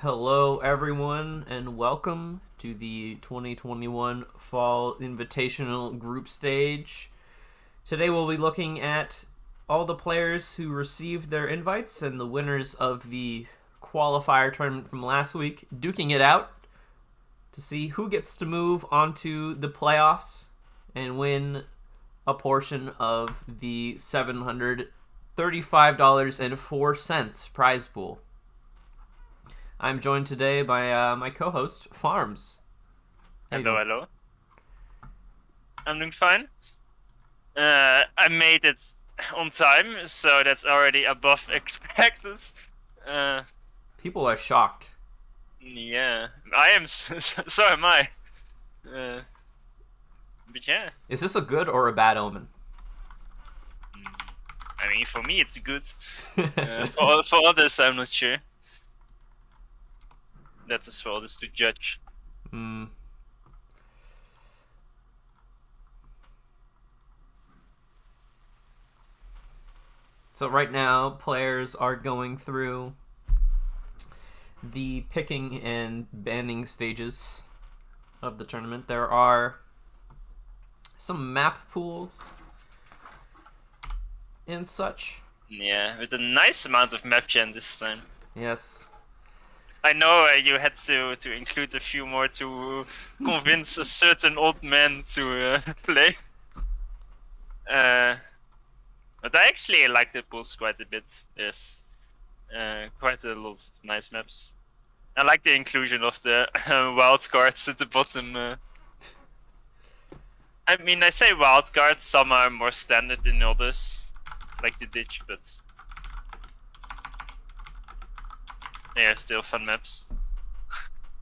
Hello, everyone, and welcome to the 2021 Fall Invitational Group Stage. Today we'll be looking at all the players who received their invites and the winners of the qualifier tournament from last week, duking it out to see who gets to move onto the playoffs and win a portion of the $735.04 prize pool. I'm joined today by my co-host, Farms. Hello. I'm doing fine. I made it on time, so that's already above expected. People are shocked. Yeah, I am. So am I. But yeah. Is this a good or a bad omen? I mean, for me, it's good. For others, I'm not sure. That is for others to judge. So right now, players are going through the picking and banning stages of the tournament. There are some map pools and such. Yeah, with a nice amount of map gen this time. Yes. I know you had to include a few more to convince a certain old man to play. But I actually like the pools quite a bit. There's quite a lot of nice maps. I like the inclusion of the wild cards at the bottom. I mean, I say wild cards, some are more standard than others, like the ditch, but they are still fun maps.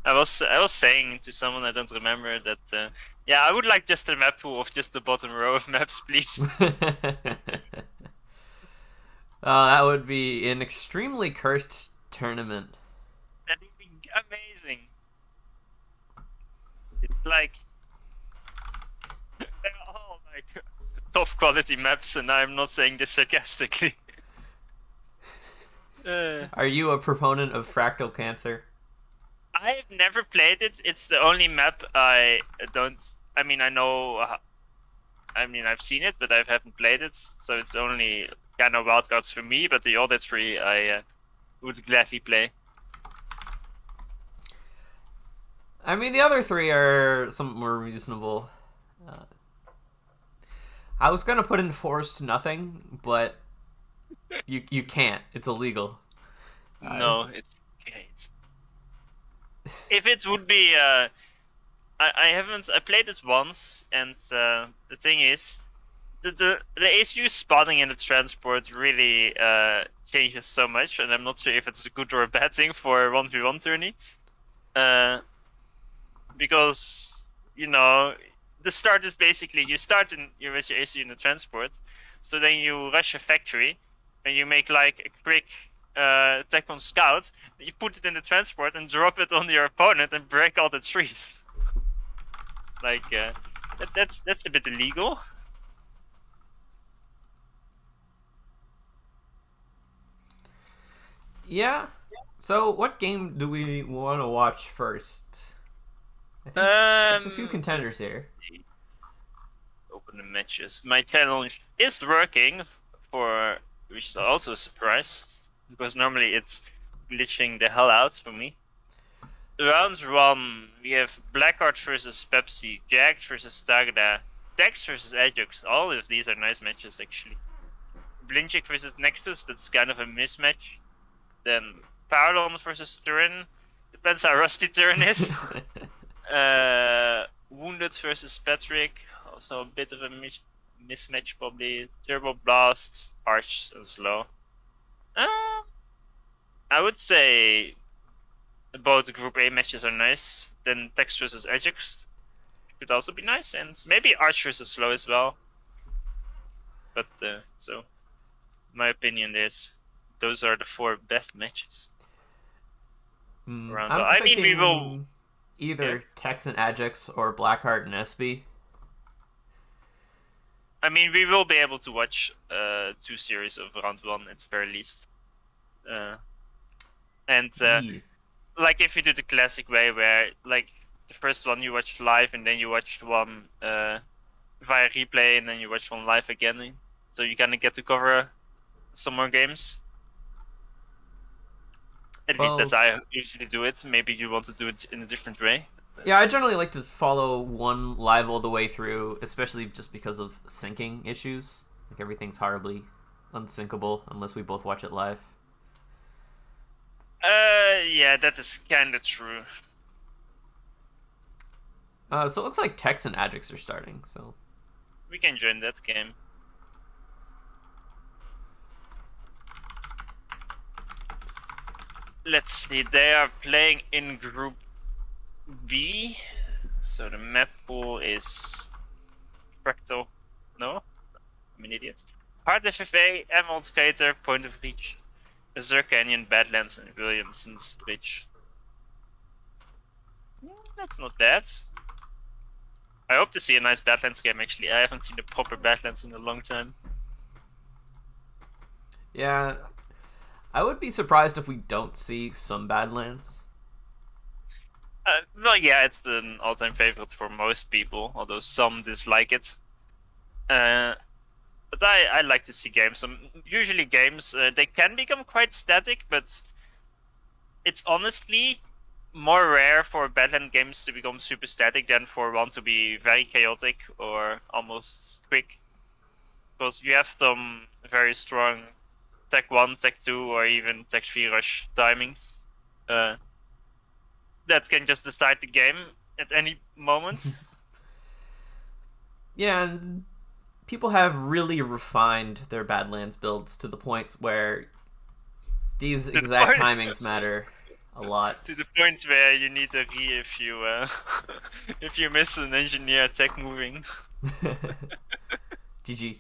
I was saying to someone I don't remember that yeah, I would like just a map pool of just the bottom row of maps, please. That would be an extremely cursed tournament. That'd be amazing. It's like they're all like top quality maps, and I'm not saying this sarcastically. Are you a proponent of Fractal Cancer? I've never played it. It's the only map I don't. I mean, I know. I mean, I've seen it, but I haven't played it. So it's only kind of wildcards for me. But the other three, I would gladly play. I mean, the other three are somewhat more reasonable. I was gonna put in Forced Nothing, but you can't. It's illegal. No, it's great. If it would be, I haven't. I played it once, and the thing is, the ASU spotting in the transport really changes so much, and I'm not sure if it's a good or a bad thing for 1v1 tourney. Because you know, the start is basically you start in your ASU in the transport, so then you rush a factory, and you make like a quick attack on scouts. You put it in the transport and drop it on your opponent and break all the trees. Like that's a bit illegal. Yeah. So, what game do we want to watch first? I think there's a few contenders here. Open the matches. My challenge is working, which is also a surprise, because normally it's glitching the hell out for me. Round 1, we have Blackheart versus Pepsi, Jagged versus Stagda, Dex versus Ajax. All of these are nice matches, actually. Blinchik versus Nexus, that's kind of a mismatch. Then Parlon versus Turin, depends how rusty Turin is. Wounded versus Patrick, also a bit of a mismatch probably. Turbo Blast, Arch and Slow. I would say both Group A matches are nice. Then Tex versus Ajax could also be nice, and maybe Arch versus Slow as well. But so, my opinion is those are the 4 best matches. I'm I mean, we will either Tex and Ajax or Blackheart and SB. I mean, we will be able to watch 2 series of round 1 at the very least. And like if you do the classic way where like the first one you watch live and then you watch one via replay and then you watch one live again, so you kind of get to cover some more games. At least that's Well, how I usually do it. Maybe you want to do it in a different way. yeah, I generally like to follow one live all the way through, especially just because of syncing issues. Like everything's horribly unsyncable unless we both watch it live. Yeah, that is kind of true. So it looks like Tex and Ajax are starting. So We can join that game. Let's see, they are playing in Group B. So the map pool is Fractal. No? I'm an idiot. Hard FFA, Emerald Crater, Point of Reach, Azure Canyon, Badlands, and Williamson's Bridge. That's not bad. I hope to see a nice Badlands game actually. I haven't seen a proper Badlands in a long time. yeah, I would be surprised if we don't see some Badlands. Well, yeah, it's an all-time favorite for most people, although some dislike it. But I like to see games. Usually games, they can become quite static, but it's honestly more rare for Badland games to become super static than for one to be very chaotic or almost quick. Because you have some very strong Tech 1, Tech 2, or even Tech 3 rush timings that can just decide the game at any moment. Yeah, and people have really refined their Badlands builds to the point where these exact timings matter a lot. To the point where you need a re if you if you miss an engineer attack moving. GG.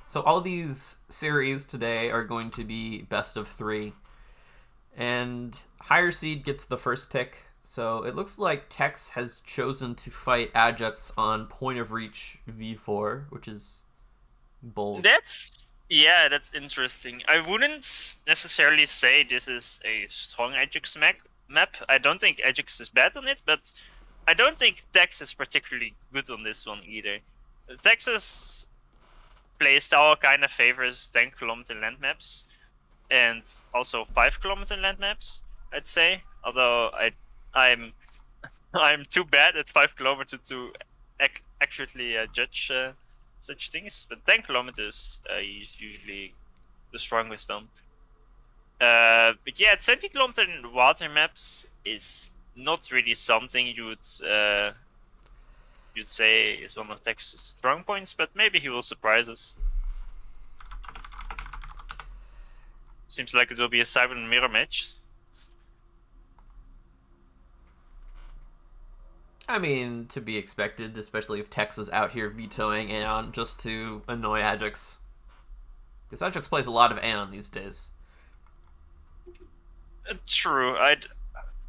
So all these series today are going to be best of 3. And higher seed gets the first pick. So it looks like Tex has chosen to fight Ajax on Point of Reach V4, which is bold. That's interesting. I wouldn't necessarily say this is a strong Ajax map. I don't think Ajax is bad on it, but I don't think Tex is particularly good on this one either. Texas playstyle kind of favors 10-kilometer land maps and also 5-kilometer land maps, I'd say. Although I'm I'm too bad at 5 kilometers to accurately judge such things. But 10 kilometers is usually the strongest on. But yeah, 20-kilometer water maps is not really something you'd say is one of Tex's strong points, but maybe he will surprise us. Seems like it will be a Cyber mirror match. I mean, to be expected, especially if Tex is out here vetoing Aeon just to annoy Ajax. Because Ajax plays a lot of Aeon these days. True.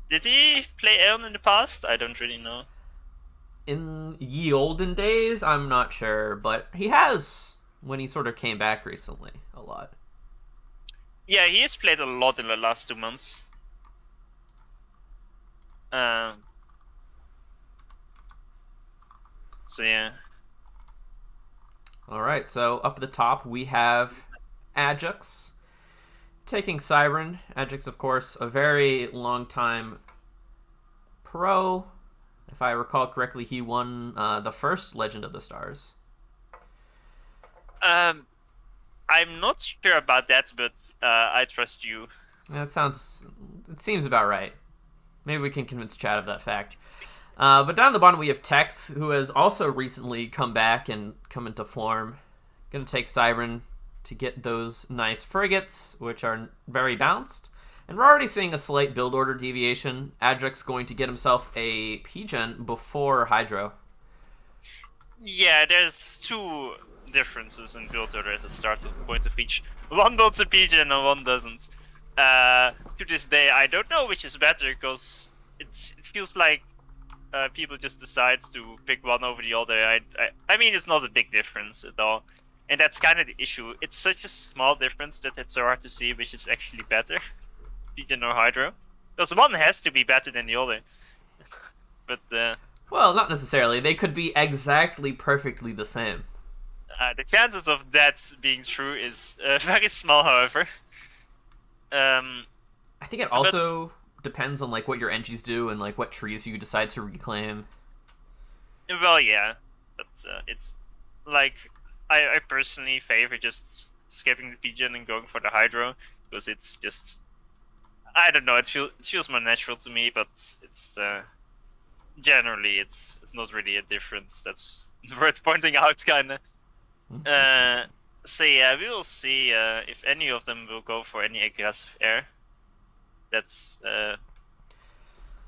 Did he play Aeon in the past? I don't really know. In ye olden days, I'm not sure, but he has when he sort of came back recently a lot. Yeah, he has played a lot in the last 2 months. So yeah. Alright, so up at the top we have Ajax taking Siren. Ajax, of course, a very long time pro. If I recall correctly, he won the first Legend of the Stars. I'm not sure about that, but I trust you. It seems about right. Maybe we can convince Chad of that fact. But down at the bottom we have Tex, who has also recently come back and come into form. Gonna take Siren to get those nice frigates, which are very balanced. And we're already seeing a slight build order deviation. Ajax going to get himself a P-Gen before Hydro. Yeah, there's 2 differences in build order as a starting point of each. One builds a PGen and one doesn't. To this day, I don't know which is better, because it feels like people just decide to pick one over the other. I mean, it's not a big difference at all. And that's kind of the issue. It's such a small difference that it's so hard to see which is actually better, Pigeon or Hydro. Because one has to be better than the other. But Well, not necessarily. They could be exactly perfectly the same. the chances of that being true is very small, however. I think it also depends on like what your NGs do and like what trees you decide to reclaim. Well, yeah, but it's like I personally favor just skipping the Pigeon and going for the Hydro because it's just I don't know. It feels more natural to me, but it's generally it's not really a difference. That's worth pointing out, kinda. So yeah, we will see if any of them will go for any aggressive air. That's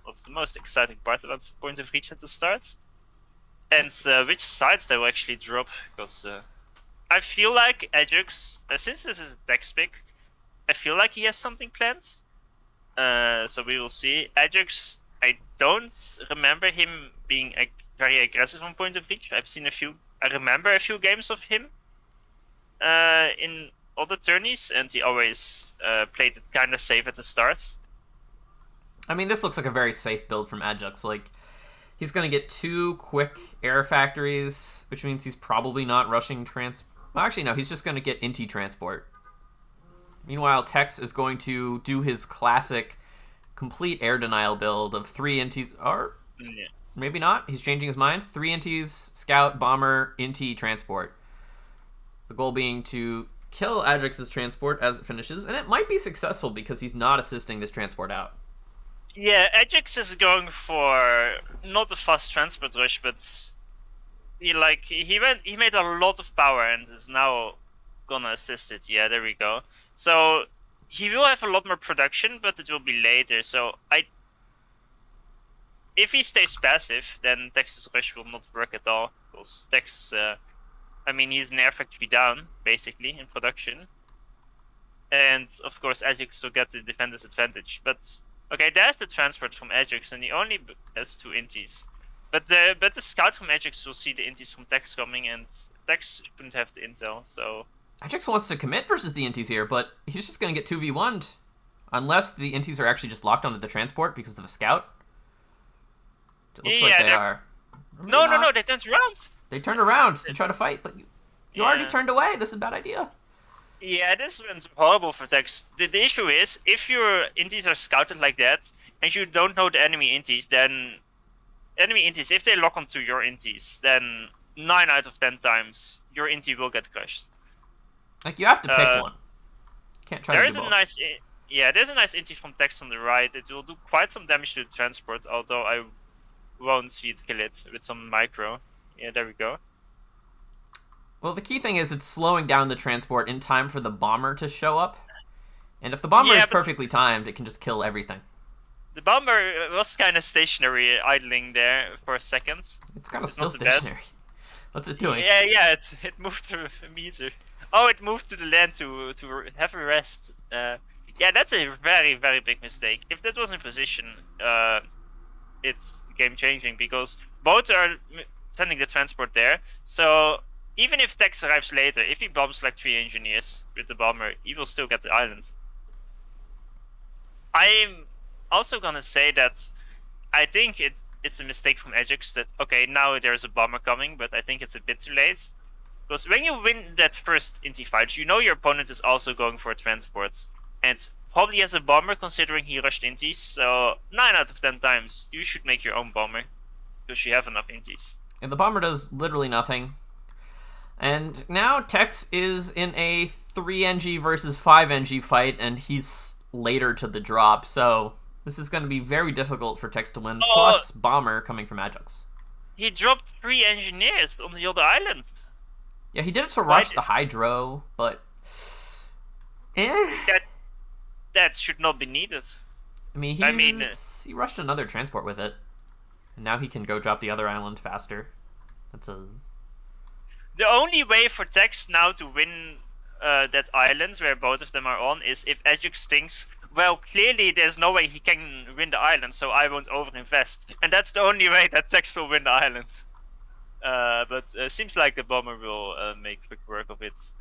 what's the most exciting part about Point of Reach at the start, and which sides they will actually drop. Because I feel like Ajax, since this is a text pick, I feel like he has something planned. So we will see. Ajax, I don't remember him being very aggressive on Point of Reach. I remember a few games of him in other tourneys, and he always played it kind of safe at the start. I mean, this looks like a very safe build from Ajax. Like, he's going to get 2 quick air factories, which means he's probably not rushing Well, actually, no, he's just going to get Inti transport. Meanwhile, Tex is going to do his classic complete air denial build of 3 Intis, or maybe not. He's changing his mind. 3 Intis, Scout, Bomber, Inti, transport. The goal being to kill Ajax's transport as it finishes, and it might be successful because he's not assisting this transport out. Yeah, Ajax is going for not a fast transport rush, but he made a lot of power and is now gonna assist it. Yeah, there we go. So he will have a lot more production, but it will be later. So if he stays passive, then Tex's rush will not work at all. Because Tex, I mean, he's an air factory down basically in production, and of course Ajax will get the defender's advantage. But okay, there's the transport from Ajax, and he only has 2 Intis. But the scout from Ajax will see the Intis from Tex coming, and Tex shouldn't have the intel, so... Ajax wants to commit versus the Intis here, but he's just going to get 2v1'd. Unless the Intis are actually just locked onto the transport because of a scout. It looks like they are. No, they turned around! They turned around to try to fight, but you already turned away. This is a bad idea. Yeah, this went horrible for Tex. The issue is, if your Intis are scouted like that, and you don't know the enemy Intis, then... Enemy Intis, if they lock onto your Intis, then 9 out of 10 times, your Inti will get crushed. Like, you have to pick one. Can't try to do both. There's a nice Inti from Tex on the right. It will do quite some damage to the transport, although I won't see it kill it with some micro. Yeah, there we go. Well, the key thing is it's slowing down the transport in time for the bomber to show up. And if the bomber is perfectly timed, it can just kill everything. The bomber was kind of stationary, idling there for a second. It's kind of still stationary. What's it doing? Yeah, it moved to a meter. Oh, it moved to the land to have a rest. Yeah, that's a very, very big mistake. If that was in position, it's game-changing, because both are sending the transport there. So even if Tex arrives later, if he bombs like 3 engineers with the bomber, he will still get the island. I'm also gonna say that I think it's a mistake from Ajax that, okay, now there's a bomber coming, but I think it's a bit too late. Because when you win that first Inti fight, you know your opponent is also going for transports, and probably has a bomber considering he rushed Intis, so 9 out of 10 times you should make your own bomber, because you have enough Intis. And the bomber does literally nothing. And now Tex is in a 3NG versus 5NG fight, and he's later to the drop, so this is going to be very difficult for Tex to win, plus bomber coming from Ajax. He dropped 3 engineers on the other island. Yeah, he did it to rush the Hydro, but... That should not be needed. I mean, he rushed another transport with it, and now he can go drop the other island faster. The only way for Tex now to win that island where both of them are on is if Ajax thinks, well, clearly there's no way he can win the island, so I won't overinvest. And that's the only way that Tex will win the island. But seems like the bomber will make quick work of it.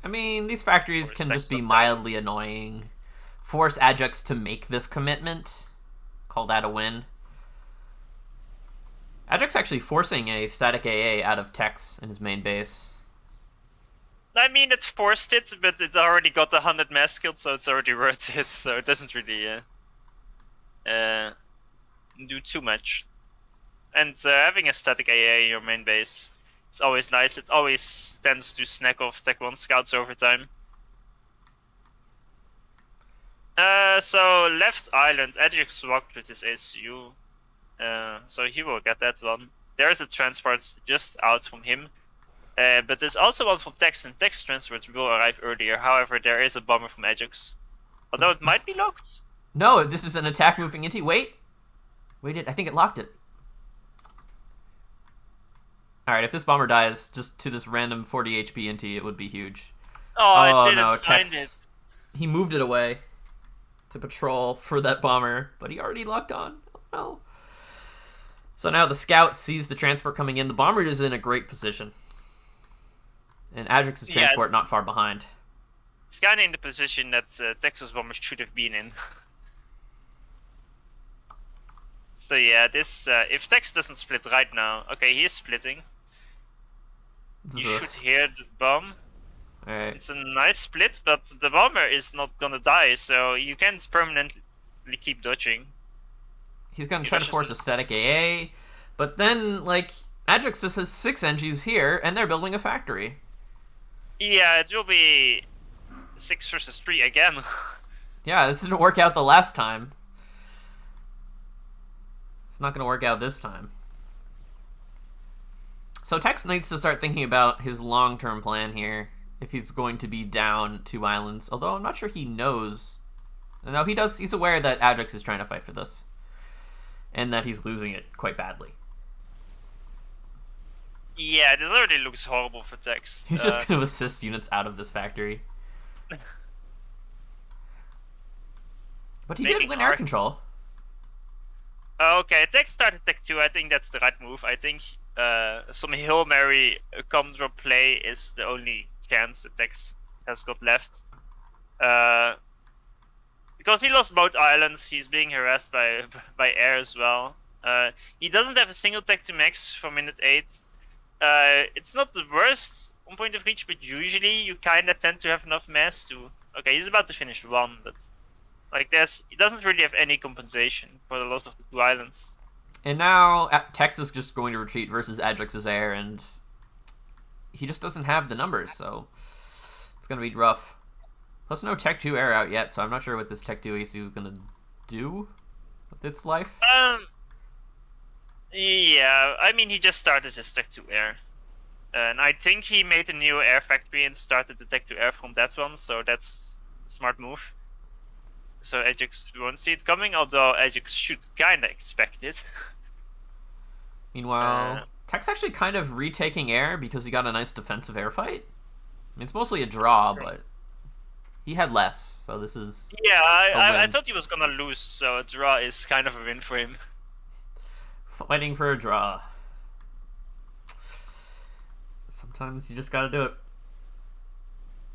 I mean, these factories Or can just stacks be of mildly annoying. Force Ajax to make this commitment. Call that a win. Ajax actually forcing a static AA out of Tex in his main base. I mean, it's forced it, but it already got 100 mass kills, so it's already worth it. So it doesn't really do too much. And having a static AA in your main base is always nice. It always tends to snack off Tech 1 scouts over time. So left island, Ajax walked with his ACU. So he will get that one. There is a transport just out from him. But there's also one from Tex, and Tex transport will arrive earlier. However, there is a bomber from Ajax. Although it might be locked. No, this is an attack moving into... Wait, I think it locked it. Alright, if this bomber dies just to this random 40 HP NT, it would be huge. Oh, it didn't no, find Tex, it. he moved it away to patrol for that bomber, but he already locked on. Oh no. So now the scout sees the transport coming in. The bomber is in a great position. And Ajax's transport not far behind. It's kind of in the position that Texas bomber should have been in. So yeah, this if Tex doesn't split right now, okay, he is splitting. You should hear the bomb. Alright. It's a nice split, but the bomber is not gonna die, so you can't permanently keep dodging. He's gonna try to force a static AA, but then, like, Ajax just has 6 NGs here, and they're building a factory. Yeah, it will be 6 versus 3 again. Yeah, this didn't work out the last time. It's not gonna work out this time. So Tex needs to start thinking about his long-term plan here, if he's going to be down 2 islands. Although I'm not sure he knows. No, he does. He's aware that Ajax is trying to fight for this, and that he's losing it quite badly. Yeah, this already looks horrible for Tex. He's just going to assist units out of this factory. But he did win air control. Okay, Tex started Tech 2. I think that's the right move. I think some Hail Mary counter play is the only chance that Tex has got left. Because he lost both islands, he's being harassed by air as well. He doesn't have a single Tech to max for minute 8. It's not the worst on point of reach, but usually you kind of tend to have enough mass to... Okay, he's about to finish 1, but... Like, he doesn't really have any compensation for the loss of the 2 islands. And now Tex is just going to retreat versus Ajax's air, and he just doesn't have the numbers, so it's going to be rough. Plus no Tech 2 air out yet, so I'm not sure what this Tech 2 AC is going to do with its life. Yeah, I mean, he just started his Tech 2 air. And I think he made a new air factory and started the Tech 2 air from that one, so that's a smart move. So Ajax won't see it coming, although Ajax should kinda expect it. Meanwhile, Tech's actually kind of retaking air because he got a nice defensive air fight. I mean, it's mostly a draw, but he had less, so this is... Yeah, I thought he was gonna lose, so a draw is kind of a win for him. Fighting for a draw. Sometimes you just gotta do it.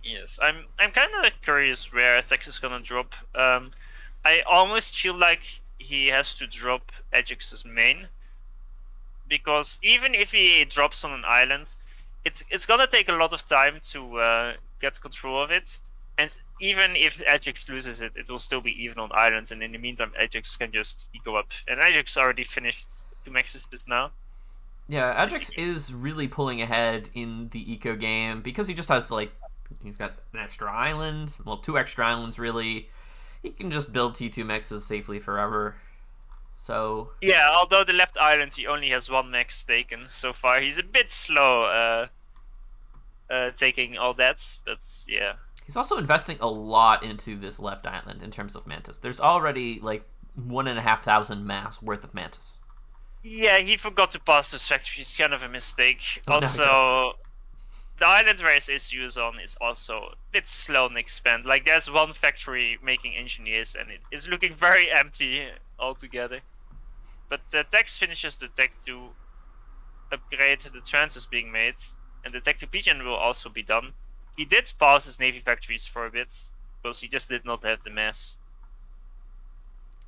Yes, I'm kind of curious where Tex is gonna drop. I almost feel like he has to drop Ajax's main, because even if he drops on an island, it's gonna take a lot of time to get control of it. And even if Ajax loses it, it will still be even on islands. And in the meantime, Ajax can just go up. And Ajax already finished 2 maxes this now. Yeah, Ajax is really pulling ahead in the eco game because he just has like. He's got an extra island. Well, 2 extra islands, really. He can just build T2 mexes safely forever. So... Yeah, although the left island, he only has 1 mex taken so far. He's a bit slow taking all that, but yeah. He's also investing a lot into this left island in terms of Mantis. There's already, like, 1,500 mass worth of Mantis. Yeah, he forgot to pass this factory. It's kind of a mistake. Oh, also... the island where his SU is on is also a bit slow in expand. Like, there's one factory making engineers, and it is looking very empty altogether. But Tex finishes the Tech 2 upgrade, the trans is being made, and the Tech 2 Pigeon will also be done. He did pause his Navy factories for a bit, because he just did not have the mass.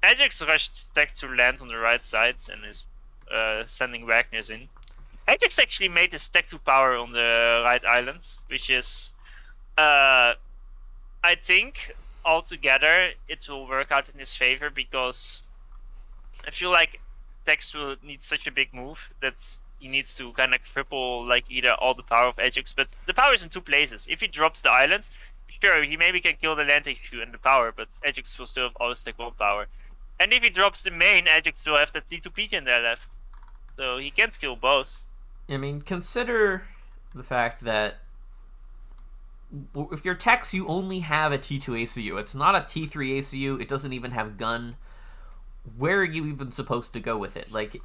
Ajax rushed Tech to land on the right side and is sending Wagners in. Ajax actually made his Tech 2 power on the right island, which is, I think, altogether it will work out in his favor, because I feel like Tex will need such a big move that he needs to kind of cripple like either all the power of Ajax, but the power is in two places. If he drops the island, sure, he maybe can kill the land HQ and the power, but Ajax will still have all his Tech 1 power. And if he drops the main, Ajax will have the T2 Pigeon there left. So he can't kill both. I mean, consider the fact that if you're Tex, you only have a T2 ACU. It's not a T3 ACU. It doesn't even have gun. Where are you even supposed to go with it? Like,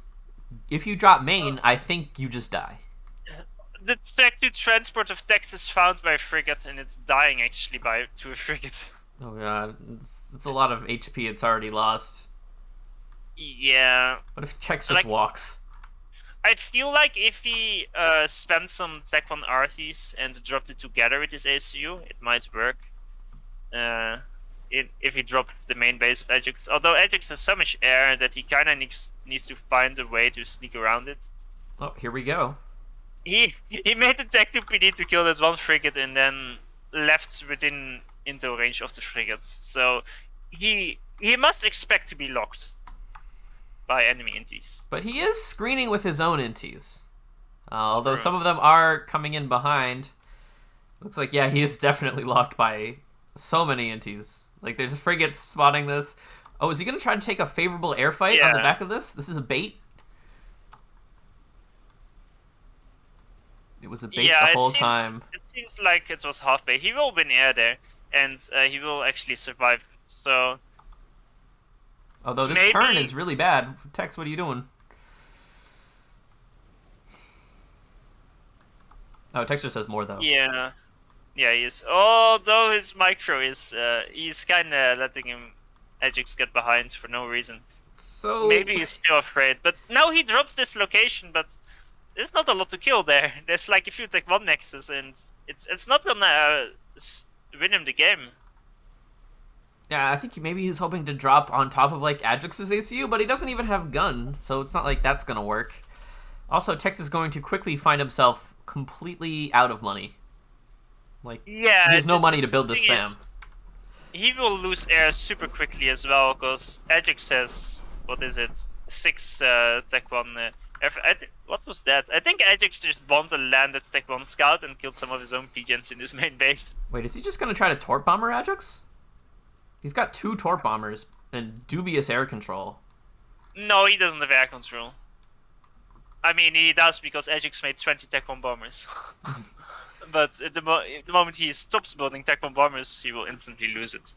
if you drop main, I think you just die. The Tech 2 transport of Tex is found by a frigate, and it's dying actually to a frigate. Oh god, it's a lot of HP it's already lost. Yeah. What if Tex just walks? I feel like if he spent some Tech 1 arties and dropped it together with his ACU, it might work. If he dropped the main base of Ajax. Although Ajax has so much air that he kind of needs to find a way to sneak around it. Oh, here we go. He made the Tech 2 PD to kill that one frigate and then left within intel range of the frigates. So he must expect to be locked by enemy inties. But he is screening with his own inties. Although some of them are coming in behind. Looks like, yeah, he is definitely locked by so many inties. Like, there's frigates spotting this. Oh, is he going to try to take a favorable air fight on the back of this? This is a bait? It was a bait the whole time. It seems like it was half bait. He will win air there, and he will actually survive. So, although this turn is really bad. Tex, what are you doing? Oh, Tex just has more though. Yeah, yeah, he is. Although his micro is, he's kind of letting him Ajax get behind for no reason. So maybe he's still afraid. But now he drops this location, but there's not a lot to kill there. There's like a few Tech 1 nexus, and it's not gonna win him the game. Yeah, I think maybe he's hoping to drop on top of like Ajax's ACU, but he doesn't even have gun, so it's not like that's gonna work. Also, Tex is going to quickly find himself completely out of money. Like, yeah, he has no money to build this spam. He will lose air super quickly as well, because Ajax has, what is it, 6 Tech 1... what was that? I think Ajax just bombed a landed Tech 1 scout and killed some of his own pigeons in his main base. Wait, is he just gonna try to torp bomber Ajax? He's got 2 torp bombers and dubious air control. No, he doesn't have air control. I mean, he does because Ajax made 20 Tech 1 bombers. But at the moment he stops building Tech 1 bombers, he will instantly lose it.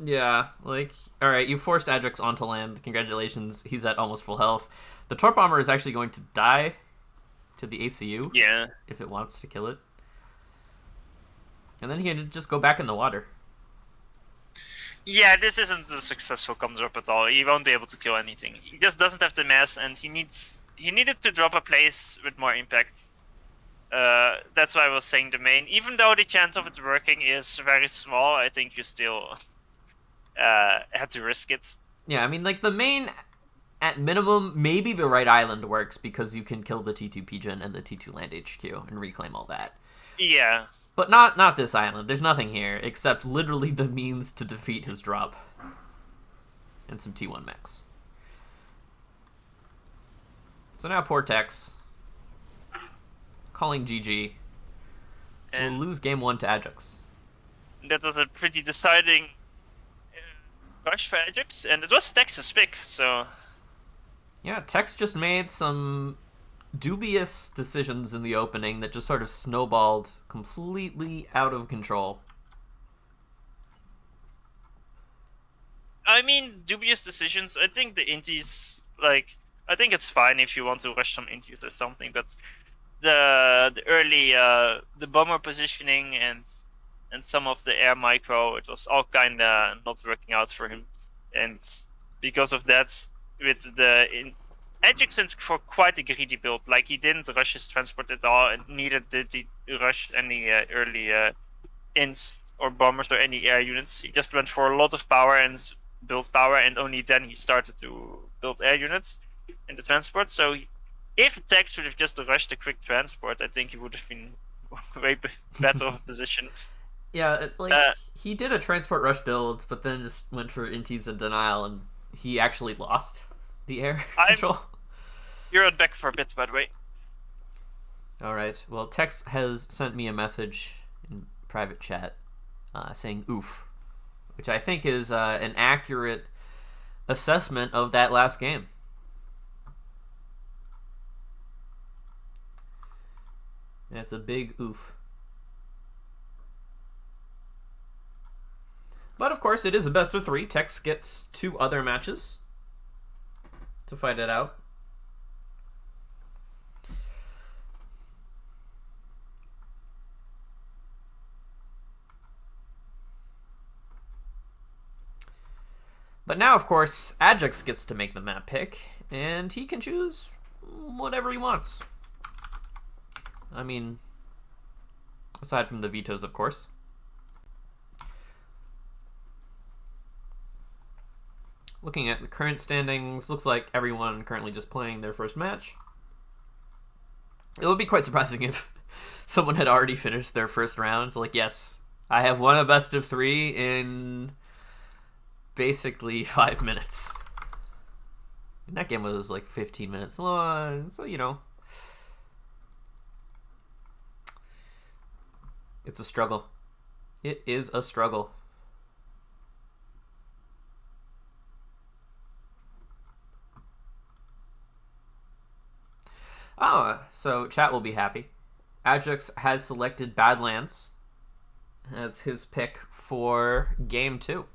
Yeah, like, alright, you forced Ajax onto land. Congratulations, he's at almost full health. The torp bomber is actually going to die to the ACU. Yeah. If it wants to kill it. And then he can just go back in the water. Yeah, this isn't a successful comes up at all. He won't be able to kill anything. He just doesn't have the mass, and he needed to drop a place with more impact. That's why I was saying the main. Even though the chance of it working is very small, I think you still had to risk it. Yeah, I mean, like, the main, at minimum, maybe the right island works because you can kill the T2 Pigeon and the T2 Land HQ and reclaim all that. Yeah. But not this island. There's nothing here except literally the means to defeat his drop. And some T1 mechs. So now poor Tex. Calling GG. And we'll lose game 1 to Ajax. That was a pretty deciding rush for Ajax, and it was Tex's pick, so... Yeah, Tex just made some dubious decisions in the opening that just sort of snowballed completely out of control. I mean, dubious decisions. I think the inties, like, I think it's fine if you want to rush some inties or something, but the early the bomber positioning and some of the air micro, it was all kinda not working out for him, and because of that, with Ajax went for quite a greedy build. Like, he didn't rush his transport at all, and neither did he rush any early ins or bombers or any air units. He just went for a lot of power and build power, and only then he started to build air units in the transport. So if Tex would have just rushed the quick transport, I think he would have been way better of a position. Yeah, he did a transport rush build, but then just went for inties and denial, and he actually lost the air control. You're back for a bit, by the way. All right. Well, Tex has sent me a message in private chat saying "oof," which I think is an accurate assessment of that last game. That's a big oof. But of course, it is a best of 3. Tex gets 2 other matches to fight it out. But now, of course, Ajax gets to make the map pick, and he can choose whatever he wants. I mean, aside from the vetoes, of course. Looking at the current standings, looks like everyone currently just playing their first match. It would be quite surprising if someone had already finished their first round. So, like, yes, I have won a best of 3 in basically 5 minutes. And that game was like 15 minutes long, so you know. It's a struggle. It is a struggle. Oh, so chat will be happy. Ajax has selected Badlands as his pick for game 2.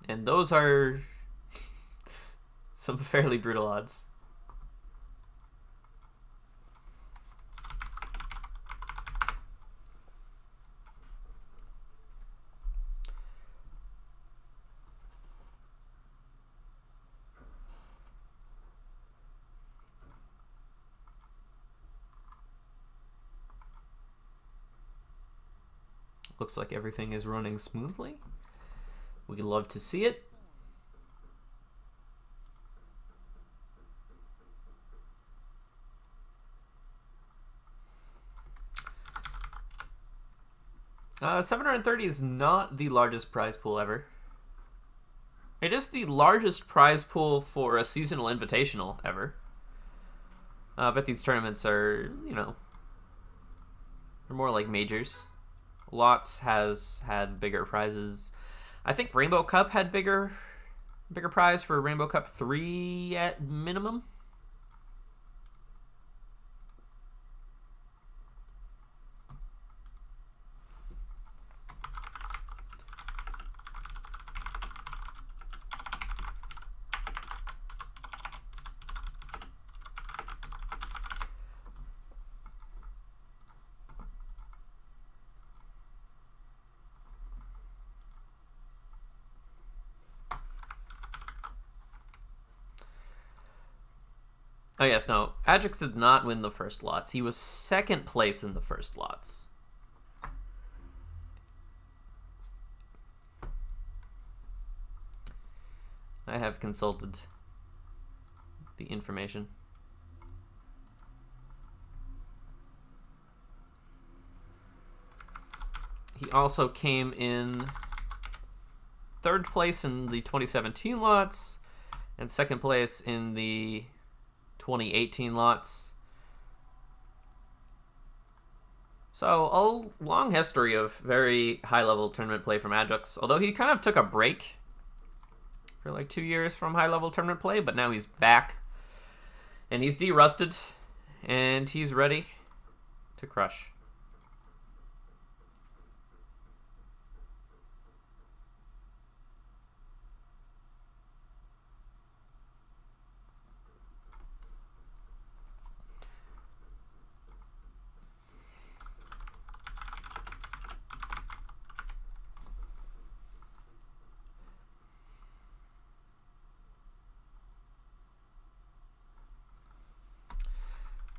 And those are some fairly brutal odds. Looks like everything is running smoothly. We'd love to see it. $730 is not the largest prize pool ever. It is the largest prize pool for a seasonal invitational ever. I bet these tournaments are, you know, they're more like majors. Lots has had bigger prizes. I think Rainbow Cup had bigger prize for Rainbow Cup 3 at minimum. Oh yes, no. Ajax did not win the first lots. He was second place in the first lots. I have consulted the information. He also came in third place in the 2017 lots and second place in the 2018 lots. So a long history of very high-level tournament play from Ajax, although he kind of took a break for like 2 years from high-level tournament play, but now he's back and he's de-rusted and he's ready to crush.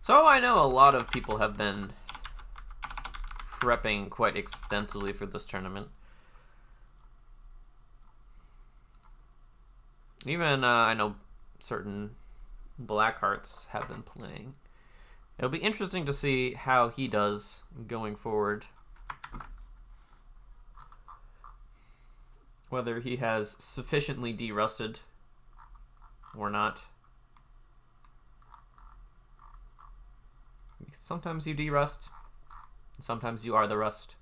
So I know a lot of people have been prepping quite extensively for this tournament. Even I know certain Blackhearts have been playing. It'll be interesting to see how he does going forward. Whether he has sufficiently de-rusted or not. Sometimes you de-rust, and sometimes you are the rust.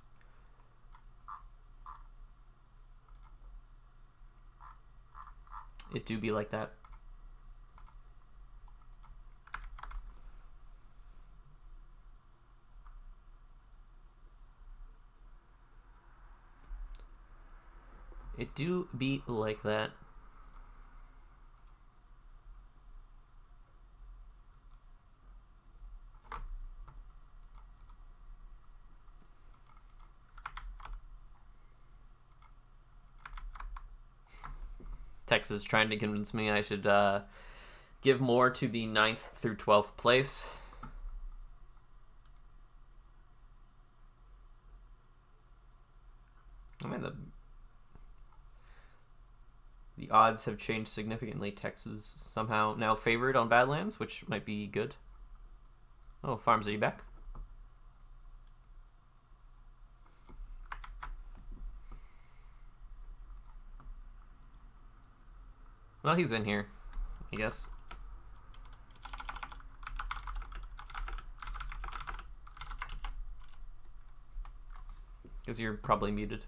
It do be like that. It do be like that. Texas trying to convince me I should give more to the 9th through 12th place. I mean, the odds have changed significantly. Texas somehow now favored on Badlands, which might be good. Oh, Farms, are you back? Well, he's in here, I guess. Because you're probably muted.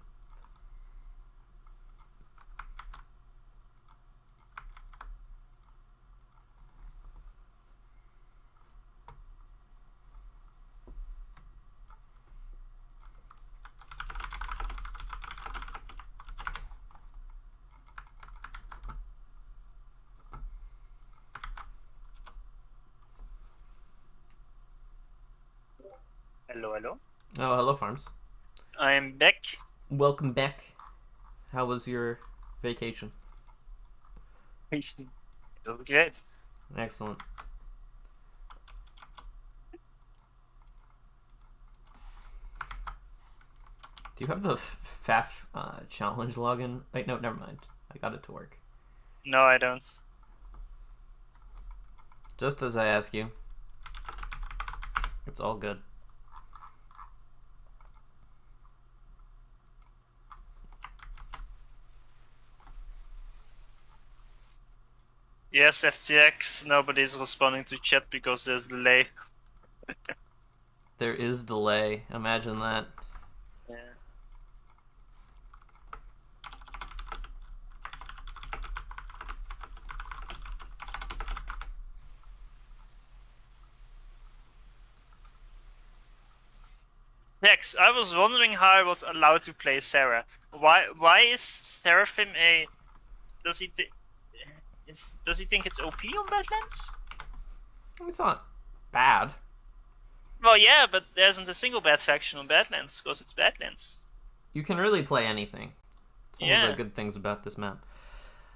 Hello, hello. Oh, hello, Farms. I'm back. Welcome back. How was your vacation? It was great. Excellent. Do you have the FAF challenge login? Wait, no, never mind. I got it to work. No, I don't. Just as I ask you. It's all good. Yes, FTX, nobody's responding to chat because there's delay. There is delay. Imagine that. Yeah. Next, I was wondering how I was allowed to play Sarah. Why is Seraphim a... Does he think it's OP on Badlands? It's not bad. Well, yeah, but there isn't a single bad faction on Badlands because it's Badlands. You can really play anything. It's one of the good things about this map.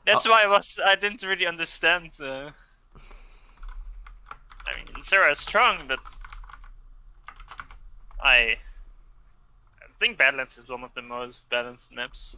That's why I didn't really understand. I mean, Sarah is strong, but I think Badlands is one of the most balanced maps.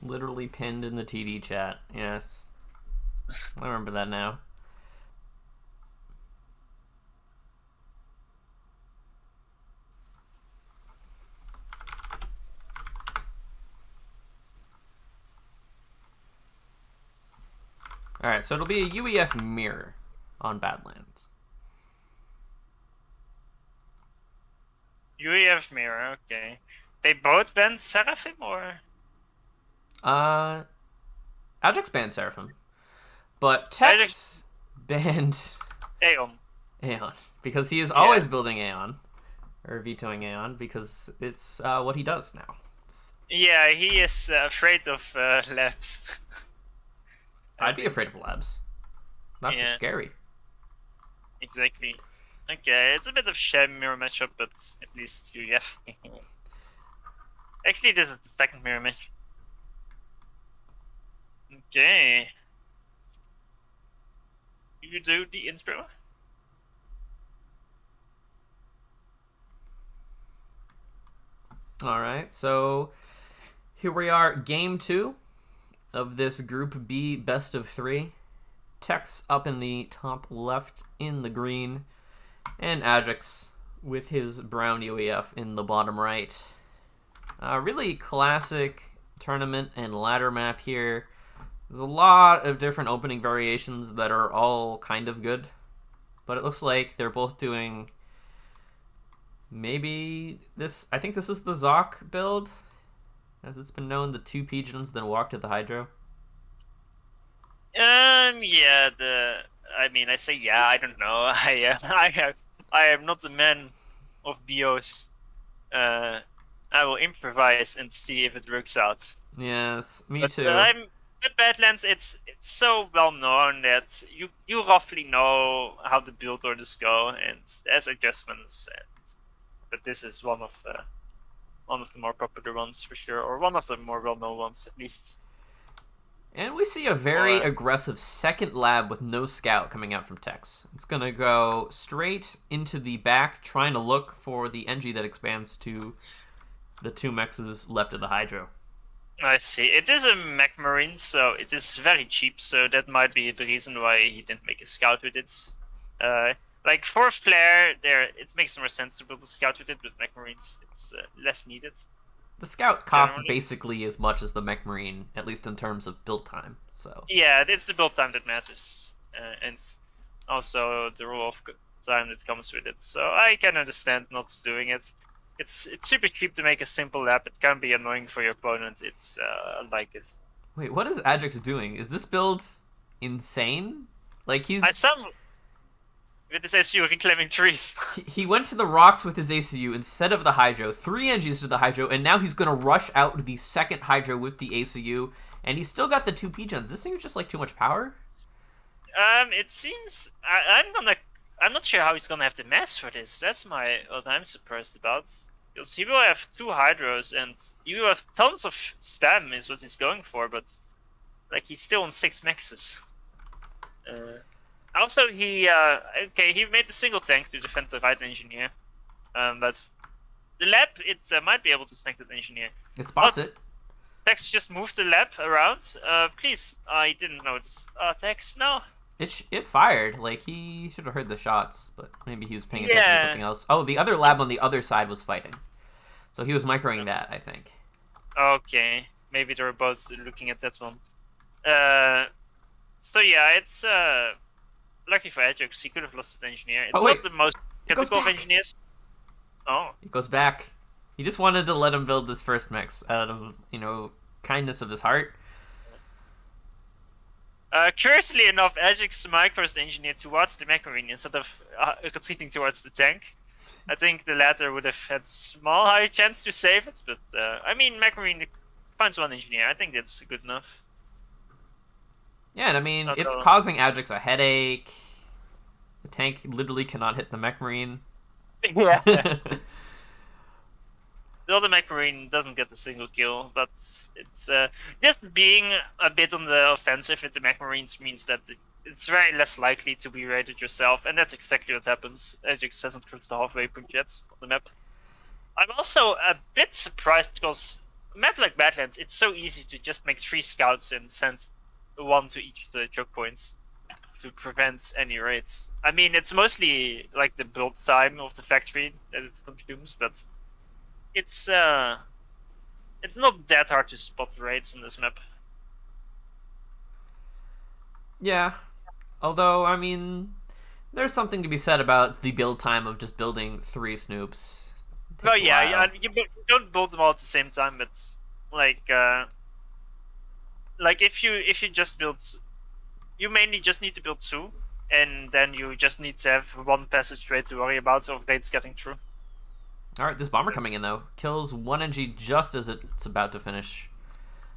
Literally pinned in the TD chat. Yes. I remember that now. Alright, so it'll be a UEF mirror on Badlands. UEF mirror, okay. They both banned Seraphim, or? Ajax banned Seraphim, but Ajax Tex banned Aeon. Aeon because he is always building Aeon or vetoing Aeon because it's what he does now. Yeah, he is afraid of labs. I'd be afraid of labs. Not so scary. Exactly. Okay, it's a bit of shame mirror matchup, but at least you have. Actually, this is the second mirror match. Okay. You do the intro. All right, so here we are, game 2 of this Group B best of 3. Tex up in the top left in the green, and Ajax with his brown UEF in the bottom right. Really classic tournament and ladder map here. There's a lot of different opening variations that are all kind of good, but it looks like they're both doing maybe this. I think this is the Zoc build, as it's been known, the 2 pigeons then walk to the Hydro. Yeah, I mean, I say yeah, I don't know. I am not a man of BOs. I will improvise and see if it works out. Yes, me too. With Badlands, it's so well known that you roughly know how the build orders go, and there's adjustments. But this is one of the more popular ones for sure, or one of the more well-known ones at least. And we see a very aggressive second lab with no scout coming out from Tex. It's going to go straight into the back, trying to look for the NG that expands to the 2 mexes left of the Hydro. I see. It is a mech marine, so it is very cheap, so that might be the reason why he didn't make a scout with it. Like for flare, it makes more sense to build a scout with it, but mech marines, it's less needed. The scout costs basically as much as the mech marine, at least in terms of build time. So yeah, it's the build time that matters, and also the rule of time that comes with it. So I can understand not doing it. It's super cheap to make a simple lab. It can be annoying for your opponent. It's like it. Wait, what is Ajax doing? Is this build insane? Like he's with this ACU reclaiming trees. He went to the rocks with his ACU instead of the Hydro. 3 NGs to the Hydro, and now he's going to rush out to the second Hydro with the ACU, and he's still got the 2 P-gens. This seems just like too much power. It seems I'm not sure how he's gonna have the mass for this. That's what I'm surprised about. Because he will have 2 Hydros, and you have tons of spam is what he's going for, but like he's still on 6 mexes. Also, he made a single tank to defend the right engineer, but the lab might be able to snag that engineer. It spots it. Tex just moved the lab around. Please, I didn't notice. Tex, no. It fired. Like he should have heard the shots, but maybe he was paying attention to something else. Oh, the other lab on the other side was fighting, so he was microing that, I think. Okay, maybe they were both looking at that one. So yeah, it's lucky for Ajax. He could have lost the engineer. It's not the most critical of engineers. Oh, he goes back. He just wanted to let him build this first mix out of kindness of his heart. Curiously enough, Ajax micros the engineer towards the mech marine instead of retreating towards the tank. I think the latter would have had small high chance to save it, but I mean, mech marine finds 1 engineer. I think that's good enough. Yeah, and I mean, it's causing Ajax a headache. The tank literally cannot hit the mech marine. Yeah. The other mech marine doesn't get a single kill, but it's just being a bit on the offensive with the mech marines means that it's very less likely to be raided yourself, and that's exactly what happens. Ajax hasn't crossed the halfway point yet on the map. I'm also a bit surprised because a map like Badlands, it's so easy to just make 3 scouts and send 1 to each of the choke points to prevent any raids. I mean, it's mostly like the build time of the factory that it consumes, but it's not that hard to spot raids on this map. Yeah, although I mean, there's something to be said about the build time of just building 3 snoops. Well, yeah, you don't build them all at the same time, but like like if you just build, you mainly just need to build 2, and then you just need to have 1 passageway to worry about of raids getting through. All right, this bomber coming in though kills 1 NG just as it's about to finish.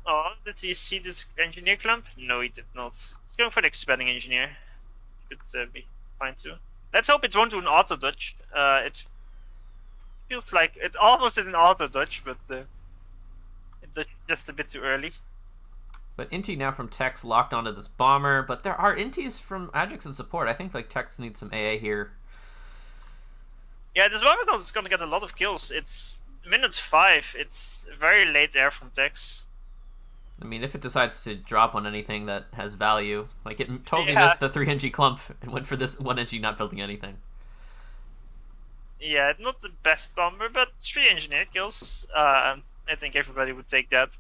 Oh, did he see this engineer clump? No, he did not. He's going for the expanding engineer. Should be fine too. Let's hope it won't do an auto dodge. It feels like it almost did an auto dodge, but it's just a bit too early. But Inti now from Tex locked onto this bomber, but there are Intis from Ajax and support. I think like Tex needs some AA here. Yeah, this bomber is gonna get a lot of kills. It's minute 5. It's very late air from Tex. I mean, if it decides to drop on anything that has value, like it totally missed the 3 NG clump and went for this 1 NG not building anything. Yeah, not the best bomber, but 3 engineer kills. I think everybody would take that.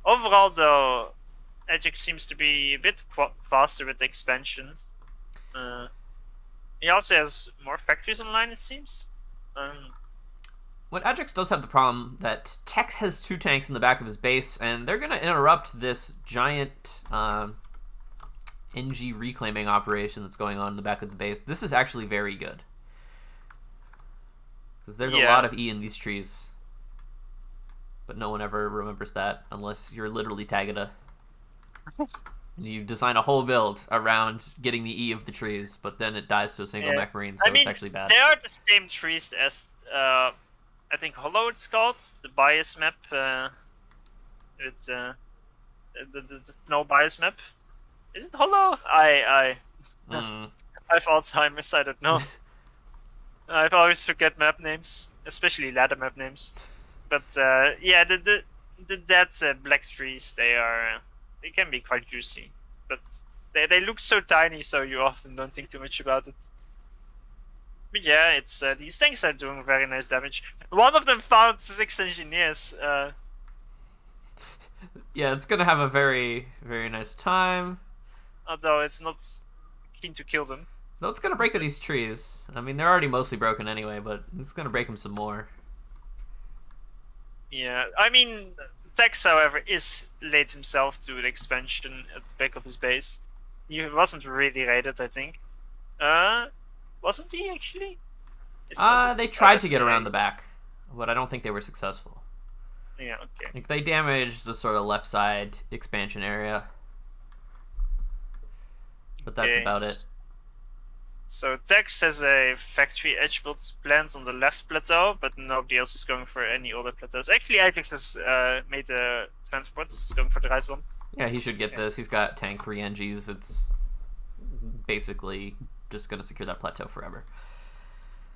Overall, though, Ajax seems to be a bit faster with the expansion. He also has more factories online, it seems. What Ajax does have the problem that Tex has 2 tanks in the back of his base, and they're going to interrupt this giant NG reclaiming operation that's going on in the back of the base. This is actually very good. Because there's a lot of E in these trees. But no one ever remembers that unless you're literally Tagada. And you design a whole build around getting the E of the trees, but then it dies to a single mech marine, so it's actually bad. They are the same trees as I think Hollow it's called, the bias map. It's the no bias map. Is it Hollow? I have Alzheimer's. I don't know. I always forget map names, especially ladder map names. But yeah, the dead black trees, they can be quite juicy, but they look so tiny, so you often don't think too much about it. But yeah, it's these tanks are doing very nice damage. One of them found 6 engineers. Yeah, it's gonna have a very, very nice time. Although it's not keen to kill them. No, it's gonna break these trees. I mean, they're already mostly broken anyway, but it's gonna break them some more. Yeah, I mean, Tex, however, is late himself to the expansion at the back of his base. He wasn't really raided, I think. Wasn't he actually? They tried to get around the back, but I don't think they were successful. Yeah, okay. Like they damaged the sort of left side expansion area, but that's about it. So Tex has a factory edge build planned on the left plateau, but nobody else is going for any other plateaus. Actually, Ajax has made a transport. He's going for the right one. Yeah, he should get this. He's got tank 3 NGs. It's basically just going to secure that plateau forever.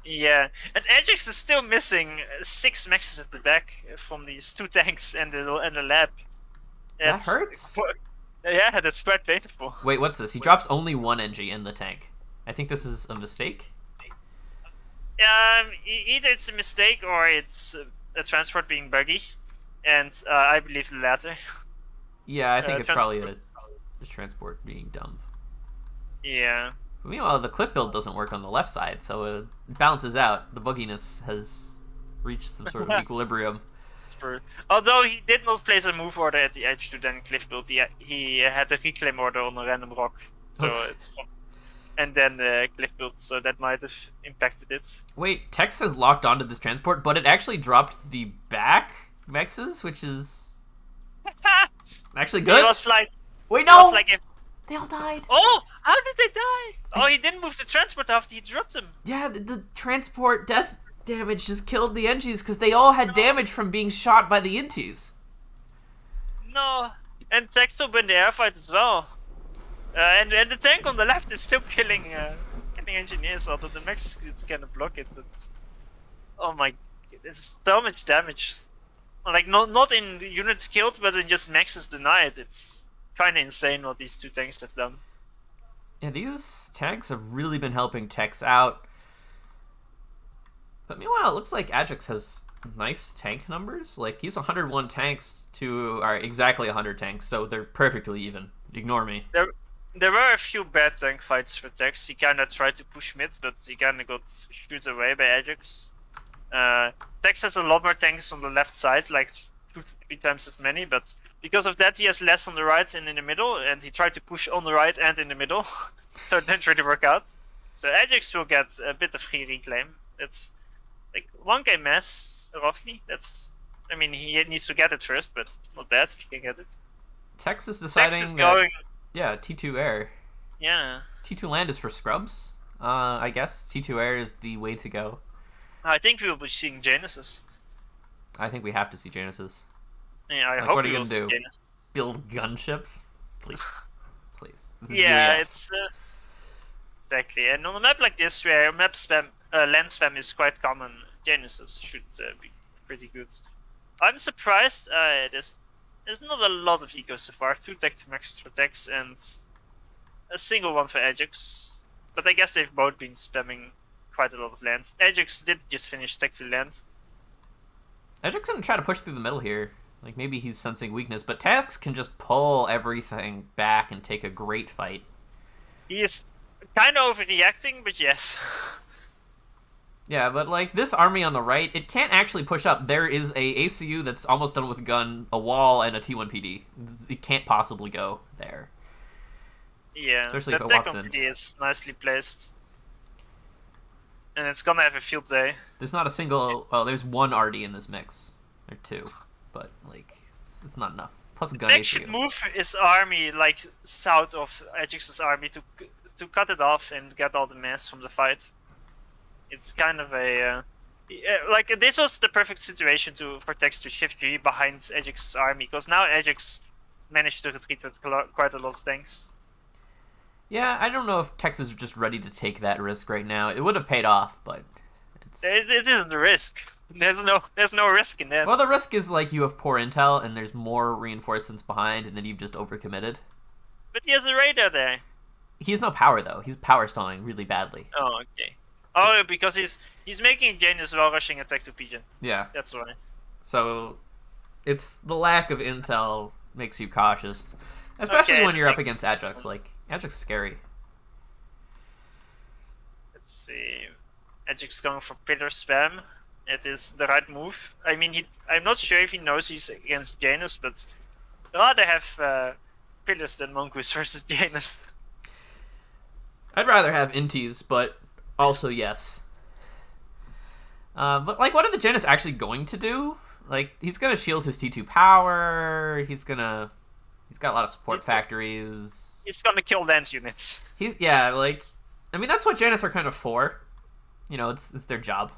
Yeah, and Ajax is still missing 6 maxes at the back from these 2 tanks and the lab. That hurts. Yeah, that's quite painful. Wait, what's this? He drops only 1 NG in the tank. I think this is a mistake. Either it's a mistake or it's a transport being buggy, and I believe the latter. Yeah, I think it's probably a transport being dumb. Yeah. Meanwhile, the cliff build doesn't work on the left side, so it balances out. The bugginess has reached some sort of equilibrium. True. Although he did not place a move order at the edge to then cliff build, he had a reclaim order on a random rock, so it's fun. And then the cliff build, so that might have impacted it. Wait, Tex has locked onto this transport, but it actually dropped the back mexes, which is actually good. It was like, wait, no, they all died. Oh, how did they die? Oh, he didn't move the transport after he dropped them. Yeah, the transport death damage just killed the NGs because they all had damage from being shot by the Intis. No, and Tex will win the airfight as well. And the tank on the left is still killing engineers, although the max is gonna block it. But oh my, there's so much damage. Like not in units killed, but in just maxes denied. It's kind of insane what these 2 tanks have done. Yeah, these tanks have really been helping Tex out. But meanwhile, it looks like Ajax has nice tank numbers. Like he's 101 tanks to exactly 100 tanks, so they're perfectly even. Ignore me. There were a few bad tank fights for Tex. He kinda tried to push mid, but he kinda got shot away by Ajax. Tex has a lot more tanks on the left side, like 2 to 3 times as many, but because of that, he has less on the right and in the middle, and he tried to push on the right and in the middle, so it didn't really work out. So Ajax will get a bit of free reclaim. It's like 1k mass, roughly. I mean, he needs to get it first, but it's not bad if he can get it. Tex is Tex deciding is that, going. yeah, T2 air. Yeah. T2 land is for scrubs, I guess. T2 air is the way to go. I think we will be seeing Genesis. I think we have to see Genesis. Yeah, I Like, hope what are we you will gonna see do? Genesis. Build gunships? Please. Please. This is Yeah, UEF. it's exactly. And on a map like this, where map spam, land spam is quite common, Genesis should be pretty good. I'm surprised. There's not a lot of eco so far. 2 tech to maxes for Tex and a single one for Ajax. But I guess they've both been spamming quite a lot of lands. Ajax did just finish tech to land. Ajax gonna try to push through the middle here. Like, maybe he's sensing weakness, but Tex can just pull everything back and take a great fight. He is kind of overreacting, but yes. Yeah, but like this army on the right, it can't actually push up. There is a ACU that's almost done with a gun, a wall, and a T1 PD. It can't possibly go there. Yeah, especially if that it tech walks on in. PD is nicely placed. And it's gonna have a field day. There's not a single. Oh, there's one RD in this mix. Or two, but like it's not enough. Plus a gun Tech ACU. should move his army like south of Ajax's army to cut it off and get all the mass from the fight. It's kind of a like this was the perfect situation for Tex to shift G behind Ajax's army, because now Ajax managed to retreat with quite a lot of tanks. Yeah, I don't know if Tex is just ready to take that risk right now. It would have paid off, but it isn't a risk. There's no risk in that. Well, the risk is like you have poor intel and there's more reinforcements behind, and then you've just overcommitted. But he has a radar there. He has no power though. He's power stalling really badly. Oh, okay. Oh, because he's making Janus while rushing attack to Pigeon. Yeah. That's why. So, it's the lack of intel makes you cautious, especially when you're up against Ajax. Like Ajax is scary. Let's see. Ajax going for pillar spam. It is the right move. I mean, I'm not sure if he knows he's against Janus, but rather have pillars than Mongoose versus Janus. I'd rather have inties, but also yes. But like, what are the Janus actually going to do? Like, he's gonna shield his T2 power. He's got a lot of support factories. He's gonna kill land units. Like, I mean, that's what Janus are kind of for. You know, it's their job.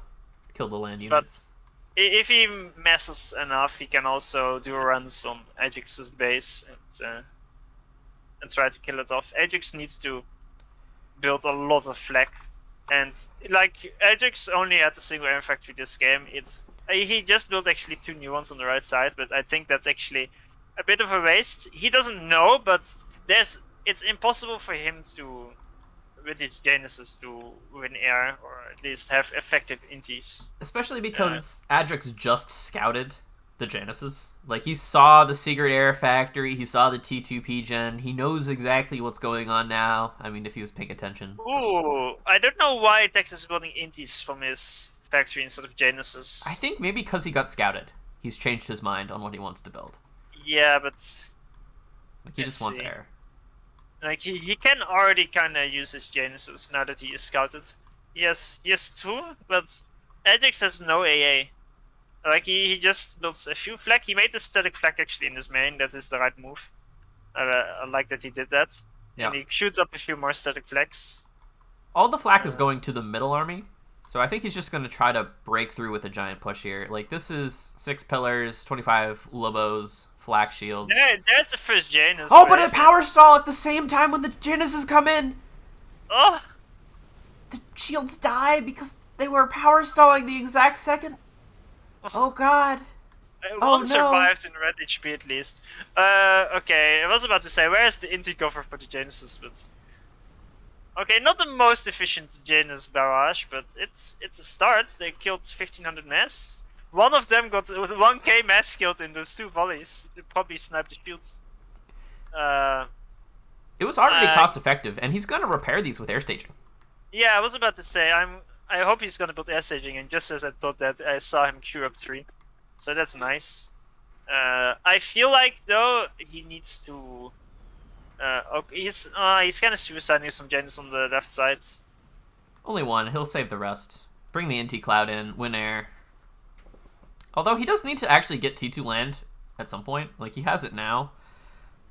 Kill the land units. But if he messes enough, he can also do runs on Ajax's base and try to kill it off. Ajax needs to build a lot of flak, and like Ajax only had a single air factory this game. He just built actually 2 new ones on the right side, but I think that's actually a bit of a waste. He doesn't know, but it's impossible for him to, with his Genesis, to win air or at least have effective inties. Especially because Ajax just scouted the Genesis. Like, he saw the secret air factory, he saw the T2P gen, he knows exactly what's going on now. I mean, if he was paying attention. Ooh, I don't know why Texas is building inties from his factory instead of Genesis. I think maybe because he got scouted. He's changed his mind on what he wants to build. Yeah, but like, he just wants air. Like, he can already kind of use his Genesis now that he is scouted. He has 2, but Ajax has no AA. Like, he just builds a few flak. He made the static flak actually in his main. That is the right move. I like that he did that. Yeah. And he shoots up a few more static flags. All the flak is going to the middle army. So I think he's just going to try to break through with a giant push here. Like, this is 6 pillars, 25 Lobos, flak shields. Yeah, there's the first Janus. Oh, but a power stall at the same time when the Januses come in. Oh! The shields die because they were power stalling the exact second. Oh god. One survived in red HP at least. Okay, I was about to say, where is the inti cover for the Genesis, but... Okay, not the most efficient Janus barrage, but it's a start. They killed 1500 mass. One of them got 1k mass killed in those 2 volleys. They probably sniped the shields. It was already cost effective, and he's gonna repair these with air staging. Yeah, I was about to say, I hope he's gonna build air staging, and just as I thought that, I saw him queue up 3. So that's nice. I feel like though he needs to. Okay, he's kind of suiciding some Janus on the left side. Only one. He'll save the rest. Bring the NT Cloud in. Win air. Although he does need to actually get T2 land at some point. Like, he has it now.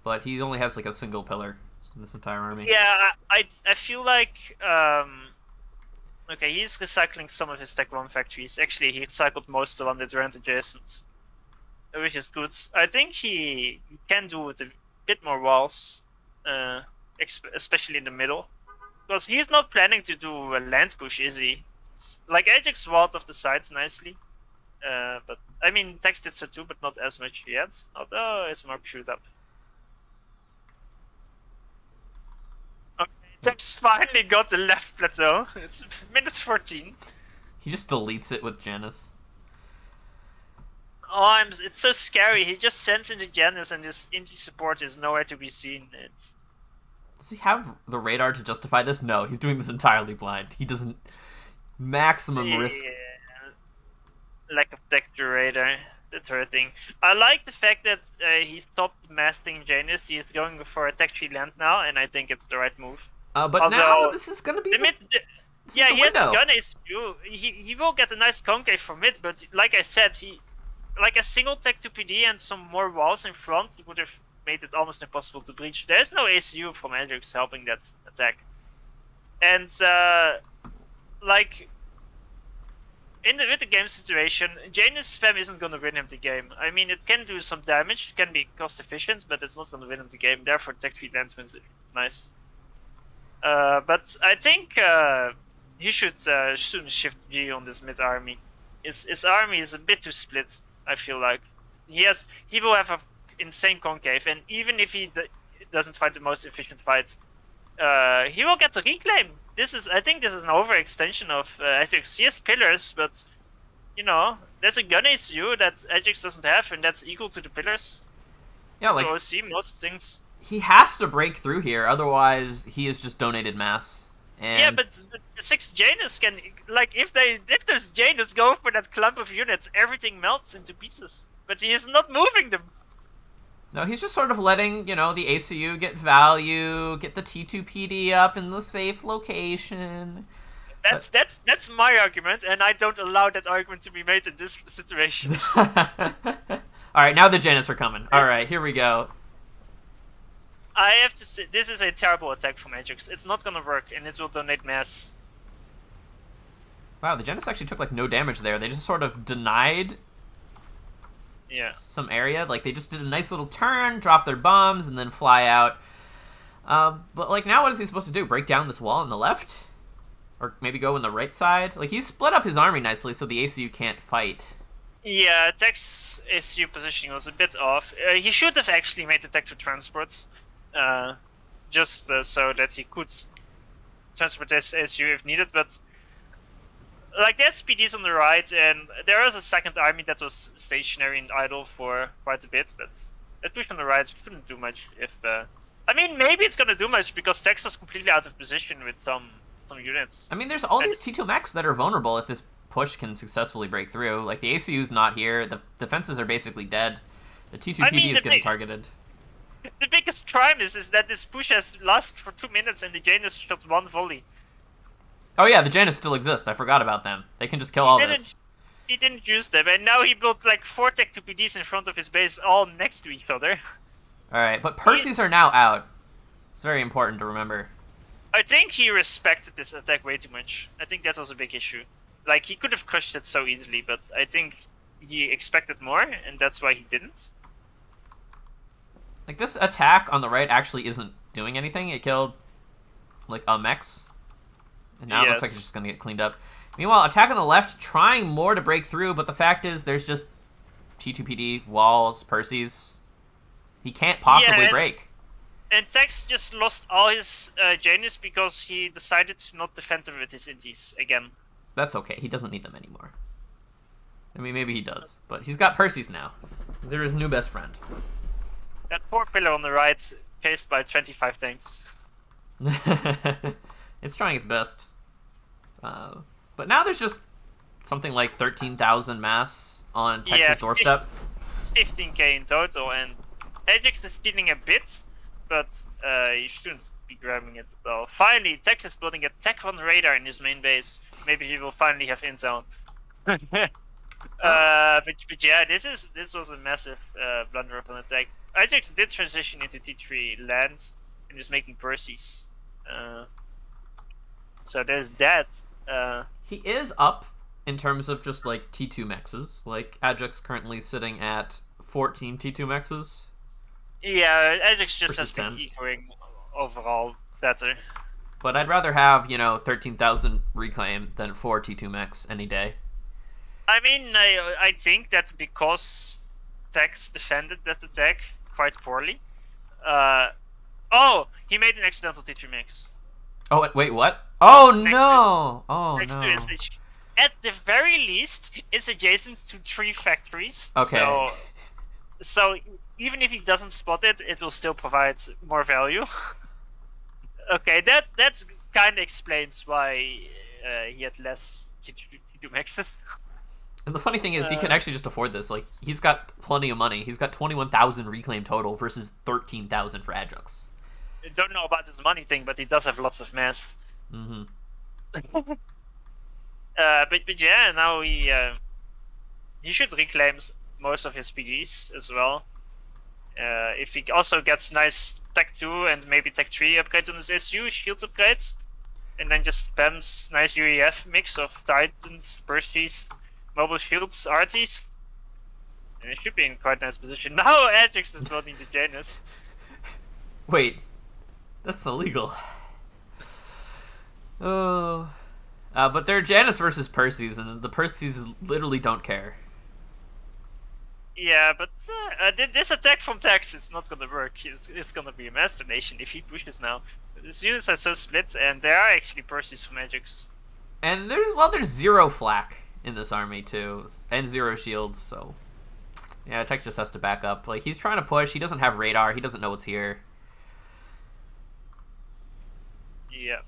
But he only has, like, a single pillar in this entire army. Yeah, I feel like... okay, he's recycling some of his Tech 1 factories. Actually, he recycled most of them that weren't adjacent. Which is good. I think he can do with a bit more walls. Especially in the middle. Because he's not planning to do a land push, is he? Like, Ajax walled off the sides nicely. But, I mean, Tex did so too, but not as much yet. Although, it's more shoot up. Okay, Tex finally got the left plateau. It's minute 14. He just deletes it with Janus. Oh, it's so scary. He just sends into Janus and his Inti support is nowhere to be seen. Does he have the radar to justify this? No, he's doing this entirely blind. He doesn't... Maximum risk. Lack of texture radar. That's hurting. I like the fact that he stopped masking Janus. He's going for a tech 3 land now, and I think it's the right move. But now this is gonna be he has gun issue. He will get a nice concave from it, but like I said, like a single tech to PD and some more walls in front would have made it almost impossible to breach. There's no ACU from Ajax helping that attack. And like with the game situation, Janus spam isn't gonna win him the game. I mean, it can do some damage, it can be cost efficient, but it's not gonna win him the game. Therefore, tech 3 advancement is nice. But I think he should soon shift G on this mid army. His army is a bit too split. I feel like he will have an insane concave, and even if he doesn't fight the most efficient fight, he will get the reclaim. I think this is an overextension of Ajax. He has pillars, but you know, there's a gun issue that Ajax doesn't have, and that's equal to the pillars. Yeah, like so OC most things. He has to break through here, otherwise he is just donated mass. And yeah, but the 6 Janus can, like, if those Janus go for that clump of units, everything melts into pieces. But he is not moving them. No, he's just sort of letting, you know, the ACU get value, get the T2 PD up in the safe location. That's my argument, and I don't allow that argument to be made in this situation. Alright, now the Janus are coming. Alright, here we go. I have to say, this is a terrible attack from Ajax. It's not gonna work, and it will donate mass. Wow, the Janus actually took, like, no damage there. They just sort of denied some area. Like, they just did a nice little turn, drop their bombs, and then fly out. But, like, now what is he supposed to do? Break down this wall on the left? Or maybe go in the right side? Like, he's split up his army nicely so the ACU can't fight. Yeah, Tech's ACU positioning was a bit off. He should have actually made the Tech to transport. Just so that he could transport his ASU if needed, but like there's PDs on the right, and there is a second army that was stationary and idle for quite a bit, but that push on the right couldn't do much. I mean, maybe it's gonna do much because Tex was completely out of position with some units. I mean, there's all these T2 mechs that are vulnerable if this push can successfully break through. Like, the ACU's not here, the defenses are basically dead, the T2 PD is getting targeted. The biggest crime is that this push has lasted for 2 minutes and the Janus shot 1 volley. Oh yeah, the Janus still exist. I forgot about them. They can just kill all this. He didn't use them, and now he built like 4 Tech 2 PDs in front of his base, all next to each other. Alright, but Percy's are now out. It's very important to remember. I think he respected this attack way too much. I think that was a big issue. Like, he could have crushed it so easily, but I think he expected more, and that's why he didn't. Like, this attack on the right actually isn't doing anything. It killed, like, a mechs. And now it looks like it's just going to get cleaned up. Meanwhile, attack on the left, trying more to break through, but the fact is there's just T2PD, walls, Percy's. He can't possibly break. And Tex just lost all his Janus because he decided to not defend them with his Intis again. That's okay. He doesn't need them anymore. I mean, maybe he does. But he's got Percy's now. They're his new best friend. That poor pillar on the right, chased by 25 tanks. It's trying its best. But now there's just something like 13,000 mass on Texas doorstep. 15k in total, and Ajax is stealing a bit, but you shouldn't be grabbing it at all. Finally, Tex is building a Tech 1 radar in his main base. Maybe he will finally have intel. But yeah, this was a massive blunder of an attack. Ajax did transition into T3 lands and is making Percy's. So there's that. He is up in terms of just like T2 mexes. Like Ajax currently sitting at 14 T2 mexes. Yeah, Ajax just Versus has been 10. ecoing overall better. But I'd rather have, 13,000 reclaim than 4 T2 mex any day. I mean, I think that's because Tex defended that attack quite poorly. Oh, he made an accidental T3 mix. Oh, wait, what? Oh, no! Oh, Next no. to his, at the very least, it's adjacent to 3 factories. Okay. So even if he doesn't spot it, it will still provide more value. Okay, that kind of explains why he had less T2 maxes. And the funny thing is, he can actually just afford this. Like, he's got plenty of money. He's got 21,000 reclaim total versus 13,000 for Ajax. I don't know about his money thing, but he does have lots of mass. Mm-hmm. But yeah, now he should reclaim most of his PDs as well. If he also gets nice Tech 2 and maybe Tech 3 upgrades on his SU, shield upgrades, and then just spams nice UEF mix of Titans, Percies, Mobile Shields, Arties, and it should be in quite a nice position. Now Ajax is building the Janus. Wait, that's illegal. Oh. But they're Janus versus Percy's, and the Percy's literally don't care. Yeah, but this attack from Tex is not gonna work. It's gonna be a mass donation if he pushes now. These units are so split, and there are actually Percy's from Ajax. And there's 0 flak in this army too, and 0 shields, so yeah, Tex just has to back up. Like, he's trying to push, he doesn't have radar, he doesn't know what's here. Yeah.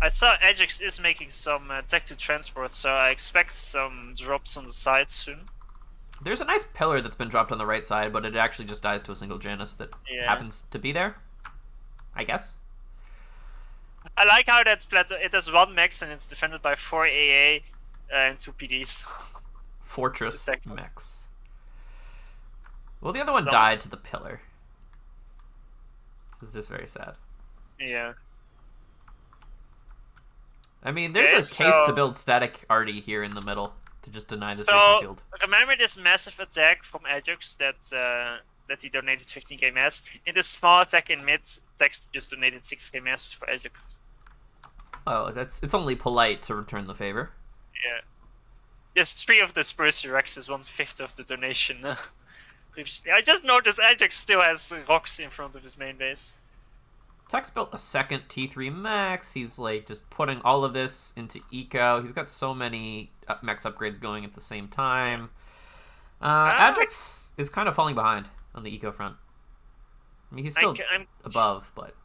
I saw Ajax is making some Tech 2 transports, so I expect some drops on the side soon. There's a nice pillar that's been dropped on the right side, but it actually just dies to a single Janus that happens to be there, I guess. I like how that's split. It has 1 mech and it's defended by 4 AA and 2 PDs. Fortress mechs. Well, the other one died to the pillar. This is just very sad. Yeah. I mean, there's a case to build static Artie here in the middle to just deny this field. Remember this massive attack from Ajax that he donated 15k mass? In this small attack in mid, Tex just donated 6k mass for Ajax. Oh, it's only polite to return the favor. Yeah. Yes, 3 of the Spurs Rex is 1/5 of the donation. I just noticed Ajax still has rocks in front of his main base. Tex built a second T3 Max. He's like just putting all of this into eco. He's got so many max upgrades going at the same time. Ajax is kind of falling behind on the eco front. I mean, he's still above, but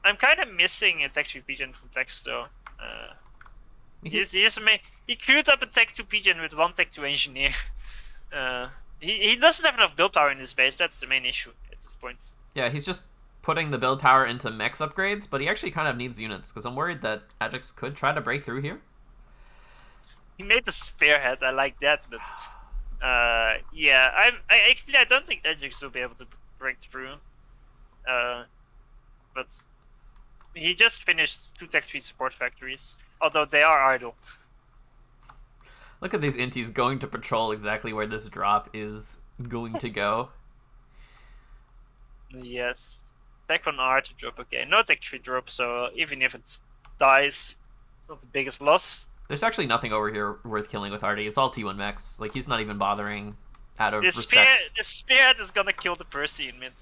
I'm kind of missing a Tech 2 Pigeon from Tex though. He queued up a Tech 2 Pigeon with 1 Tech 2 Engineer. He doesn't have enough build power in his base. That's the main issue at this point. Yeah, he's just putting the build power into mech upgrades, but he actually kind of needs units, because I'm worried that Ajax could try to break through here. He made the spearhead, I like that, but yeah, I don't think Ajax will be able to break through. But he just finished 2 Tech 3 support factories, although they are idle. Look at these inties going to patrol exactly where this drop is going to go. Yes. Tech 1 R to drop, okay. No Tech 3 drop, so even if it dies, it's not the biggest loss. There's actually nothing over here worth killing with Artie. It's all T1 mechs. Like, he's not even bothering out of respect. The spearhead is gonna kill the Percy in mid.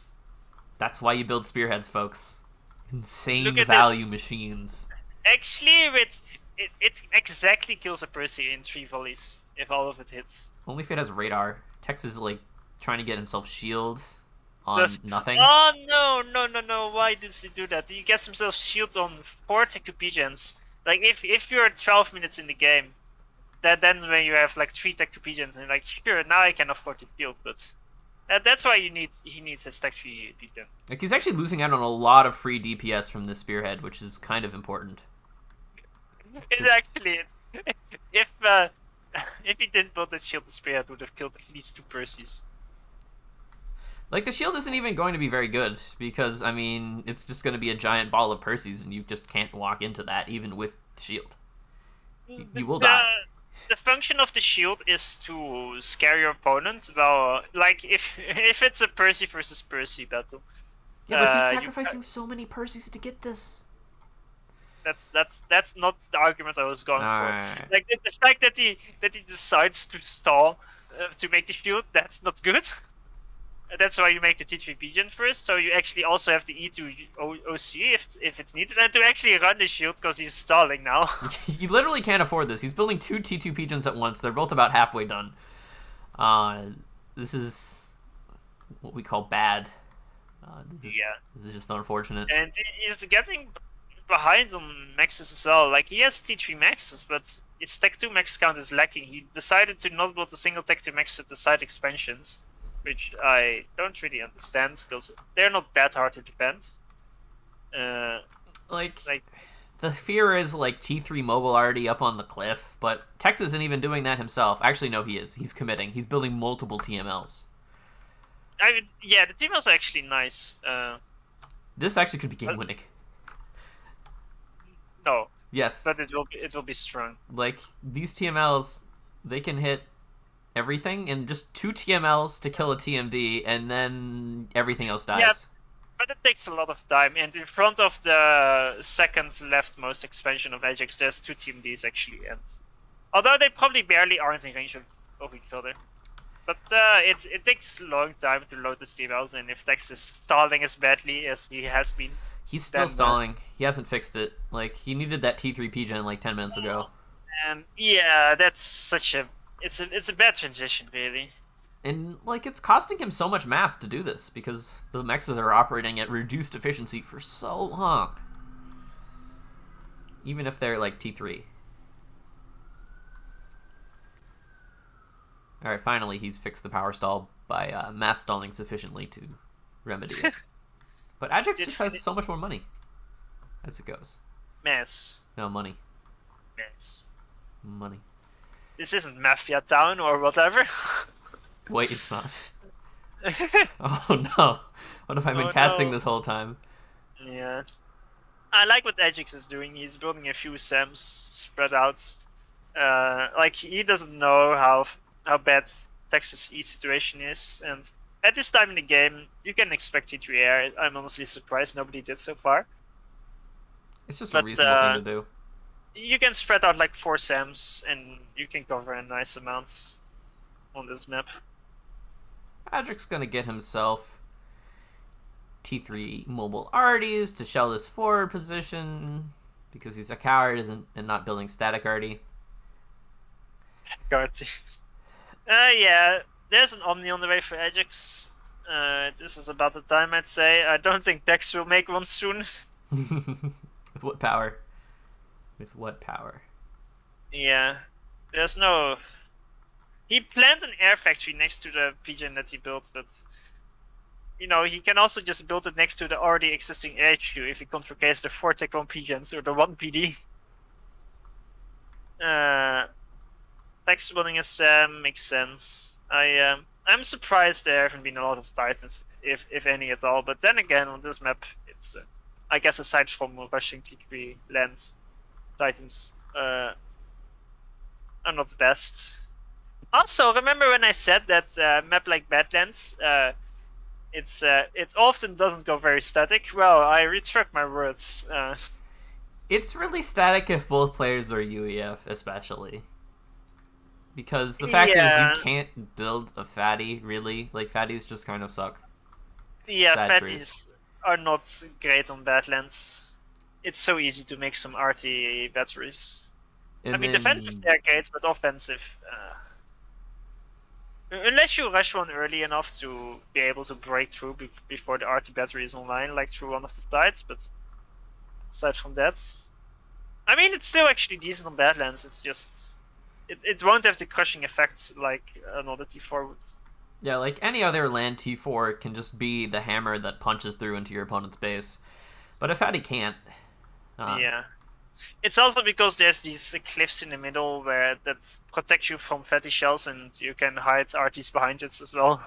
That's why you build spearheads, folks. Insane value machines. Actually, it exactly kills a Percy in 3 volleys, if all of it hits. Only if it has radar. Tex is, like, trying to get himself shield on nothing. Oh, no, why does he do that? He gets himself shields on 4 Tech 2 Pigeons. Like, if you're 12 minutes in the game, then when you have like 3 tech 2 pigeons, and like sure now I can afford the field, but that's why he needs his tech 3 pigeon. Like he's actually losing out on a lot of free DPS from this spearhead, which is kind of important. It's actually if he didn't build the shield, the spearhead would have killed at least 2 Percies. Like, the shield isn't even going to be very good, because, I mean, it's just going to be a giant ball of Percies, and you just can't walk into that, even with the shield. You will die. The function of the shield is to scare your opponent. Well, like, if it's a Percy versus Percy battle. Yeah, but he's sacrificing so many Percies to get this. That's not the argument I was going for. Right. Like, the fact that he decides to stall to make the shield, that's not good. That's why you make the T3 pigeon first, so you actually also have the E2 OC if it's needed, and to actually run the shield because he's stalling now. He literally can't afford this. He's building 2 T2 pigeons at once. They're both about halfway done. This is what we call bad. This is just unfortunate. And he's getting behind on maxes as well. Like, he has T3 maxes, but his Tech 2 max count is lacking. He decided to not build a single Tech 2 max at the side expansions, which I don't really understand, because they're not that hard to defend. Like, the fear is, like, T3 mobile already up on the cliff, but Tex isn't even doing that himself. Actually, no, he is. He's committing. He's building multiple TMLs. Yeah, the TMLs are actually nice. This actually could be game-winning. No. Yes. But it will be strong. Like, these TMLs, they can hit everything, and just 2 TMLs to kill a TMD, and then everything else dies. Yeah, but it takes a lot of time, and in front of the second leftmost expansion of Ajax, there's 2 TMDs actually, and although they probably barely aren't in range of each other. But it takes a long time to load the TMLs, and if Tex is stalling as badly as he has been... He's still stalling. He hasn't fixed it. Like, he needed that T3 PGen like 10 minutes ago. And yeah, that's such a... It's a bad transition, really. And, like, it's costing him so much mass to do this, because the mexes are operating at reduced efficiency for so long. Even if they're, like, T3. Alright, finally he's fixed the power stall by mass stalling sufficiently to remedy it. But Ajax just has so much more money, as it goes. Mass. No, money. Mass. Money. This isn't Mafia Town or whatever. Wait, it's not. Oh no. What have I been casting this whole time? Yeah. I like what Ajax is doing. He's building a few SAMs spread out. Like, he doesn't know how bad Texas E situation is, and at this time in the game, you can expect T3 air. I'm honestly surprised nobody did so far. It's just a reasonable thing to do. You can spread out like 4 SAMs, and you can cover a nice amount on this map. Ajax's gonna get himself T3 mobile arties to shell this forward position, because he's a coward and not building static arty. Guardsy. Yeah, there's an Omni on the way for Ajax. This is about the time, I'd say. I don't think Dex will make one soon. With what power? With what power? Yeah. There's no... He planned an air factory next to the pigeon that he built, but... You know, he can also just build it next to the already existing HQ if he convocates the 4 Tech 1 pigeons or the 1 PD. Tex building a SAM makes sense. I'm surprised there haven't been a lot of Titans, if any at all. But then again, on this map, it's I guess aside from rushing T3 lands, Titans are not the best. Also, remember when I said that map like Badlands, it often doesn't go very static? Well, I retract my words. It's really static if both players are UEF, especially. Because the fact is, you can't build a fatty, really. Like, fatties just kind of suck. Yeah, fatties are not great on Badlands. It's so easy to make some RT batteries. I mean, defensive they're great, but offensive... Unless you rush one early enough to be able to break through before the RT battery is online, like through one of the sides, but aside from that... I mean, it's still actually decent on Badlands, it's just... it won't have the crushing effects like another T4 would. Yeah, like any other land T4 can just be the hammer that punches through into your opponent's base. But if Fatty can't... Yeah. It's also because there's these cliffs in the middle where that protect you from fatty shells, and you can hide arties behind it as well.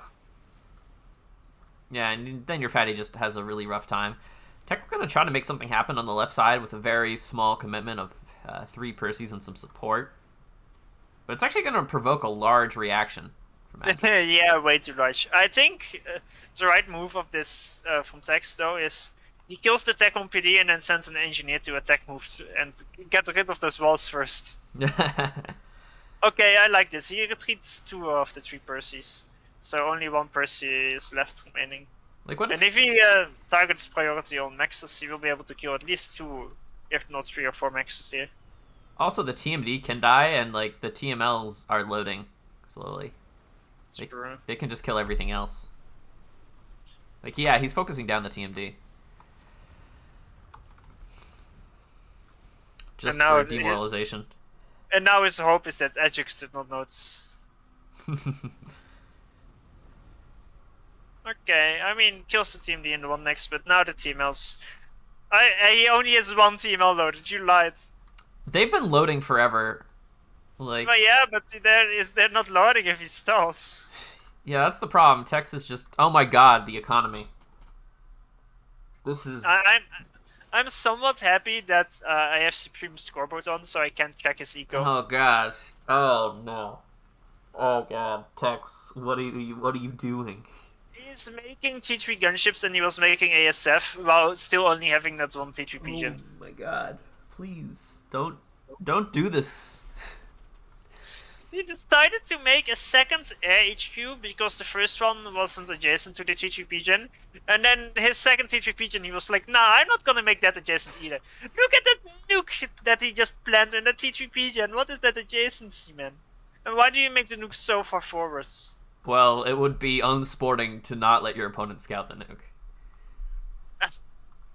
Yeah, and then your Fatty just has a really rough time. Tech are going to try to make something happen on the left side with a very small commitment of 3 Perseus and some support. But it's actually going to provoke a large reaction from Ajax. Yeah, way too large. I think the right move of this from Tex though is he kills the tech on PD and then sends an engineer to attack moves and get rid of those walls first. Okay, I like this. He retreats 2 of the 3 Perseus, so only 1 Percy is left remaining. Like what And if he targets priority on Maxes, he will be able to kill at least 2, if not 3 or 4 Maxes here. Also, the TMD can die, and like the TMLs are loading slowly. They can just kill everything else. Like, yeah, he's focusing down the TMD. Just for demoralization. And now his hope is that Ajax did not notice. Okay, I mean, kills the TMD in the 1 next, but now the TMLs... he only has 1 TML loaded, you lied. They've been loading forever. Like, well, yeah, but they're not loading if he stalls. Yeah, that's the problem. Tex is just... Oh my god, the economy. This is... I'm somewhat happy that I have Supreme Scoreboard on, so I can't check his eco. Oh god. Oh no. Oh god, Tex, what are you doing? He's making T3 gunships and he was making ASF while still only having that 1 T3 pigeon. Oh my god. Please, don't do this. He decided to make a second air HQ because the first one wasn't adjacent to the T3 pigeon. And then his second T3 pigeon, he was like, nah, I'm not gonna make that adjacent either. Look at that nuke that he just planted in the T3 pigeon. What is that adjacency, man? And why do you make the nuke so far forwards? Well, it would be unsporting to not let your opponent scout the nuke.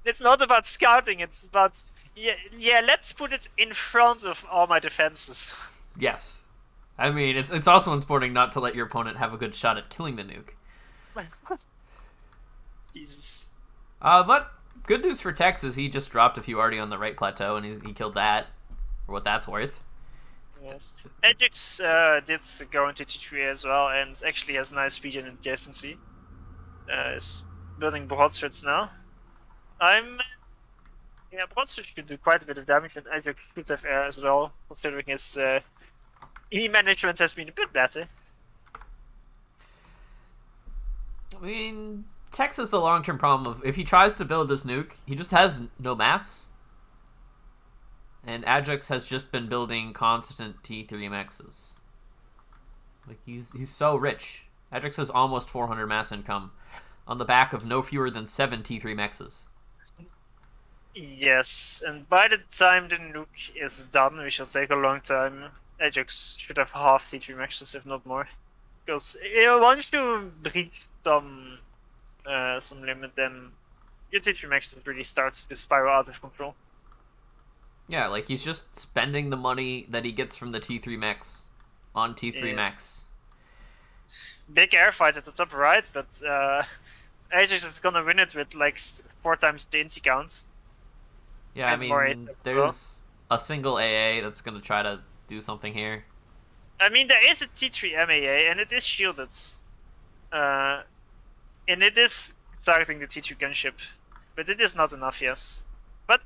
It's not about scouting, it's about... Yeah, let's put it in front of all my defenses. Yes. I mean, it's also unsporting not to let your opponent have a good shot at killing the nuke. Jesus. But good news for Tex is he just dropped a few already on the right plateau, and he killed that, for what that's worth. Yes. Ajax did go into T3 as well, and actually has nice speed and adjacency. Is building broadswords now. Yeah, broadswords should do quite a bit of damage, and Ajax should have air as well, considering his E management has been a bit better. I mean, Tex has the long-term problem of if he tries to build this nuke, he just has no mass. And Ajax has just been building constant T3 maxes. Like, he's so rich. Ajax has almost 400 mass income on the back of no fewer than 7 T3 maxes. Yes, and by the time the nuke is done, which will take a long time, Ajax should have half T3 maxes, if not more. Because once you breach some limit, then your T3 maxes really starts to spiral out of control. Yeah, like he's just spending the money that he gets from the T3 max on T3 max. Big air fight at the top right, but Ajax is gonna win it with like 4 times the inti count. Yeah, I mean, there's a single AA that's gonna try to do something here. I mean, there is a T3 MAA, and it is shielded. And it is targeting the T3 gunship. But it is not enough, yes. But,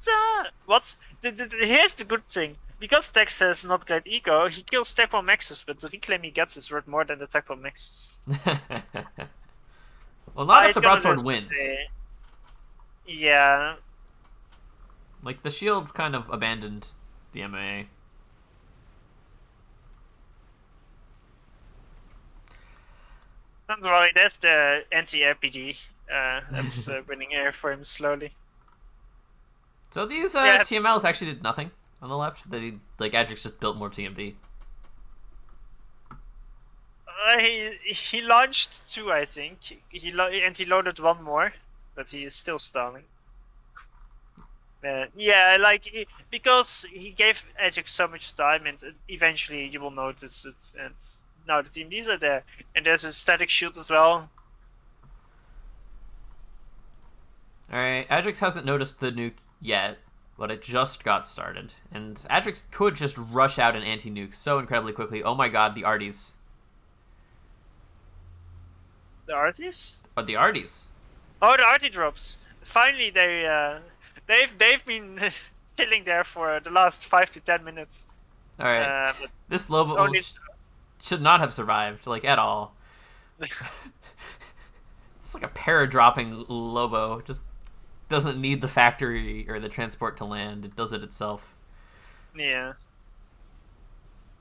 here's the good thing. Because Tex has not great eco, he kills Tech Bomb Maxes, but the reclaim he gets is worth more than the Tech Bomb Maxes. Well, not if the broadsword wins. Yeah. Like, the shields kind of abandoned the MAA. Don't worry, that's the anti-RPD. That's winning air for him slowly. So these TMLs actually did nothing on the left. They, like, Ajax just built more TMD. He launched 2, I think. He loaded 1 more, but he is still stalling. Yeah, like because he gave Ajax so much time, and eventually you will notice it. And now the team D's are there, and there's a static shield as well. Alright, Ajax hasn't noticed the nuke yet, but it just got started. And Ajax could just rush out an anti-nuke so incredibly quickly. Oh my god, the Arties. The arties? But the Arties. Oh, the arty drops. Finally, they've been chilling there for the last 5 to 10 minutes. Alright. But This Lobo only should not have survived, like, at all. It's like a para-dropping Lobo. Just doesn't need the factory or the transport to land. It does it itself. yeah.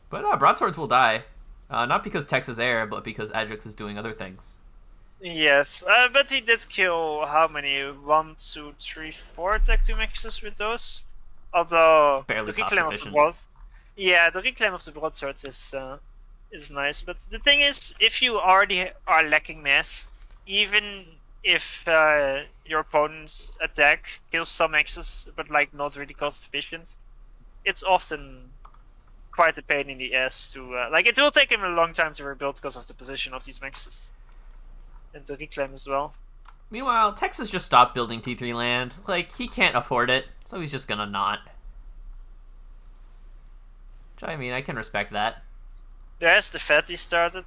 But broadswords will die. Not because Tex is air, but because Ajax is doing other things. Yes, but he did kill how many? 1, 2, 3, 4 Tech 2 maxes with those. It's Although barely the cost reclaim of the efficient. yeah, the reclaim of the broadswords is nice. But the thing is, if you already are lacking mass, even if your opponent's attack kills some maxes, but like not really cost efficient, it's often quite a pain in the ass to like. It will take him a long time to rebuild because of the position of these maxes. And the reclaim as well. Meanwhile, Texas just stopped building T3 land. Like, he can't afford it, so he's just gonna not. Which, I mean, I can respect that. There's the fatty started.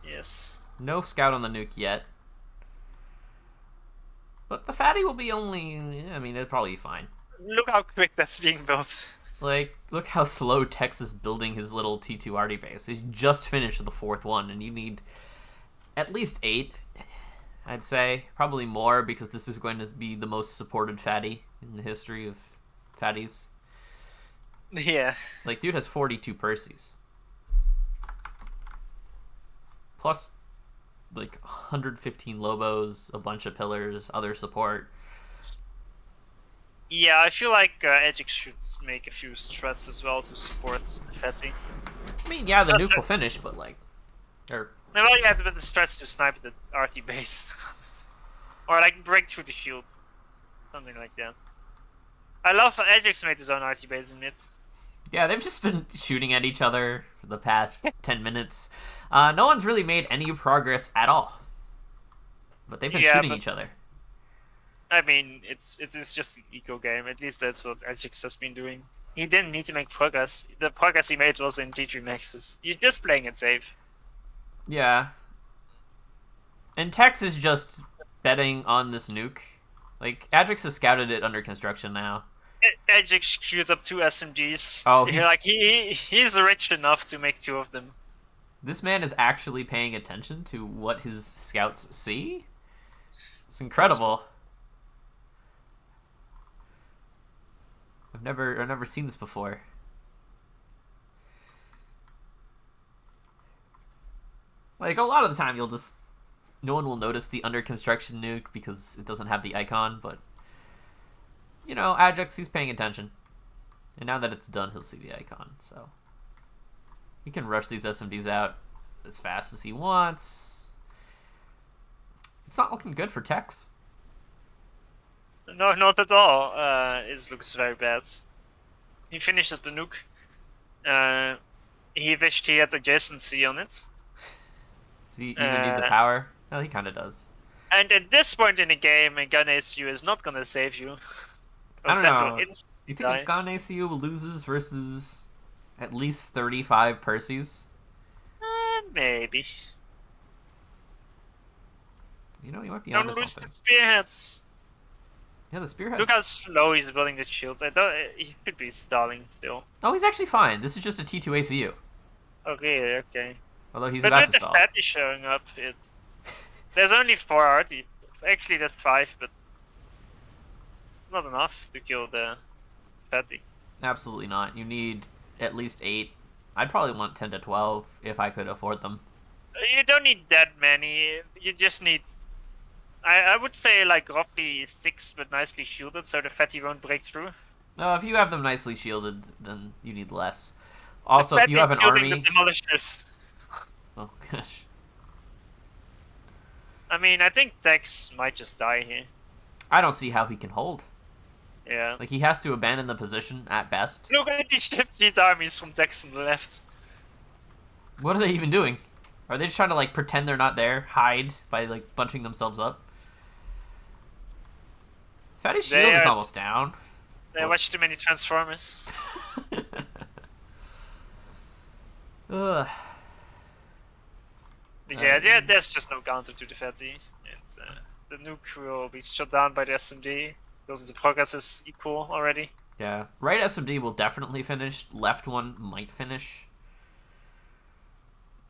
Yes. No scout on the nuke yet. But the fatty will be only... I mean, it'll probably be fine. Look how quick that's being built. Like, look how slow Tex is building his little T2 arty base. He's just finished the 4th one, and you need at least 8. I'd say probably more because this is going to be the most supported fatty in the history of fatties. Yeah. Like, dude has 42 Percies. Plus, like, 115 Lobos, a bunch of pillars, other support. Yeah, I feel like Ajax should make a few strats as well to support the fatty. I mean, yeah, the nuke will finish, but, like... No, well, you have to put the strats to snipe the RT base. Or, like, break through the shield. Something like that. I love how Ajax made his own RT base in mid. Yeah, they've just been shooting at each other for the past 10 minutes. No one's really made any progress at all. But they've been shooting each other. I mean, it's just an eco game. At least that's what Ajax has been doing. He didn't need to make progress. The progress he made was in T3 maxes. He's just playing it safe. Yeah. And Tex is just betting on this nuke. Like, Ajax has scouted it under construction now. Ajax queued up 2 SMGs. Oh, he's rich enough to make 2 of them. This man is actually paying attention to what his scouts see? It's incredible. I've never seen this before. Like, a lot of the time no one will notice the under construction nuke because it doesn't have the icon, but you know, Ajax, he's paying attention. And now that it's done, he'll see the icon, so he can rush these SMDs out as fast as he wants. It's not looking good for Tex. No, not at all. It looks very bad. He finishes the nuke. He wished he had adjacency on it. Does he even need the power? Well, he kind of does. And at this point in the game, Gun ACU is not gonna save you. I don't know. You think Gun ACU loses versus at least 35 Percies? Maybe. You know, he might be Don't onto lose something. the spearheads. Yeah, the spearheads. Look how slow he's building the shield. He could be stalling still. Oh, he's actually fine. This is just a T2 ACU. Okay. Although he's but about with to the stall. fatty showing up, there's only 4 RT. Actually, that's 5, but not enough to kill the fatty. Absolutely not. You need at least 8. I'd probably want 10 to 12 if I could afford them. You don't need that many. You just need, I would say, like roughly 6, but nicely shielded, so the fatty won't break through. No, if you have them nicely shielded, then you need less. Also, if you have an army... The demolishers. Oh, gosh. I mean, I think Tex might just die here. I don't see how he can hold. Yeah. Like, he has to abandon the position at best. Look at these these armies from Dex on the left. What are they even doing? Are they just trying to, like, pretend they're not there? Hide by, like, bunching themselves up? Fatty's shield is almost down. They watch too many Transformers. Ugh. Yeah, there's just no counter to the Fatty. And the nuke will be shot down by the SMD. Those the progress is equal already. Yeah. Right SMD will definitely finish. Left one might finish.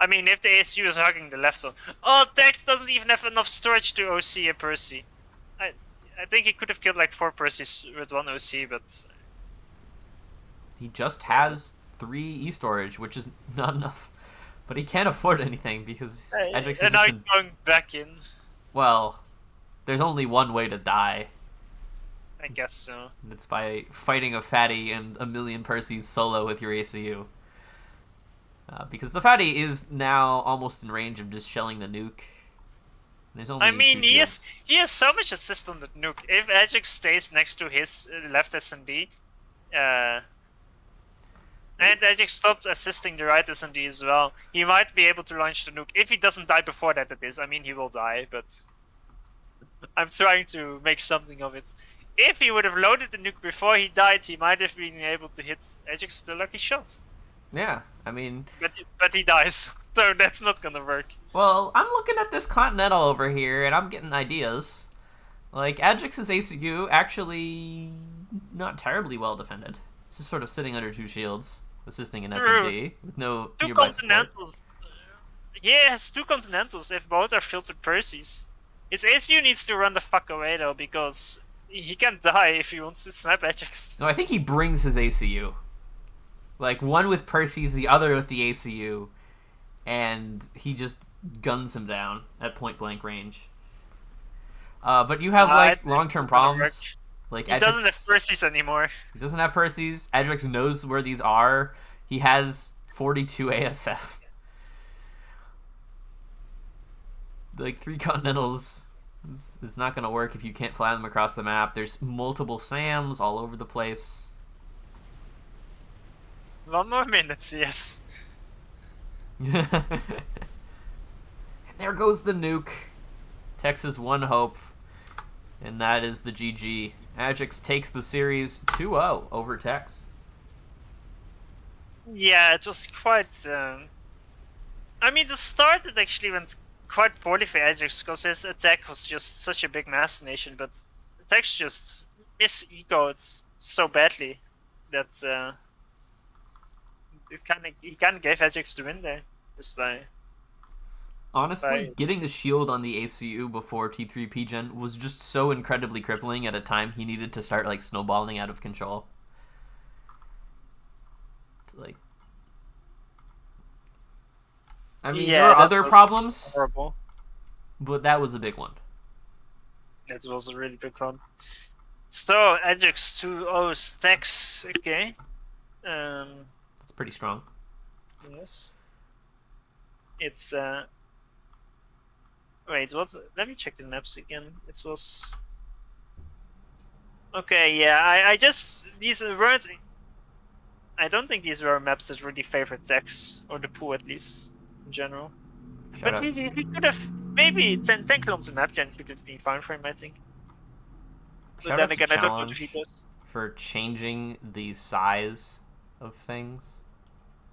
I mean, if the ASU is hugging the left one. Oh, Dex doesn't even have enough storage to OC a Percy. I think he could have killed like 4 Percys with 1 OC, but... He just has 3 E-storage, which is not enough. But he can't afford anything because Edrix and now he's going back in. Well, there's only one way to die. I guess so. And it's by fighting a Fatty and a million Percys solo with your ACU. Because the Fatty is now almost in range of just shelling the nuke. There's only I mean, 2 shields. he has so much assist on the nuke. If Edrix stays next to his left SMD, and Edrix stops assisting the right SMD as well, he might be able to launch the nuke. If he doesn't die before that, it is. I mean, he will die, but I'm trying to make something of it. If he would have loaded the nuke before he died, he might have been able to hit Edrix with a lucky shot. Yeah, I mean... But he dies, so that's not gonna work. Well, I'm looking at this Continental over here, and I'm getting ideas. Like, Adrix's ACU actually not terribly well defended. It's just sort of sitting under 2 shields, assisting an SMD with no 2 nearby Continentals. support. Yes, 2 Continentals if both are filled with Percys. His ACU needs to run the fuck away though, because he can't die if he wants to snipe Ajax. No, I think he brings his ACU. Like, one with Percy's, the other with the ACU, and he just guns him down at point-blank range. But you have, like, long-term problems. Like, he doesn't have Percys anymore. He doesn't have Percys. Edrix knows where these are. He has 42 ASF. Like, 3 Continentals is not going to work if you can't fly them across the map. There's multiple SAMs all over the place. 1 more minute, yes. And there goes the nuke. Texas' one hope. And that is the GG. Ajax takes the series 2-0 over Tex. Yeah, it was quite... I mean, the start it actually went quite poorly for Ajax, because his attack was just such a big mass nation, but Tex just mis-ecoed so badly that... he kind of gave Ajax the win there, just by... Honestly, getting the shield on the ACU before T3 P-Gen was just so incredibly crippling at a time he needed to start, like, snowballing out of control. Like... I mean, there are other problems, horrible. But that was a big one. That was a really big one. So, Ajax 2-0 Tex, okay. It's pretty strong. Yes. It's wait, what? Let me check the maps again. It was... Okay, yeah, I just... These weren't... I don't think these were maps that really favored Tex, or the pool at least, in general. But he could have... Maybe 10 kilometers map gen could have been fine for him, I think. But then again, I don't know if he does. For changing the size of things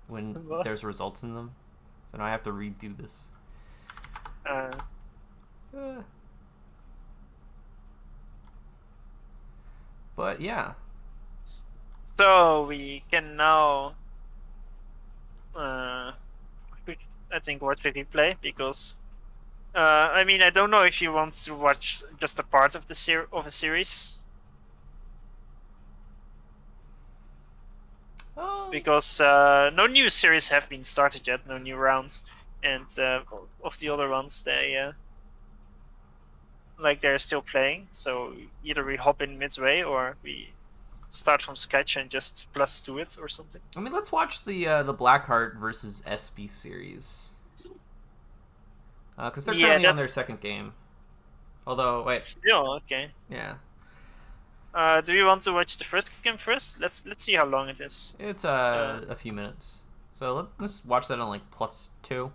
when there's results in them. So now I have to redo this. But yeah. So we can now I think watch the replay, because I mean, I don't know if you want to watch just a part of the a series. Because no new series have been started yet, no new rounds, and of the other ones, they like they're still playing. So either we hop in midway, or we start from scratch and just plus to it or something. I mean, let's watch the Blackheart versus SB series, because they're currently on their second game. Although, wait. Still okay. Yeah. Do you want to watch the first game first? Let's see how long it is. It's a few minutes. So let's watch that on like +2.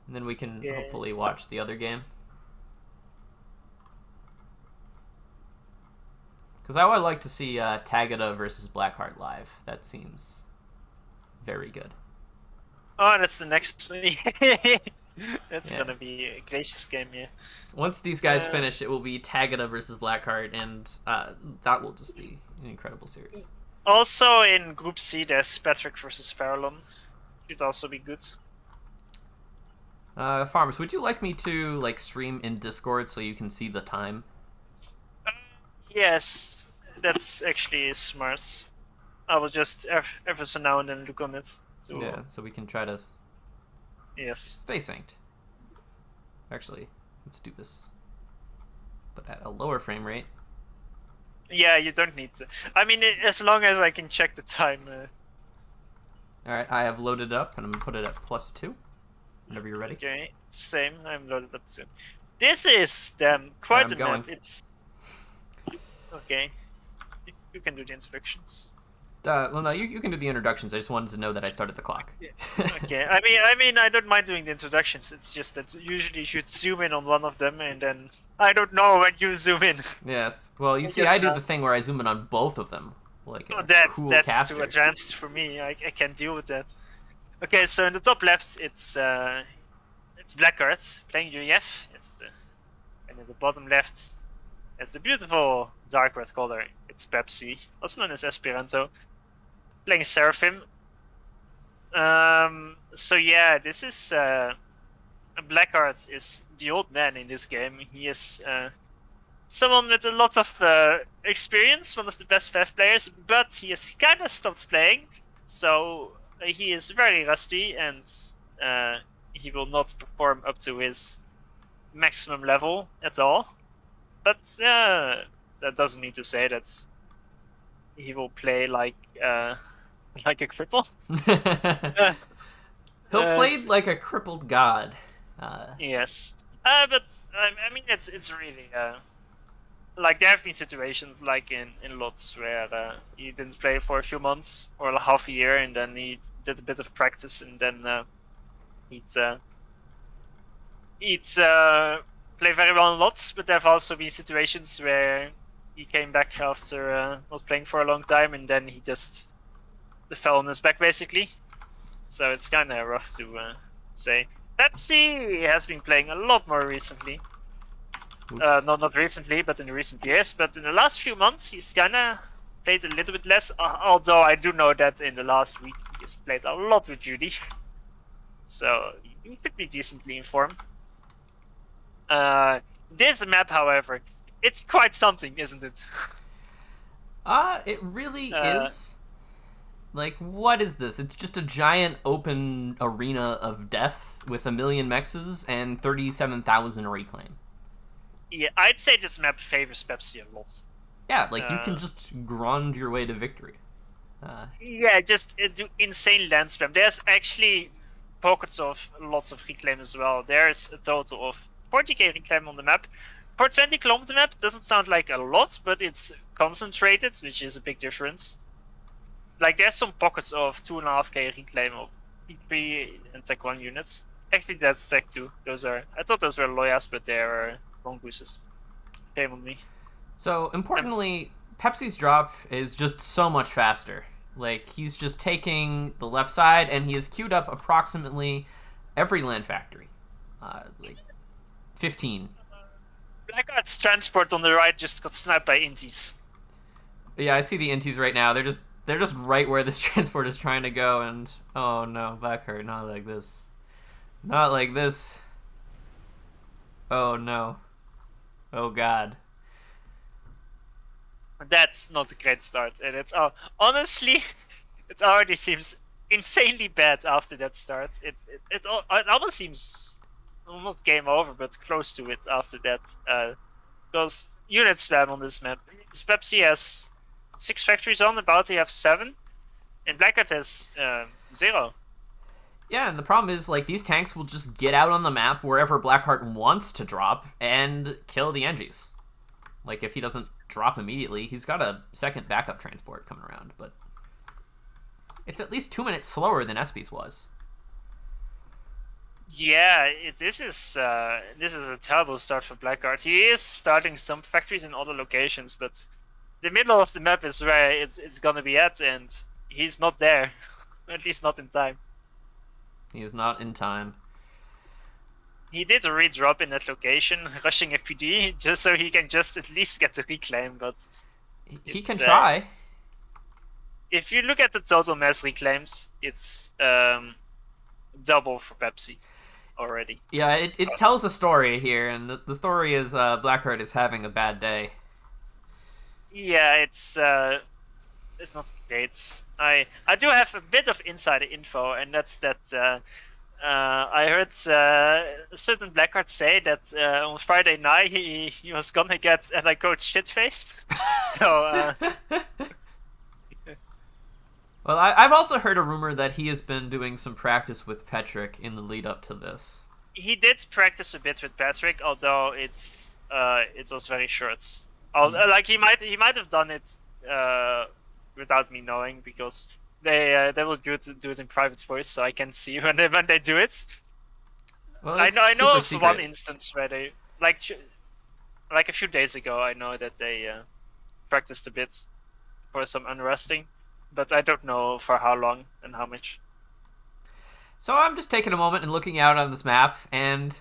And then we can hopefully watch the other game. Because I would like to see Tagada versus Blackheart live. That seems very good. Oh, that's the next one. That's gonna be a gracious game, yeah. Once these guys finish, it will be Tagada versus Blackheart, and that will just be an incredible series. Also in Group C, there's Patrick versus Farallon. Should also be good. Farmers, would you like me to like stream in Discord so you can see the time? Yes, that's actually smart. I will just ever so now and then look on it. Yeah, so we can try to stay synced. Actually, let's do this, but at a lower frame rate. Yeah, you don't need to. I mean, as long as I can check the time. Alright, I have loaded up, and I'm going to put it at +2. Whenever you're ready. Okay, same. I'm loaded up too. This is quite a map. It's... Okay. You can do the instructions. Well, no, you can do the introductions. I just wanted to know that I started the clock. Yeah. Okay. I mean, I don't mind doing the introductions. It's just that usually you should zoom in on one of them, and then I don't know when you zoom in. Yes. Well, you see, I do the thing where I zoom in on both of them, like a cool that's caster. too advanced for me. I can't deal with that. Okay, so in the top left, it's Blackheart playing UEF. And in the bottom left, it's the beautiful dark red color. It's Pepsi, also known as Esperanto, playing Seraphim. So yeah, this is Blackheart is the old man in this game. He is someone with a lot of experience, one of the best FAF players, but he has kind of stopped playing. So he is very rusty, and he will not perform up to his maximum level at all. But that doesn't mean to say that he will play like a cripple. He'll play like a crippled god. Yes, but I mean it's really like there have been situations like in LOTS where he didn't play for a few months or half a year, and then he did a bit of practice, and then he'd play very well in LOTS. But there have also been situations where he came back after was playing for a long time, and then he just fell on his back basically. So it's kind of rough to say. Pepsi has been playing a lot more recently. Not recently, but in the recent years. But in the last few months, he's kind of played a little bit less. Although I do know that in the last week, he's played a lot with Judy. So he should be decently informed. This map, however, it's quite something, isn't it? It really is. Like, what is this? It's just a giant open arena of death with 1 million mexes and 37,000 reclaim. Yeah, I'd say this map favors Pepsi a lot. Yeah, like, you can just grind your way to victory. Yeah, just do insane land spam. There's actually pockets of lots of reclaim as well. There's a total of 40k reclaim on the map. For a 20-kilometer map, doesn't sound like a lot, but it's concentrated, which is a big difference. Like, there's some pockets of 2.5k reclaim of P3 and Tech 1 units. Actually, that's Tech 2. I thought those were Loyas, but they're mongooses. Shame on me. So, importantly, Pepsi's drop is just so much faster. Like, he's just taking the left side, and he has queued up approximately every land factory. Like, 15. Blackheart's transport on the right just got sniped by Inties. Yeah, I see the Inties right now. They're just right where this transport is trying to go, and oh no, Blackheart, not like this. Not like this. Oh no. Oh god. That's not a great start, and it's honestly, it already seems insanely bad after that start. It almost seems almost game over, but close to it after that. Because unit spam on this map. Pepsi has 6 factories on, about to have 7, and Blackheart has 0. Yeah, and the problem is, like, these tanks will just get out on the map wherever Blackheart wants to drop and kill the Engies. Like, if he doesn't drop immediately, he's got a second backup transport coming around, but it's at least 2 minutes slower than SB's was. Yeah, this is a terrible start for Blackguard. He is starting some factories in other locations, but the middle of the map is where it's gonna be at, and he's not there. At least not in time. He is not in time. He did a redrop in that location, rushing a PD, just so he can just at least get the reclaim, but he can try. If you look at the total mass reclaims, it's double for Pepsi already. Yeah, it tells a story here, and the story is Blackheart is having a bad day. Yeah, it's not great. I do have a bit of insider info, and that's that I heard a certain Blackheart say that on Friday night he was gonna get, and I quote, shit-faced. So, well, I've also heard a rumor that he has been doing some practice with Patrick in the lead up to this. He did practice a bit with Patrick, although it was very short. Like he might have done it without me knowing, because they will do it in private voice, so I can see when they do it. Well, I know of secret. one instance where they like a few days ago. I know that they practiced a bit for some unresting, but I don't know for how long and how much. So I'm just taking a moment and looking out on this map, and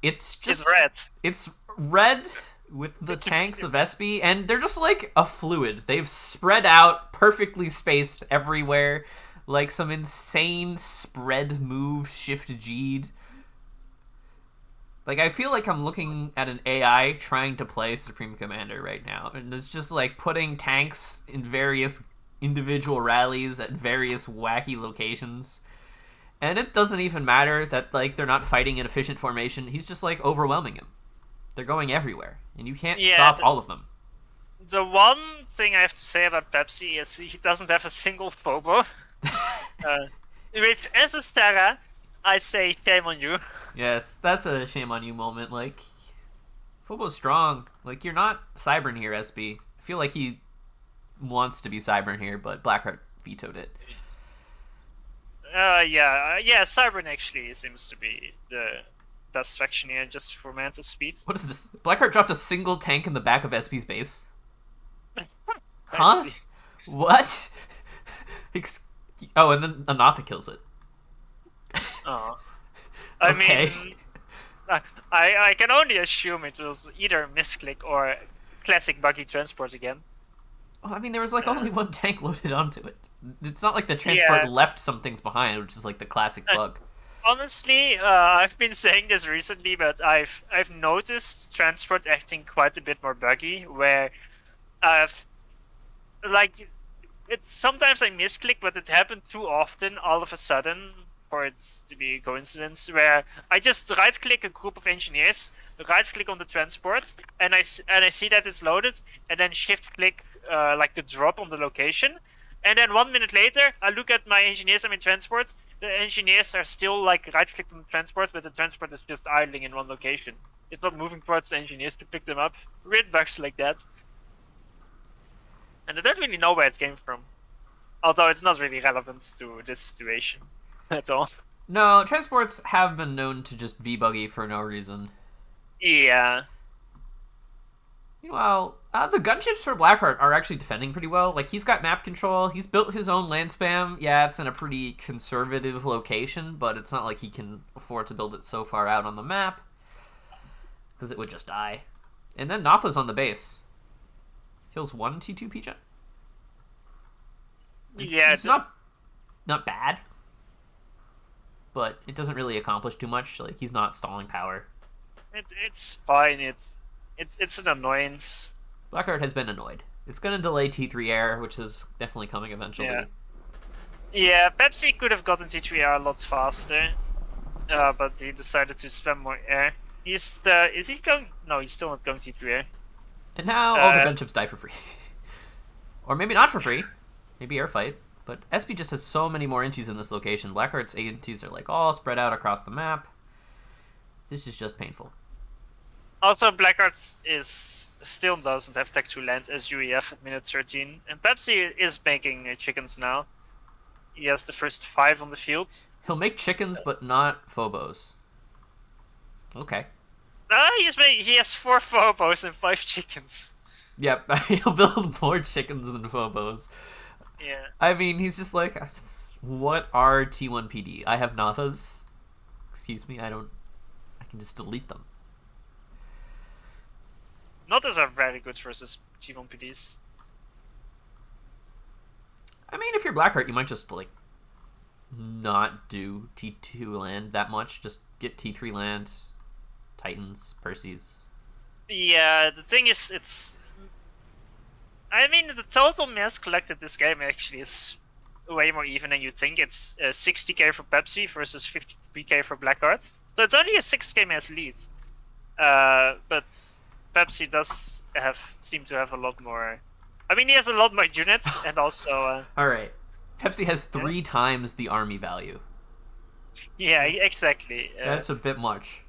it's red. It's red with the tanks of SB, and they're just like a fluid. They've spread out, perfectly spaced everywhere, like some insane spread move, shift G'd. Like, I feel like I'm looking at an AI trying to play Supreme Commander right now, and it's just like putting tanks in various individual rallies at various wacky locations. And it doesn't even matter that, like, they're not fighting in efficient formation. He's just, like, overwhelming him. They're going everywhere, and you can't stop all of them. The one thing I have to say about Pepsi is he doesn't have a single Phobo. With Terra, I say shame on you. Yes, that's a shame on you moment. Like, Phobo's strong. Like, you're not Cybern here, SB. I feel like he wants to be Cybern here, but Blackheart vetoed it. Yeah, Cybern actually seems to be the best faction here, just for Mantis speed. What is this? Blackheart dropped a single tank in the back of SB's base? Huh? What? Oh, and then Anatha kills it. Oh. Okay. I mean, I can only assume it was either misclick or classic buggy transport again. Well, I mean, there was like only one tank loaded onto it. It's not like the transport left some things behind, which is like the classic bug. Honestly, I've been saying this recently, but I've noticed transport acting quite a bit more buggy, where it's sometimes I misclick, but it happened too often all of a sudden for it to be a coincidence, where I just right-click a group of engineers, right-click on the transport, and I see that it's loaded, and then shift-click like the drop on the location. And then 1 minute later, I look at my engineers I'm in transport. The engineers are still like right-clicked on the transports, but the transport is just idling in one location. It's not moving towards the engineers to pick them up. Weird bugs like that. And I don't really know where it came from. Although it's not really relevant to this situation at all. No, transports have been known to just be buggy for no reason. Yeah. Meanwhile, the gunships for Blackheart are actually defending pretty well. Like, he's got map control, he's built his own land spam. Yeah, it's in a pretty conservative location, but it's not like he can afford to build it so far out on the map, because it would just die. And then Natha's on the base. Kills one T2 P-Gen. It's not bad, but it doesn't really accomplish too much. Like, he's not stalling power. It's fine. It's an annoyance. Blackheart has been annoyed. It's going to delay T3 air, which is definitely coming eventually. Yeah, Pepsi could have gotten T3 air a lot faster, but he decided to spam more air. Is he going? No, he's still not going T3 air. And now all the gunships die for free. Or maybe not for free. Maybe air fight. But SB just has so many more inties in this location. Blackheart's inties are like all spread out across the map. This is just painful. Also, Blackheart still doesn't have Tech 2 land as UEF at minute 13, and Pepsi is making chickens now. He has the first 5 on the field. He'll make chickens, but not phobos. Okay. He has 4 phobos and 5 chickens. Yep, he'll build more chickens than phobos. Yeah. I mean, he's just like, what are T1 PD? I have Nathas. Excuse me, I can just delete them. Notas are very good versus T1 PDs. I mean, if you're Blackheart, you might just, like, not do T2 land that much. Just get T3 land, Titans, Perseus. Yeah, the thing is, I mean, the total mass collected this game actually is way more even than you think. It's 60k for Pepsi versus 53k for Blackheart. So it's only a 6k mass lead. But Pepsi does seem to have a lot more. I mean, he has a lot more units, and also. All right, Pepsi has 3 times the army value. Yeah, exactly. That's a bit much.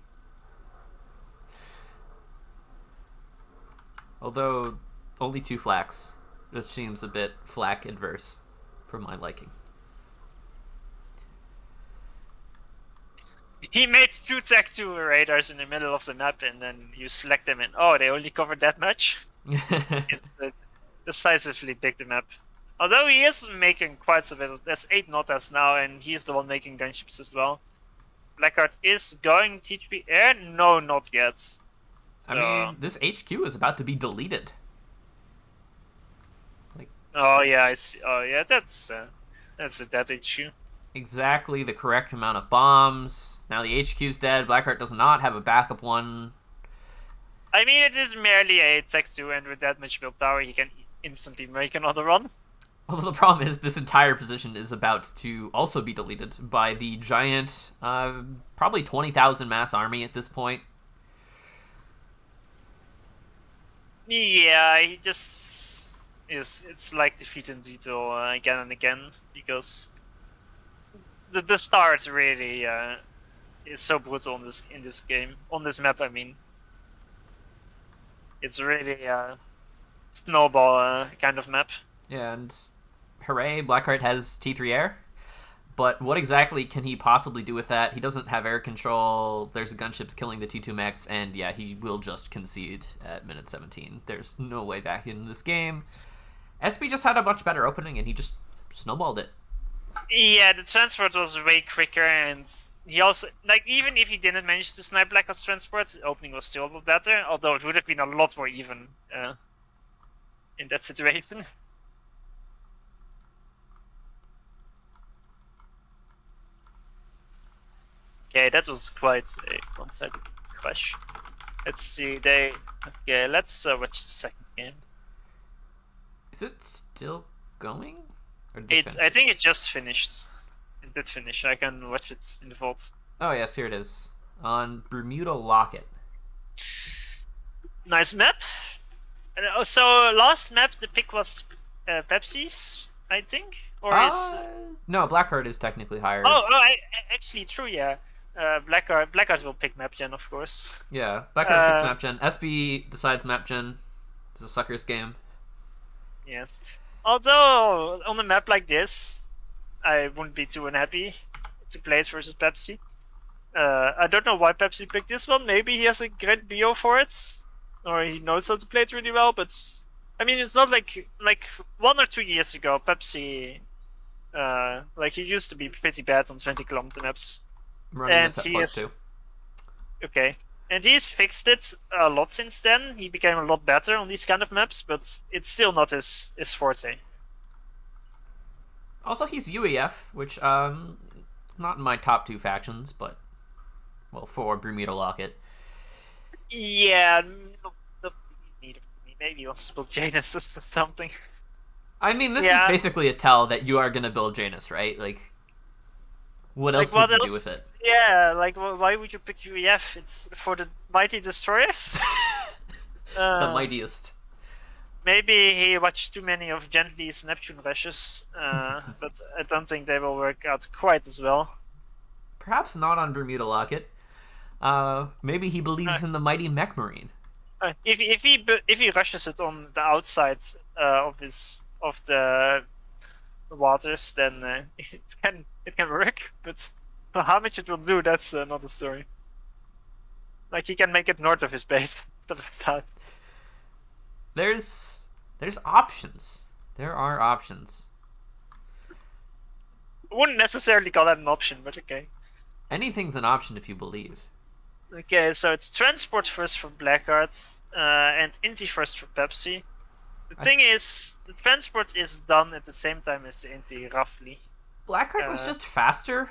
Although only 2 flax, which seems a bit flak adverse for my liking. He made 2 Tech 2 radars in the middle of the map, and then you select them, and oh, they only covered that much. It's decisively big the map. Although he is making quite a bit. There's 8 Notas now, and he's the one making gunships as well. Blackheart is going T3 air? No, not yet. I mean, this HQ is about to be deleted. Oh yeah, I see. Oh yeah, that's a dead issue. Exactly the correct amount of bombs. Now the HQ's dead. Blackheart does not have a backup one. I mean, it is merely a Tech 2, and with that much build power, he can instantly make another run. Although the problem is this entire position is about to also be deleted by the giant, probably 20,000 mass army at this point. Yeah, he just is. It's like defeating Vito again and again, because the start really is so brutal in this game, on this map. I mean, it's really a snowball kind of map. Yeah, and hooray, Blackheart has T3 air. But what exactly can he possibly do with that? He doesn't have air control. There's gunships killing the T2 mechs, and yeah, he will just concede at minute 17. There's no way back in this game. SB just had a much better opening, and he just snowballed it. Yeah, the transport was way quicker, and he also, like, even if he didn't manage to snipe Blackheart's transport, the opening was still a lot better, although it would have been a lot more even in that situation. Okay, that was quite a one-sided crash. Let's see, okay, let's watch the second game. Is it still going? I think it just finished. It did finish. I can watch it in the vault. Oh yes, here it is. On Bermuda Locket. Nice map. So last map the pick was Pepsi's, I think? Or no, Blackheart is technically higher. Actually true, yeah. Blackheart will pick map gen, of course. Yeah, Blackheart picks map gen. SB decides map gen. It's a sucker's game. Yes. Although on a map like this, I wouldn't be too unhappy to play it versus Pepsi. I don't know why Pepsi picked this one. Maybe he has a great bio for it, or he knows how to play it really well. But I mean, it's not like 1 or 2 years ago, Pepsi, like he used to be pretty bad on 20-kilometer maps. Running and he is +2. Okay, and he's fixed it a lot since then. He became a lot better on these kind of maps, but it's still not his forte. Also, he's UEF, which not in my top 2 factions, but well, for Bermuda Locket. Yeah, maybe he wants to build Janus or something. I mean, this is basically a tell that you are gonna build Janus, right? Like, what else would you do with it? Yeah, like, why would you pick UEF? It's for the mighty destroyers. The mightiest. Maybe he watched too many of Gently's Neptune rushes, but I don't think they will work out quite as well. Perhaps not on Bermuda Locket. Maybe he believes in the mighty Mech Marine. If he rushes it on the outsides of the waters, then it can work. But how much it will do, that's another story. Like he can make it north of his base instead of south. There's options. There are options. I wouldn't necessarily call that an option, but okay. Anything's an option if you believe. Okay, so it's transport first for Blackheart, and Inti first for Pepsi. The thing is, the transport is done at the same time as the Inti, roughly. Blackheart was just faster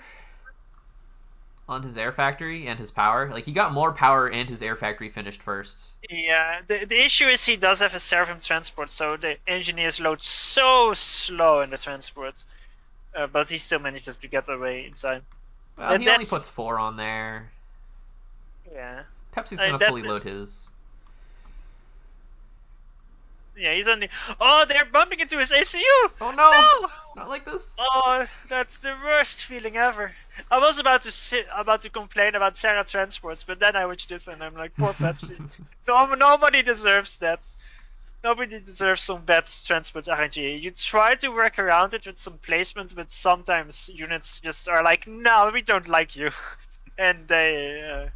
on his air factory and his power. Like, he got more power and his air factory finished first. Yeah, the issue is he does have a Seraphim transport, so the engineers load so slow in the transport. But he still manages to get away in time. Well, he only puts 4 on there. Yeah. Pepsi's gonna fully load his. Yeah, he's only. Oh, they're bumping into his ACU! Oh no! Not like this. Oh, that's the worst feeling ever. I was about to complain about Sarah transports, but then I watched this and I'm like, poor Pepsi. Nobody deserves that. Nobody deserves some bad transport RNG. You try to work around it with some placement, but sometimes units just are like, no, we don't like you. And they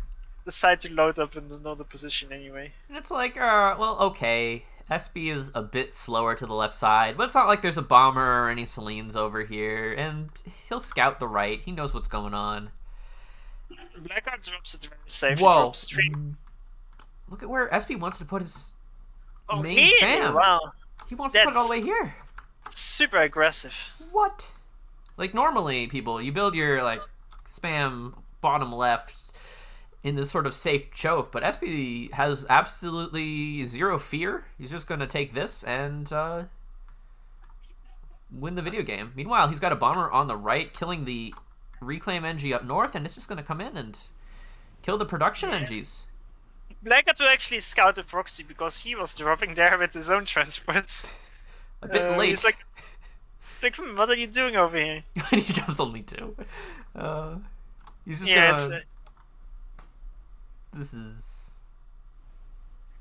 decide to load up in another position anyway. And it's like, well, okay. SB is a bit slower to the left side, but it's not like there's a bomber or any Selines over here, and he'll scout the right. He knows what's going on. Blackheart drops it very safe. Whoa. He drops straight. Look at where SB wants to put his main really? spam. Wow. He wants to put it all the way here. Super aggressive. What? Like, normally, people, you build your, like, spam bottom left in this sort of safe choke, but SB has absolutely zero fear. He's just going to take this and win the video game. Meanwhile, he's got a bomber on the right, killing the reclaim NG up north, and it's just going to come in and kill the production NGs. Blackheart will actually scout the proxy because he was dropping there with his own transport. A bit late. He's like, what are you doing over here? And he drops only 2. He's just gonna... This is...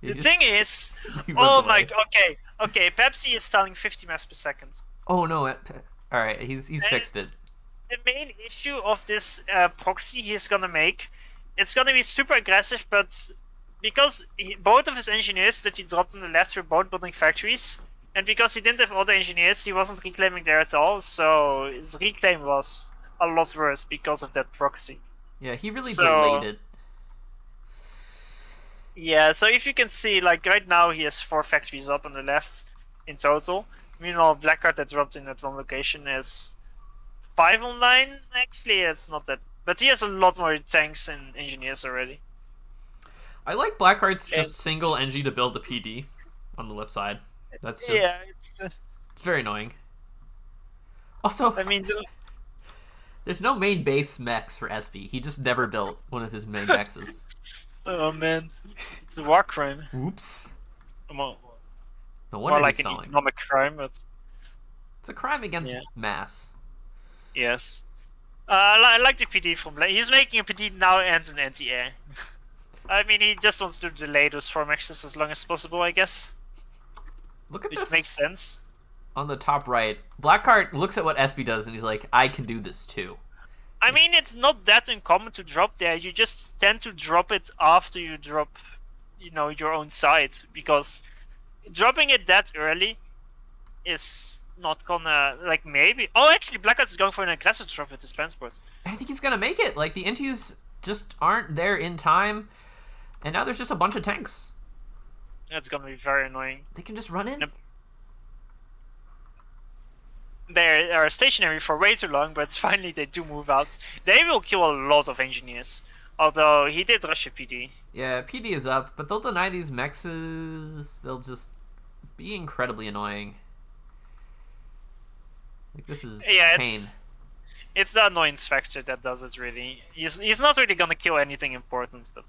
The thing is... Okay, Pepsi is selling 50 mass per second. Oh no, alright, he's fixed it. The main issue of this proxy he's gonna make, it's gonna be super aggressive, but because both of his engineers that he dropped on the left were both building factories, and because he didn't have other engineers, he wasn't reclaiming there at all, so his reclaim was a lot worse because of that proxy. Yeah, he really delayed it. Yeah, so if you can see, like right now he has 4 factories up on the left in total. Meanwhile, Blackheart that dropped in at one location is 5 online. Actually, it's not that, but he has a lot more tanks and engineers already. I like Blackheart's just single NG to build the PD on the left side. That's just it's very annoying. Also, I mean, there's no main base mechs for SB. He just never built one of his main mechs. Oh man, it's a war crime. Oops. No wonder like he's an selling. economic crime, but it's a crime against mass. Yes. I like the PD from. He's making a PD now and an anti-air. I mean, he just wants to delay those 4 maxes as long as possible, I guess. Look at this. Which makes sense. On the top right, Blackheart looks at what SB does and he's like, I can do this too. I mean, it's not that uncommon to drop there. You just tend to drop it after you drop, your own side, because dropping it that early is not gonna, like, maybe. Oh, actually, Blackheart is going for an aggressive drop with his transport. I think he's gonna make it. Like, the Intis just aren't there in time, and now there's just a bunch of tanks. That's gonna be very annoying. They can just run in. Yep. They are stationary for way too long, but finally they do move out. They will kill a lot of engineers. Although he did rush a PD. Yeah, PD is up, but they'll deny these mexes. They'll just be incredibly annoying. Like, this is pain. It's the annoyance factor that does it, really. He's not really gonna kill anything important, but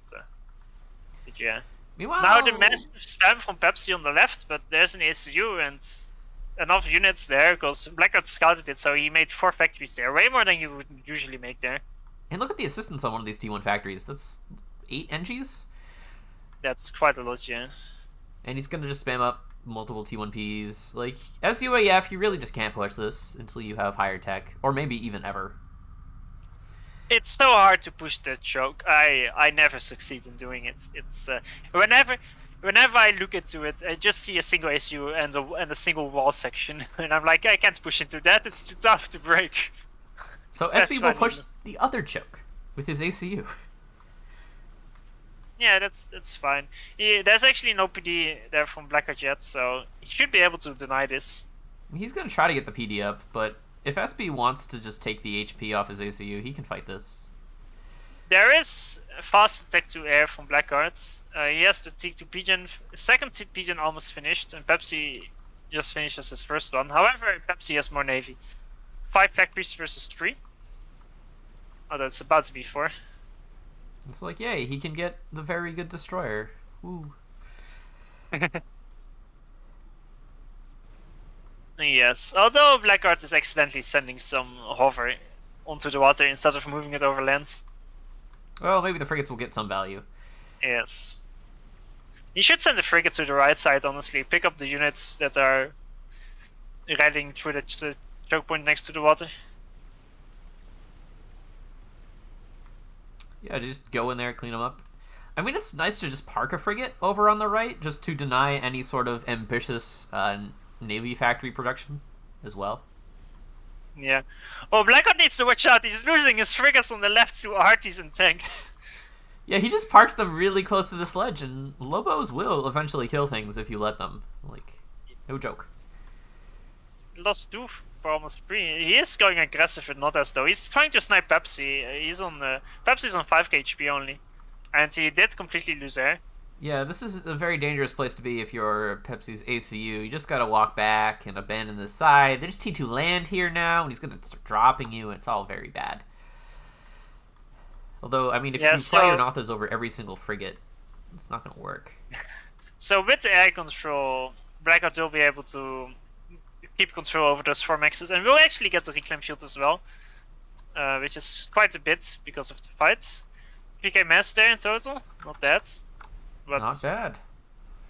yeah. Meanwhile, now the massive spam from Pepsi on the left, but there's an ACU and enough units there because Blackheart scouted it, so he made 4 factories there, way more than you would usually make there. And look at the assistance on one of these T1 factories. That's 8 NGs. That's quite a lot, yeah. And he's gonna just spam up multiple T1Ps. Like, as UAF, you really just can't push this until you have higher tech, or maybe even ever. It's so hard to push that choke. I never succeed in doing it. It's whenever I look into it, I just see a single ACU and a single wall section, and I'm like, I can't push into that. It's too tough to break. So SB will push the other choke with his ACU. Yeah, that's fine. There's actually no PD there from Blackheart yet, so he should be able to deny this. He's gonna try to get the PD up, but if SB wants to just take the HP off his ACU, he can fight this. There is a fast attack to air from Blackheart. He has the T2 Pigeon. Second Pigeon almost finished, and Pepsi just finishes his first one. However, Pepsi has more Navy. 5 Pack Priest versus 3. Oh, that's about to be 4. It's like, yay, he can get the very good destroyer. Woo. Yes, although Blackheart is accidentally sending some hover onto the water instead of moving it over land. Well, maybe the frigates will get some value. Yes. You should send the frigate to the right side, honestly. Pick up the units that are riding through the choke point next to the water. Yeah, just go in there, clean them up. I mean, it's nice to just park a frigate over on the right, just to deny any sort of ambitious Navy factory production as well. Yeah. Oh, Blackheart needs to watch out. He's losing his frigates on the left to arties and tanks. Yeah, he just parks them really close to the sledge, and Lobos will eventually kill things if you let them. Like, no joke. Lost 2 for almost 3. He is going aggressive with Notas though. He's trying to snipe Pepsi. He's on Pepsi's on 5k HP only. And he did completely lose air. Yeah, this is a very dangerous place to be if you're Pepsi's ACU. You just gotta walk back and abandon the side. There's T2 land here now, and he's gonna start dropping you. It's all very bad. Although, I mean, if you fly your Nothas over every single frigate, it's not gonna work. So with the air control, Blackheart will be able to keep control over those 4 maxes, and we'll actually get the reclaim shield as well, which is quite a bit because of the fights. 3k mass there in total, not bad. But not bad.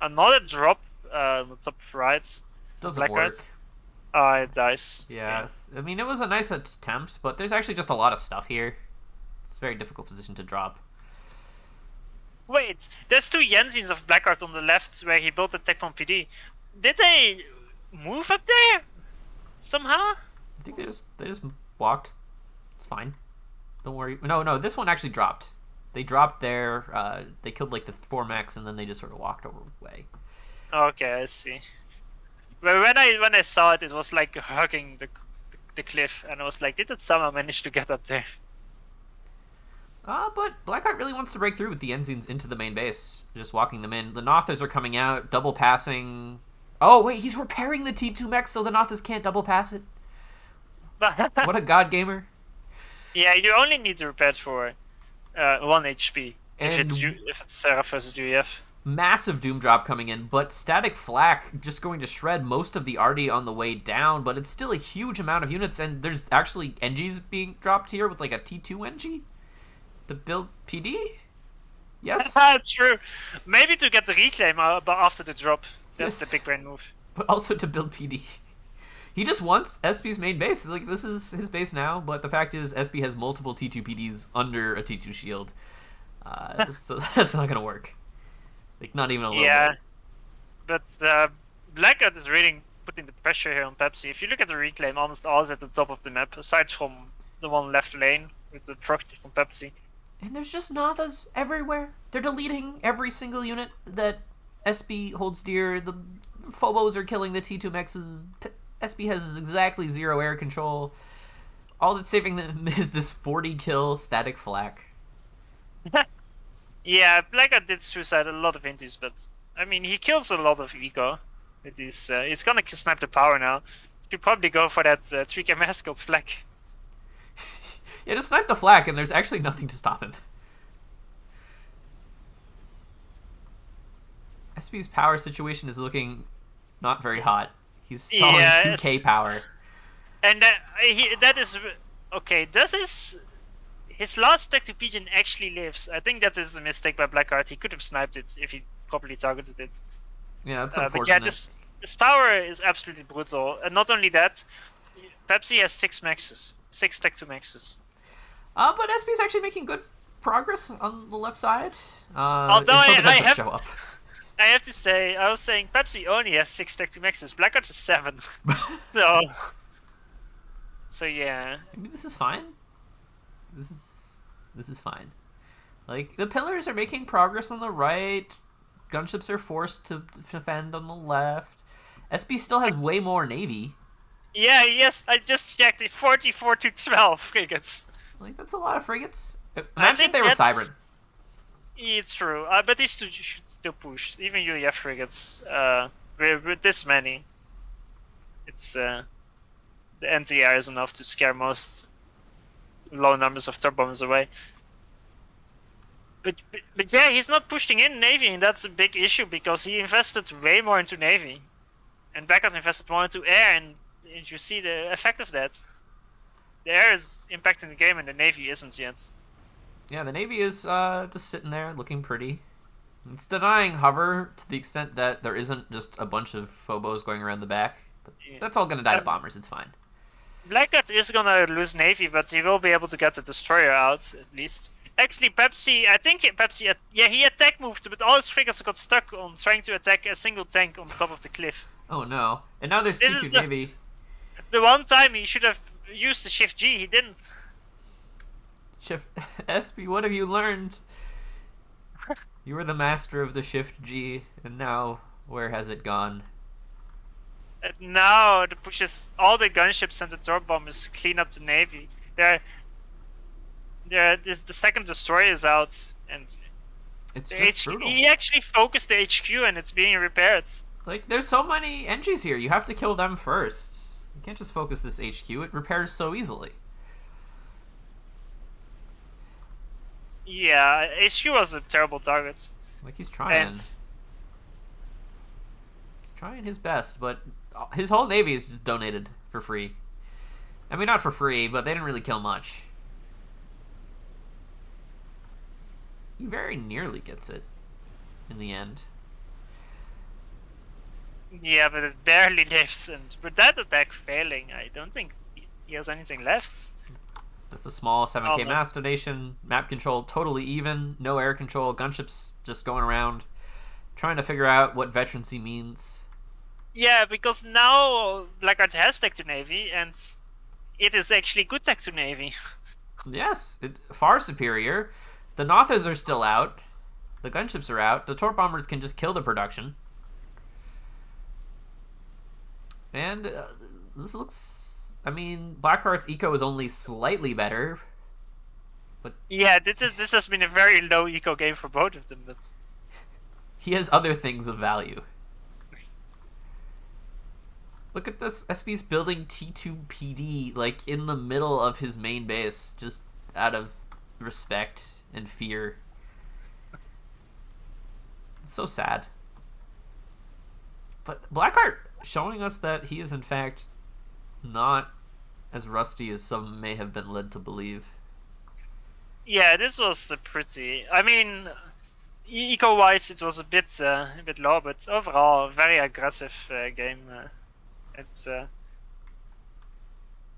Another drop on the top right. Doesn't work. It dies. Yeah, I mean, it was a nice attempt, but there's actually just a lot of stuff here. It's a very difficult position to drop. Wait, there's 2 Yenzins of Blackheart on the left where he built the Tech Bomb PD. Did they move up there somehow? I think they just walked. It's fine. Don't worry. No, this one actually dropped. They dropped there. They killed like the 4 mechs, and then they just sort of walked away. Okay, I see. But when I saw it, it was like hugging the cliff, and I was like, did it somehow manage to get up there? But Blackheart really wants to break through with the Enzines into the main base, just walking them in. The Nothas are coming out, double passing. Oh wait, he's repairing the T2 mech so the Nothas can't double pass it. What a god gamer! Yeah, you only need to repair it for 1 HP if it's Seraph versus UEF. Massive Doom drop coming in, but Static Flak just going to shred most of the RD on the way down, but it's still a huge amount of units, and there's actually NGs being dropped here with like a T2 NG to build PD? Yes? That's true. Maybe to get the reclaim after the drop. That's the big brain move. But also to build PD. He just wants SB's main base. Like, this is his base now, but the fact is SB has multiple T2 PDs under a T2 shield. So that's not going to work. Like, not even a little bit. But Blackheart is really putting the pressure here on Pepsi. If you look at the reclaim, almost all is at the top of the map, aside from the one left lane with the proxy from Pepsi. And there's just Nothas everywhere. They're deleting every single unit that SB holds dear. The Phobos are killing the T2 mexes. SB has exactly 0 air control. All that's saving them is this 40 kill Static Flak. Yeah, Blackheart did suicide a lot of intis, but I mean, he kills a lot of eco. It is, he's gonna snipe the power now. Should probably go for that 3k mascot Flak. Yeah, just snipe the Flak, and there's actually nothing to stop him. SB's power situation is looking not very hot. He's stalling 2k power. And that is okay. his last tech to pigeon actually lives. I think that is a mistake by Blackheart. He could have sniped it if he properly targeted it. Yeah, that's But yeah, unfortunate. this power is absolutely brutal. And not only that, Pepsi has 6 maxes. 6 tech to maxes. But SP's actually making good progress on the left side. Although Until the I gunships show up. I have to say, I was saying Pepsi only has 6 tech to maxes. Blackheart has 7. So yeah. I mean, this is fine. This is fine. Like, the pillars are making progress on the right. Gunships are forced to defend on the left. SP still has way more navy. Yeah, yes, I just checked it. 44 to 12 frigates. Like, that's a lot of frigates. Imagine if they were Siren. It's true. I bet they should still push. Even you have frigates. With this many, it's the NTR is enough to scare most low numbers of turbo bombers away. But yeah, he's not pushing in Navy, and that's a big issue because he invested way more into Navy, and Blackheart invested more into air, and you see the effect of that. The air is impacting the game, and the Navy isn't yet. Yeah, the Navy is just sitting there looking pretty. It's denying hover to the extent that there isn't just a bunch of phobos going around the back. But that's all going to die to bombers, it's fine. Blackheart is going to lose Navy, but he will be able to get the destroyer out, at least. Actually, Pepsi, I think Pepsi, he attack moved, but all his frigates got stuck on trying to attack a single tank on top of the cliff. Oh no. And now there's T2 Navy. The one time he should have used the Shift G, he didn't. Shift SP, what have you learned? You were the master of the Shift G, and now where has it gone? And now it pushes all the gunships and the turbo bombers clean up the Navy. The second destroyer is out, and it's just brutal. He actually focused the HQ, and it's being repaired. Like, there's so many NGs here. You have to kill them first. You can't just focus this HQ. It repairs so easily. Yeah, HQ was a terrible target. Like, he's trying. He's trying his best, but his whole Navy is just donated for free. I mean, not for free, but they didn't really kill much. He very nearly gets it in the end. Yeah, but it barely lives, and with that attack failing, I don't think he has anything left. That's a small 7k mass donation. Map control totally even. No air control. Gunships just going around trying to figure out what veterancy means. Yeah, because now Blackheart has tech to Navy, and it is actually good tech to Navy. Yes, far superior. The Nothas are still out. The gunships are out. The torp bombers can just kill the production. And this looks... I mean, Blackheart's eco is only slightly better, but yeah, this has been a very low eco game for both of them. But he has other things of value. Look at this. SP's building T2 PD like in the middle of his main base, just out of respect and fear. It's so sad. But Blackheart showing us that he is in fact not as rusty as some may have been led to believe. Yeah, this was pretty. I mean, eco-wise, it was a bit low, but overall, very aggressive game. And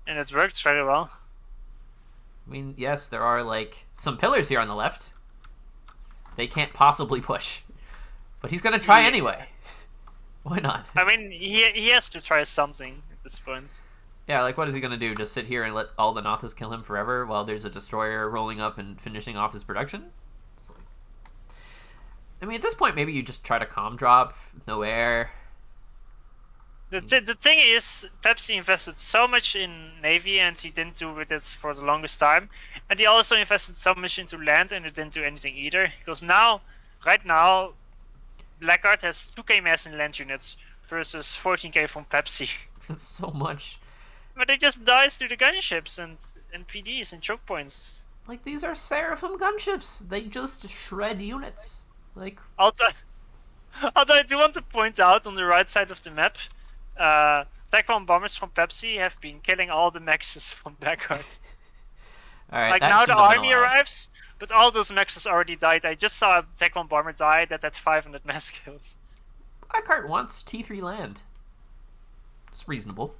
it worked very well. I mean, yes, there are like some pillars here on the left. They can't possibly push, but he's gonna try anyway. Why not? I mean, he has to try something at this point. Yeah, like what is he gonna do? Just sit here and let all the Nothas kill him forever while there's a destroyer rolling up and finishing off his production? It's like... I mean, at this point, maybe you just try to comm drop, no air. The thing is, Pepsi invested so much in Navy and he didn't do with it for the longest time. And he also invested so much into land and it didn't do anything either. Because now, right now, Blackheart has 2k mass in land units versus 14k from Pepsi. That's so much. But it just dies to the gunships and PDs and choke points. Like, these are Seraphim gunships. They just shred units. Like... Although I do want to point out on the right side of the map, Tech 1 bombers from Pepsi have been killing all the maxes from Blackheart. All right, Like that now the shouldn't have been army allowed. arrives, but all those mechs already died. I just saw a Tech 1 bomber die that had 500 mass kills. Blackheart wants T3 land. It's reasonable.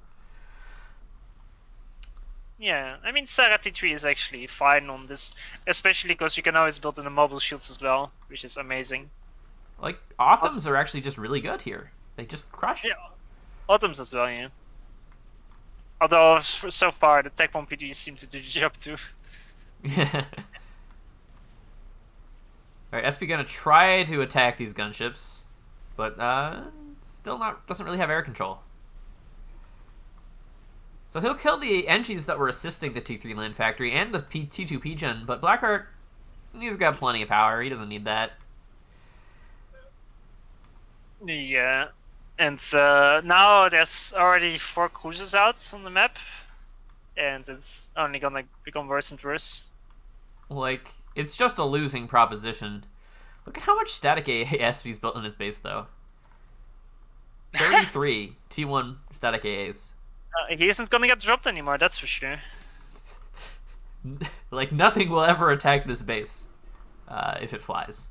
Yeah, I mean Sarah T3 is actually fine on this, especially because you can always build in the mobile shields as well, which is amazing. Like, Autumns are actually just really good here. They just crush. Yeah, Autumns as well, yeah. Although so far the Tech 1 PDs seem to do the job too. Yeah. Alright, SP gonna try to attack these gunships, but still doesn't really have air control. So he'll kill the Engies that were assisting the T3 land factory and the T2 P-Gen, but Blackheart, he's got plenty of power. He doesn't need that. Yeah, and now there's already 4 cruisers out on the map, and it's only gonna become worse and worse. Like, it's just a losing proposition. Look at how much static ASP's built in his base, though. 33 T1 static AAs. He isn't gonna get dropped anymore, that's for sure. Like, nothing will ever attack this base if it flies.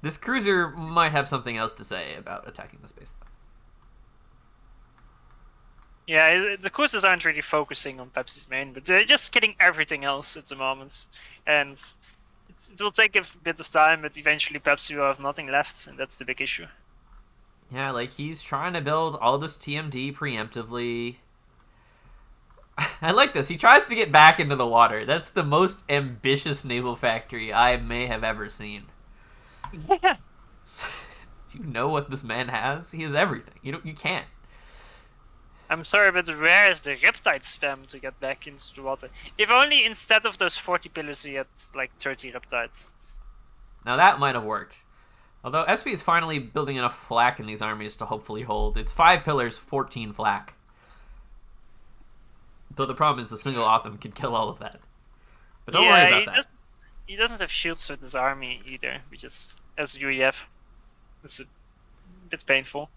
This cruiser might have something else to say about attacking this base, though. Yeah, the cruisers aren't really focusing on Pepsi's main, but they're just getting everything else at the moment. And it will take a bit of time, but eventually Pepsi will have nothing left, and that's the big issue. Yeah, like, he's trying to build all this TMD preemptively. I like this. He tries to get back into the water. That's the most ambitious naval factory I may have ever seen. Yeah. Do you know what this man has? He has everything. You can't. I'm sorry, but where is the Riptide spam to get back into the water? If only instead of those 40 pillars he had like 30 Riptides. Now that might have worked. Although SP is finally building enough flak in these armies to hopefully hold. It's 5 pillars, 14 flak. Though the problem is a single Autumn can kill all of that. But don't worry about that. He doesn't have shields with his army either, which is, as UEF, it's a bit painful.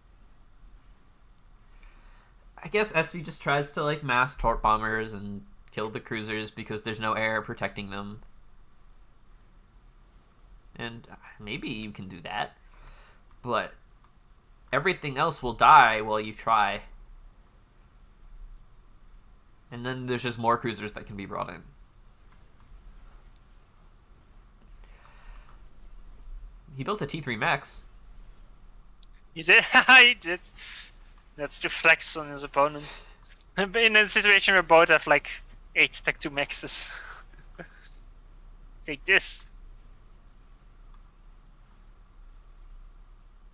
I guess SP just tries to like mass torp bombers and kill the cruisers because there's no air protecting them. And maybe you can do that, but everything else will die while you try. And then there's just more cruisers that can be brought in. He built a T3 mechs. He did. He did. That's to flex on his opponents. In a situation where both have like 8 Tech 2 mexes. Take this.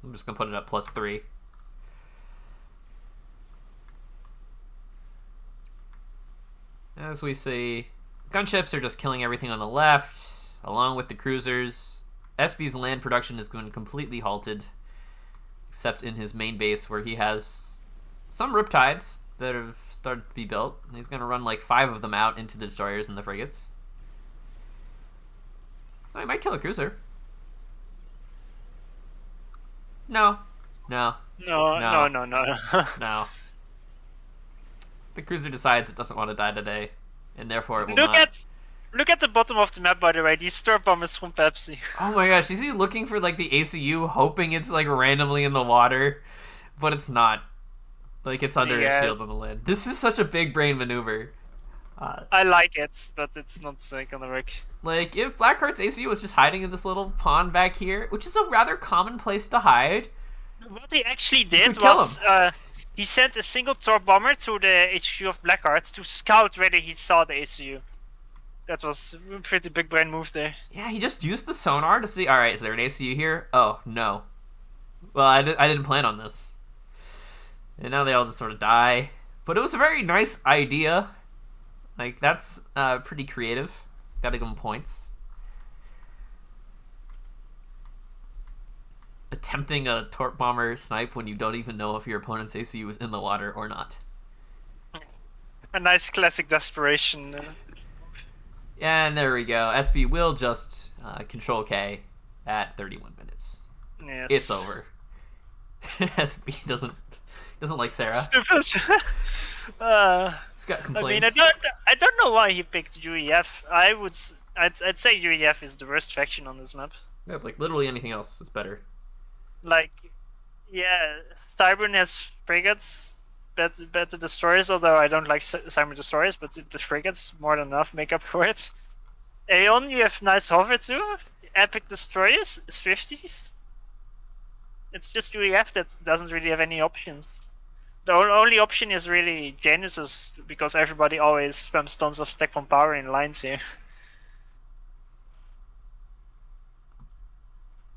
I'm just gonna put it at +3. As we see, gunships are just killing everything on the left, along with the cruisers. SB's land production is going completely halted, except in his main base where he has some Riptides that have started to be built. And he's going to run like 5 of them out into the destroyers and the frigates. Oh, he might kill a cruiser. No. No. No. The cruiser decides it doesn't want to die today, and therefore it will not. Look at the bottom of the map, by the way. These storm bombers from Pepsi. Oh my gosh, is he looking for like the ACU, hoping it's like randomly in the water, but it's not. Like it's under a shield on the land. This is such a big brain maneuver. I like it, but it's not gonna work. Like if Blackheart's ACU was just hiding in this little pond back here, which is a rather common place to hide. What he actually did was he sent a single torp bomber to the HQ of Blackheart to scout whether he saw the ACU. That was a pretty big brain move there. Yeah, he just used the sonar to see, alright, is there an ACU here? Oh, no. Well, I didn't plan on this. And now they all just sort of die. But it was a very nice idea. Like, that's pretty creative. Gotta give him points. Attempting a torp bomber snipe when you don't even know if your opponent's ACU is in the water or not. A nice classic desperation. And there we go. SB will just control K at 31 minutes. Yes. It's over. SB doesn't like Sarah. Stupid. He's got I mean, I complaints. don't know why he picked UEF. I'd say UEF is the worst faction on this map. Yeah, like literally anything else is better. Like, yeah, Cybern has frigates, better destroyers. Although I don't like Cyber destroyers, but the frigates more than enough make up for it. Aeon, you have nice hover too. Epic destroyers, Swifties. It's just UEF that doesn't really have any options. The only option is really Genesis, because everybody always spams tons of tech from power in lines here.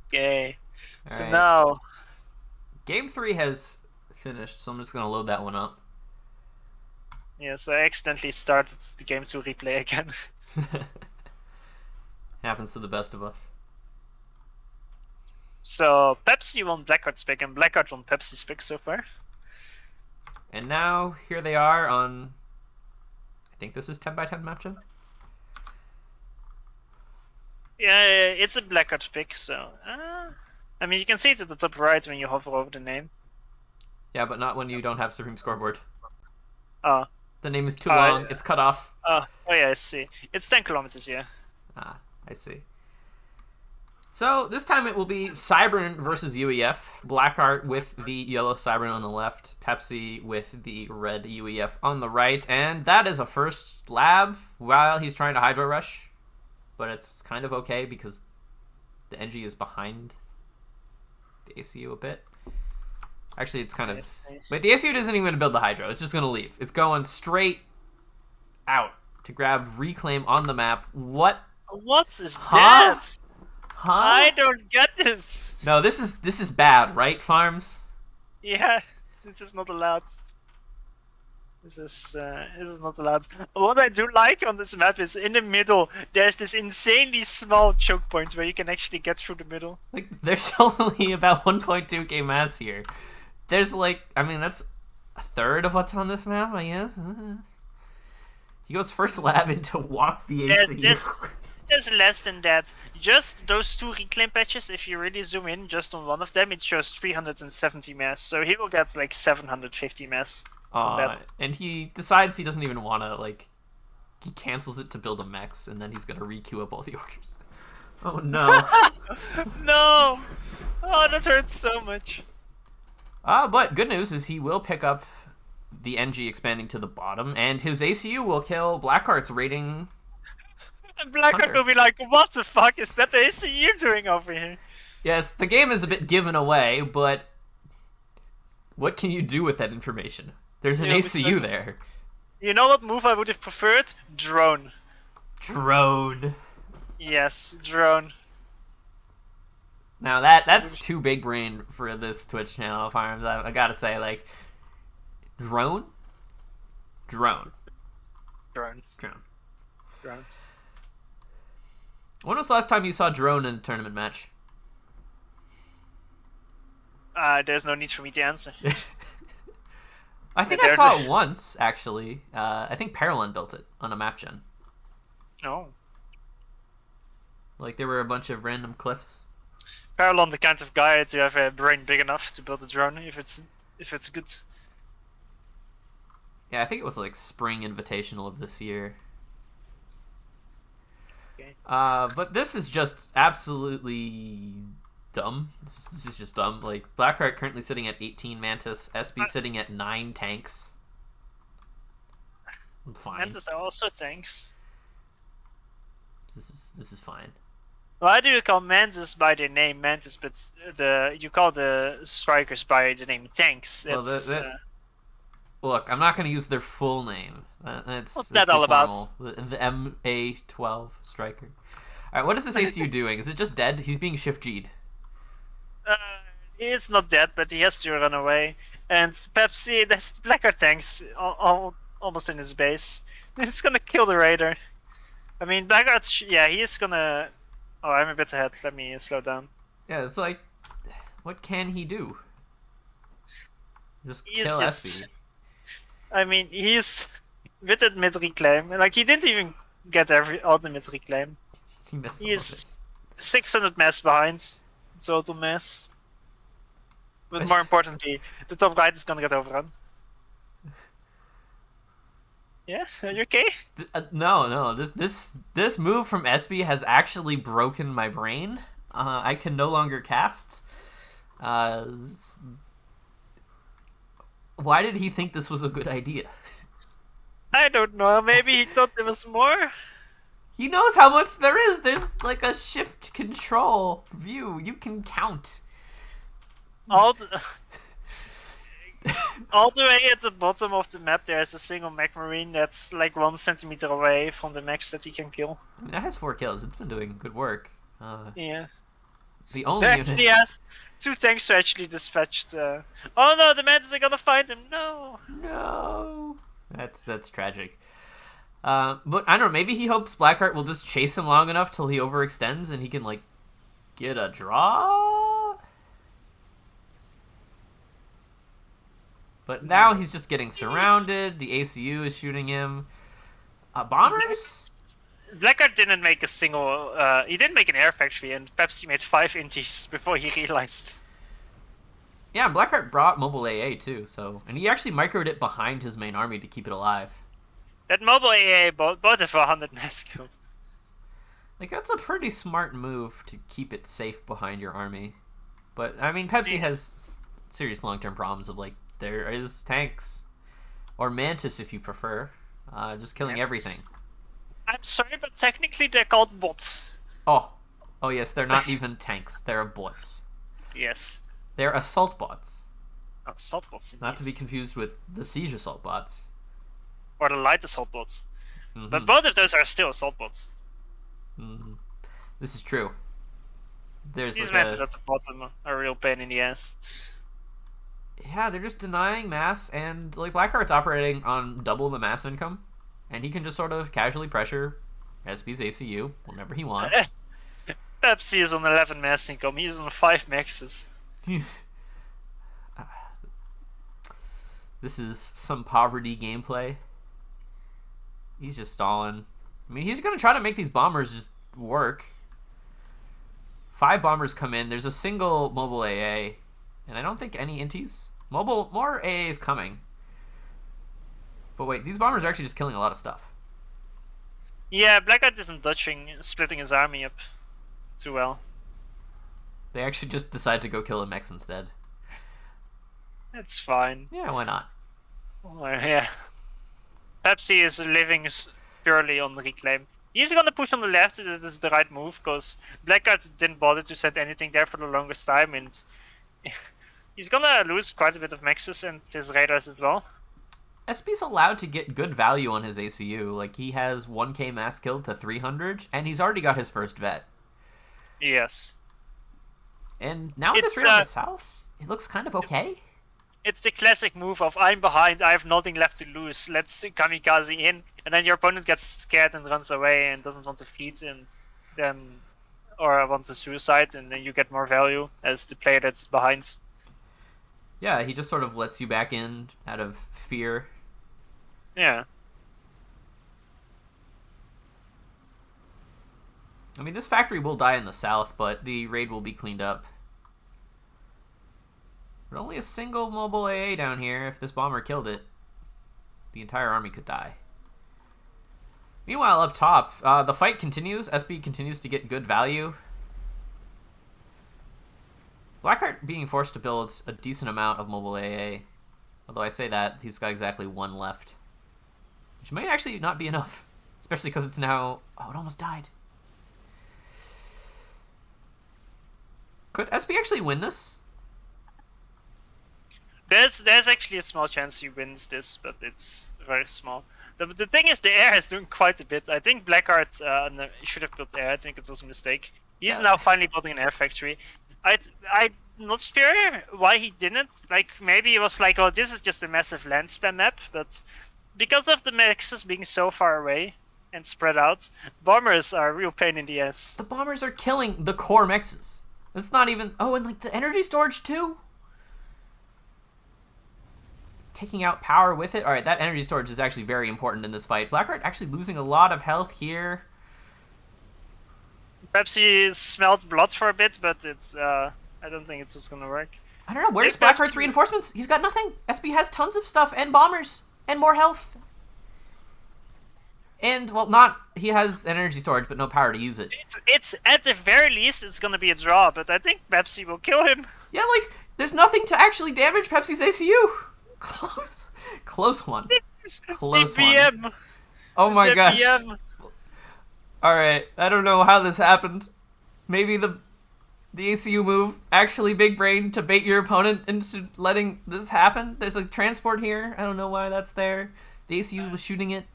Okay. So Alright. now, Game 3 has finished, so I'm just gonna load that one up. yeah, so I accidentally started the game to replay again. Happens to the best of us. So Pepsi won Blackheart's pick, and Blackheart won Pepsi's pick so far. And now, here they are on... I think this is 10x10 matchup? Yeah, it's a Blackheart pick, so... I mean, you can see it at the top right when you hover over the name. Yeah, but not when you don't have Supreme Scoreboard. Oh. The name is too long, it's cut off. Oh yeah, I see. It's 10 kilometers, yeah. Ah, I see. So, this time it will be Cybern versus UEF. Blackheart with the yellow Cybern on the left. Pepsi with the red UEF on the right. And that is a first lab while he's trying to Hydro Rush. But it's kind of okay because the NG is behind the ACU a bit. Actually, it's kind of... Wait, the ACU isn't even going to build the Hydro. It's just going to leave. It's going straight out to grab Reclaim on the map. What Is Huh? that? Huh? I don't get this. No, this is bad, right, Farms? Yeah, this is not allowed. This is not allowed. What I do like on this map is in the middle, there's this insanely small choke point where you can actually get through the middle. Like, there's only about 1.2k mass here. There's like, I mean, that's a third of what's on this map, I guess. He goes first lab into walk the ACU. There's less than that. Just those two reclaim patches, if you really zoom in just on one of them, it shows 370 mass. So he will get like 750 mass. And he decides he doesn't even want to, like, he cancels it to build a mechs, and then he's going to re-queue up all the orders. Oh no. No! Oh, that hurts so much. But good news is he will pick up the NG expanding to the bottom, and his ACU will kill Blackheart's rating. And Blackheart will be like, what the fuck is that ACU doing over here? Yes, the game is a bit given away, but what can you do with that information? There's an ACU there. You know what move I would have preferred? Drone. Drone. Yes, drone. Now that's too big brain for this Twitch channel, Farms. I gotta say, like, drone. When was the last time you saw drone in a tournament match? There's no need for me to answer. I think I saw it once, actually. I think Parallon built it on a map gen. Oh. Like, there were a bunch of random cliffs. Parallon, the kind of guy to have a brain big enough to build a drone if it's good. Yeah, I think it was like Spring Invitational of this year. Okay. But this is just absolutely dumb. This is just dumb. Like, Blackheart currently sitting at 18 Mantis, SB sitting at 9 tanks. I'm fine. Mantis are also tanks. This is fine. Why do you call Mantis by their name Mantis, but you call the strikers by the name tanks? Look, I'm not going to use their full name. What's that all about? The MA12 striker. Alright, what is this ACU doing? Is it just dead? He's being shift G'd. He's not dead, but he has to run away. And Pepsi, there's Blackheart tanks almost in his base. It's gonna kill the Raider. I mean, Blackheart, yeah, he is gonna... Oh, I'm a bit ahead. Let me slow down. Yeah, it's like, what can he do? Just kill SB. I mean, he's with that mid reclaim. Like, he didn't even get all the mid reclaim. He's 600 mass behind, total mass. But more importantly, the top right is gonna get overrun. Yeah, are you okay? No. This move from SB has actually broken my brain. I can no longer cast. Why did he think this was a good idea? I don't know. Maybe he thought there was more. He knows how much there is. There's like a shift control view. You can count. All the, all the way at the bottom of the map, there's a single mech marine that's like 1 centimeter away from the mechs that he can kill. I mean, that has 4 kills. It's been doing good work. Yeah. The He only actually unit. has 2 tanks to actually dispatch the... Oh no, the mantis are gonna find him. No. No. That's tragic. But I don't know. Maybe he hopes Blackheart will just chase him long enough till he overextends and he can like get a draw. But now he's just getting surrounded. The ACU is shooting him. Bombers? Blackheart didn't make a single... he didn't make an air factory, and Pepsi made 5 inches before he realized. Yeah, Blackheart brought mobile AA too, so... And he actually microed it behind his main army to keep it alive. That mobile AA bought it for 100 mass kills. Like, that's a pretty smart move to keep it safe behind your army. But, I mean, Pepsi has serious long-term problems of, like, there is tanks. Or Mantis, if you prefer. Just killing everything. I'm sorry, but technically they're called bots. Oh yes, they're not even tanks. They're bots. Yes. They're assault bots. Assault bots. Not to be confused with the siege assault bots. Or the light assault bots. Mm-hmm. But both of those are still assault bots. Mm-hmm. This is true. There's These like mantis at the bottom are a real pain in the ass. Yeah, they're just denying mass, and like Blackheart's operating on double the mass income, and he can just sort of casually pressure SB's ACU whenever he wants. Pepsi is on 11 mass income. He's on 5 maxes. This is some poverty gameplay. He's just stalling. I mean, he's gonna try to make these bombers just work. 5 bombers come in. There's a single mobile AA, and I don't think any inties. More AA is coming. But wait, these bombers are actually just killing a lot of stuff. Yeah, Blackheart isn't dodging, splitting his army up too well. They actually just decide to go kill the mechs instead. It's fine. Yeah, why not? Yeah. Pepsi is living purely on reclaim. He's gonna push on the left. It is the right move because Blackheart didn't bother to send anything there for the longest time, and he's gonna lose quite a bit of maxes and his radars as well. SB's allowed to get good value on his ACU. Like, he has 1k mass killed to 300, and he's already got his first vet. Yes. And now with this raid on the south, it looks kind of okay. It's the classic move of I'm behind, I have nothing left to lose, let's kamikaze in, and then your opponent gets scared and runs away and doesn't want to feed and then or wants to suicide, and then you get more value as the player that's behind. Yeah, he just sort of lets you back in out of fear. Yeah. I mean, this factory will die in the south, but the raid will be cleaned up. But only a single mobile AA down here. If this bomber killed it, the entire army could die. Meanwhile, up top, the fight continues. SB continues to get good value. Blackheart being forced to build a decent amount of mobile AA. Although I say that, he's got exactly 1 left. Which may actually not be enough. Especially because it's now... Oh, it almost died. Could SB actually win this? There's actually a small chance he wins this, but it's very small. The thing is, the air is doing quite a bit. I think Blackheart should have built air. I think it was a mistake. He's now finally building an air factory. I'm not sure why he didn't. Like, maybe he was like, oh, this is just a massive land spam map, but because of the maxes being so far away and spread out, bombers are a real pain in the ass. The bombers are killing the core mexes. It's not even... Oh, and like the energy storage too? Taking out power with it? Alright, that energy storage is actually very important in this fight. Blackheart actually losing a lot of health here. Pepsi smelled blood for a bit, but it's I don't think it's just gonna work. I don't know, where's Blackheart's reinforcements? He's got nothing. SB has tons of stuff and bombers and more health. And, well, not... He has energy storage, but no power to use it. It's at the very least, it's gonna be a draw, but I think Pepsi will kill him. Yeah, like, there's nothing to actually damage Pepsi's ACU. Close. Close one. Close DPM. one. Oh my gosh. Alright, I don't know how this happened. Maybe the ACU move actually big brain to bait your opponent into letting this happen. There's a transport here. I don't know why that's there. The ACU was shooting it.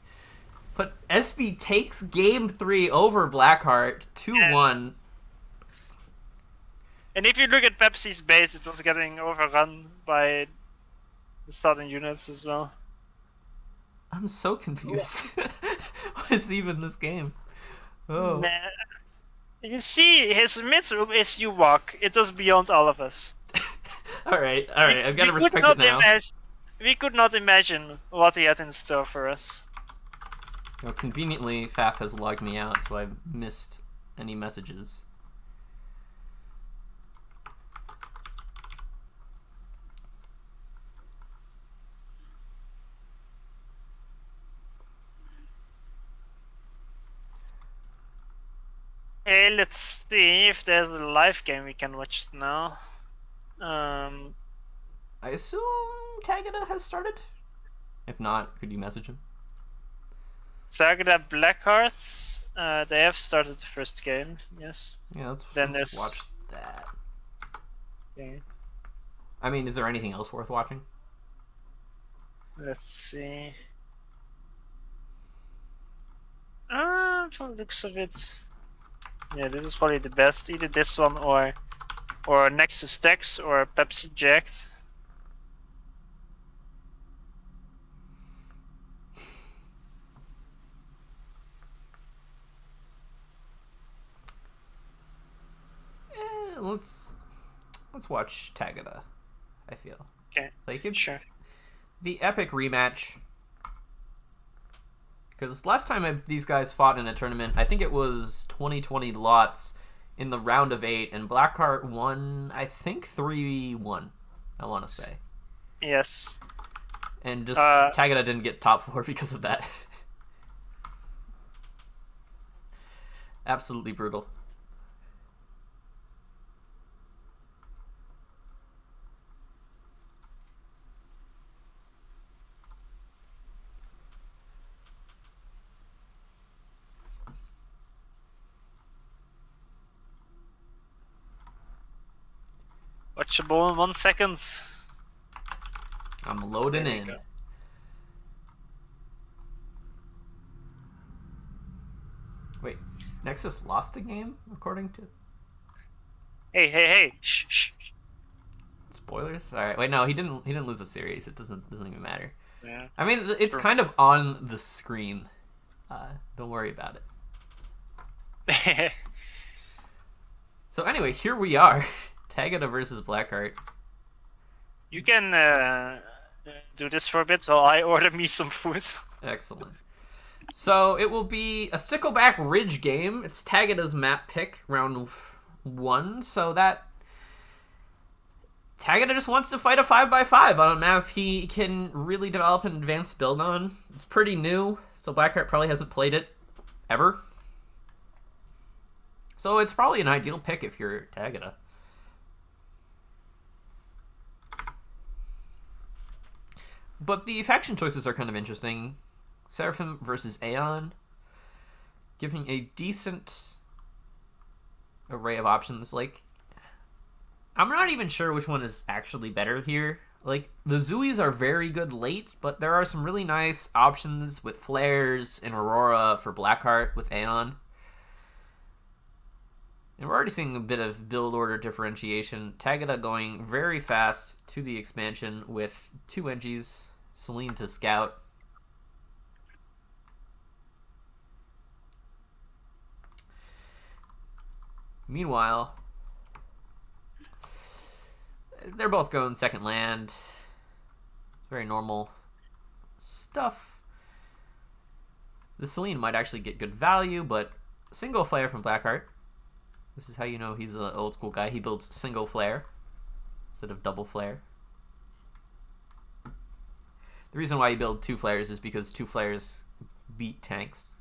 But SB takes game 3 over Blackheart 2-1. And if you look at Pepsi's base, it was getting overrun by the starting units as well. I'm so confused. What is even this game? Oh. Man. You see, his mid-room is you walk. It was beyond all of us. Alright, I've got to respect it now. We could not imagine what he had in store for us. Well, conveniently, Faf has logged me out, so I've missed any messages. Hey, let's see if there's a live game we can watch now. I assume Tagada has started? If not, could you message him? Sagada Blackhearts, they have started the first game, yes. Yeah, let's watch that. Okay. I mean, is there anything else worth watching? Let's see. From the looks of it, yeah, this is probably the best. Either this one or Nexus Stacks or Pepsi Jacked. Let's watch Tagada. I feel okay. Like it's sure. The epic rematch. Because last time these guys fought in a tournament, I think it was 2020 Lots in the round of 8, and Blackheart won, I think 3-1. I want to say. Yes. And just Tagada didn't get top 4 because of that. Absolutely brutal. Watchable in 1 second. I'm loading in. Go. Wait, Nexus lost a game according to. Hey! Shh. Spoilers. All right. Wait, no, he didn't lose a series. It doesn't even matter. Yeah. I mean, it's kind of on the screen. Don't worry about it. So anyway, here we are. Tagada versus Blackheart. You can do this for a bit while I order me some food. Excellent. So it will be a Stickleback Ridge game. It's Tagada's map pick, round 1. So that Tagada just wants to fight a 5x5 on a map he can really develop an advanced build on. It's pretty new, so Blackheart probably hasn't played it ever. So it's probably an ideal pick if you're Tagada. But the faction choices are kind of interesting. Seraphim versus Aeon, giving a decent array of options. Like, I'm not even sure which one is actually better here. Like, the Zuis are very good late, but there are some really nice options with Flares and Aurora for Blackheart with Aeon. And we're already seeing a bit of build order differentiation. Tagada going very fast to the expansion with 2 Engis, Celine to scout. Meanwhile, they're both going second land. Very normal stuff. The Celine might actually get good value, but single flare from Blackheart. This is how you know he's an old school guy. He builds single flare instead of double flare. The reason why you build 2 flares is because 2 flares beat tanks.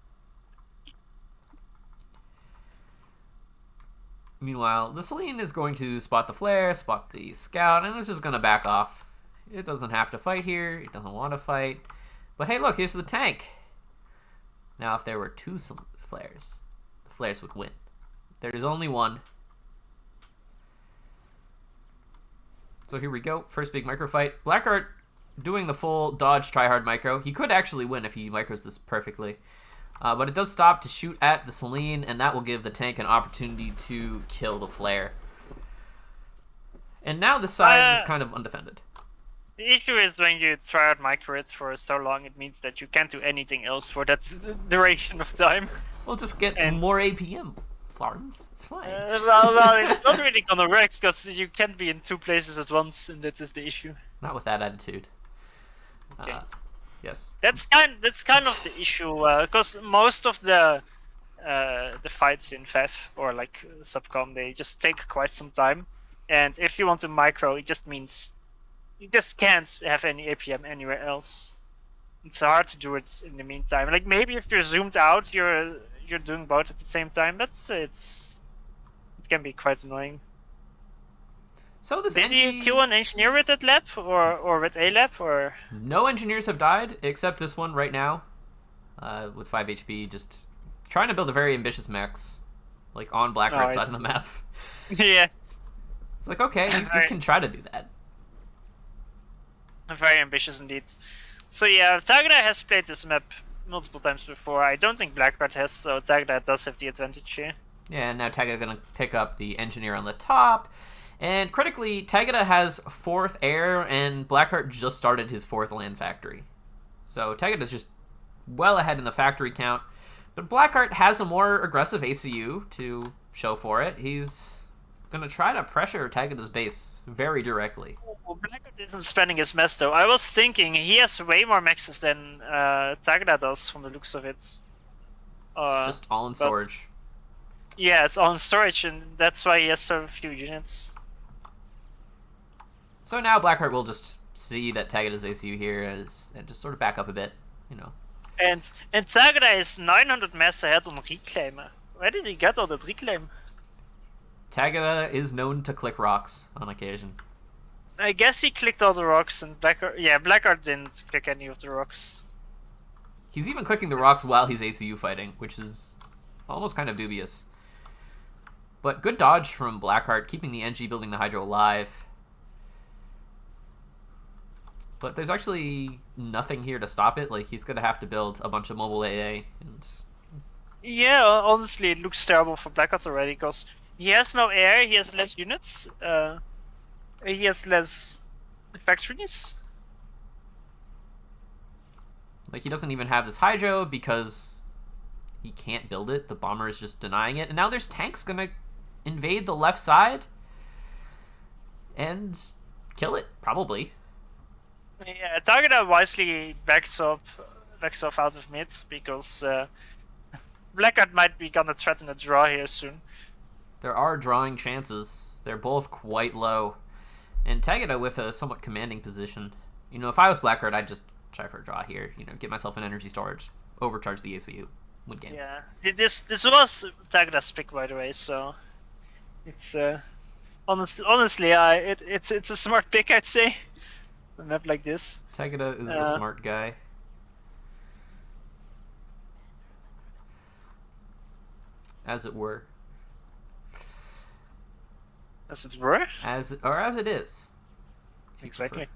Meanwhile, the Selene is going to spot the flare, spot the scout, and it's just going to back off. It doesn't have to fight here. It doesn't want to fight. But hey, look, here's the tank. Now, if there were two flares, the flares would win. There's only one. So here we go. First big micro fight. Blackheart doing the full dodge tryhard micro. He could actually win if he micros this perfectly. But it does stop to shoot at the Selene, and that will give the tank an opportunity to kill the flare. And now the side is kind of undefended. The issue is when you try out micro it for so long, it means that you can't do anything else for that duration of time. We'll just get more APM farms. It's fine. Well, it's not really gonna work because you can't be in two places at once, and that is the issue. Not with that attitude. Okay. Yes. That's kind of the issue, because most of the fights in FAF or like Subcom, they just take quite some time, and if you want to micro, it just means you just can't have any APM anywhere else. It's hard to do it in the meantime. Like maybe if you're zoomed out, you're doing both at the same time. It can be quite annoying. So this Did you kill an engineer with that lab or with a lab or? No engineers have died except this one right now, with 5 HP, just trying to build a very ambitious mechs, like on Blackheart's side of the map. Yeah. It's like, okay, you can try to do that. Very ambitious indeed. So yeah, Tagada has played this map multiple times before. I don't think Blackheart has, so Tagada does have the advantage here. Yeah, and now Tagada gonna pick up the engineer on the top. And critically, Tagada has 4th air, and Blackheart just started his 4th land factory. So Tagada's just well ahead in the factory count. But Blackheart has a more aggressive ACU to show for it. He's going to try to pressure Tagada's base very directly. Well, Blackheart isn't spending his mess, though. I was thinking he has way more maxes than Tagada does, from the looks of it. It's just all in storage. Yeah, it's all in storage, and that's why he has so few units. So now Blackheart will just see that Tagada's ACU here and just sort of back up a bit, you know. And Tagada is 900 mass ahead on Reclaimer. Where did he get all that Reclaim? Tagada is known to click rocks on occasion. I guess he clicked all the rocks, and Blackheart didn't click any of the rocks. He's even clicking the rocks while he's ACU fighting, which is almost kind of dubious. But good dodge from Blackheart, keeping the NG building the Hydro alive. But there's actually nothing here to stop it. Like, he's going to have to build a bunch of mobile AA. Yeah, honestly, it looks terrible for Blackheart already, because he has no air, he has less units, he has less factories. Like, he doesn't even have this Hydro because he can't build it. The bomber is just denying it. And now there's tanks going to invade the left side and kill it, probably. Yeah, Tagada wisely backs off out of mid, because Blackheart might be gonna threaten a draw here soon. There are drawing chances. They're both quite low. And Tagada with a somewhat commanding position. You know, if I was Blackheart, I'd just try for a draw here. You know, get myself an energy storage, overcharge the ACU, win game. Yeah, this was Tagada's pick, by the way, so it's honestly, it's a smart pick, I'd say. A map like this. Tagada is a smart guy. As it were. As it were? As it is. Exactly.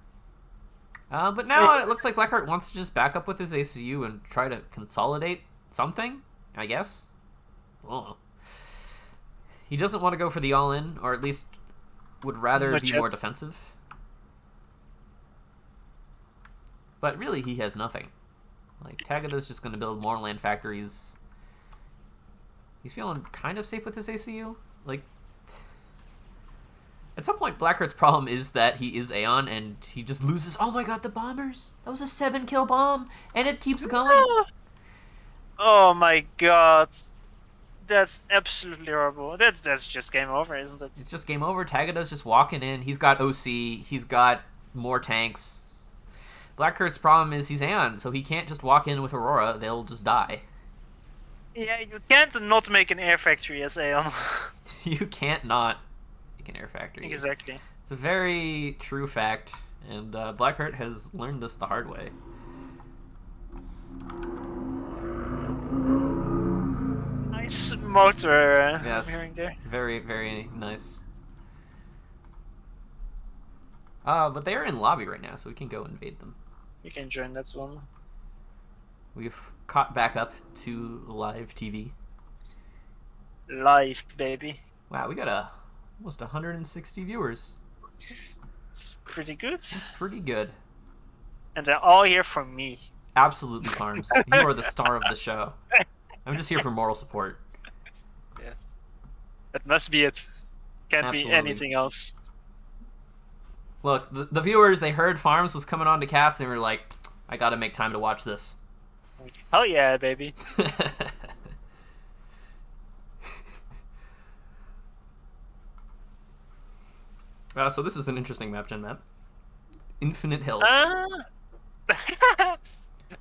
But now it looks like Blackheart wants to just back up with his ACU and try to consolidate something, I guess. I don't know. He doesn't want to go for the all-in, or at least would rather be more defensive. But really, he has nothing. Like, Tagada's just going to build more land factories. He's feeling kind of safe with his ACU. Like, at some point, Blackheart's problem is that he is Aeon, and he just loses. Oh my god, the bombers! That was a 7-kill bomb, and it keeps going. Oh my god. That's absolutely horrible. That's just game over, isn't it? It's just game over. Tagada's just walking in. He's got OC. He's got more tanks. Blackheart's problem is he's Aeon, so he can't just walk in with Aurora. They'll just die. Yeah, you can't not make an air factory as Aeon. You can't not make an air factory. Exactly. It's a very true fact, and Blackheart has learned this the hard way. Nice motor Yes, I'm hearing there. very, very nice. But they're in lobby right now, so we can go invade them. You can join that one. We've caught back up to live TV. Live, baby. Wow, we got almost 160 viewers. It's pretty good. That's pretty good. And they're all here for me. Absolutely, Farms. You are the star of the show. I'm just here for moral support. Yeah. That must be it. Can't Absolutely. be anything else. Look, the viewers, they heard Farms was coming on to cast, and they were like, I gotta make time to watch this. Hell yeah, baby. So this is an interesting map gen map. Infinite Hills.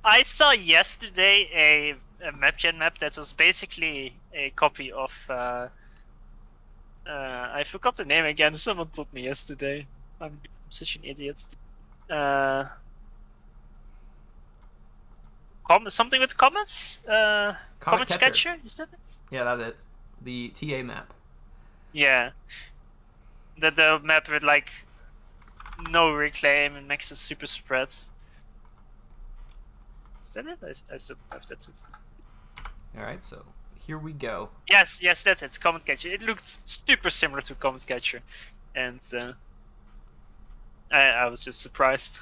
I saw yesterday a map gen map that was basically a copy of I forgot the name again. Someone told me yesterday. I'm such an idiot. Something with comments? Comment Catcher? Is that it? Yeah, that's it. The TA map. Yeah. The map with like no reclaim and maxes super spreads. Is that it? I still have that's it. Alright, so here we go. Yes, that's it. Comment Catcher. It looks super similar to Comment Catcher, and I was just surprised.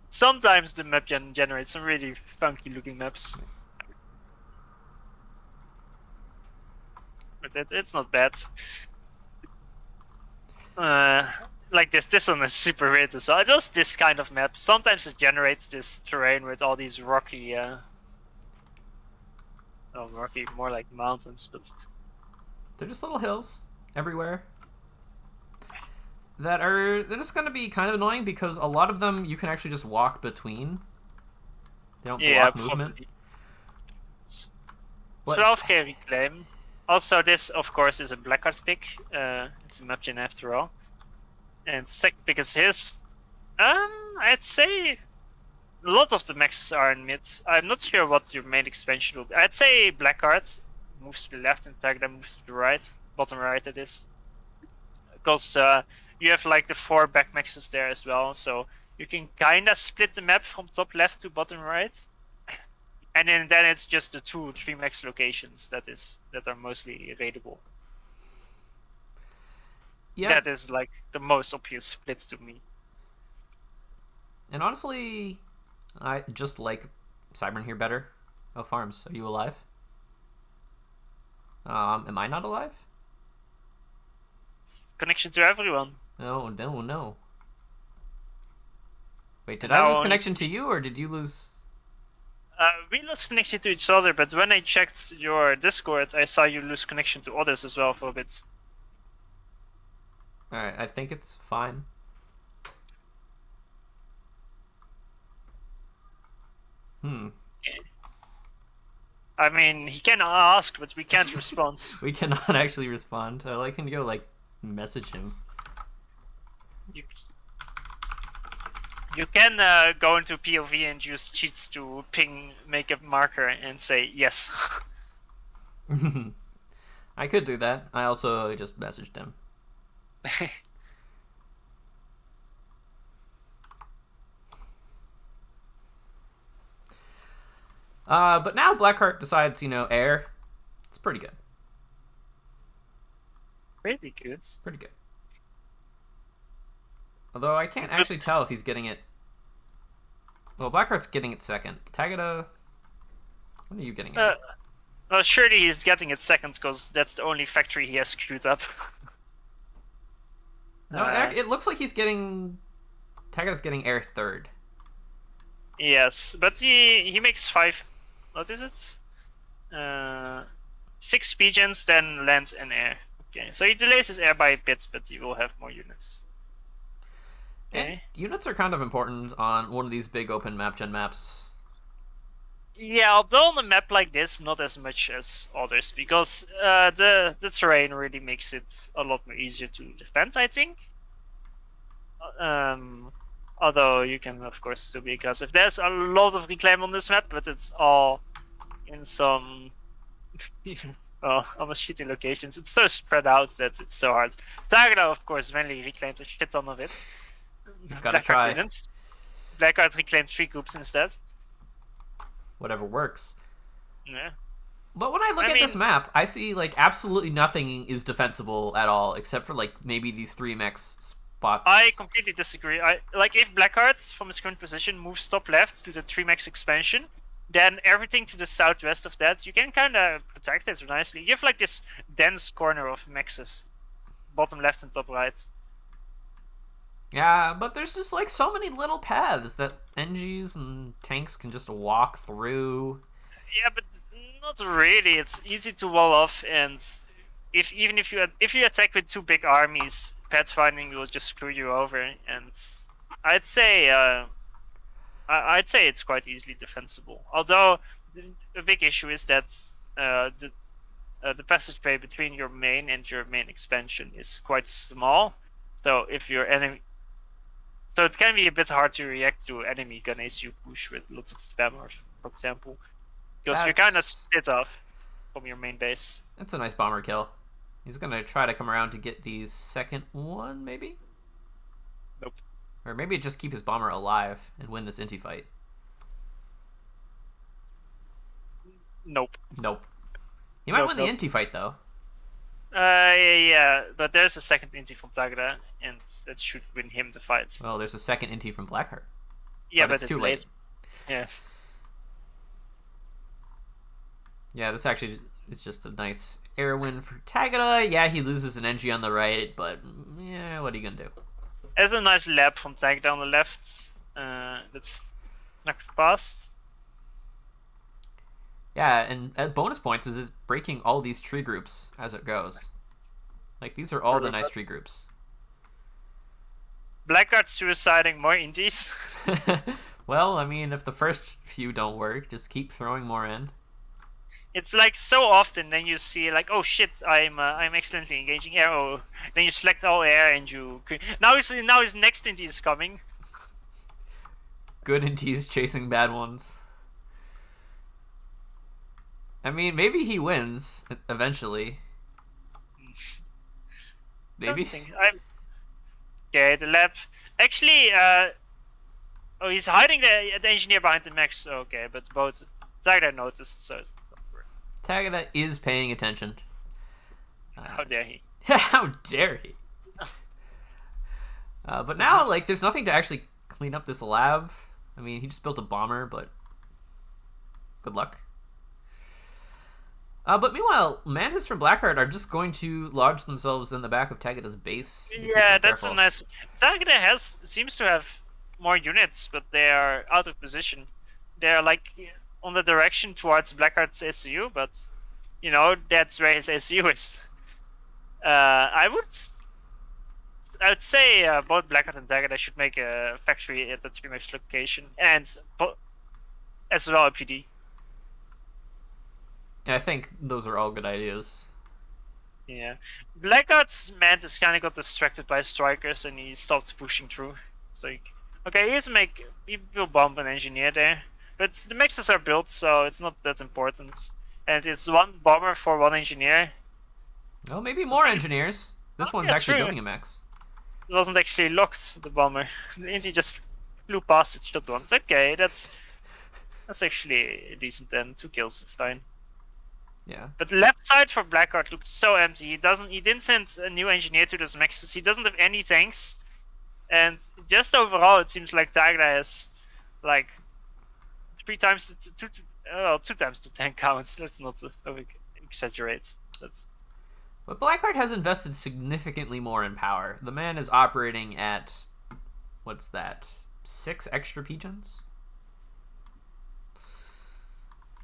Sometimes the map generates some really funky looking maps, but it's not bad. Like this one is super weird as well. Just this kind of map. Sometimes it generates this terrain with all these rocky, rocky, more like mountains, but they're just little hills everywhere. They're just gonna be kind of annoying because a lot of them you can actually just walk between. They don't block movement. 12k reclaim. Also, this of course is a Blackheart pick. It's a map gen after all. And second pick is his. I'd say lots of the maxes are in mid. I'm not sure what your main expansion will be. I'd say Blackheart moves to the left and Tagda moves to the right. Bottom right it is. Because you have like the 4 back maxes there as well, so you can kinda split the map from top left to bottom right. And then it's just the 2-3 max locations that are mostly raidable. Yeah. That is like the most obvious splits to me. And honestly, I just like Cybern here better. Oh, Farms, are you alive? Am I not alive? Connection to everyone. No. Wait, did I lose connection to you, or did you lose... We lost connection to each other, but when I checked your Discord, I saw you lose connection to others as well for a bit. Alright, I think it's fine. I mean, he can ask, but we can't respond. We cannot actually respond. I can go, like, message him. You can go into POV and use cheats to make a marker and say yes. I could do that. I also just messaged him. But now Blackheart decides, air. It's pretty good. Pretty good. Pretty good. Although I can't actually tell if he's getting it. Well, Blackheart's getting it second. Tagada, what are you getting it? Well, surely he's getting it second because that's the only factory he has queued up. No, it looks like he's getting... Tagada's getting air third. Yes, but he makes 5... What is it? 6 speed gens, then land and air. Okay, so he delays his air by a bit, but he will have more units. And Okay. units are kind of important on one of these big open map gen maps. Yeah, although on a map like this, not as much as others, because the terrain really makes it a lot more easier to defend, I think. Um, Although you can, of course, still be aggressive. There's a lot of reclaim on this map, but it's all in some almost shitty locations. It's so spread out that it's so hard. Tagada, of course, mainly reclaimed a shit ton of it. He's gotta Blackheart try. didn't. Blackheart reclaimed 3 groups instead. Whatever works. Yeah. But when I look at this map, I see like absolutely nothing is defensible at all, except for like maybe these 3 mechs spots. I completely disagree. I like if Blackheart from his current position moves top left to the 3 max expansion, then everything to the southwest of that, you can kind of protect it nicely. You have like this dense corner of maxes, bottom left and top right. Yeah, but there's just like so many little paths that NGs and tanks can just walk through. Yeah, but not really. It's easy to wall off, and even if you attack with 2 big armies, pathfinding will just screw you over. And I'd say it's quite easily defensible. Although the big issue is that the passageway between your main and your main expansion is quite small. So if your enemy, so it can be a bit hard to react to enemy gun as you push with lots of spammers, for example, because you're kind of split off from your main base. That's a nice bomber kill. He's gonna try to come around to get the second one, maybe? Nope. Or maybe just keep his bomber alive and win this inti fight. Nope. Nope. He might win the inti fight though. Yeah, but there's a second inti from Tagada, and that should win him the fight. Well, there's a second inti from Blackheart. Yeah, but it's too late. Yeah. Yeah, this actually is just a nice air win for Tagada. Yeah, he loses an NG on the right, but yeah, what are you gonna do? There's a nice lap from Tagada on the left. That's knocked past. Yeah, and at bonus points is it breaking all these tree groups as it goes. Like, these are all the nice tree groups. Blackguard's suiciding more indies. Well, I mean, if the first few don't work, just keep throwing more in. It's like so often then you see like, oh shit, I'm excellently engaging air. Oh, then you select all air and you now his next indie is coming. Good inties chasing bad ones. I mean, maybe he wins eventually. Maybe. Okay, the lab. Actually, oh, he's hiding the engineer behind the mechs. Okay, but both Tagada noticed, so it's not worth. Tagada is paying attention. How dare he? How dare he? But now, like, there's nothing to actually clean up this lab. I mean, he just built a bomber, but good luck. But meanwhile, Mantis from Blackheart are just going to lodge themselves in the back of Tagada's base. Yeah, that's a nice. Tagada seems to have more units, but they are out of position. They are like on the direction towards Blackheart's SCU, but you know that's where his SCU is. I would say both Blackheart and Tagada should make a factory at the 3max location, and as well a PD. Yeah, I think those are all good ideas. Yeah, Blackheart's Mantis kind of got distracted by strikers and he stopped pushing through. So, okay, he will bomb an engineer there, but the mexes are built, so it's not that important. And it's 1 bomber for 1 engineer. Well, maybe more engineers. This one's actually true. building a mex. It wasn't actually locked, the bomber. The Inti just flew past it, shot once. Okay, that's actually decent then. 2 kills, it's fine. Yeah. But left side for Blackheart looked so empty. He didn't send a new engineer to those mexes. He doesn't have any tanks. And just overall, it seems like Tagada has like 2 times the tank counts. Let's not exaggerate. But Blackheart has invested significantly more in power. The man is operating at, what's that, 6 extra pigeons?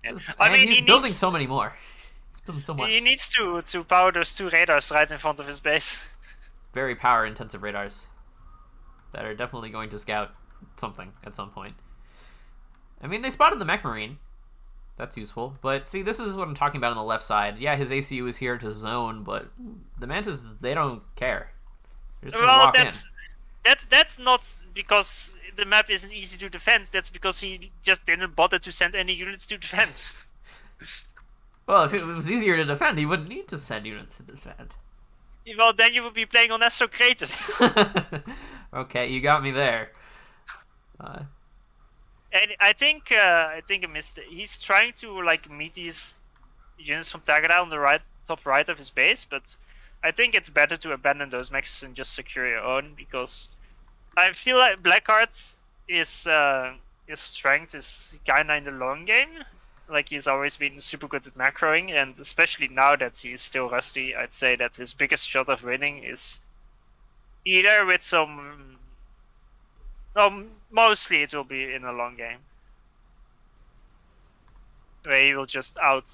Yeah. He's building so many more. He's building so much. He needs to power those 2 radars right in front of his base. Very power intensive radars. that are definitely going to scout something at some point. I mean, they spotted the Mech Marine. That's useful. But see, this is what I'm talking about on the left side. Yeah, his ACU is here to zone, but the Mantis, they don't care. They're just gonna walk in. That's not because the map isn't easy to defend. That's because he just didn't bother to send any units to defend. Well, if it was easier to defend, he wouldn't need to send units to defend. Well, then you would be playing on Astro Kratos. Okay, you got me there. And I think a mistake. He's trying to like meet these units from Tagada on the top right of his base, but I think it's better to abandon those mechs and just secure your own, because I feel like Blackheart's his strength is kinda in the long game. Like, he's always been super good at macroing, and especially now that he's still rusty, I'd say that his biggest shot of winning is either with some... No, mostly it will be in a long game, where he will just not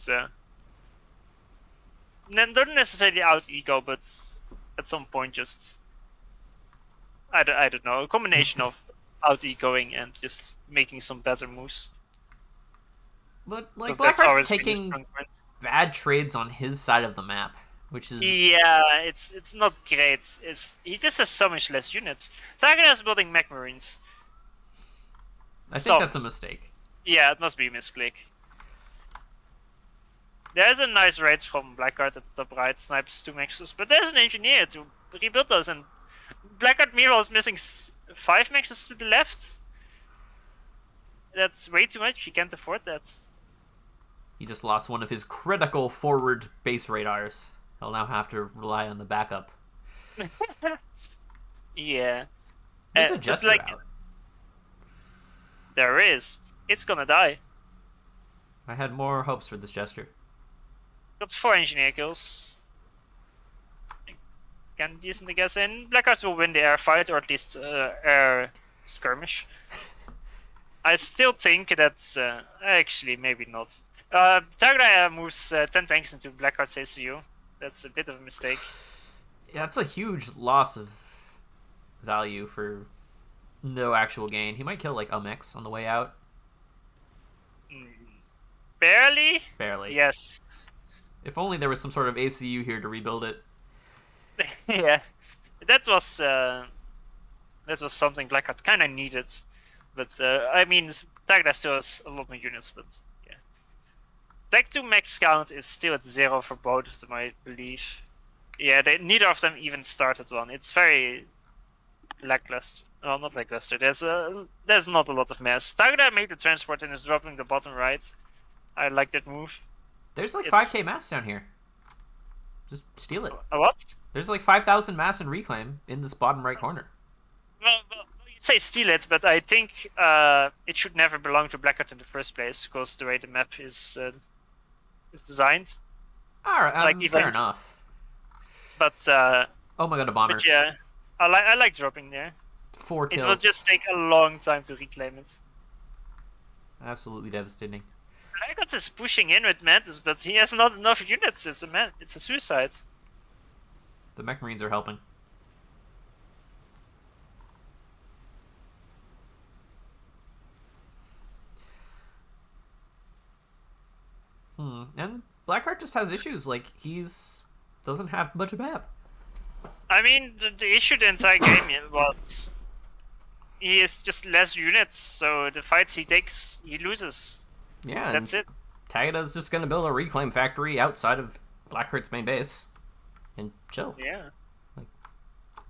necessarily out ego, but at some point just... I don't know, a combination of out egoing and just making some better moves. But, like, That's Blackheart's always been his taking strong point. bad trades on his side of the map, which is... Yeah, it's not great. He just has so much less units. Tagada is building Mech Marines. I think that's a mistake. Yeah, it must be a misclick. There's a nice raid from Blackheart at the top right, snipes 2 mexes, but there's an engineer to rebuild those, and Blackheart meanwhile is missing 5 mexes to the left. That's way too much, he can't afford that. He just lost one of his critical forward base radars. He'll now have to rely on the backup. Yeah. There's a Jester out. There is. It's gonna die. I had more hopes for this Jester. Got 4 engineer kills. Can decently guess in. Blackhearts will win the air fight, or at least air skirmish. I still think that's actually maybe not. Tagada moves 10 tanks into Blackheart's ACU. That's a bit of a mistake. Yeah, that's a huge loss of value for no actual gain. He might kill like a mix on the way out. Barely? Barely. Yes. If only there was some sort of ACU here to rebuild it. Yeah. That was something Blackheart kind of needed. But, I mean, Tagada still has a lot more units, but yeah. Back to max count is still at 0 for both of them, I believe. Yeah, neither of them even started one. It's very lackluster. Oh, not lackluster. There's not a lot of mass. Tagada made the transport and is dropping the bottom right. I like that move. There's like 5k mass down here. Just steal it. A what? There's like 5,000 mass in reclaim in this bottom right corner. Well, you say steal it, but I think it should never belong to Blackheart in the first place, because the way the map is designed. Alright, like, fair enough. But oh my god, a bomber. But yeah, I like dropping there. 4 kills. It will just take a long time to reclaim it. Absolutely devastating. Blackheart is pushing in with Mantis, but he has not enough units. It's a suicide. The Mech Marines are helping. And Blackheart just has issues. Like, doesn't have much of map. I mean, the issue the entire game was he is just less units, so the fights he takes, he loses. Yeah, that's it. Tagada's just gonna build a reclaim factory outside of Blackheart's main base and chill. Yeah. Like,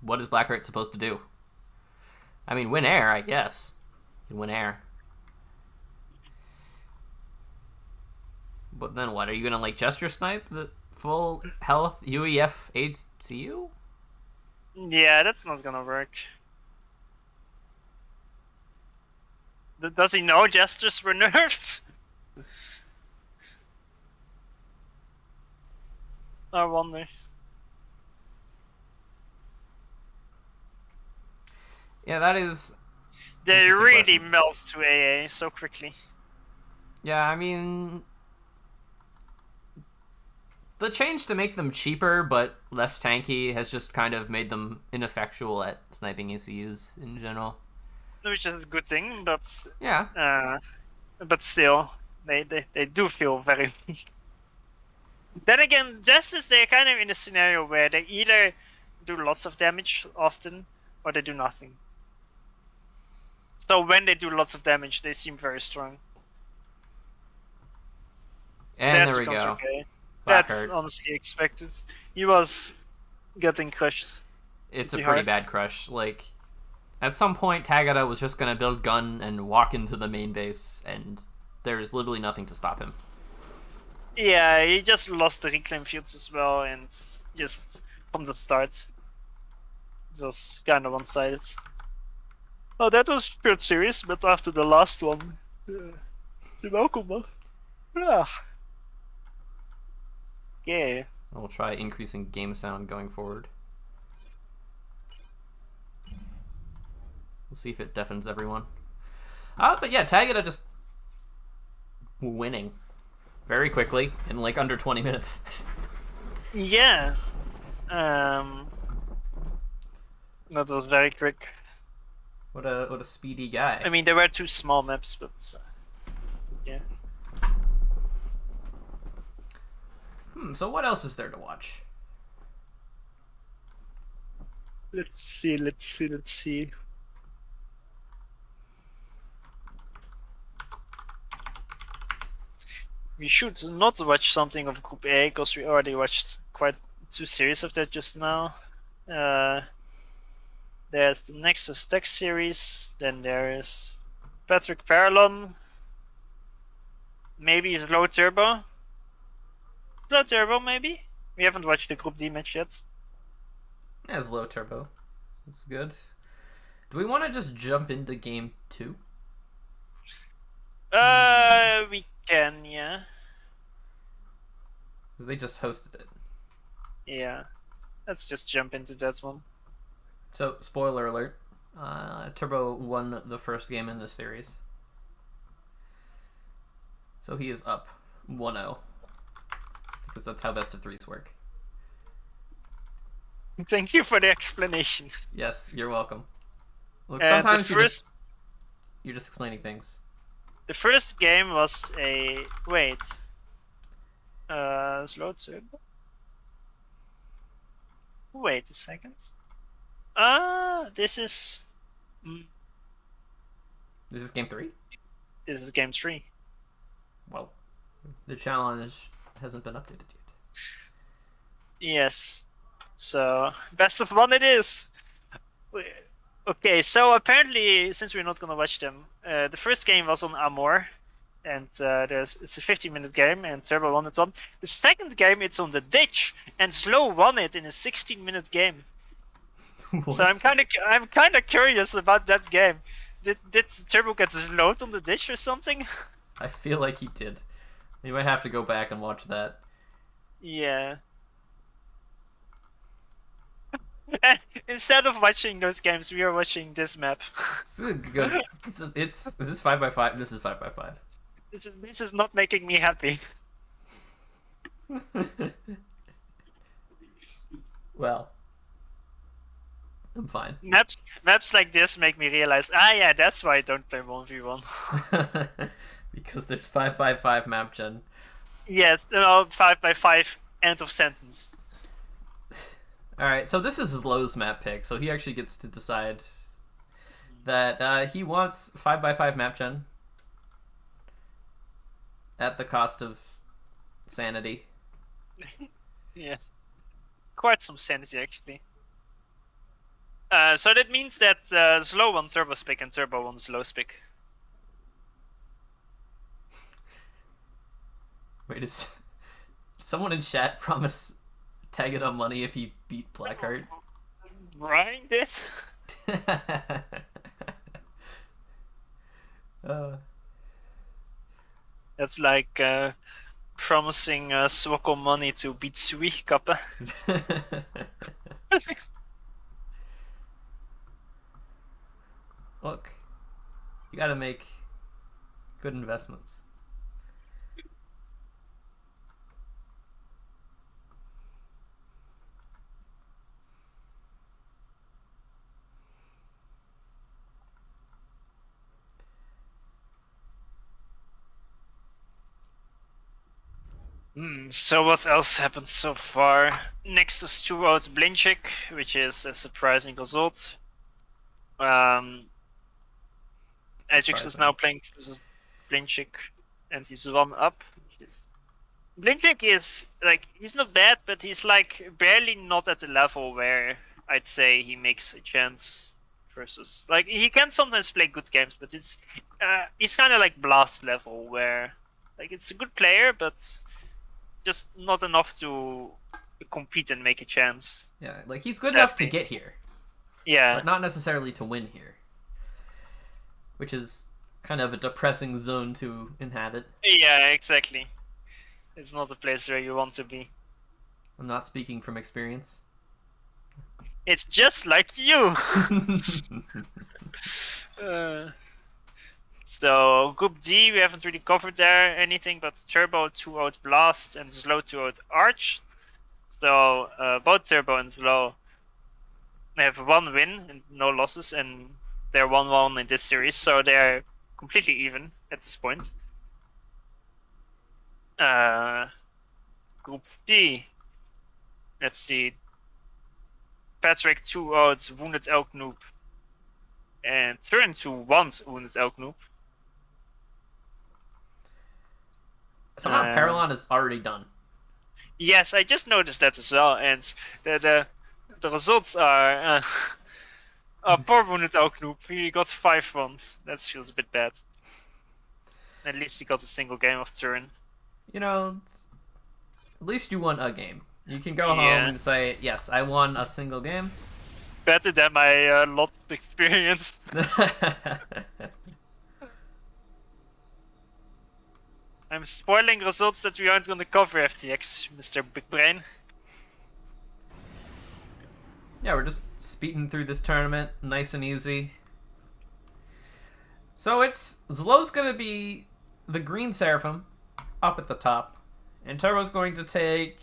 what is Blackheart supposed to do? I mean, win air, I guess. You can win air. But then what? Are you gonna like Jester snipe the full health UEF ACU? Yeah, that's not gonna work. Does he know Jesters were nerfed? I wonder. Yeah, that is... They really question. melt to AA so quickly. Yeah, I mean... The change to make them cheaper but less tanky has just kind of made them ineffectual at sniping ECUs in general. Which is a good thing, but Yeah. Still, they do feel very weak. Then again, Justice, they're kind of in a scenario where they either do lots of damage often, or they do nothing. So when they do lots of damage, they seem very strong. And there we go. Okay. Blackheart. That's honestly expected. He was getting crushed. It's a pretty bad crush. Like, at some point, Tagada was just going to build gun and walk into the main base, and there's literally nothing to stop him. Yeah, he just lost the reclaim fields as well, and just from the start, it was kind of one-sided. Oh, that was pretty serious, but after the last one, you're welcome, man. Yeah. Okay. We'll try increasing game sound going forward. We'll see if it deafens everyone. But yeah, Tagada just winning very quickly in like under 20 minutes. Yeah. That was very quick. What a speedy guy. I mean, there were 2 small maps, but yeah. So what else is there to watch? Let's see. We should not watch something of Group A, because we already watched quite 2 series of that just now. There's the Nexus Tech series, then there is Patrick Paralon, maybe Low Turbo. Low Turbo, maybe? We haven't watched the Group D match yet. As low turbo. That's good. Do we want to just jump into game 2? We can, yeah. Because they just hosted it. Yeah. Let's just jump into that one. So, spoiler alert. Turbo won the first game in this series. So he is up 1-0. Because that's how best of 3s work. Thank you for the explanation. Yes, you're welcome. Look, sometimes you're just explaining things. The first game was a... Wait. Slow turbo? Wait a second. This is... This is game 3? This is game 3. Well, the challenge hasn't been updated yet. Yes. So, best of 1 it is! Okay, so apparently, since we're not gonna watch them, the first game was on Amor, and it's a 15-minute game, and Turbo won it one. The second game, it's on the Ditch, and Slow won it in a 16-minute game. So I'm kind of curious about that game. Did Turbo get slowed on the Ditch or something? I feel like he did. You might have to go back and watch that. Yeah. Instead of watching those games, we are watching this map. It's good. Is this 5x5? This is 5x5. This is not making me happy. Well, I'm fine. Maps like this make me realize, yeah, that's why I don't play 1v1. Because there's 5x5 map gen. Yes, 5x5, end of sentence. Alright, so this is his Lowe's map pick, so he actually gets to decide that he wants 5x5 map gen at the cost of sanity. Yeah. Quite some sanity, actually. So that means that Slow won Turbo Spick and Turbo won Slow Spick. Wait, is someone in chat promise Tagada money if he beat Blackheart? Ryan did? That's like promising Swkoll money to beat Sui Kappa. Look, you gotta make good investments. So what else happened so far? Nexus 2 out Blinchik, which is a surprising result. Ajax is now playing versus Blinchik, and he's 1-up. Blinchik is, like, he's not bad, but he's, like, barely not at the level where I'd say he makes a chance versus... Like, he can sometimes play good games, but he's kind of like Blast level, where, like, it's a good player, but just not enough to compete and make a chance. Yeah, like, he's good enough to get here. Yeah. But not necessarily to win here. Which is kind of a depressing zone to inhabit. Yeah, exactly. It's not a place where you want to be. I'm not speaking from experience. It's just like you! So, Group D, we haven't really covered there anything but Turbo 2-out Blast and Slow 2-out Arch. So, both Turbo and Slow have 1 win and no losses, and they're 1-1 in this series, so they're completely even at this point. Group D, let's see. Patrick 2-out Wounded Elk Noob, and Turn 2-1 Wounded Elk Noob. Somehow Paralon is already done. Yes, I just noticed that as well, and the results are poor Wounded Elk Noob. He got 5 runs. That feels a bit bad. At least he got a single game of turn. You know, at least you won a game. You can go home and say, yes, I won a single game. Better than my lot experience. I'm spoiling results that we aren't going to cover, FTX, Mr. Big Brain. Yeah, we're just speeding through this tournament, nice and easy. So it's Zlow's going to be the green Seraphim up at the top, and Turbo's going to take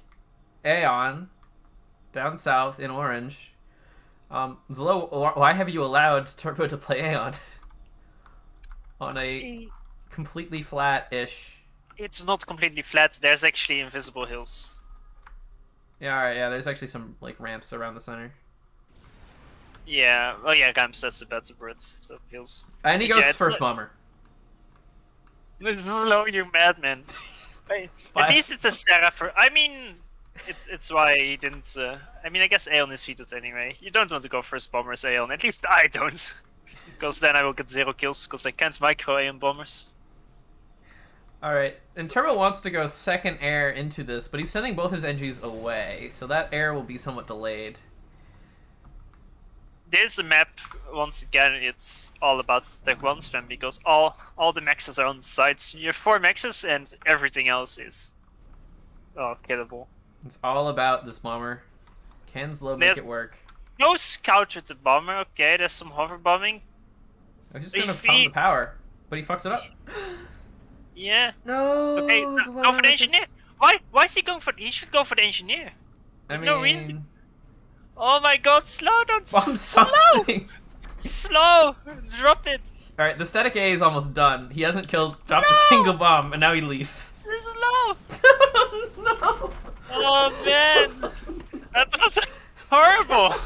Aeon down south in orange. Zlow, why have you allowed Turbo to play Aeon on a completely flat-ish? It's not completely flat. There's actually invisible hills. Yeah, alright, yeah, there's actually some, like, ramps around the center. Yeah, well, yeah, ramps, that's the better word. So hills. And he goes first bomber. No, you madman. At least it's a Serapher. I mean, it's why he didn't. I mean, I guess Aeon is featured anyway. You don't want to go first bomber as Aeon. At least I don't. Because then I will get 0 kills, because I can't micro Aeon bombers. Alright, and Turbo wants to go second air into this, but he's sending both his NGs away, so that air will be somewhat delayed. This map, once again, it's all about stack 1 spam, because all the maxes are on the sides. You have 4 maxes, and everything else is killable. It's all about this bomber. Can Zlow make it work? No scout with the bomber, okay, there's some hover bombing. He's just gonna pound the power, but he fucks it up. Yeah. No. Okay, go for the engineer. Why is he going for? He should go for the engineer. There's no reason to. Oh my god, slow, don't. I'm slow. Slow, drop it. All right, the static A is almost done. He hasn't dropped a single bomb, and now he leaves. Slow. No. Oh man, that was horrible.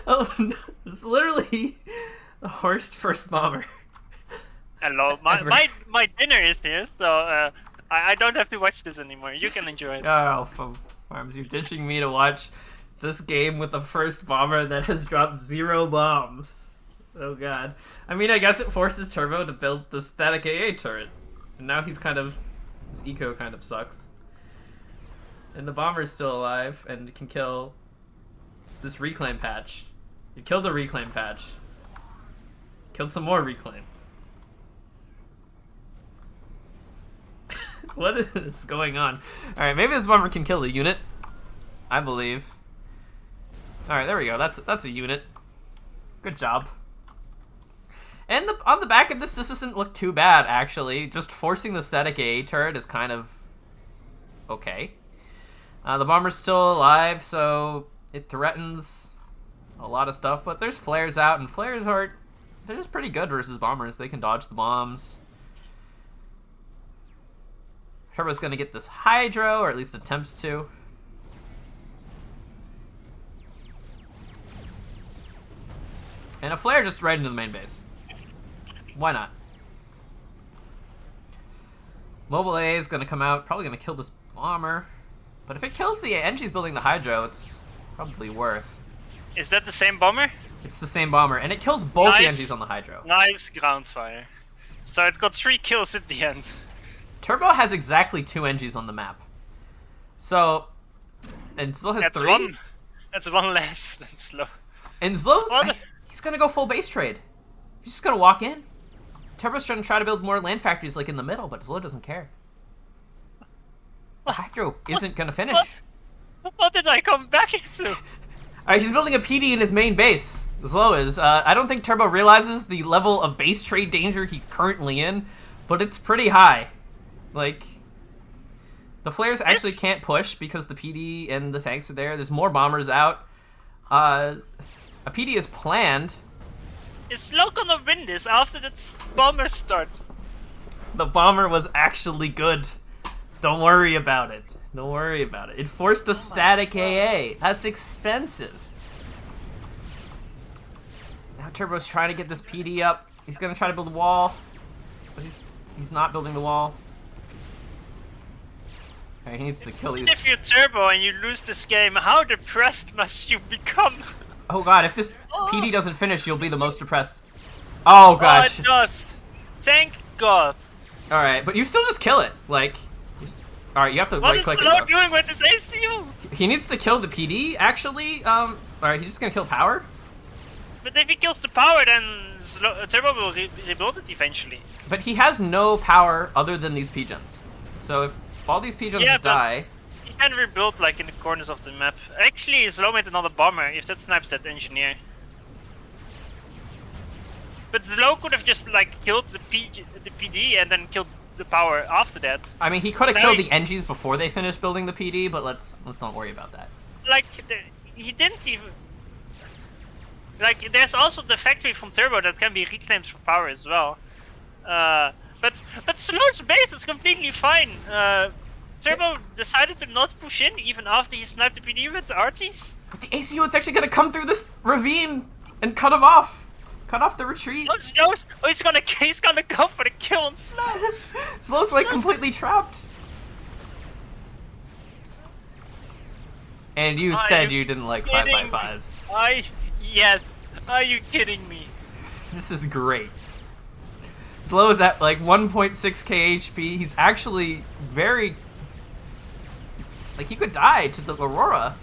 Oh no, it's literally the worst first bomber. Hello, my dinner is here, so I don't have to watch this anymore. You can enjoy it. Oh, Farms, you're ditching me to watch this game with a first bomber that has dropped 0 bombs. Oh god. I mean, I guess it forces Turbo to build the static AA turret. And now his eco kind of sucks. And the bomber's still alive and can kill this reclaim patch. He killed the reclaim patch. Killed some more reclaim. What is going on? Alright, maybe this bomber can kill the unit. I believe. Alright, there we go. That's a unit. Good job. And on the back of this doesn't look too bad, actually. Just forcing the static AA turret is kind of okay. The bomber's still alive, so it threatens a lot of stuff, but there's flares out, and flares they're just pretty good versus bombers. They can dodge the bombs. Turbo's gonna get this Hydro, or at least attempt to. And a Flare just right into the main base. Why not? Mobile A is gonna come out, probably gonna kill this Bomber. But if it kills the Engie's building the Hydro, it's probably worth. Is that the same bomber? It's the same Bomber, and it kills both the Nice. Engie's on the Hydro. Nice ground fire. So it got 3 kills at the end. Turbo has exactly 2 Engie's on the map. So, and Slow has 3. That's one less than Slow. And Slow's, What? he's gonna go full base trade. He's just gonna walk in. Turbo's trying to try to build more land factories like in the middle, but Slow doesn't care. The Hydro isn't gonna finish. What did I come back into? Alright, he's building a PD in his main base. Slow is. I don't think Turbo realizes the level of base trade danger he's currently in, but it's pretty high. Like, the Flares actually can't push because the PD and the tanks are there. There's more bombers out. A PD is planned. Is Slow gonna win this after that bomber start? The bomber was actually good. Don't worry about it. Don't worry about it. It forced a static AA. That's expensive. Now Turbo's trying to get this PD up. He's gonna try to build a wall, but he's not building the wall. Okay, he needs to kill these. If you're Turbo and you lose this game, how depressed must you become? Oh god, if this PD doesn't finish, you'll be the most depressed. Oh gosh. Oh, it does. Thank God. All right, but you still just kill it. Like, all right, you have to What right is click Slow it. doing with this ACU? He needs to kill the PD. Actually, all right, he's just gonna kill power. But if he kills the power, then Turbo will rebuild it eventually. But he has no power other than these P-gens. So if all these P-gens die... He can rebuild like in the corners of the map. Actually, Slow made another bomber if that snipes that engineer. But Slow could have just like killed the PD and then killed the power after that. I mean, he could have killed the Engies before they finished building the PD, but let's not worry about that. Like, he didn't even... Like, there's also the factory from Turbo that can be reclaimed for power as well. But Slow's base is completely fine. Turbo decided to not push in even after he sniped the PD with the arties. But the ACU is actually going to come through this ravine and cut him off. Cut off the retreat. He's gonna go for the kill on Slow. Slow's like completely trapped. And you said you didn't like 5x5s. Yes. Are you kidding me? This is great. Slow is at like 1.6k HP. He's actually very... Like, he could die to the Aurora.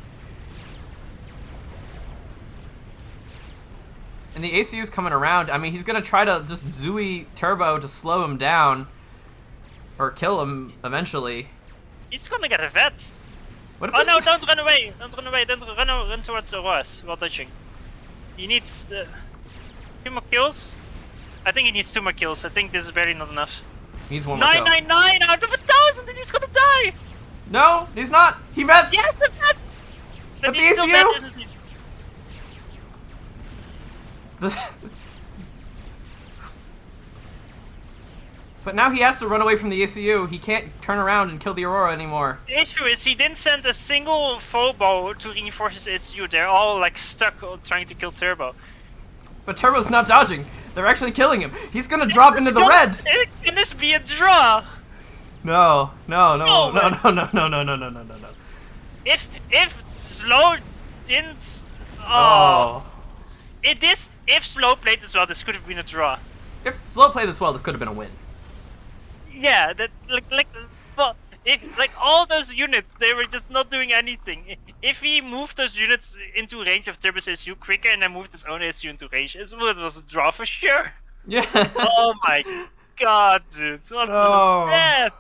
And the ACU's coming around. I mean, he's going to try to just Zooey Turbo to slow him down. Or kill him eventually. He's gonna get a vet. What if Oh this no, is- don't run away! Don't run away, don't run towards the Auroras while touching. He needs 2 more kills. I think he needs 2 more kills. I think this is barely not enough. He needs one more kill. 999 out of 1,000 and he's gonna die! No, he's not. He vets. Yes, the vet! But the he's still ACU? vet, isn't he? But now he has to run away from the ACU. He can't turn around and kill the Aurora anymore. The issue is he didn't send a single Phobo to reinforce his ACU. They're all like stuck on trying to kill Turbo. But Turbo's not dodging. They're actually killing him. He's gonna drop into the red. Can this be a draw? No. If Slow didn't... If Slow played this well, this could have been a draw. If Slow played this well, this could have been a win. Yeah, that like all those units, they were just not doing anything. If he moved those units into range of Turbo's SU quicker and then moved his own SU into range, it was a draw for sure. Yeah. Oh my god, dude, what was that?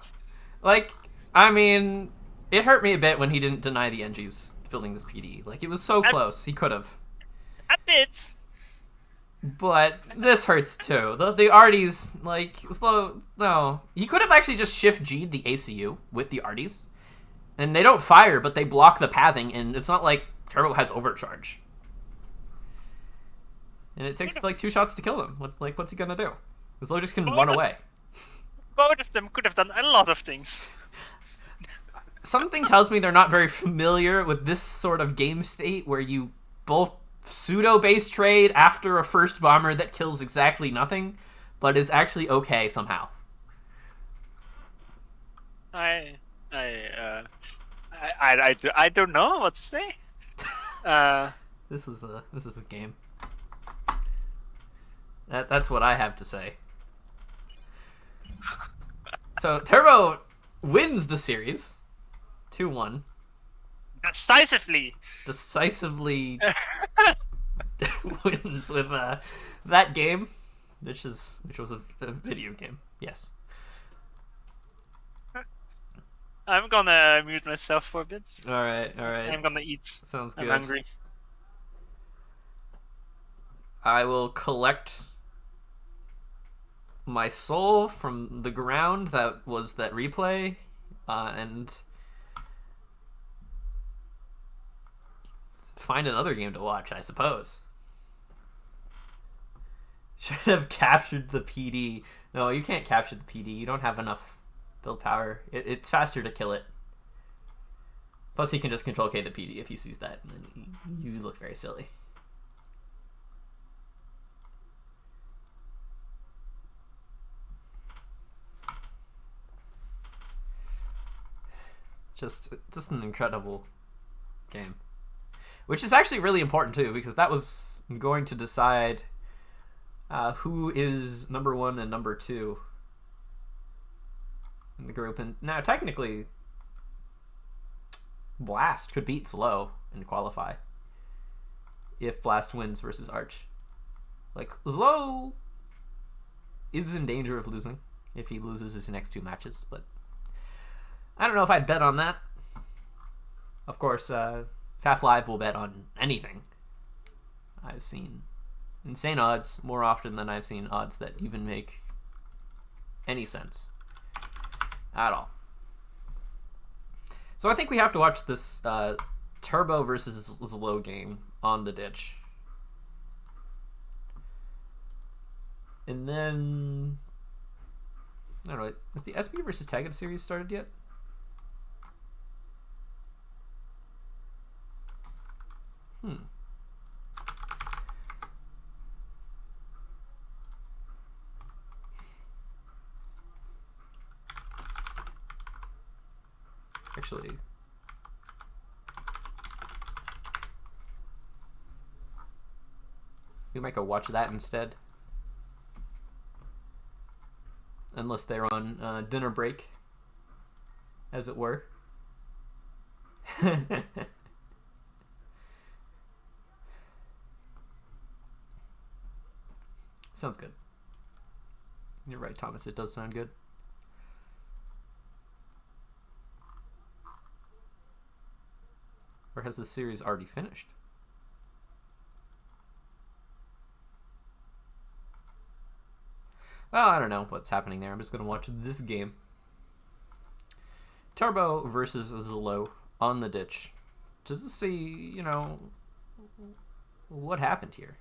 Like, I mean, it hurt me a bit when he didn't deny the Engies building this PD. Like, it was so close. He could have. A bit. But this hurts too. The Arties, like, Slow, no. He could have actually just shift G'd the ACU with the Arties. And they don't fire, but they block the pathing, and it's not like Turbo has overcharge. And it takes like 2 shots to kill him. What's he gonna do? Slow just can run away. Both of them could have done a lot of things. Something tells me they're not very familiar with this sort of game state where you both pseudo-base trade after a first bomber that kills exactly nothing, but is actually okay somehow. I don't know what to say. This is a game. That's what I have to say. So Turbo wins the series, 2-1. Decisively. Decisively wins with that game, which was a video game. Yes. I'm gonna mute myself for a bit. All right. I'm gonna eat. Sounds good. I'm hungry. I will collect my soul from the ground that was that replay, and find another game to watch, I suppose. Should have captured the PD. No, you can't capture the PD. You don't have enough build power. It's faster to kill it. Plus, he can just control K the PD if he sees that, and then you look very silly. Just an incredible game. Which is actually really important too, because that was going to decide who is number 1 and number 2 in the group. And now technically Blast could beat Slow and qualify if Blast wins versus Arch. Like, Slow is in danger of losing if he loses his next 2 matches, but I don't know if I'd bet on that. Of course, FAFLive will bet on anything. I've seen insane odds more often than I've seen odds that even make any sense at all. So I think we have to watch this Turbo versus Zlo game on the ditch. And then, I don't know, has the SB versus Tagged series started yet? Actually, we might go watch that instead. Unless they're on dinner break, as it were. Sounds good. You're right, Thomas. It does sound good. Or has the series already finished? Well, I don't know what's happening there. I'm just going to watch this game. Turbo versus Zlo on the ditch. Just to see, you know, what happened here.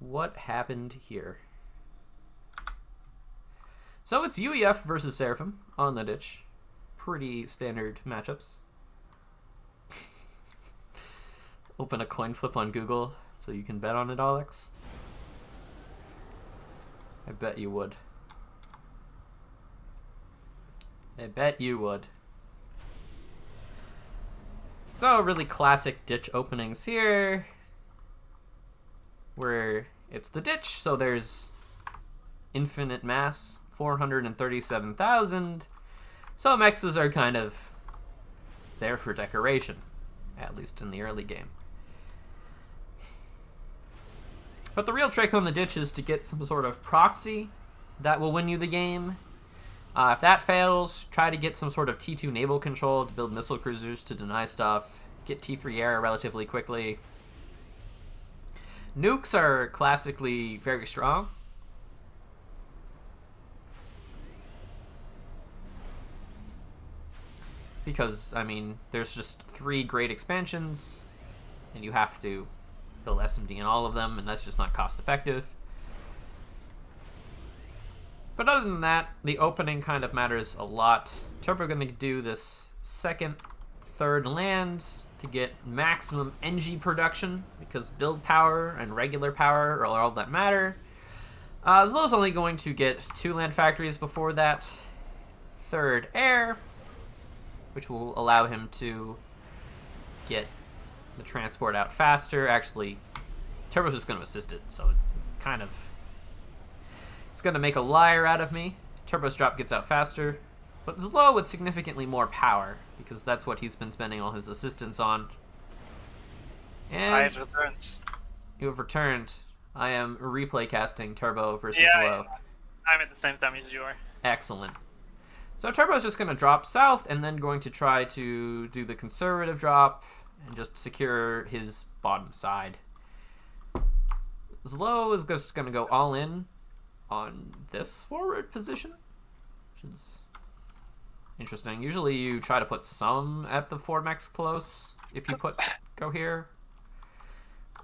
What happened here? So it's UEF versus Seraphim on the ditch. Pretty standard matchups. Open a coin flip on Google so you can bet on it, Alex. I bet you would. I bet you would. So really classic ditch openings here, where it's the ditch, so there's infinite mass, 437,000. So mexes are kind of there for decoration, at least in the early game. But the real trick on the ditch is to get some sort of proxy that will win you the game. If that fails, try to get some sort of T2 naval control to build missile cruisers to deny stuff. Get T3 air relatively quickly. Nukes are classically very strong. Because, I mean, there's just 3 great expansions, and you have to build SMD in all of them, and that's just not cost effective. But other than that, the opening kind of matters a lot. Turbo going to do this second, third land to get maximum NG production, because build power and regular power are all that matter. Zlow's only going to get 2 land factories before that. Third air, which will allow him to get the transport out faster. Actually, Turbo's just going to assist it, so it kind of... It's going to make a liar out of me. Turbo's drop gets out faster, but Zlow with significantly more power, because that's what he's been spending all his assistance on. And I have returned. you have returned. I am replay casting Turbo versus Yeah, Zlow. I'm at the same time as you are. Excellent. So Turbo's just going to drop south and then going to try to do the conservative drop and just secure his bottom side. Zlow is just going to go all in on this forward position, which is interesting. Usually you try to put some at the 4-max close if you go here.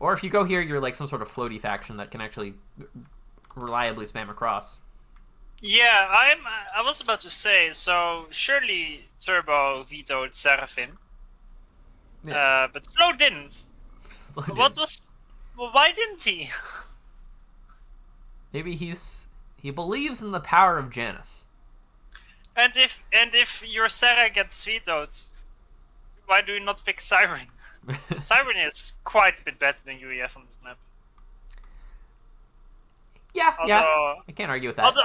Or if you go here, you're like some sort of floaty faction that can actually reliably spam across. Yeah, I was about to say, so surely Turbo vetoed Seraphim. Yeah. But Zlow didn't. Well, why didn't he? Maybe he believes in the power of Janus. And if your Sarah gets vetoed, why do you not pick Siren? Siren is quite a bit better than UEF on this map. Yeah, Although, I can't argue with that.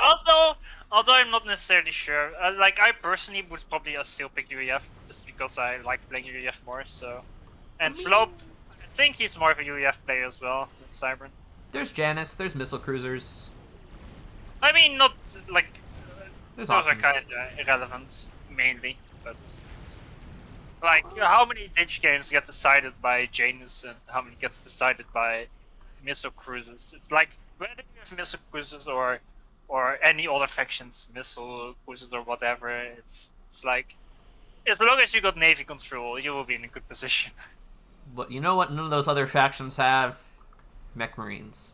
Although I'm not necessarily sure. Like, I personally would probably still pick UEF, just because I like playing UEF more, so... And Slope, I think he's more of a UEF player as well than Cybern. There's Janus, there's missile cruisers. I mean, not, like... There's those are options. kind of irrelevant, mainly, but... Like, how many ditch games get decided by Janus and how many gets decided by missile cruisers? It's like, whether you have missile cruisers or any other factions, missile cruisers or whatever, it's like, as long as you got navy control, you will be in a good position. But you know what none of those other factions have? Mech Marines.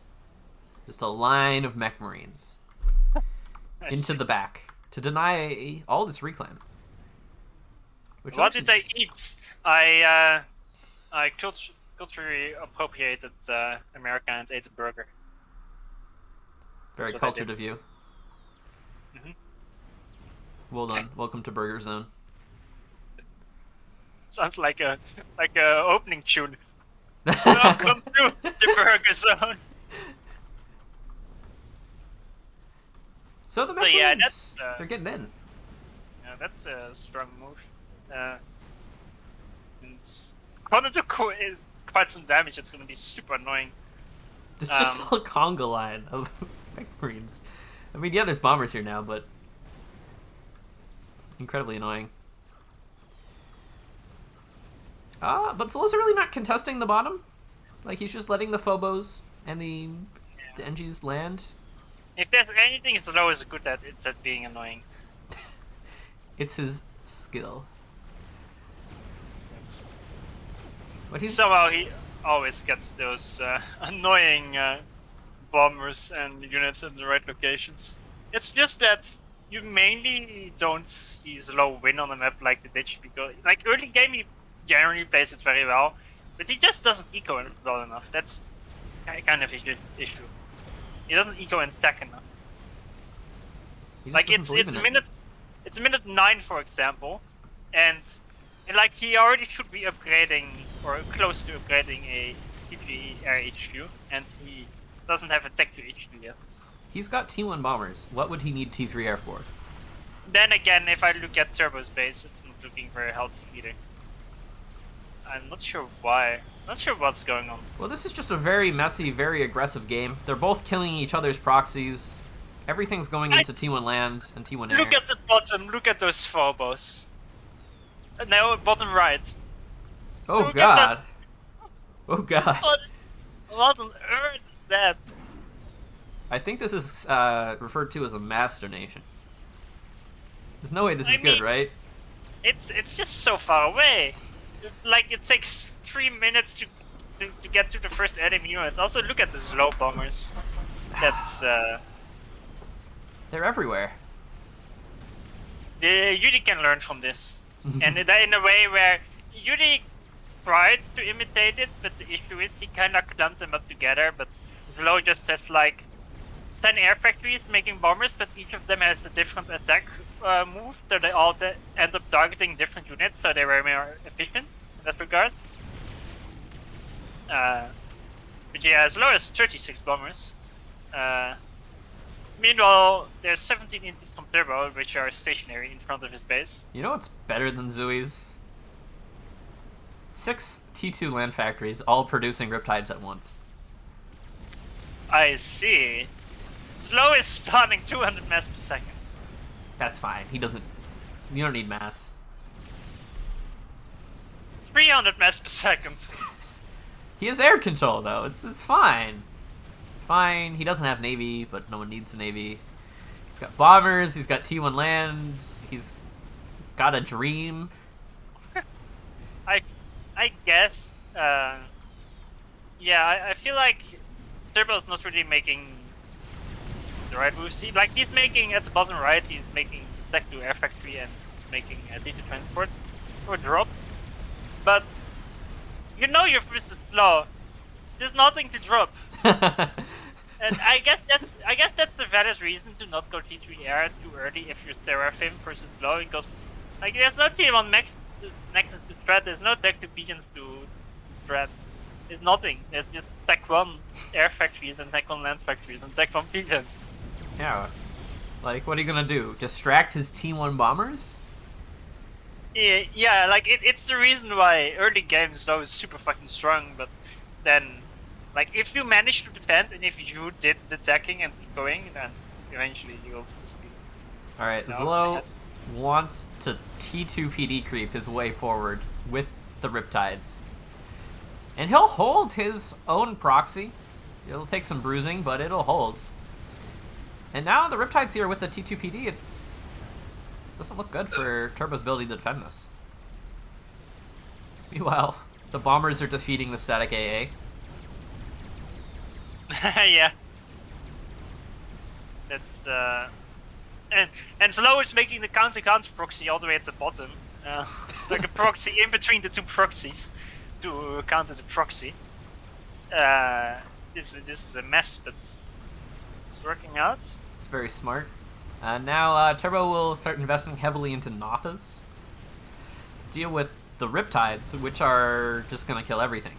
Just a line of Mech Marines. Into the back. To deny all this reclaim. Which What did I eat? I culturally appropriated America and ate a burger. Very That's what I cultured did. of you. Mhm. Well done. Welcome to Burger Zone. Sounds like a opening tune. Welcome to the Burger Zone. So the Mech yeah, Marines, that's, they're getting in. Yeah, that's a strong move. And gonna do quite some damage. It's gonna be super annoying. There's just a conga line of Mech Marines. I mean, yeah, there's bombers here now, but it's incredibly annoying. But Zlow's really not contesting the bottom. Like, he's just letting the Phobos and the NGs land. If there's anything Zlo is good at, it's at being annoying. It's his skill. Yes. But he's Somehow he always gets those annoying bombers and units in the right locations. It's just that you mainly don't see Zlo win on a map like the Ditch, because like early game he generally plays it very well, but he just doesn't eco it well enough. That's kind of his issue. He doesn't eco and tech enough. he just Like doesn't believe in it. it's minute 9 for example, and like he already should be upgrading or close to upgrading a T3 air HQ, and he doesn't have a tech 2 HQ yet. He's got T1 bombers. What would he need T3 air for? Then again, if I look at Turbo's base, it's not looking very healthy either. I'm not sure why. Not sure what's going on. Well, this is just a very messy, very aggressive game. They're both killing each other's proxies. Everything's going into T1 land and T1 air. Look at the bottom. Look at those Phobos. Now bottom right. Oh look at god. Oh god. What on earth is that? I think this is referred to as a mass donation. There's no way this is good, mean- right? It's just so far away. It's like it takes 3 minutes to get to the first enemy unit. Also, look at the slow bombers. That's They're everywhere. Yuri can learn from this, and in a way where Yuri tried to imitate it, but the issue is he kind of clumped them up together. But Zlo just has like 10 air factories making bombers, but each of them has a different attack move, so they all end up targeting different units, so they were more efficient in that regard. But yeah, as low as 36 bombers. Meanwhile, there's 17 inches from Turbo, which are stationary in front of his base. You know what's better than Zooey's? 6 T2 land factories, all producing Riptides at once. I see. Slow is starting 200 mass per second. That's fine. He doesn't... You don't need mass. 300 mass per second. He has air control, though. It's fine. It's fine. He doesn't have Navy, but no one needs a Navy. He's got bombers. He's got T1 land. He's got a dream. I guess. Yeah, I feel like Turbo's not really making the right moves. He's making at the bottom right. He's making Tech to Air Factory and making a Data Transport or drop. But you know you're versus Slow. There's nothing to drop. And I guess that's the valid reason to not go T3 air too early if you're Seraphim versus Slow, because like there's no team on Nexus to strat, there's no Tech to Pigeons to strat. There's nothing. There's just Tech 1 air factories and Tech 1 land factories and Tech 1 Pigeons. Yeah. Like, what are you gonna do? Distract his T1 bombers? Yeah, like it's the reason why early game Slow is super fucking strong, but then like if you manage to defend and if you did the attacking and keep going, then eventually you'll just be... Alright, Zlo wants to T2 PD creep his way forward with the Riptides. And he'll hold his own proxy. It'll take some bruising, but it'll hold. And now the Riptide's here with the T2 PD, it doesn't look good for Turbo's ability to defend this. Meanwhile, the bombers are defeating the static AA. Yeah. That's the... And Slow is making the counter-counter proxy all the way at the bottom. Like a proxy in between the two proxies to counter the proxy. This is a mess, but it's working out. It's very smart. Now Turbo will start investing heavily into Nothas to deal with the Riptides, which are just gonna kill everything.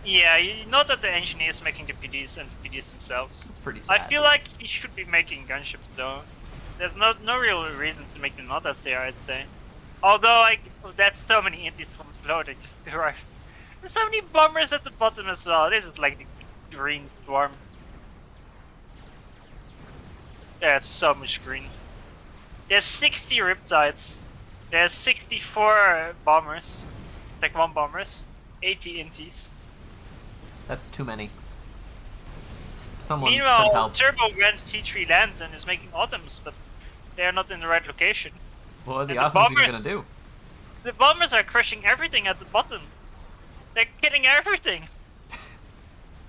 Yeah, not that the engineer is making the PDs and the PDs themselves. It's pretty sad. I feel like he should be making gunships though. There's no real reason to make them not as there, I'd say. Although that's so many intis from Slow that just arrived. There's so many bombers at the bottom as well. This is like the green swarm. There's so much green. There's 60 Riptides. There's 64 bombers. Like 1 bombers. 80 intis. That's too many. Someone send Meanwhile, help. Turbo grants T3 lands and is making autumns, but they are not in the right location. What are the And the offense bomber- gonna do? The bombers are crushing everything at the bottom. They're killing everything.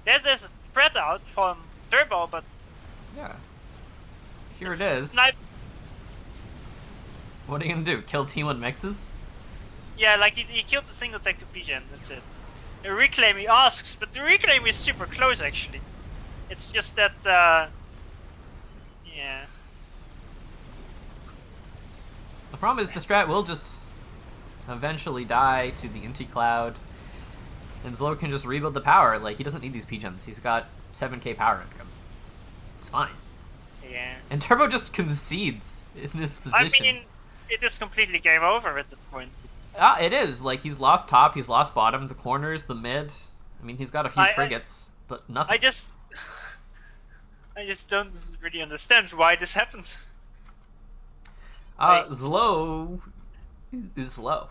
There's this spread out from Turbo, but Yeah. Here it is. snipe. What are you gonna do? Kill T1 mixes? Yeah, like he killed a single tech to PGen, that's it. The reclaim he asks, but the reclaim is super close actually. It's just that, yeah. The problem is the strat will just eventually die to the Inti Cloud, and Zlo can just rebuild the power. Like, he doesn't need these P-gens. He's got 7k power income. It's fine. Yeah. And Turbo just concedes in this position. I mean, it is completely game over at this point. It is. Like, he's lost top, he's lost bottom, the corners, the mid. I mean, he's got a few frigates, but nothing. I just don't really understand why this happens. Zlo is slow.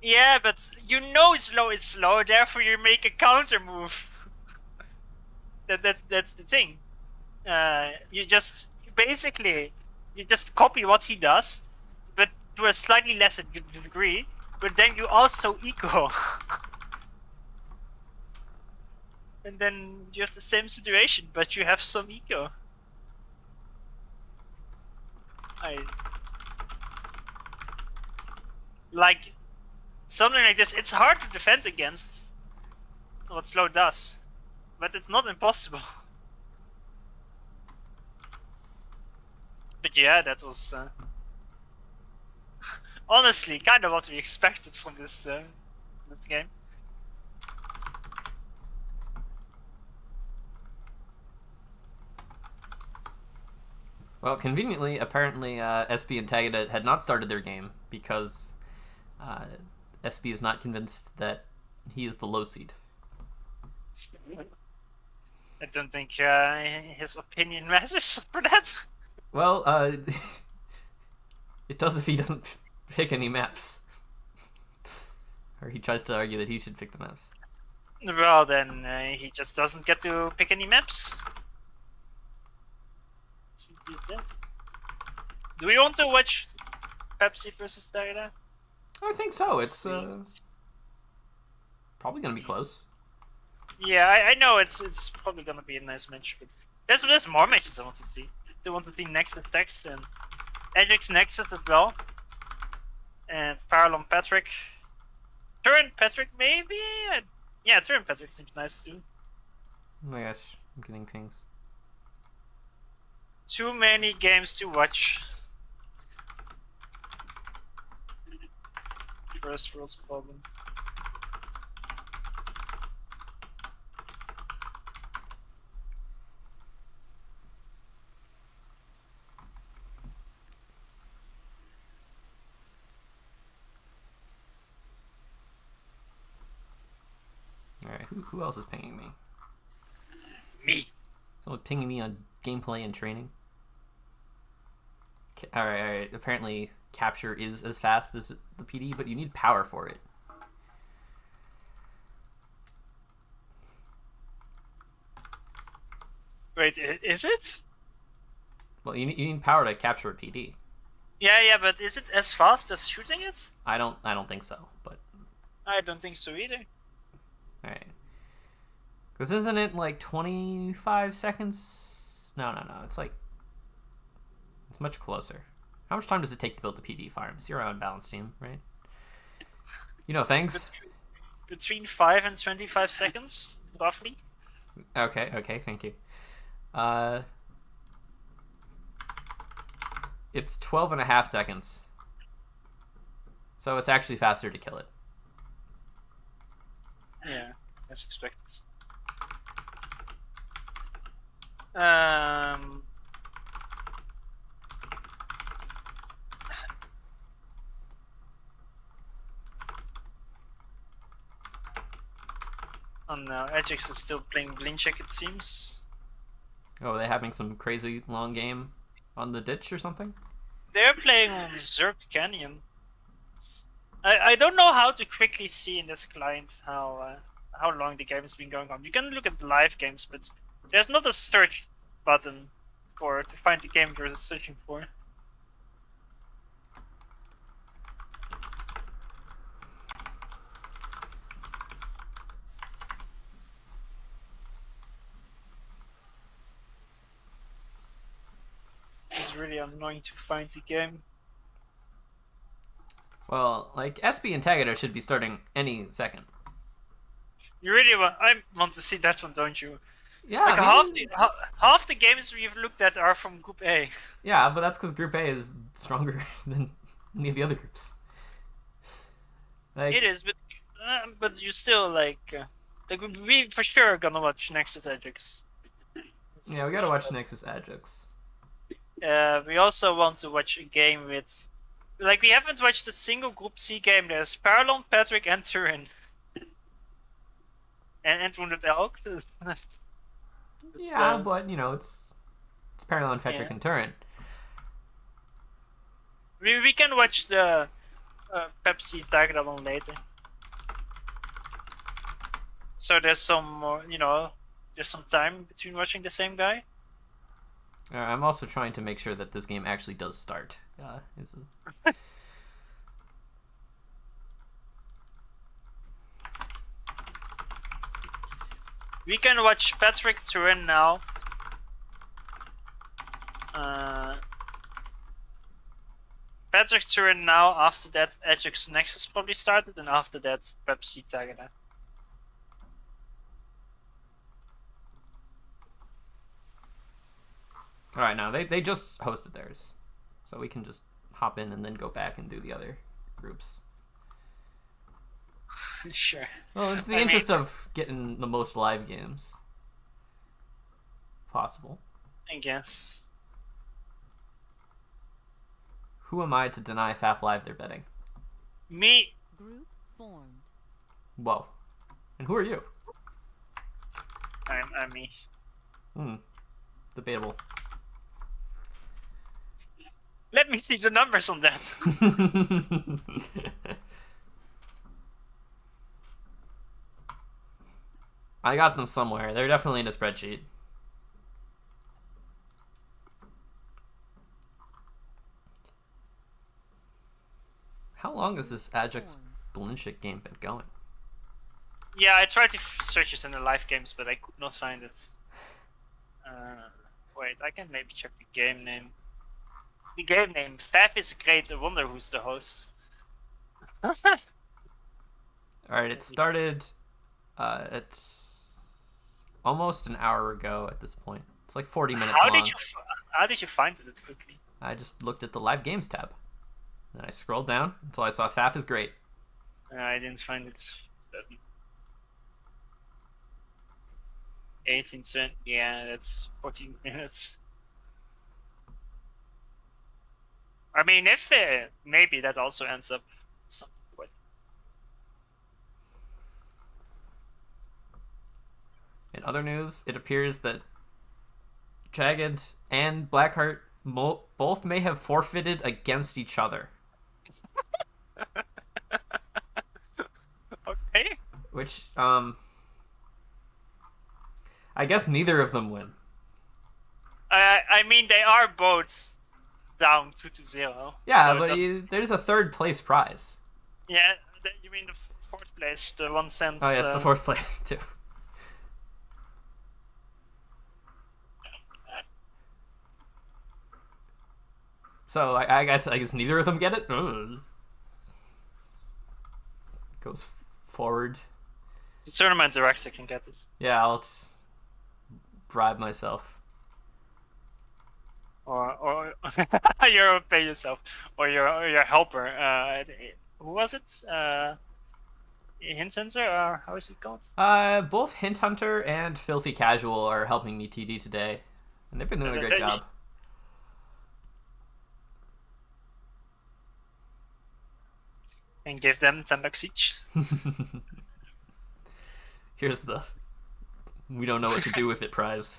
Yeah, but you know Slow is slow, therefore you make a counter move. That's the thing. You just copy what he does, but to a slightly lesser degree. But then you also eco. And then you have the same situation, but you have some eco. Like, something like this, it's hard to defend against what slow does. But it's not impossible. But yeah, that was honestly kind of what we expected from this game. Well, conveniently, apparently, SB and Tagada had not started their game because SB is not convinced that he is the low seed. I don't think his opinion matters for that. Well, it does if he doesn't pick any maps. Or he tries to argue that he should pick the maps. Well, then he just doesn't get to pick any maps. Do we want to watch Pepsi versus Dagda? I think so. It's probably going to be close. Yeah, I know it's probably gonna be a nice match, but there's more matches I want to see. I want to see Nexus Text and Edric's Nexus as well, and Parallel Patrick. Turin Patrick maybe? Yeah, Turin Patrick seems nice too. Oh my gosh, I'm getting pings. Too many games to watch. First world's problem. Alright, who else is pinging me? Me. Someone pinging me on gameplay and training? Alright. Apparently, capture is as fast as the PD, but you need power for it. Wait, is it? Well, you need power to capture a PD. Yeah, but is it as fast as shooting it? I don't think so, but I don't think so either. alright. Because isn't it like 25 seconds? No. It's much closer. How much time does it take to build the PD farms? You're on balance team, right? You know things. Between 5 and 25 seconds, roughly. Okay, thank you. It's 12.5 seconds. So it's actually faster to kill it. Yeah, as expected. Oh no, Ajax is still playing Blincheck, it seems. Oh, are they having some crazy long game on the ditch or something? They're playing on Zerp Canyon. I don't know how to quickly see in this client how long the game has been going on. You can look at the live games, but there's not a search button to find the game you're searching for. It's really annoying to find the game. Well, like SB and Tagada should be starting any second. You really want to see that one, don't you? Yeah, like half the games we've looked at are from Group A. Yeah, but that's because Group A is stronger than any of the other groups. Like, it is, but you still like we for sure are gonna watch Nexus Ajax. Yeah, we gotta watch Nexus Ajax. We also want to watch a game with, like, we haven't watched a single Group C game. There's Parallel, Patrick, and Turin. And Wounded Elk. Yeah, but you know it's Parallel, Patrick, and Turin. We can watch the Pepsi Tiger one later. So there's some more, there's some time between watching the same guy. I'm also trying to make sure that this game actually does start. We can watch Patrick to win now. Patrick to win now. After that, Ajax Nexus probably started, and after that, Pepsi Tagada. All right, now they just hosted theirs, so we can just hop in and then go back and do the other groups. Sure. Well, it's the interest of getting the most live games possible. I guess. Who am I to deny FAFLive their betting? Me. Group formed. Whoa. And who are you? I'm me. Debatable. Let me see the numbers on that. I got them somewhere. They're definitely in a spreadsheet. How long has this Ajax Blinchik game been going? Yeah, I tried to search it in the live games, but I could not find it. Wait, I can maybe check the game name. The game name, Faf is great. I wonder who's the host. Alright, it started it's almost an hour ago at this point. It's like 40 minutes long. How did you find it that quickly? I just looked at the live games tab. And I scrolled down until I saw FAF is great. I didn't find it. 18 cent. Yeah, that's 14 minutes. I mean, if maybe that also ends up something with. In other news, it appears that Jagged and Blackheart both may have forfeited against each other. Okay. Which, I guess neither of them win. I mean, they are both down 2-0. Yeah, so but there's a third place prize. Yeah, you mean the fourth place, the 1 cent. Oh, yes, the fourth place, too. So, I guess neither of them get it? Ugh. Goes forward. The tournament director can get it. Yeah, I'll bribe myself. Or you pay yourself, or your helper. Who was it? Hint Hunter, or how is it called? Both Hint Hunter and Filthy Casual are helping me TD today, and they've been doing a great job. And give them 10 bucks each. Here's the we don't know what to do with it prize.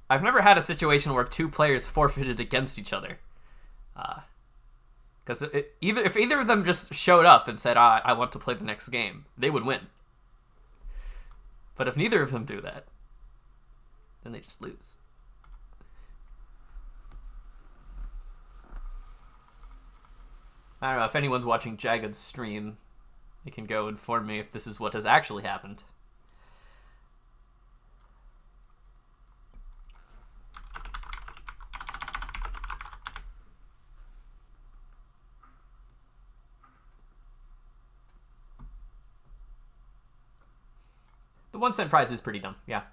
I've never had a situation where two players forfeited against each other. Because if either of them just showed up and said, I want to play the next game, they would win. But if neither of them do that, then they just lose. I don't know, if anyone's watching Jagged's stream, they can go inform me if this is what has actually happened. The 1 cent prize is pretty dumb, yeah.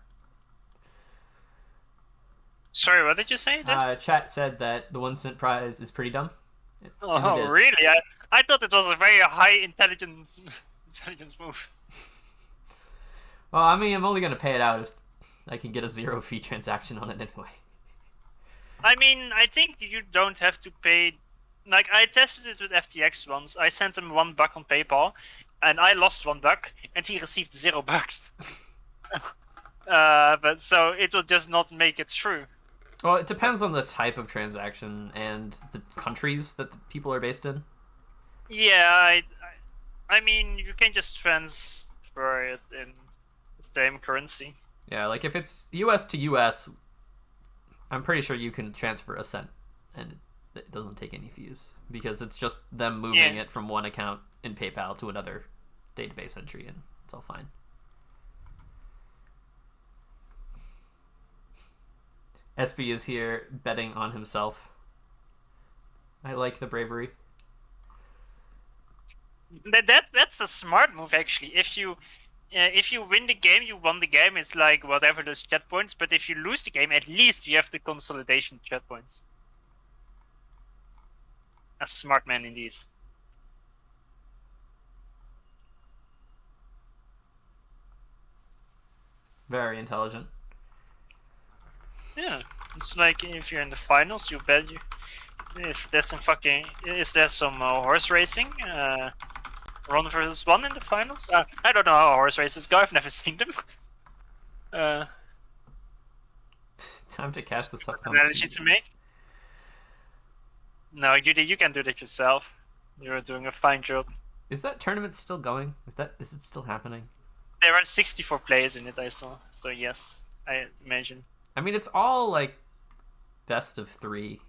Sorry, what did you say? Chat said that the 1 cent prize is pretty dumb. Oh, really? I thought it was a very high intelligence move. Well, I mean, I'm only going to pay it out if I can get a 0 fee transaction on it anyway. I mean, I think you don't have to pay. Like, I tested this with FTX once. I sent him $1 on PayPal, and I lost $1, and he received $0. But so it will just not make it true. Well, it depends on the type of transaction and the countries that the people are based in. Yeah, I mean, you can just transfer it in the same currency. Yeah, like if it's US to US, I'm pretty sure you can transfer a cent, and it doesn't take any fees, because it's just them moving it from one account in PayPal to another database entry, and it's all fine. SB is here betting on himself. I like the bravery. That's a smart move actually. If you win the game, you won the game. It's like whatever those chat points. But if you lose the game, at least you have the consolidation chat points. A smart man indeed. Very intelligent. Yeah, it's like if you're in the finals, you bet you. If there's some horse racing? 1v1 in the finals? I don't know how horse races go. I've never seen them. Time to cast the subcom. Analogy to make. No, you can do that yourself. You're doing a fine job. Is that tournament still going? Is it still happening? There are 64 players in it, I saw. So yes, I imagine. I mean, it's all like best of 3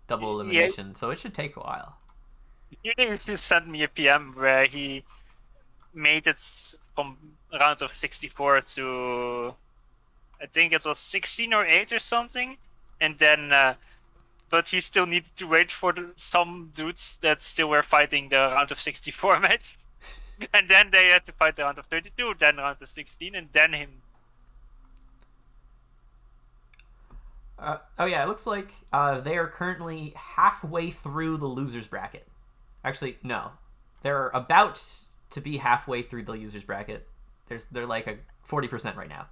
double elimination, so it should take a while. He sent me a PM where he made it from round of 64 to I think it was 16 or 8 or something, and then but he still needed to wait for some dudes that still were fighting the round of 64 match, and then they had to fight the round of 32, then round of 16, and then him. Oh yeah, it looks like they are currently halfway through the losers bracket. Actually, no, they're about to be halfway through the losers bracket. They're like a 40% right now,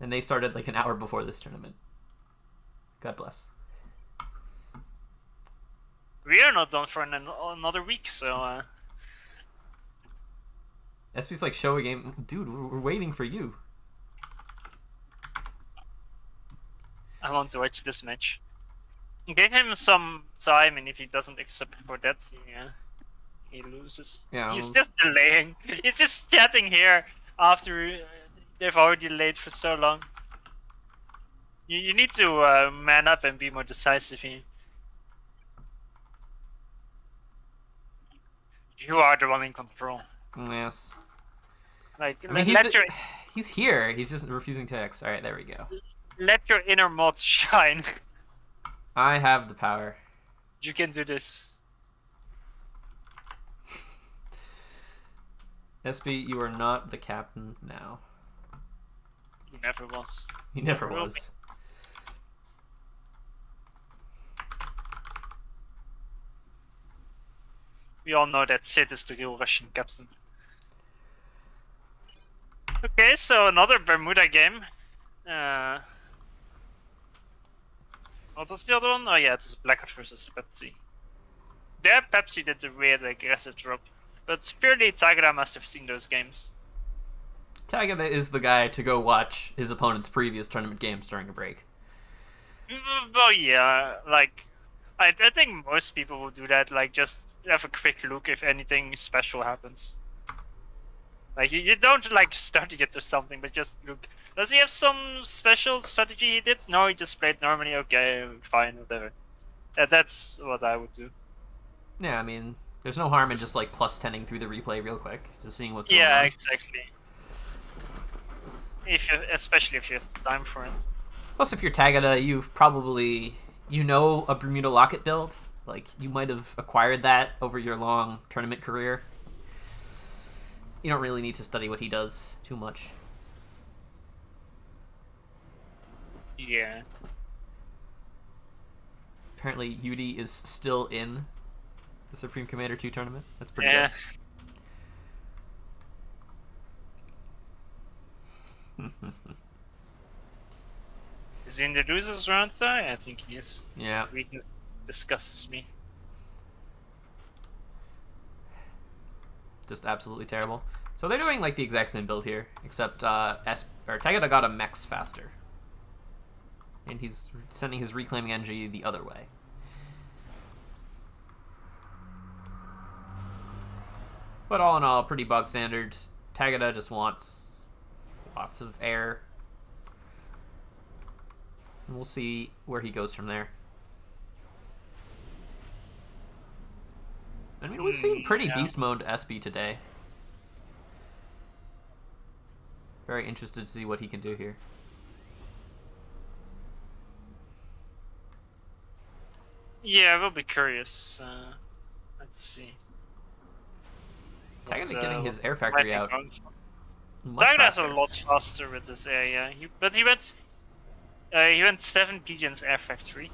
and they started like an hour before this tournament. God bless. We are not done for another week, so. SP's like, show a game, dude. We're waiting for you. I want to watch this match. Give him some time, and if he doesn't accept for that, he loses. Yeah, He's just delaying. He's just chatting here after they've already delayed for so long. You need to man up and be more decisive here. You are the one in control. Yes. Like, I mean, he's here. He's just refusing to X. All right, there we go. Let your inner mod shine. I have the power. You can do this. SB, you are not the captain now. He never was. He never was. We all know that Sid is the real Russian captain. Okay, so another Bermuda game. What was the other one? Oh yeah, it was Blackheart versus Pepsi. There, Pepsi did a weird aggressive drop, but surely Tagada must have seen those games. Tagada is the guy to go watch his opponent's previous tournament games during a break. Well, yeah, like I think most people will do that. Like, just have a quick look if anything special happens. Like, you don't like study it or something, but just look. Does he have some special strategy he did? No, he just played normally. Okay, fine, whatever. That's what I would do. Yeah, I mean, there's no harm in just like plus 10ing through the replay real quick, just seeing what's going on. Yeah, exactly. Especially if you have the time for it. Plus, if you're Tagada, you've probably a Bermuda Locket build. Like, you might have acquired that over your long tournament career. You don't really need to study what he does too much. Yeah. Apparently, Yudi is still in the Supreme Commander 2 tournament. That's pretty good. Is he in the losers round? I think he is. Yeah. Weakness disgusts me. Just absolutely terrible. So they're doing like the exact same build here, except Tagada got a Mex faster. And he's sending his Reclaiming NG the other way. But all in all, pretty bog standard. Tagada just wants lots of air. And we'll see where he goes from there. I mean, we've seen pretty beast mode SB today. Very interested to see what he can do here. Yeah, we'll be curious. Let's see. Tagada getting his what's air factory Lightning out going for? much Tagada's a faster. lot faster with this area. But he went 7 pigeons air factory.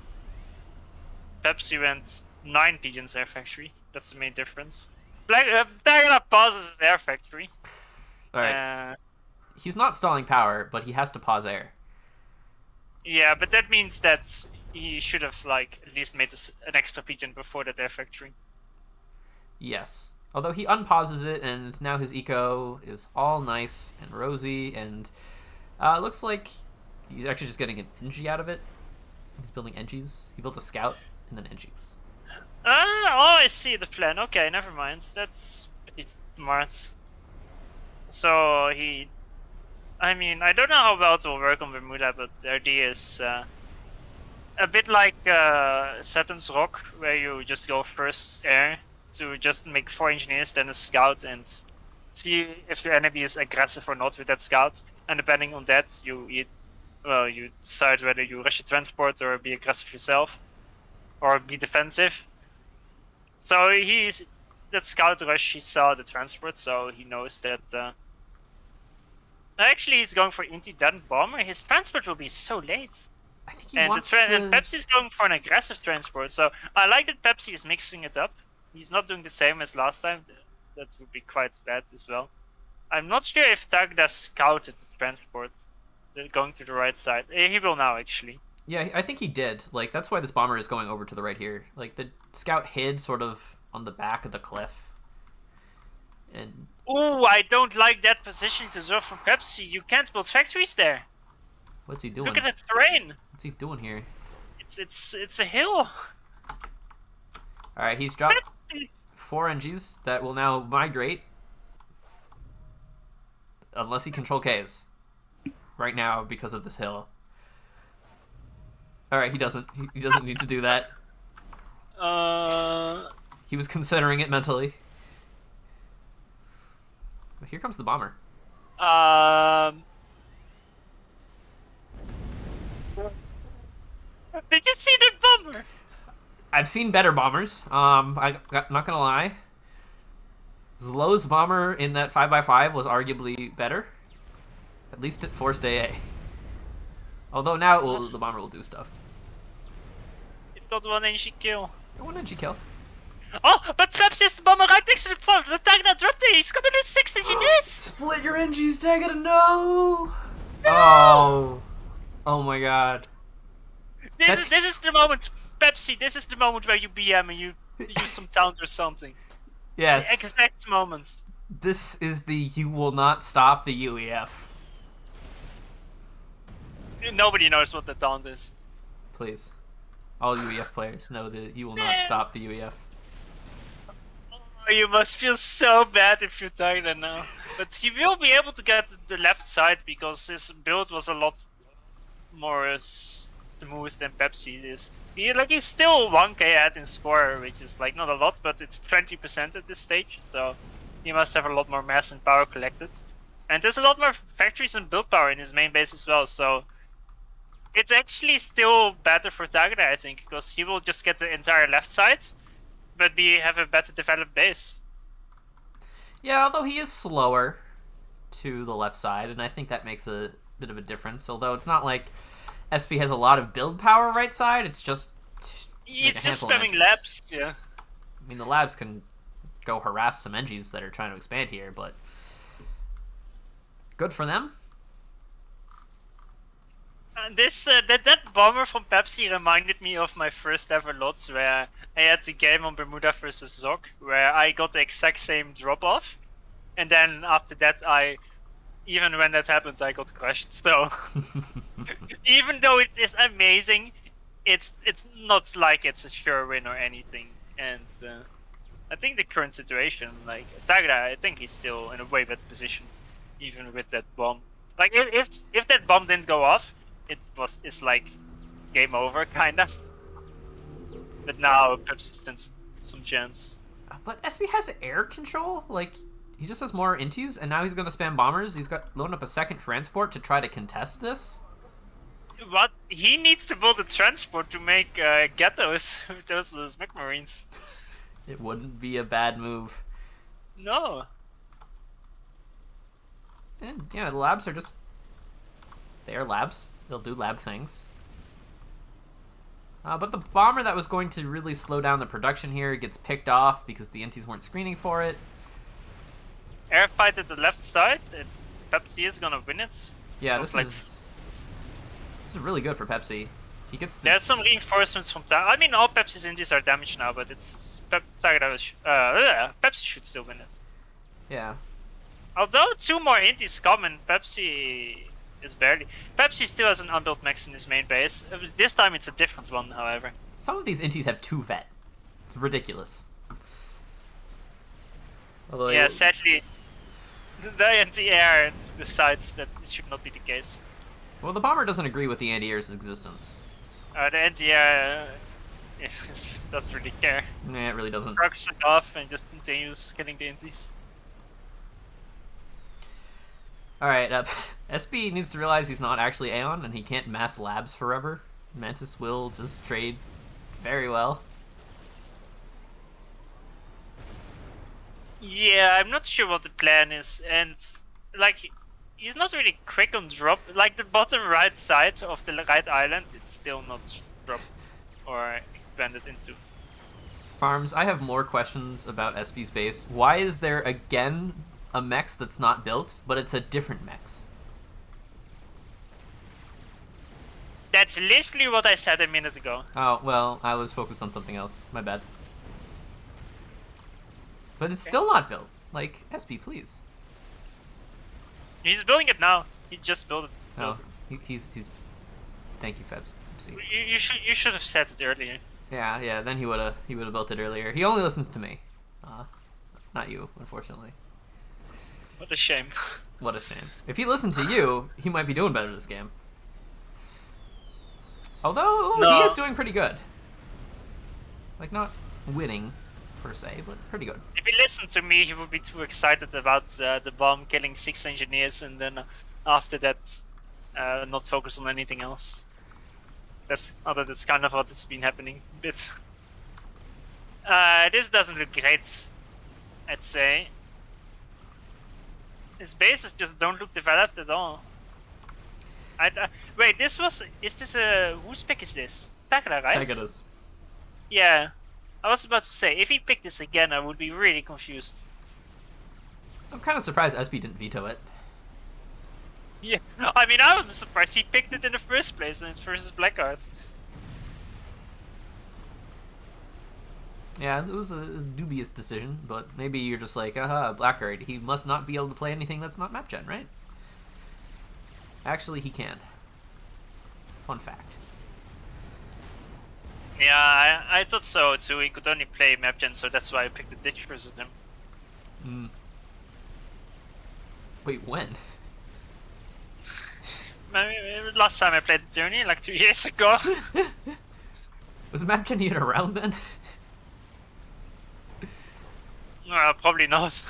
Pepsi went 9 pigeons air factory. That's the main difference. Tagada pauses his air factory. All right. He's not stalling power, but he has to pause air. Yeah, but that means that he should have like at least made an extra pigeon before that air factory. Yes. Although he unpauses it, and now his eco is all nice and rosy, and looks like he's actually just getting an NG out of it. He's building NGs. He built a scout and then NGs. I see the plan. Okay, never mind. That's pretty smart. So I mean, I don't know how well it will work on Bermuda, but the idea is a bit like Saturn's Rock, where you just go first air to just make 4 engineers, then a scout, and see if the enemy is aggressive or not with that scout. And depending on that, you decide whether you rush a transport or be aggressive yourself, or be defensive. So that scout rush, he saw the transport, so he knows that. Actually, he's going for Inti, then bomber. His transport will be so late. I think he And wants and Pepsi's going for an aggressive transport, so I like that Pepsi is mixing it up. He's not doing the same as last time. That would be quite bad as well. I'm not sure if Tagada scouted the transport going to the right side. He will now, actually. Yeah, I think he did. Like, that's why this bomber is going over to the right here. Like, the scout hid sort of on the back of the cliff. And Oh, I don't like that position to serve from Pepsi. You can't build factories there. what's he doing? Look at the terrain. What's he doing here? It's a hill. Alright, he's dropped Pepsi. 4 NGs that will now migrate. Unless he control Ks. Right now, because of this hill. Alright, he doesn't. He doesn't need to do that. He was considering it mentally. Here comes the bomber. Did you see the bomber? I've seen better bombers. Not gonna lie. Zlow's bomber in that 5x5 was arguably better. At least it forced AA. Although now the bomber will do stuff. It's got 1 NG kill. 1 NG kill. Oh, but Pepsi is the bomber right next to the front. The Tagada dropped it. He's gonna lose 6 engineers. Split your NGs, Tagada, no! Oh. Oh my god. This is the moment, Pepsi. This is the moment where you BM and you use some towns or something. Yes. The exact moment. This is the you will not stop the UEF. Nobody knows what the taunt is. Please. All UEF players know that you will not stop the UEF. Oh, you must feel so bad if you Tagada now. But he will be able to get the left side because his build was a lot more smooth than Pepsi is. He's still 1k ahead in score, which is like not a lot, but it's 20% at this stage, so he must have a lot more mass and power collected. And there's a lot more factories and build power in his main base as well, so it's actually still better for Tagada, I think, because he will just get the entire left side, but have a better developed base. Yeah, although he is slower to the left side, and I think that makes a bit of a difference. Although it's not like SP has a lot of build power right side, it's just He's just spamming labs, yeah. I mean, the labs can go harass some NGs that are trying to expand here, but good for them. That bomber from Pepsi reminded me of my first ever LOTS, where I had the game on Bermuda versus Zok, where I got the exact same drop off, and then after that even when that happens, I got crushed. So even though it is amazing, it's not like it's a sure win or anything. And I think the current situation, like Tagada, I think he's still in a way better position, even with that bomb. Like if that bomb didn't go off, it's like game over kinda. But now Pepsi stands some chance. But SP has air control. Like, he just has more inties, and now he's gonna spam bombers. He's got loading up a second transport to try to contest this. What? He needs to build a transport to make ghettos with those mech marines. It wouldn't be a bad move. No. And yeah, the labs are just... They are labs. They'll do lab things. But the bomber that was going to really slow down the production here gets picked off because the inties weren't screening for it. Airfight at the left side. Pepsi is gonna win it. Yeah, Most this is really good for Pepsi. He gets the... There's some reinforcements from Tiger. I mean, all Pepsi's indies are damaged now, but it's Pepsi should still win it. Yeah. Although 2 more indies come and Pepsi is barely. Pepsi still has an unbuilt mech in his main base. This time it's a different one, however. Some of these inties have 2 vet. It's ridiculous. Although Yeah, sadly, the anti-air decides that it should not be the case. Well, the bomber doesn't agree with the anti-air's existence. The anti-air doesn't really care. Nah, it really doesn't. Rocks it off and just continues killing the indies. Alright, SB needs to realize he's not actually Aeon, and he can't mass labs forever. Mantis will just trade very well. Yeah, I'm not sure what the plan is, and like, he's not really quick on drop. Like the bottom right side of the right island, it's still not dropped or expanded into. Farms, I have more questions about SB's base. Why is there again a mechs that's not built, but it's a different mechs? That's literally what I said a minute ago. Oh, well, I was focused on something else. My bad. But it's still not built. Like, SB, please. He's building it now. He just built it. Oh, he's... Thank you, Febs. You should have said it earlier. Yeah, then he would've built it earlier. He only listens to me. Not you, unfortunately. What a shame. What a shame. If he listened to you, he might be doing better this game. Although, he is doing pretty good. Like, not winning, per se, but pretty good. If he listened to me, he would be too excited about the bomb killing 6 engineers, and then after that, not focus on anything else. That's kind of what has been happening a bit. This doesn't look great, I'd say. His bases just don't look developed at all. Wait, is this whose pick is this? Takara, right? Takara's. Yeah. I was about to say, if he picked this again, I would be really confused. I'm kind of surprised SB didn't veto it. Yeah, I mean, I'm surprised he picked it in the first place, and it's versus Blackheart. Yeah, it was a dubious decision, but maybe you're just like, aha, Blackheart, he must not be able to play anything that's not map gen, right? Actually, he can. Fun fact. Yeah, I thought so too. He could only play map gen, so that's why I picked the ditch versus him. Wait, when? Last time I played the tourney, like 2 years ago. Was map gen even around then? Probably not.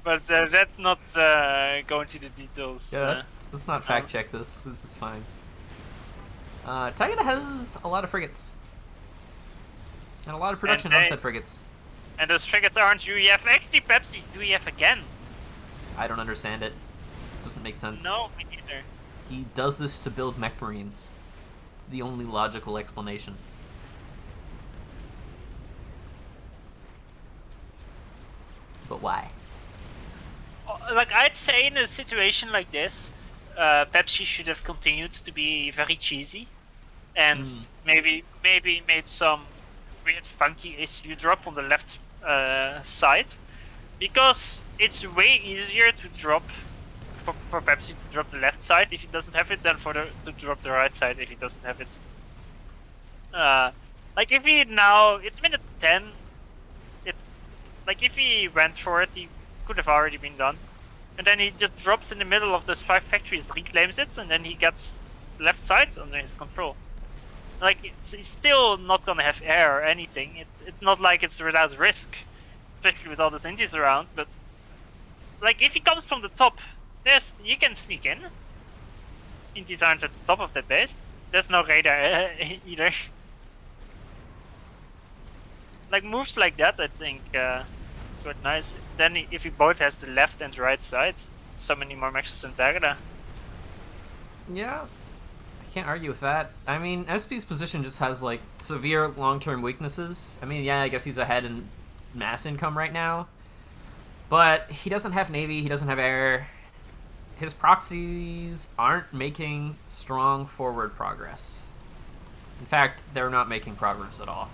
But let's not go into the details. Yeah, let's not fact check this. This is fine. Tiger has a lot of frigates. And a lot of production on said frigates. And those frigates aren't UEF. Actually, Pepsi UEF again. I don't understand it. It doesn't make sense. No, me neither. He does this to build mech marines. The only logical explanation. But why? Like, I'd say in a situation like this, Pepsi should have continued to be very cheesy, and maybe made some weird funky ACU drop on the left side, because it's way easier to drop for Pepsi to drop the left side if he doesn't have it than to drop the right side if he doesn't have it. Like if he now, it's minute 10. Like if he went for it, he could have already been done. And then he just drops in the middle of those 5 factories, reclaims it, and then he gets left side under his control. Like, he's still not gonna have air or anything. It's not like it's without risk, especially with all the indies around, but... Like, if he comes from the top, you can sneak in. Indeed aren't at the top of that base. There's no radar either. Like moves like that, I think it's quite nice. Then if he both has the left and right side, so many more maxes than Tagada. Yeah, I can't argue with that. I mean, SP's position just has like severe long-term weaknesses. I mean, yeah, I guess he's ahead in mass income right now, but he doesn't have Navy, he doesn't have air. His proxies aren't making strong forward progress. In fact, they're not making progress at all.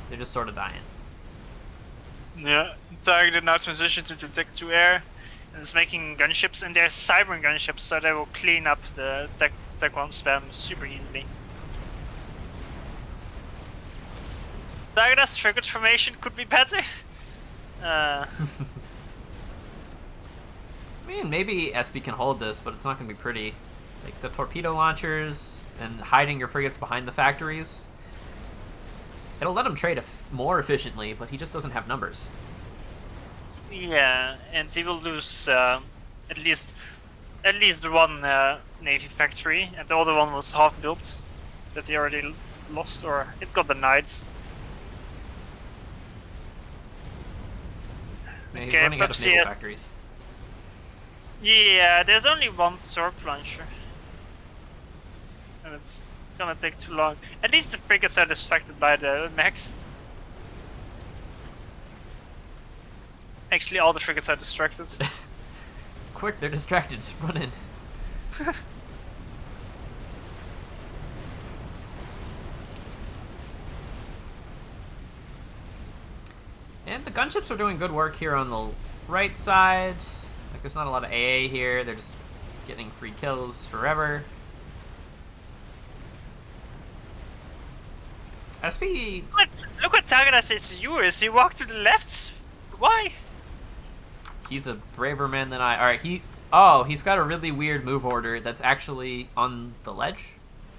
They're just sort of dying. Yeah, Target now transitioned into Tech 2 Air and is making gunships, and they're cybering gunships, so they will clean up the Tech 1 spam super easily. Target's frigate formation could be better. I mean, maybe SB can hold this, but it's not going to be pretty. Like, the torpedo launchers and hiding your frigates behind the factories. It'll let him trade more efficiently, but he just doesn't have numbers. Yeah, and he will lose at least one Navy factory, and the other one was half built that he already lost, or it got denied. Yeah, he's running out of naval factories. Yeah, there's only one sword launcher. And it's gonna take too long. At least the frigates are distracted by the mechs. Actually, all the frigates are distracted. Quick, they're distracted. Run in. And the gunships are doing good work here on the right side. Like, there's not a lot of AA here. They're just getting free kills forever. SP... Look what Tagada says to you is. He walked to the left? Why? He's a braver man than I. Alright, Oh, he's got a really weird move order that's actually on the ledge.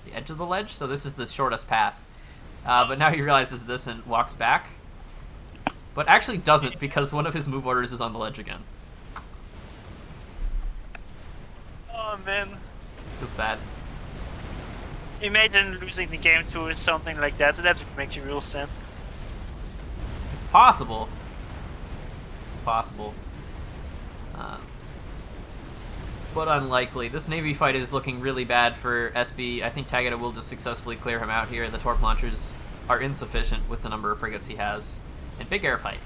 The edge of the ledge. So this is the shortest path. But now he realizes this and walks back. But actually doesn't, because one of his move orders is on the ledge again. Oh man. Feels bad. Imagine losing the game to something like that. That would make you real sad. It's possible. It's possible. But unlikely. This Navy fight is looking really bad for SB. I think Tagada will just successfully clear him out here. The torp launchers are insufficient with the number of frigates he has. And big air fight.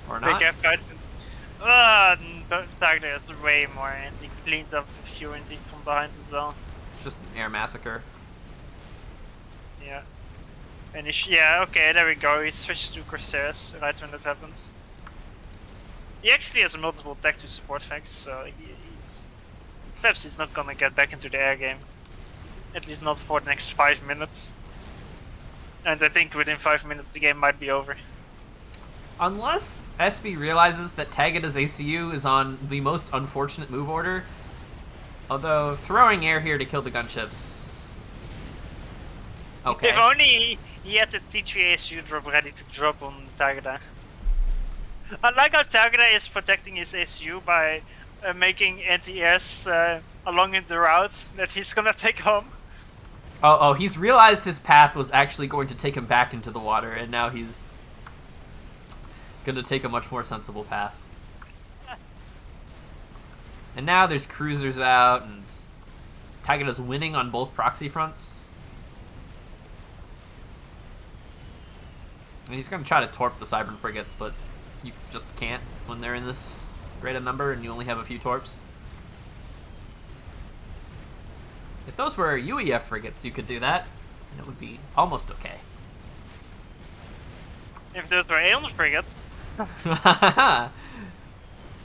Or not. Big air fight. Tagada has way more, and he cleaned up a few and he from behind as well. Just an air massacre. Yeah. And yeah, okay, there we go. He switched to Corsairs right when that happens. He actually has multiple tech to support facts, so perhaps he's not gonna get back into the air game. At least not for the next 5 minutes. And I think within 5 minutes the game might be over. Unless SB realizes that Tagada's ACU is on the most unfortunate move order. Although, throwing air here to kill the gunships... Okay. If only he had the T3 ACU drop ready to drop on Tagada. I like how Tagada is protecting his ACU by making anti-airs along the route that he's gonna take home. Oh, he's realized his path was actually going to take him back into the water, and now he's gonna take a much more sensible path. And now there's cruisers out, and Tagada's winning on both proxy fronts. And he's gonna try to torp the Cybern frigates, but you just can't when they're in this great a number and you only have a few torps. If those were UEF frigates, you could do that, and it would be almost okay. If those were Aeon frigates.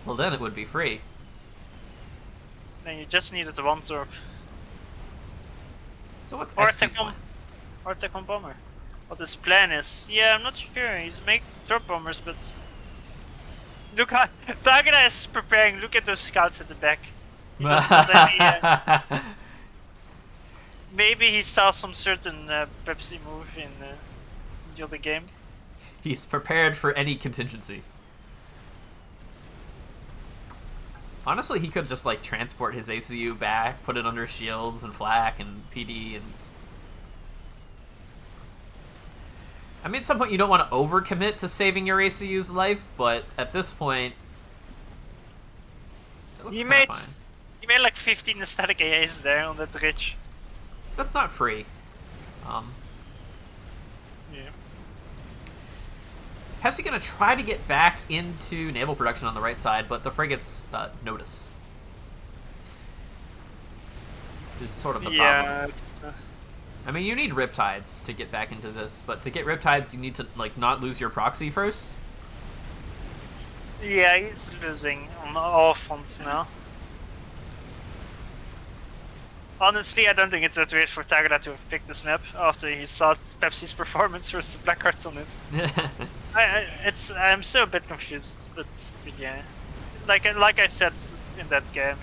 Well, then it would be free. Then you just needed the one torp. So what's Or SP's plan? Or Tech 1 bomber. What his plan is? Yeah, I'm not sure. He's making torp bombers, but look how Tagada is preparing. Look at those scouts at the back. He doesn't have any, maybe he saw some certain Pepsi move in the other game. He's prepared for any contingency. Honestly, he could just like transport his ACU back, put it under shields and flak and PD, and I mean, at some point you don't want to overcommit to saving your ACU's life, but at this point, it looks He kind made of fine. he made like 15 static AAs there on that ridge. That's not free. Yeah. Pepsi gonna try to get back into naval production on the right side, but the frigates notice. Is sort of the problem. Yeah. I mean, you need riptides to get back into this, but to get riptides, you need to like not lose your proxy first. Yeah, he's losing on all fronts now. Honestly, I don't think it's that weird for Tagada to have picked this map after he saw Pepsi's performance versus Blackheart on it. I'm still a bit confused, but yeah, like I said in that game,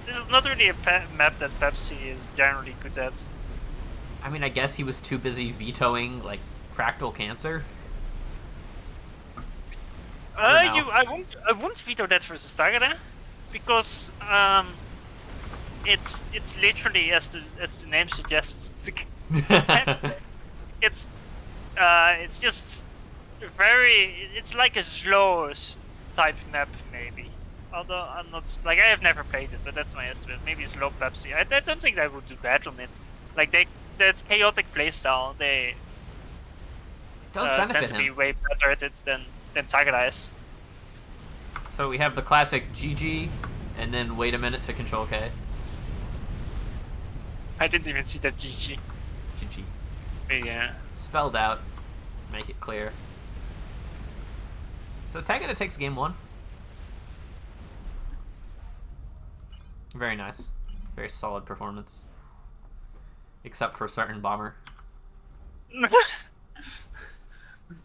this is not really a map that Pepsi is generally good at. I mean, I guess he was too busy vetoing like fractal cancer. I won't veto that versus Tagada, because it's literally as the name suggests. it's just it's like a slow type map maybe. Although I'm not like I have never played it, but that's my estimate. Maybe it's low Pepsi. I don't think they would do bad on it. Like that chaotic playstyle, they does tend benefit to him. be way better at it than Tagada is. So we have the classic GG, and then wait a minute to control K. I didn't even see that GG. GG. But yeah. Spelled out. Make it clear. So Tagada takes game 1. Very nice. Very solid performance. Except for a certain bomber.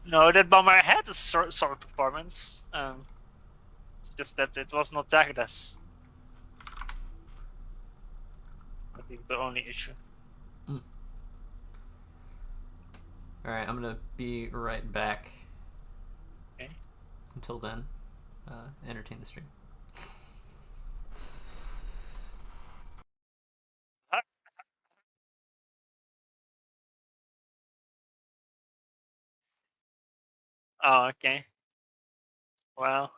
No, that bomber had a solid performance. It's just that it was not Tagada's. I think the only issue. Alright, I'm gonna be right back. Okay. Until then, entertain the stream. Oh, okay. Well,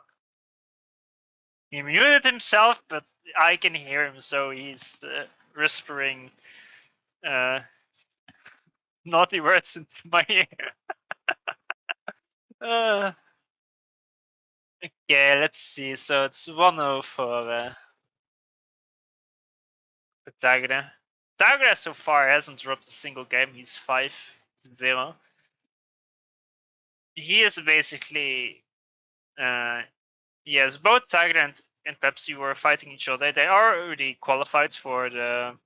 he muted himself, but I can hear him, so he's whispering naughty words into my ear. Okay, let's see. So it's 1-0 for Tagada. Tagada so far hasn't dropped a single game. He's 5-0. He is basically yes, both Tagada and Pepsi were fighting each other. They are already qualified for the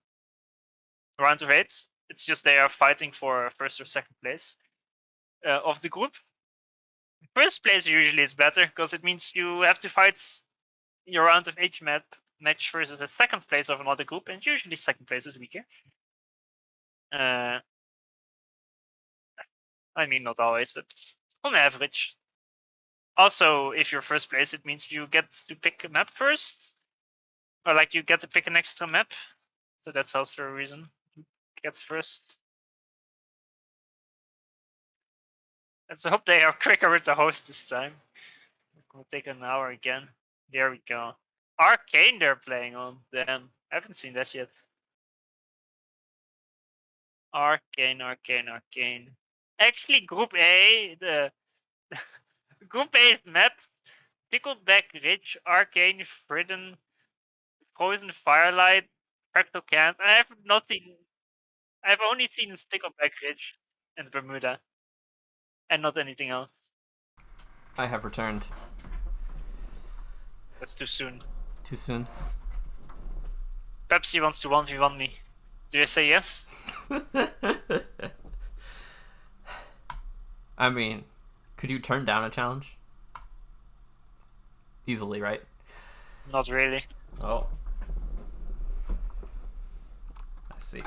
round of 8. It's just they are fighting for first or second place of the group. First place usually is better because it means you have to fight your round of 8 match versus the second place of another group, and usually second place is weaker. I mean, not always, but on average. Also, if you're first place, it means you get to pick a map first, or like you get to pick an extra map. So that's also a reason you get first. Let's hope they are quicker with the host this time. It will take an hour again. There we go. Arcane they're playing on. Damn, I haven't seen that yet. Arcane. Actually, Group A, the Group A map, Pickleback Ridge, Arcane, Fridden, Frozen Firelight, Fractal Camp. I have not seen. I've only seen Stickleback Ridge and Bermuda, and not anything else. I have returned. That's too soon. Too soon. Pepsi wants to 1v1 me. Do you say yes? I mean, could you turn down a challenge? Easily, right? Not really. Oh. I see.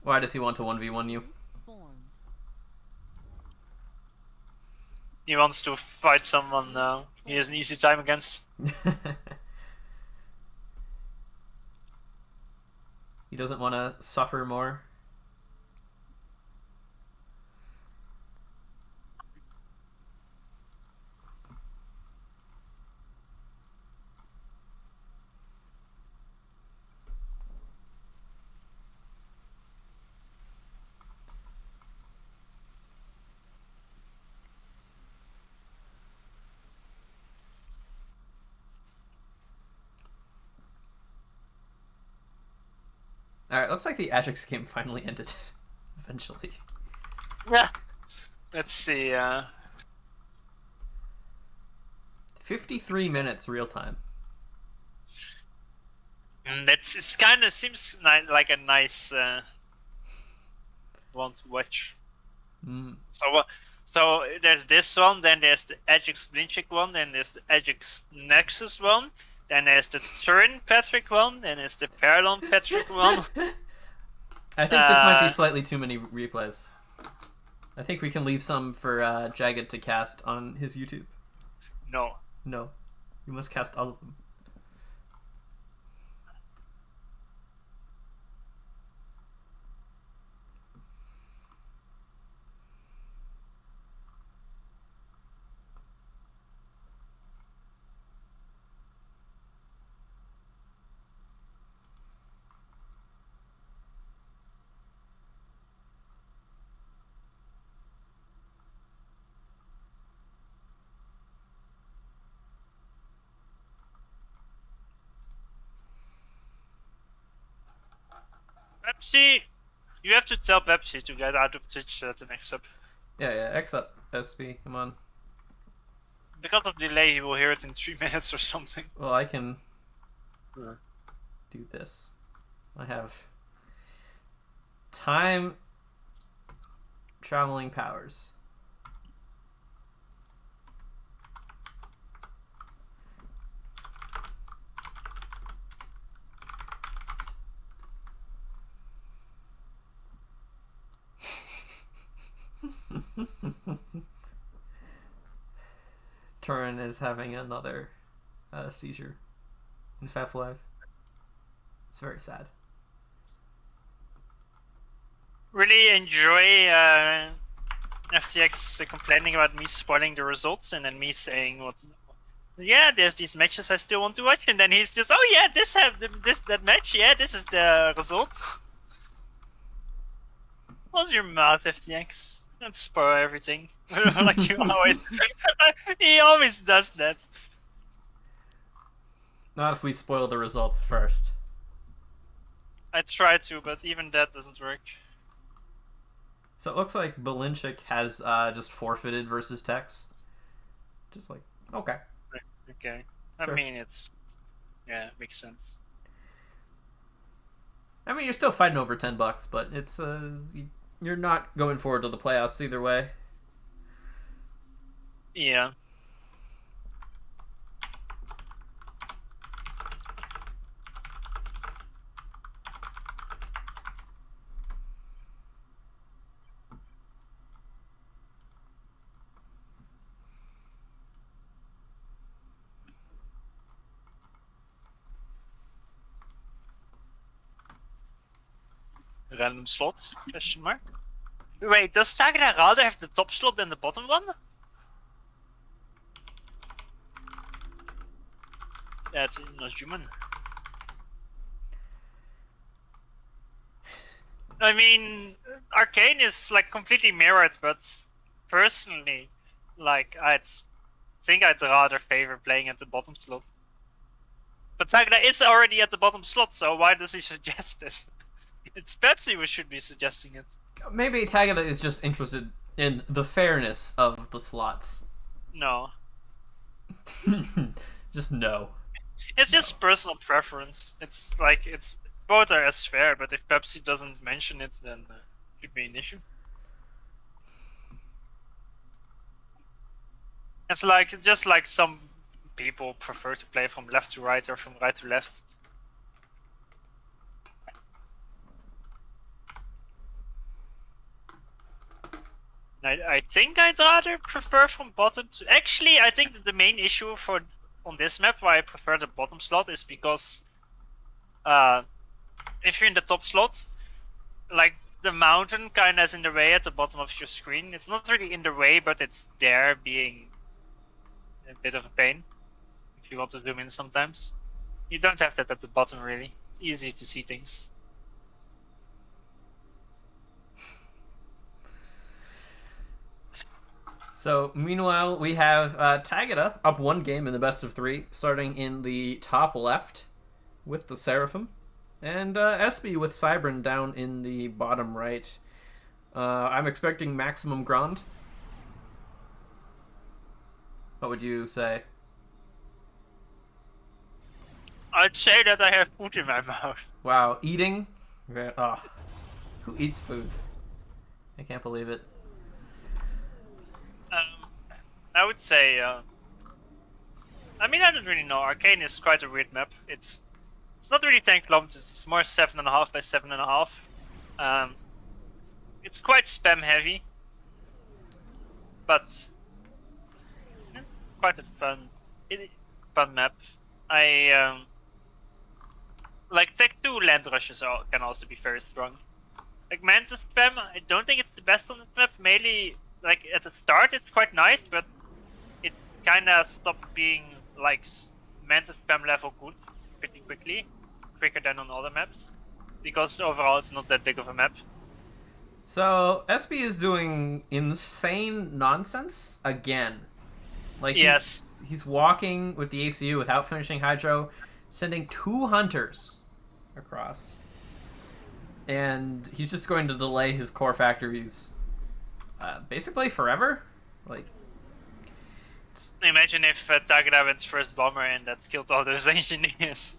Why does he want to 1v1 you? He wants to fight someone he has an easy time against. He doesn't want to suffer more. Alright, looks like the Ajax game finally ended. Eventually. Yeah. Let's see. 53 minutes real time. It's kind of seems like a nice one to watch. Mm. So there's this one, then there's the Ajax Blinchik one, then there's the Ajax Nexus one, then there's the Turin Patrick one, then there's the Parallon Patrick one. I think this might be slightly too many replays. I think we can leave some for Jagged to cast on his YouTube. No. No. You must cast all of them. Pepsi! You have to tell Pepsi to get out of Twitch the next up. Yeah, X up, SB, come on. Because of delay, he will hear it in 3 minutes or something. Well, I can do this. I have time traveling powers. Turin is having another seizure in FAFLive. It's very sad. Really enjoy FTX complaining about me spoiling the results and then me saying what. Yeah, there's these matches I still want to watch, and then he's just, oh yeah, that match, yeah, this is the result. Close your mouth, FTX. Don't spoil everything. Like you always. He always does that. Not if we spoil the results first. I try to, but even that doesn't work. So it looks like Balinchik has just forfeited versus Tex. Just like, okay. Okay. Sure. I mean, it's. Yeah, makes sense. I mean, you're still fighting over $10, but it's you're not going forward to the playoffs either way. Yeah. Random slots? Question mark. Wait, does Sagara rather have the top slot than the bottom one? That's not human. I mean, Arcane is like completely mirrored, but personally, like think I'd rather favor playing at the bottom slot. But Sagara is already at the bottom slot, so why does he suggest this? It's Pepsi who should be suggesting it. Maybe Tagada is just interested in the fairness of the slots. No. Just no. It's just personal preference. It's like, both are as fair, but if Pepsi doesn't mention it, then it should be an issue. It's just like some people prefer to play from left to right or from right to left. I think I'd rather prefer from bottom to. Actually, I think that the main issue for on this map why I prefer the bottom slot is because if you're in the top slot, like the mountain kind of is in the way at the bottom of your screen. It's not really in the way, but it's there, being a bit of a pain if you want to zoom in sometimes. You don't have that at the bottom really. It's easy to see things. So, meanwhile, we have Tagada up 1 game in the best of 3, starting in the top left with the Seraphim, and Espy with Cybran down in the bottom right. I'm expecting maximum Grand. What would you say? I'd say that I have food in my mouth. Wow, eating? Oh, who eats food? I can't believe it. I would say. I mean, I don't really know. Arcane is quite a weird map. It's not really 10 kilometers. It's more 7.5 by 7.5. It's quite spam heavy, but it's quite a fun map. I like Tech 2 land rushes can also be very strong. Like Mantis spam, I don't think it's the best on this map. Mainly, like at the start, it's quite nice, but it kind of stopped being like Mantis spam level good pretty quickly, quicker than on other maps, because overall it's not that big of a map. So, Espy is doing insane nonsense again. Like, Yes. he's walking with the ACU without finishing Hydro, sending 2 hunters across. And he's just going to delay his core factories basically forever. Like, Imagine if Tagada went first bomber and that killed all those engineers.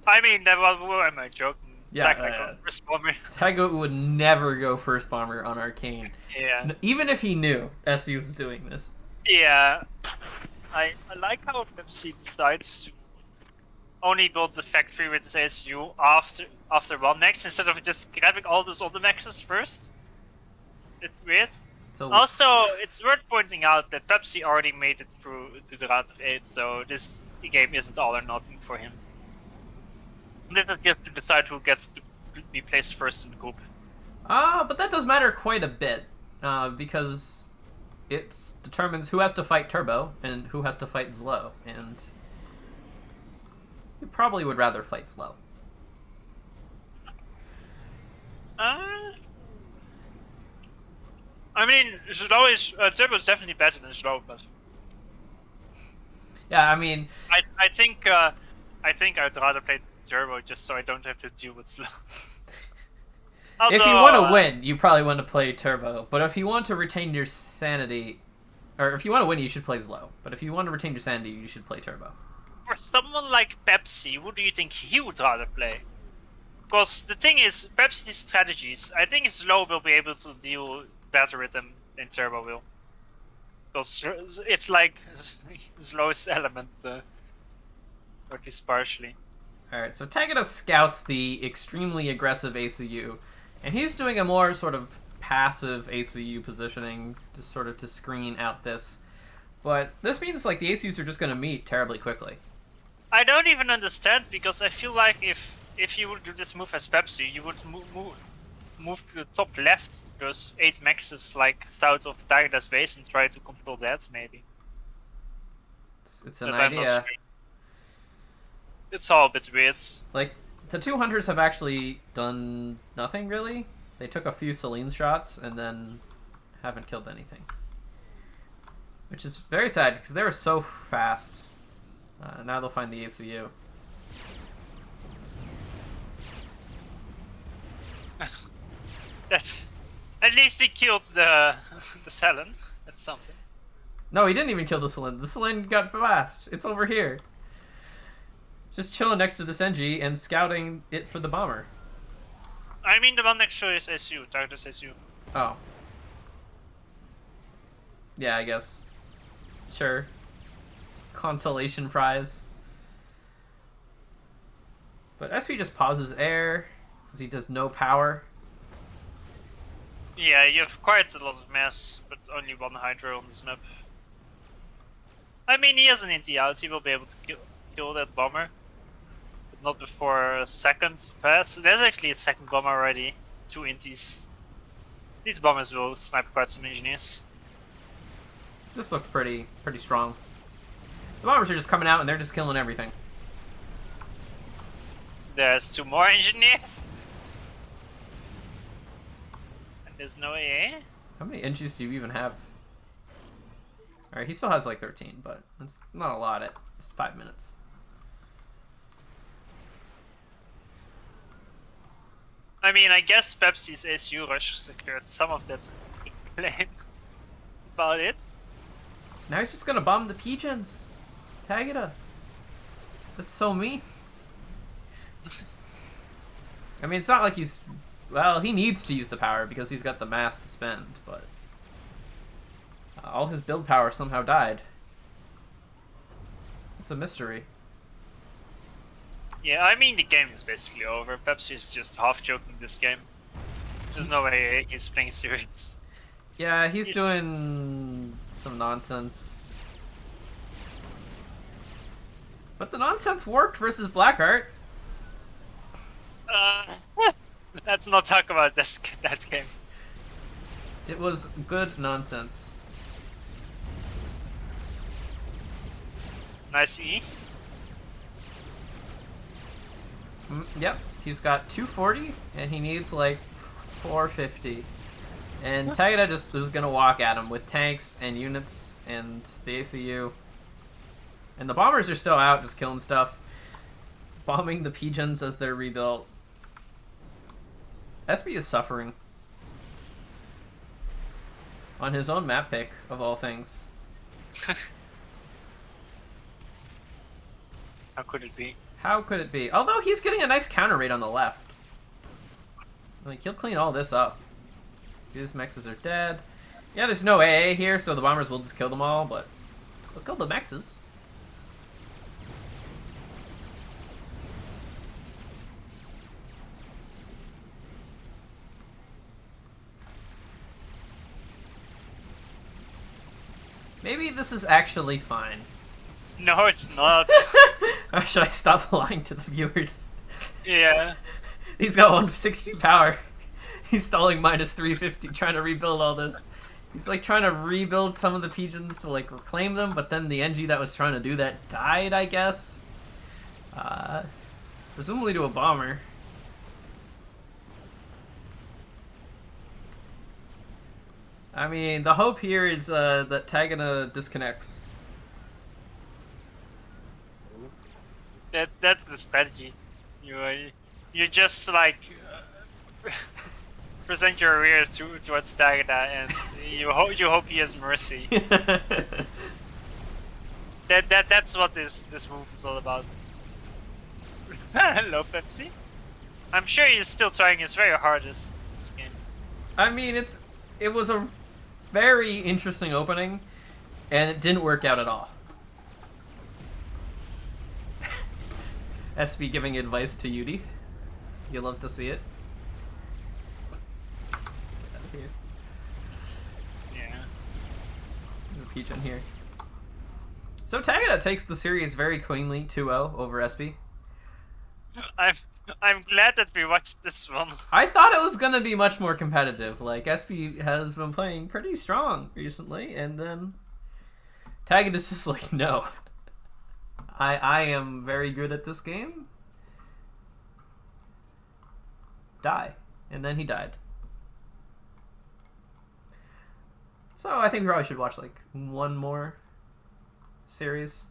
I mean, that was who am I joking? Yeah, Tagada first bomber. Tago would never go first bomber on Arcane. Yeah. Even if he knew SU was doing this. Yeah. I like how Pepsi decides to only build the factory with his ASU after one max instead of just grabbing all those other maxes first. It's weird. So, Also, it's worth pointing out that Pepsi already made it through to the round of 8, so this game isn't all or nothing for him. This is just to decide who gets to be placed first in the group. but that does matter quite a bit, because it determines who has to fight Turbo and who has to fight Zlo, and you probably would rather fight Zlo. I mean, Zlo is Turbo is definitely better than Zlo, but Yeah, I mean, I think I'd rather play Turbo just so I don't have to deal with Zlo. if you want to win, you probably want to play Turbo. But if you want to retain your sanity, or if you want to win, you should play Zlo. But if you want to retain your sanity, you should play Turbo. For someone like Pepsi, who do you think he would rather play? Because the thing is, Pepsi's strategies, I think Zlo will be able to deal better with them than Turbo will. Because it's like Zlo's element, or at least partially. Alright, so Tagada scouts the extremely aggressive ACU, and he's doing a more sort of passive ACU positioning, just sort of to screen out this. But this means like the ACUs are just going to meet terribly quickly. I don't even understand, because I feel like if you would do this move as Pepsi, you would move to the top left, those 8 maxes like south of Tagada's base, and try to control that maybe. It's an But I'm not idea. sure. It's all a bit weird. Like, the 2 hunters have actually done nothing, really. They took a few Celine shots and then haven't killed anything. Which is very sad, because they were so fast. Now they'll find the ACU. That, at least he killed the Salon. That's something. No, he didn't even kill the Celine. The Celine got fast. It's over here. Just chilling next to this NG and scouting it for the bomber. I mean the one next to is SU, Tartarus SU. Oh. Yeah, I guess. Sure. Consolation prize. But SP just pauses air, because he does no power. Yeah, you have quite a lot of mass, but only one Hydra on this map. I mean, he has an inti out, he will be able to kill that bomber. But not before seconds pass. There's actually a second bomber already. 2 intis. These bombers will snipe quite some engineers. This looks pretty strong. The bombers are just coming out and they're just killing everything. There's 2 more engineers. And there's no AA. How many inches do you even have? Alright, he still has like 13, but it's not a lot at 5 minutes. I mean, I guess Pepsi's SU rush secured some of that claim. About it. Now he's just gonna bomb the pigeons. Tagada. That's so mean. I mean, it's not like he's... Well, he needs to use the power because he's got the mass to spend, but... all his build power somehow died. It's a mystery. Yeah, I mean, the game is basically over. Pepsi is just half joking this game. There's no way he's playing serious. Yeah, he's doing some nonsense. But the nonsense worked versus Blackheart. Let's not talk about that game. It was good nonsense. Nice E. Yep, he's got 240, and he needs like 450. And Tagada just is gonna walk at him with tanks and units and the ACU. And the bombers are still out, just killing stuff. Bombing the pigeons as they're rebuilt. SB is suffering. On his own map pick, of all things. How could it be? How could it be? Although he's getting a nice counter rate on the left. Like, he'll clean all this up. These mexes are dead. Yeah, there's no AA here, so the bombers will just kill them all, but they'll kill the mexes. Maybe this is actually fine. No, it's not. Or should I stop lying to the viewers? Yeah. He's got 160 power. He's stalling minus 350, trying to rebuild all this. He's like trying to rebuild some of the pigeons to like reclaim them, but then the NG that was trying to do that died, I guess. Presumably to a bomber. I mean, the hope here is that Tagada disconnects. That's the strategy. You just like present your rear towards Tagada, and you hope he has mercy. That's what this move is all about. Hello, Pepsi. I'm sure he's still trying his very hardest in this game. I mean, it was a very interesting opening, and it didn't work out at all. SB giving advice to Yudi. You love to see it. Get out of here. Yeah. There's a pigeon here. So Tagada takes the series very cleanly, 2-0 over SB. I'm glad that we watched this one. I thought it was gonna be much more competitive. Like, SB has been playing pretty strong recently, and then Tagada's just like, no. I am very good at this game. Die. And then he died. So I think we probably should watch like one more series.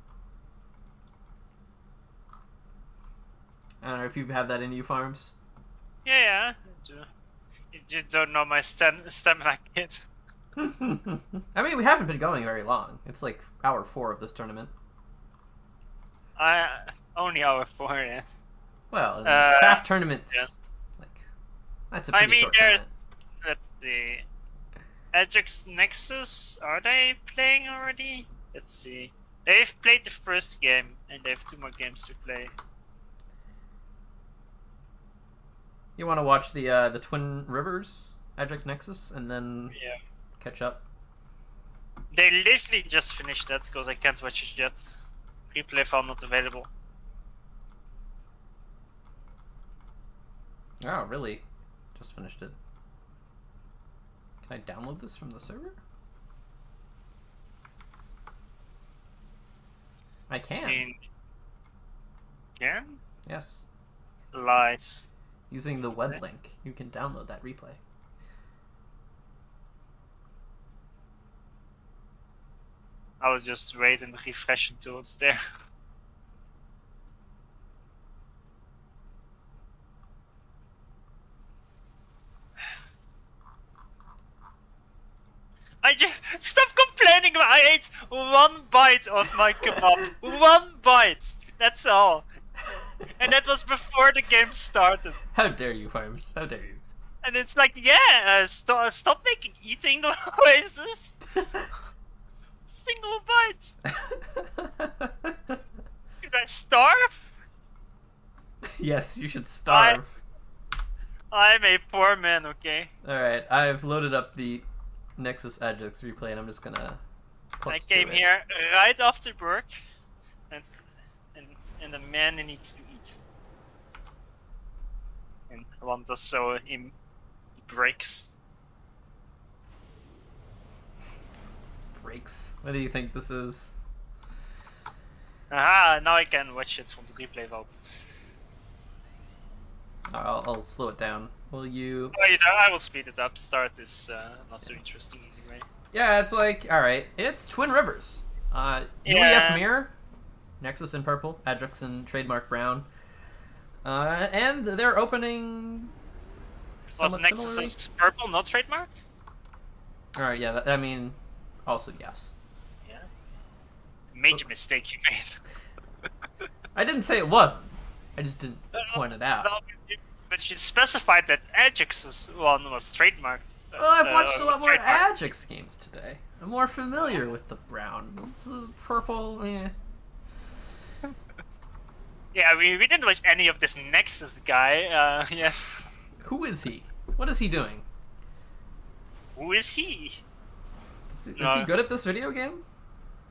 I don't know if you have that in you, Farms. Yeah. You just don't know my stamina kit. I mean, we haven't been going very long. It's like hour 4 of this tournament. Only hour 4, yeah. Well, craft tournaments, yeah. like, that's a pretty short tournament. Let's see. Ajax Nexus, are they playing already? Let's see. They've played the first game, and they have 2 more games to play. You want to watch the Twin Rivers Ajax Nexus, and then Yeah. catch up. They literally just finished that because I can't watch it yet. Replay file not available. Oh, really? Just finished it. Can I download this from the server? I can. Yeah? Yes. Lies. Using the web link, you can download that replay. I'll just wait and refresh until it's there. I just stop complaining. I ate 1 bite of my kebab. 1 bite. That's all. And that was before the game started. How dare you, Farms? How dare you? And it's like, yeah, stop making eating noises. Single bite. Should I starve? Yes, you should starve. I'm a poor man, okay? Alright, I've loaded up the Nexus Ajax replay, and I'm just gonna I came here right after work, and a man needs to eat. And one does so in breaks. Breaks. What do you think this is? Aha, now I can watch it from the replay vault. I'll slow it down. Will you? Oh, you know, I will speed it up. Start is not so interesting anyway. Yeah, it's like, alright, it's Twin Rivers. UEF Yeah. mirror, Nexus in purple, Ajax in trademark brown. And they're opening Was somewhat similarly. Nexus purple not trademark? Alright, yeah, I mean, also yes. Yeah. Major mistake you made. I didn't say it wasn't. I just didn't point it out. No, but you specified that Ajax's one was trademarked. Well, I've watched a lot more trademarked. Ajax games today. I'm more familiar with the brown. This purple, eh. Yeah, we didn't watch any of this Nexus guy. Yes. Who is he? What is he doing? Who is he? Is he good at this video game?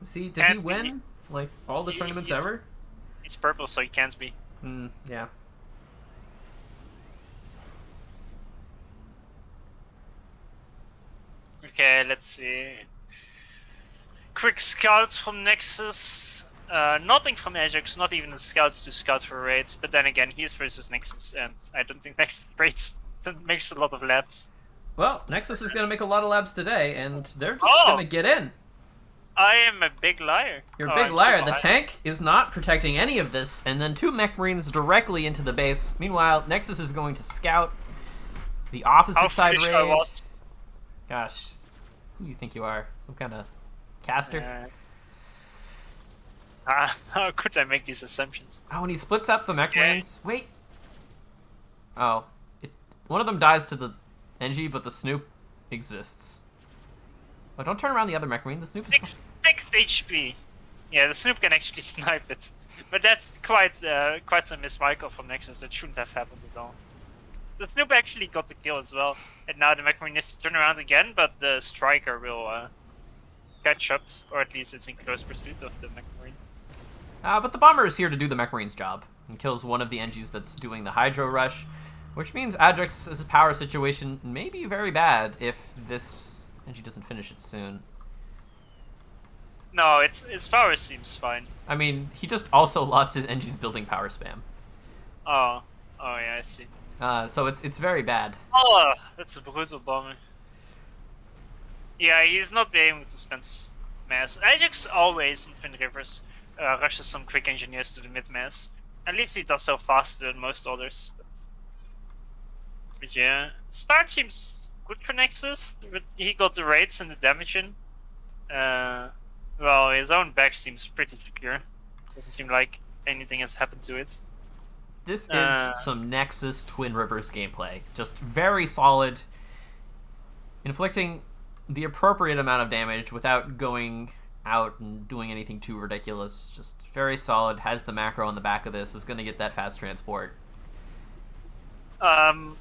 Did he Can't be. win like all the tournaments He's- ever? He's purple, so he can't be. Yeah. Okay, let's see. Quick scouts from Nexus. Nothing from Ajax, not even the scouts to scout for raids. But then again, he is versus Nexus, and I don't think Nexus raids makes a lot of labs. Well, Nexus is gonna make a lot of labs today, and they're just Oh! gonna get in. I am a big liar. You're a Oh, big I'm liar. still The alive. tank is not protecting any of this, and then 2 mech marines directly into the base. Meanwhile, Nexus is going to scout the opposite How side foolish I raid. was. Gosh, who do you think you are? Some kind of caster? How could I make these assumptions? Oh, and he splits up the mech Yeah. marines. Wait. Oh, one of them dies to the NG, but the Snoop exists. Oh, don't turn around the other mech marine. The Snoop is. 6 HP. Yeah, the Snoop can actually snipe it, but that's quite some mismichael from Nexus. That shouldn't have happened at all. The Snoop actually got the kill as well, and now the mech marine needs to turn around again, but the striker will catch up, or at least it's in close pursuit of the mech marine. But the bomber is here to do the mech marine's job and kills one of the NGs that's doing the hydro rush, which means Ajax's power situation may be very bad if this NG doesn't finish it soon. No, its power seems fine. I mean, he just also lost his NG's building power spam. Oh yeah, I see. So it's very bad. Oh, that's a brutal bomber. Yeah, he's not being able to spend mass. Ajax always in Twin Rivers rushes some quick engineers to the mid mass. At least he does so faster than most others. But yeah, start seems good for Nexus. But he got the raids and the damage in. Well, his own back seems pretty secure. Doesn't seem like anything has happened to it. This is some Nexus Twin Rivers gameplay. Just very solid, inflicting the appropriate amount of damage without going out and doing anything too ridiculous. Just very solid, has the macro on the back of this, is going to get that fast transport. I'm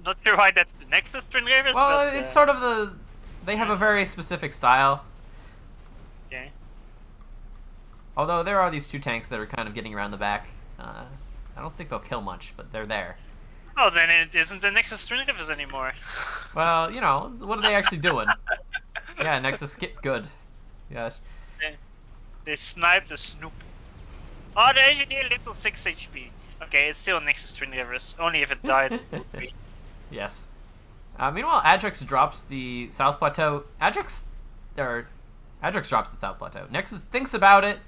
Not sure why that's the Nexus Twin Rivers, Well, but... it's sort of the... They have a very specific style. Okay. Although there are these 2 tanks that are kind of getting around the back. I don't think they'll kill much, but they're there. Oh, then it isn't the Nexus Twin Rivers anymore. Well, you know, what are they actually doing? Yeah, Nexus skip good. Yes. They sniped a Snoop. Oh, the engineer little 6 HP. Okay, it's still Nexus Twin Rivers. Only if it died. It would be. Yes. Meanwhile, Ajax drops the South Plateau. Ajax drops the South Plateau. Nexus thinks about it,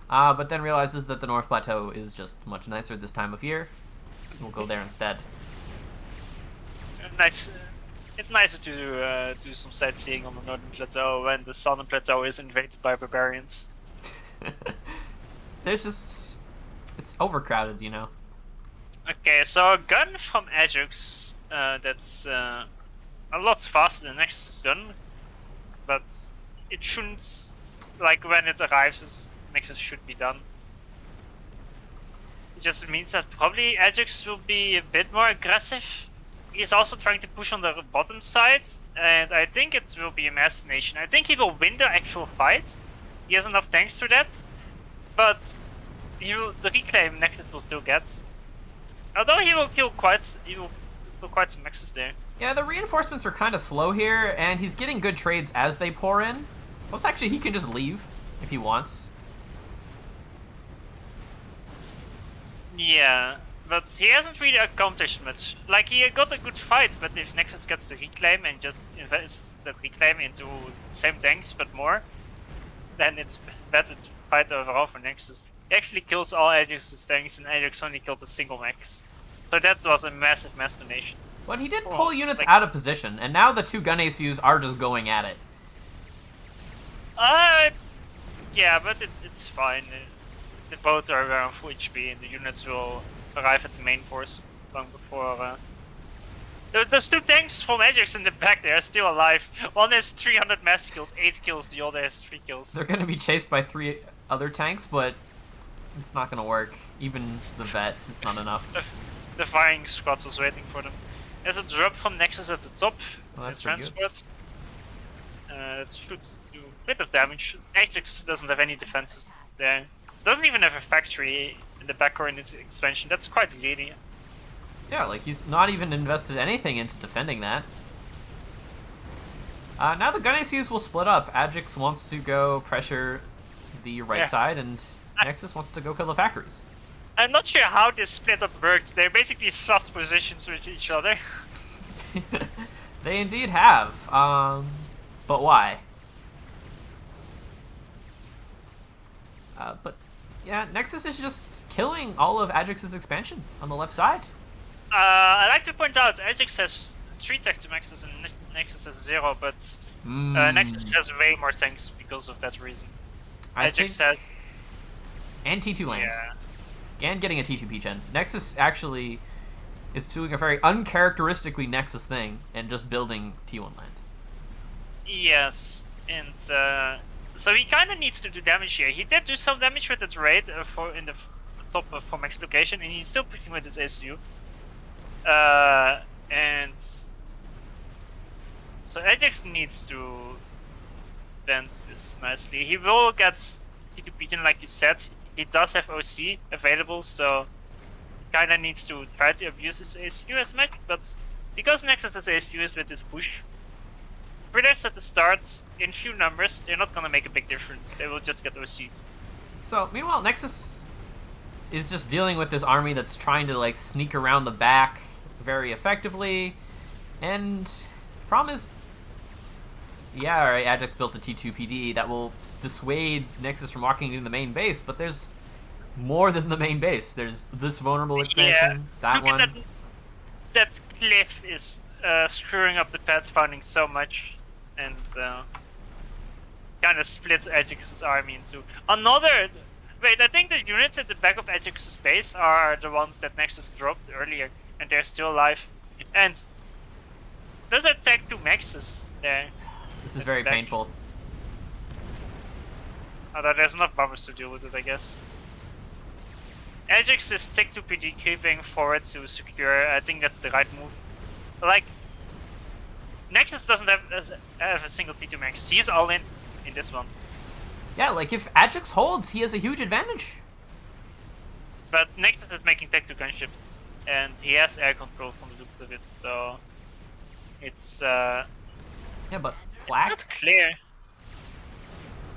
but then realizes that the North Plateau is just much nicer this time of year. We'll go there instead. Nice. It's nicer to do some sightseeing on the Northern Plateau when the Southern Plateau is invaded by barbarians. There's just... It's overcrowded, you know. Okay, so a gun from Ajax that's a lot faster than Nexus' gun, but it shouldn't... Like, when it arrives, Nexus should be done. It just means that probably Ajax will be a bit more aggressive. He's also trying to push on the bottom side, and I think it will be a mass nation. I think he will win the actual fight. He has enough tanks for that, but the reclaim Nexus will still get. Although he will kill quite some Nexus there. Yeah, the reinforcements are kind of slow here, and he's getting good trades as they pour in. Plus, actually, he can just leave if he wants. Yeah, but he hasn't really accomplished much. Like, he got a good fight, but if Nexus gets the reclaim and just invests that reclaim into same tanks but more, then it's better to fight overall for Nexus. He actually kills all Ajax's tanks, and Ajax only killed a single Max. So that was a massive donation. But he did pull units out of position, and now the 2 gun ACUs are just going at it. Yeah, but it's fine. The boats are around full HP, and the units will arrive at the main force long before. Those 2 tanks from Ajax in the back, they are still alive. One has 300 mass kills, 8 kills, the other has 3 kills. They're going to be chased by 3 other tanks, but it's not going to work. Even the vet, it's not enough. The firing squad was waiting for them. There's a drop from Nexus at the top. Well, that's transports. It should do a bit of damage. Ajax doesn't have any defenses there. Doesn't even have a factory in the back or in its expansion. That's quite greedy. Yeah, like he's not even invested anything into defending that. Now the gun ACs will split up. Ajax wants to go pressure the right side, and Nexus wants to go kill the factories. I'm not sure how this split up worked. They basically swapped positions with each other. They indeed have. But why? But yeah, Nexus is just killing all of Ajax's expansion on the left side. I'd like to point out, Ajax has 3 tanks to Nexus and Nexus has 0, but Nexus has way more tanks because of that reason. Ajax has... And T2 land. Yeah. And getting a T2 P-Gen. Nexus actually is doing a very uncharacteristically Nexus thing and just building T1 land. Yes, and so he kind of needs to do damage here. He did do some damage with its raid in the top of max location, and he's still pushing with his SU. And so Ajax needs to defend this nicely. He will get T2 P-Gen like you said. He does have OC available, so he kinda needs to try to abuse his ASU as much, but because Nexus has ASUs with his push, Critters at the start, in few numbers, they're not gonna make a big difference. They will just get OC. So, meanwhile, Nexus is just dealing with this army that's trying to, like, sneak around the back very effectively, and problem is, yeah, alright, Ajax built a T2 PD that will dissuade Nexus from walking into the main base, but there's more than the main base. There's this vulnerable expansion, that one. That cliff is screwing up the pathfinding so much, and kind of splits Ajax's army into another... Wait, I think the units at the back of Ajax's base are the ones that Nexus dropped earlier, and they're still alive. And those are tech 2 Maxes there. This is very painful. Although there's enough bombers to deal with it, I guess. Ajax is tech 2 PD creeping forward to secure. I think that's the right move. like, Nexus doesn't have a single T2 max. He's all in this one. Yeah, like if Ajax holds, he has a huge advantage. But Nexus is making tech 2 gunships, and he has air control from the looks of it, so it's Yeah, but Flak not clear.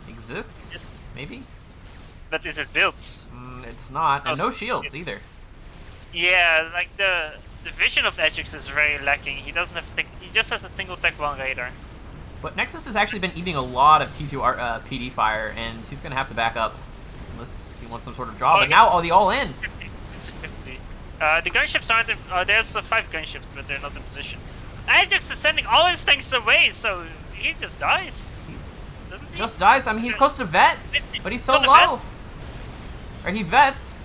exists, maybe? But is it built? It's not, and Oh, no shields either. Yeah, like the vision of Ajax is very lacking. He doesn't have he just has a single tech 1 radar. But Nexus has actually been eating a lot of T2 PD fire, and he's going to have to back up unless he wants some sort of draw. Oh, but now, the all-in. It's 50. The gunships aren't in, there's 5 gunships, but they're not in position. Ajax is sending all his tanks away, so he just dies. Doesn't he? Just dies. I mean, he's close to vet, but he's so Gonna low. Or he vets.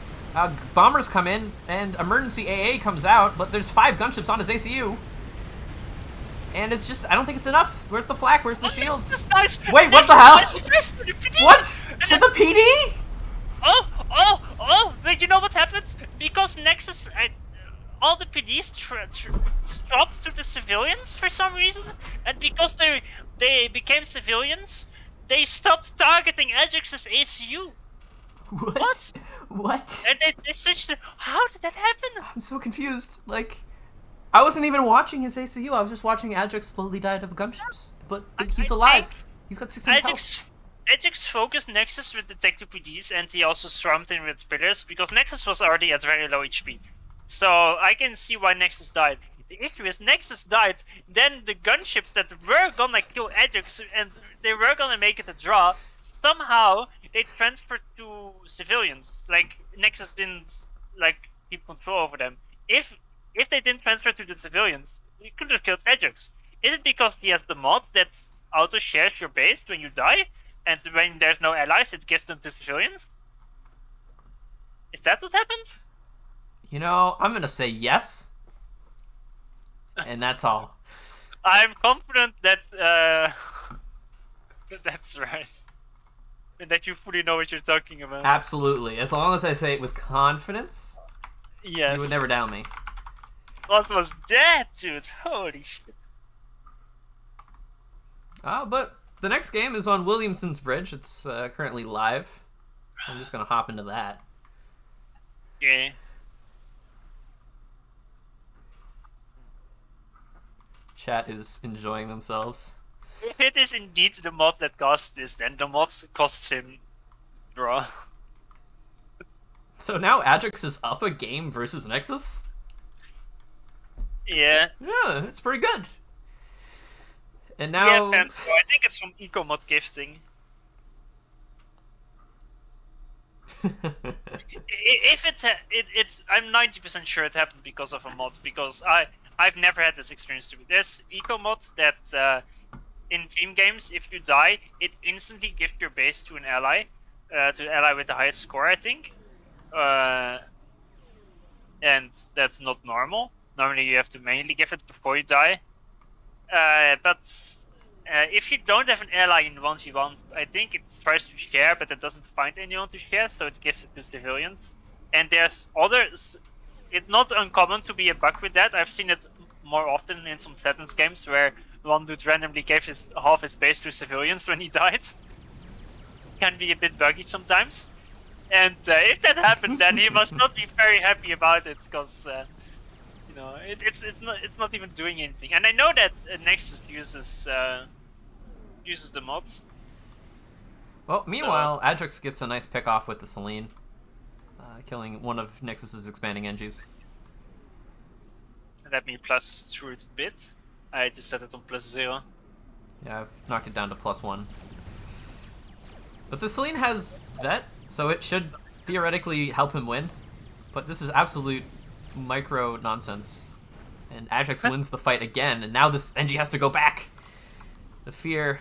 Bombers come in, and emergency AA comes out, but there's 5 gunships on his ACU. And it's just, I don't think it's enough. Where's the flak? Where's the shields? Wait, what the hell? What? To the PD? Oh! Wait, you know what happened? Because Nexus, all the PDs dropped to the civilians for some reason, and because they became civilians, they stopped targeting Ajax's ACU. What? What? And they switched to, how did that happen? I'm so confused. Like, I wasn't even watching his ACU. I was just watching Ajax slowly die to gunships. But he's alive. He's got 600 health. Ajax focused Nexus with the Tech 2 PDs, and he also swarmed in with Spitters, because Nexus was already at very low HP. So I can see why Nexus died. The issue is Nexus died, then the gunships that were gonna kill Ajax, and they were gonna make it a draw, somehow they transferred to civilians. Like, Nexus didn't, like, keep control over them. If they didn't transfer to the civilians, you could have killed Ajax. Is it because he has the mod that auto shares your base when you die, and when there's no allies, it gives them to civilians? Is that what happened? You know, I'm gonna say yes. And that's all. I'm confident that that's right. And that you fully know what you're talking about. Absolutely. As long as I say it with confidence, Yes. you would never doubt me. What was that, dude? Holy shit. But the next game is on Williamson's Bridge. It's currently live. I'm just gonna hop into that. Okay. Chat is enjoying themselves. If it is indeed the mod that costs this, then the mod costs him draw. So now Ajax is up a game versus Nexus? Yeah. Yeah, it's pretty good. And now... Yeah, I think it's from Eco Mod Gifting. If it's I'm 90% sure it happened because of a mod, because I've never had this experience too. There's eco mod that in team games, if you die, it instantly gives your base to an ally, with the highest score, I think. And that's not normal. Normally you have to manually give it before you die. But if you don't have an ally in 1v1, I think it tries to share, but it doesn't find anyone to share, so it gives it to civilians. And there's others. It's not uncommon to be a bug with that. I've seen it more often in some Sevens games where one dude randomly gave half his base to civilians when he died. Can be a bit buggy sometimes. And if that happened, then he must not be very happy about it, because you know, it's not even doing anything. And I know that Nexus uses the mods. Well, meanwhile, Ajax gets a nice pick off with the Celine, killing one of Nexus's expanding Engies. Let me plus through it a bit. I just set it on +0. Yeah, I've knocked it down to +1. But the Celine has Vet, so it should theoretically help him win. But this is absolute micro nonsense. And Ajax wins the fight again, and now this Engie has to go back. The fear.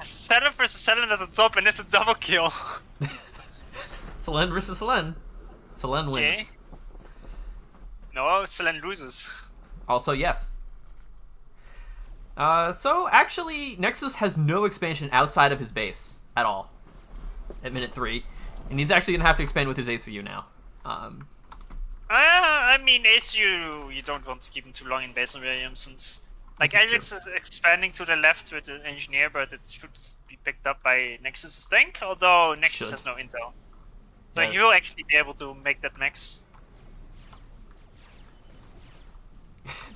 Selen versus Selen at the top, and it's a double kill. Selen versus Selen. Selen wins. Okay. No, Selen loses. Also, yes. So actually, Nexus has no expansion outside of his base at all at minute 3, and he's actually gonna have to expand with his ACU now. I mean, ACU, you don't want to keep him too long in base on Williams, since like This is Ajax is expanding to the left with the engineer, but it should be picked up by Nexus's tank, although Nexus Should. has no intel. So Yeah. he will actually be able to make that max.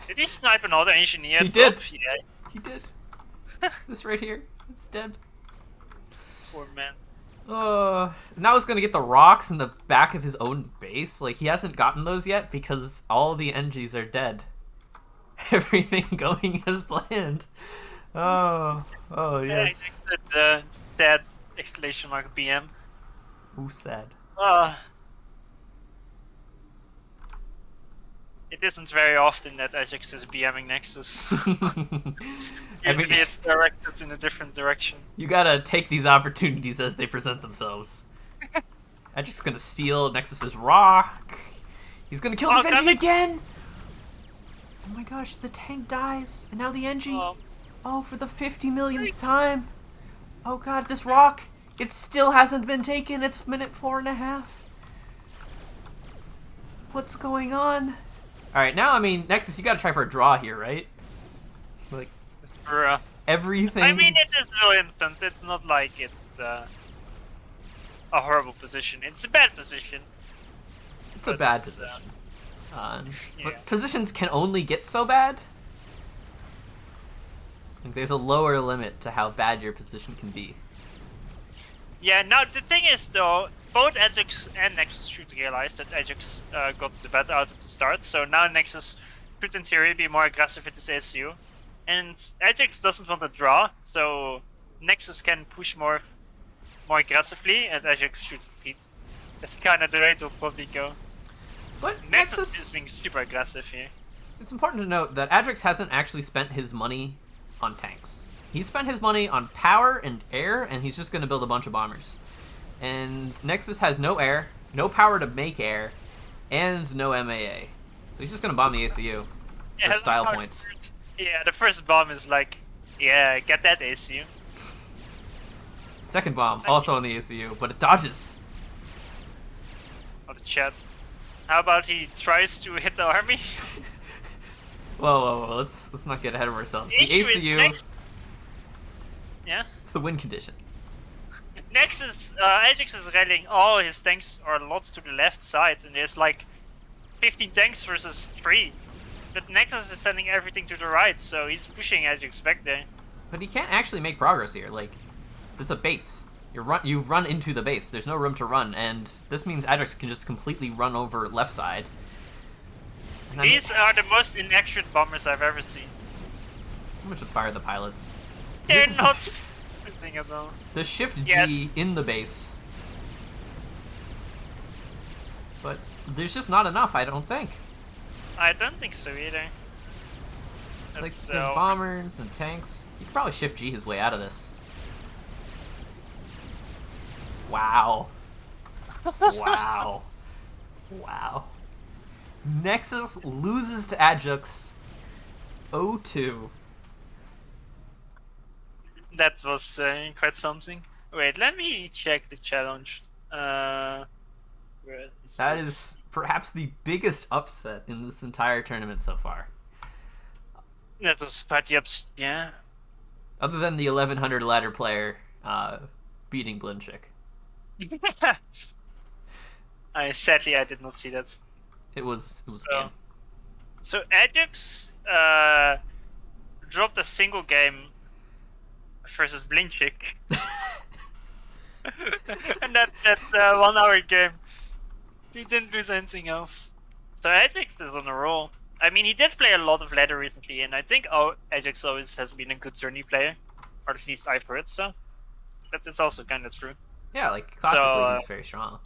Did he snipe another engineer? He did. Yeah, He did. This right here, it's dead. poor man. Now he's gonna get the rocks in the back of his own base. Like, he hasn't gotten those yet because all the NGs are dead. Everything going as planned. Oh yes. Dead exclamation mark BM. Who said? It isn't very often that Ajax is BMing Nexus. I mean, Usually it's directed in a different direction. you gotta take these opportunities as they present themselves. Ajax is gonna steal Nexus's rock. He's gonna kill this Oh, NG again! Oh my gosh, the tank dies. And now the NG. Oh, for the 50 millionth time. Oh god, this rock. It still hasn't been taken. It's minute 4.5. What's going on? Alright, now, I mean, Nexus, you gotta try for a draw here, right? Like, Bruh. everything... I mean, it is real instant. It's not like it's a horrible position. It's a bad position. It's a bad position. But positions can only get so bad. Like, there's a lower limit to how bad your position can be. Yeah, now the thing is though, both Ajax and Nexus should realize that Ajax got the better out of the start, so now Nexus should in theory be more aggressive with his ASU. And Ajax doesn't want to draw, so Nexus can push more aggressively, and Ajax should repeat. That's kind of the way it will probably go. But Nexus is being super aggressive here. It's important to note that Ajax hasn't actually spent his money on tanks. He spent his money on power and air, and he's just going to build a bunch of bombers. And Nexus has no air, no power to make air, and no MAA. So he's just going to bomb the ACU for style points. Yeah, the first bomb is like, yeah, get that ACU. Second bomb, also on the ACU, but it dodges. On the chat. How about he tries to hit the army? Whoa, let's not get ahead of ourselves. The Issue is ACU, Nex- yeah? it's the win condition. Nexus, Ajax is rallying all his tanks or lots to the left side, and there's like 15 tanks versus 3. But Nexus is sending everything to the right, so he's pushing Ajax back there. But he can't actually make progress here. Like, there's a base. You've run into the base. There's no room to run, and this means Ajax can just completely run over left side. And These are the most inaccurate bombers I've ever seen. someone should fire the pilots. They're not shooting at all. The shift G Yes. in the base. But there's just not enough, I don't think. I don't think so either. Like, That's, there's bombers and tanks. You could probably shift G his way out of this. Wow. Wow. Wow. Nexus loses to Ajax 0-2. That was quite something. Wait, let me check the challenge. Where That this? is perhaps the biggest upset in this entire tournament so far. That was quite the yeah. Other than the 1100 ladder player beating Blinchick. Sadly, I did not see that. It was So- game. So Ajax dropped a single game versus Blinchick. And that 1 hour game. He didn't lose anything else. So Ajax is on a roll. I mean, he did play a lot of ladder recently, and I think Ajax always has been a good tourney player. Or at least I've heard so. That is also kind of true. Yeah, like, classically So, he's very strong.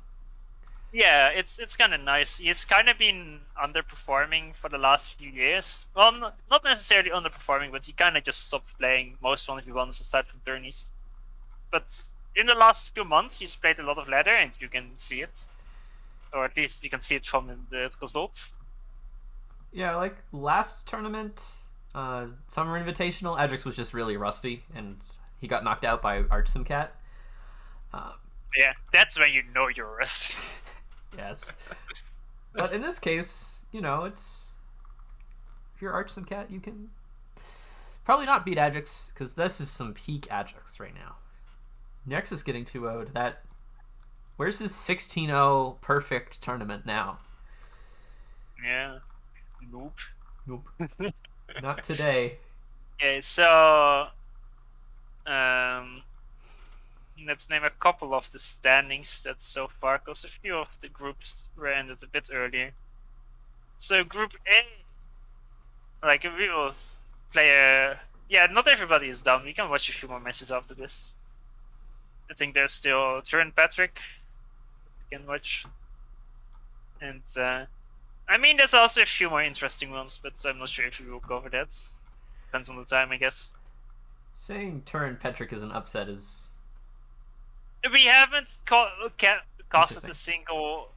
Yeah, it's kind of nice. He's kind of been underperforming for the last few years. Well, not necessarily underperforming, but he kind of just stopped playing most 1v1s aside from tourneys. But in the last few months, he's played a lot of ladder, and you can see it. Or at least you can see it from the results. Yeah, like, last tournament, Summer Invitational, Ajax was just really rusty, and he got knocked out by Archsimcat. Yeah, that's when you know you're rusty. Yes. But in this case, you know, it's if you're Arch and Cat, you can probably not beat Ajax because this is some peak Ajax right now. Nexus getting 2-0'd. Where's his 16-0 perfect tournament now? Yeah. Nope. Nope. Not today. Okay, so let's name a couple of the standings that's so far, because a few of the groups were ended a bit earlier. So Group A, like we will play yeah, not everybody is done. We can watch a few more matches after this. I think there's still Turin Patrick we can watch. And I mean there's also a few more interesting ones, but I'm not sure if we will cover that. Depends on the time, I guess. Saying Turin Petrick is an upset is... We haven't casted Interesting. a single...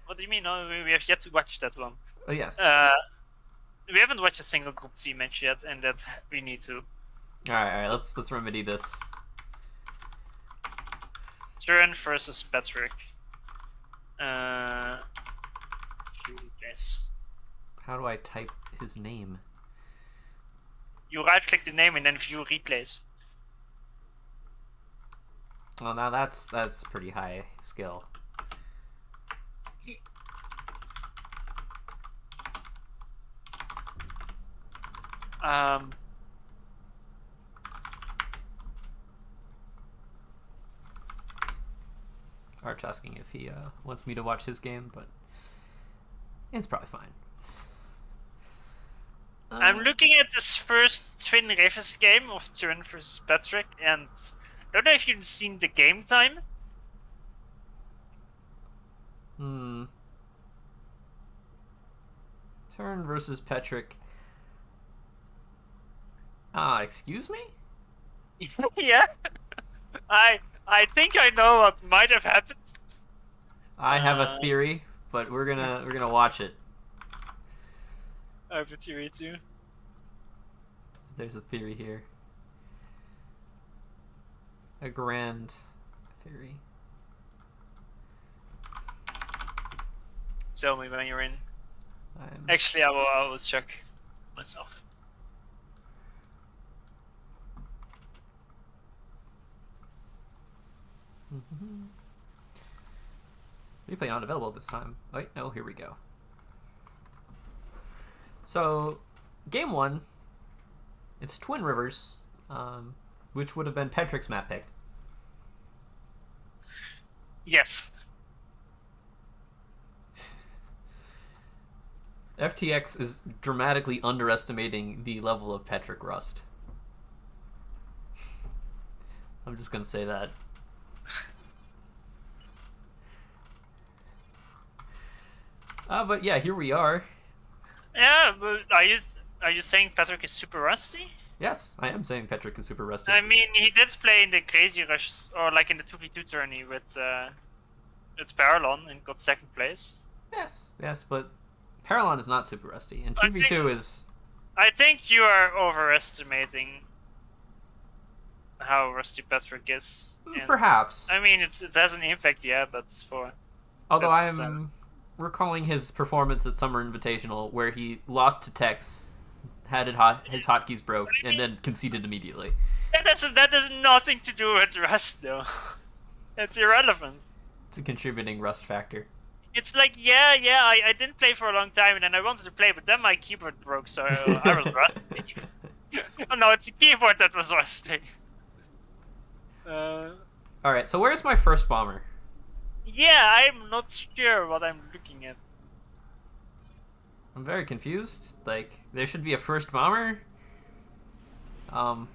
What do you mean? No, we have yet to watch that one. Oh, yes. We haven't watched a single Group C match yet, and that we need to. Alright, let's remedy this. Turin versus Patrick. Yes. How do I type his name? You right-click the name and then view replays. Well, now that's pretty high skill. Arch asking if he wants me to watch his game, but it's probably fine. I'm looking at this first Twin Rivers game of Turin versus Patrick, and I don't know if you've seen the game time. Turin versus Petrick. Excuse me? Yeah. I think I know what might have happened. I have a theory, but we're gonna watch it. I have a theory too. There's a theory here. A grand theory. Tell me when you're in. Actually, I will check myself. Replay not available this time. Wait, no, here we go. So, game 1, it's Twin Rivers, which would have been Petrick's map pick. Yes. FTX is dramatically underestimating the level of Petrick rust. I'm just gonna say that. But yeah, here we are. Yeah, but are you saying Patrick is super rusty? Yes, I am saying Petrick is super rusty. I mean, he did play in the Crazy Rush, or like in the 2v2 tourney with Paralon and got second place. Yes, but Paralon is not super rusty, and 2v2 is... I think you are overestimating how rusty Patrick is. And, perhaps. I mean, it has an impact, yeah, but for... Although I'm recalling his performance at Summer Invitational, where he lost to Tex, had his hotkeys broke, and then conceded immediately. That has nothing to do with rust, though. It's irrelevant. It's a contributing rust factor. It's like, I didn't play for a long time, and then I wanted to play, but then my keyboard broke, so I was rusty. Oh no, it's the keyboard that was rusty. Alright, so where's my first bomber? Yeah, I'm not sure what I'm looking at. I'm very confused. Like, there should be a first bomber? Oh,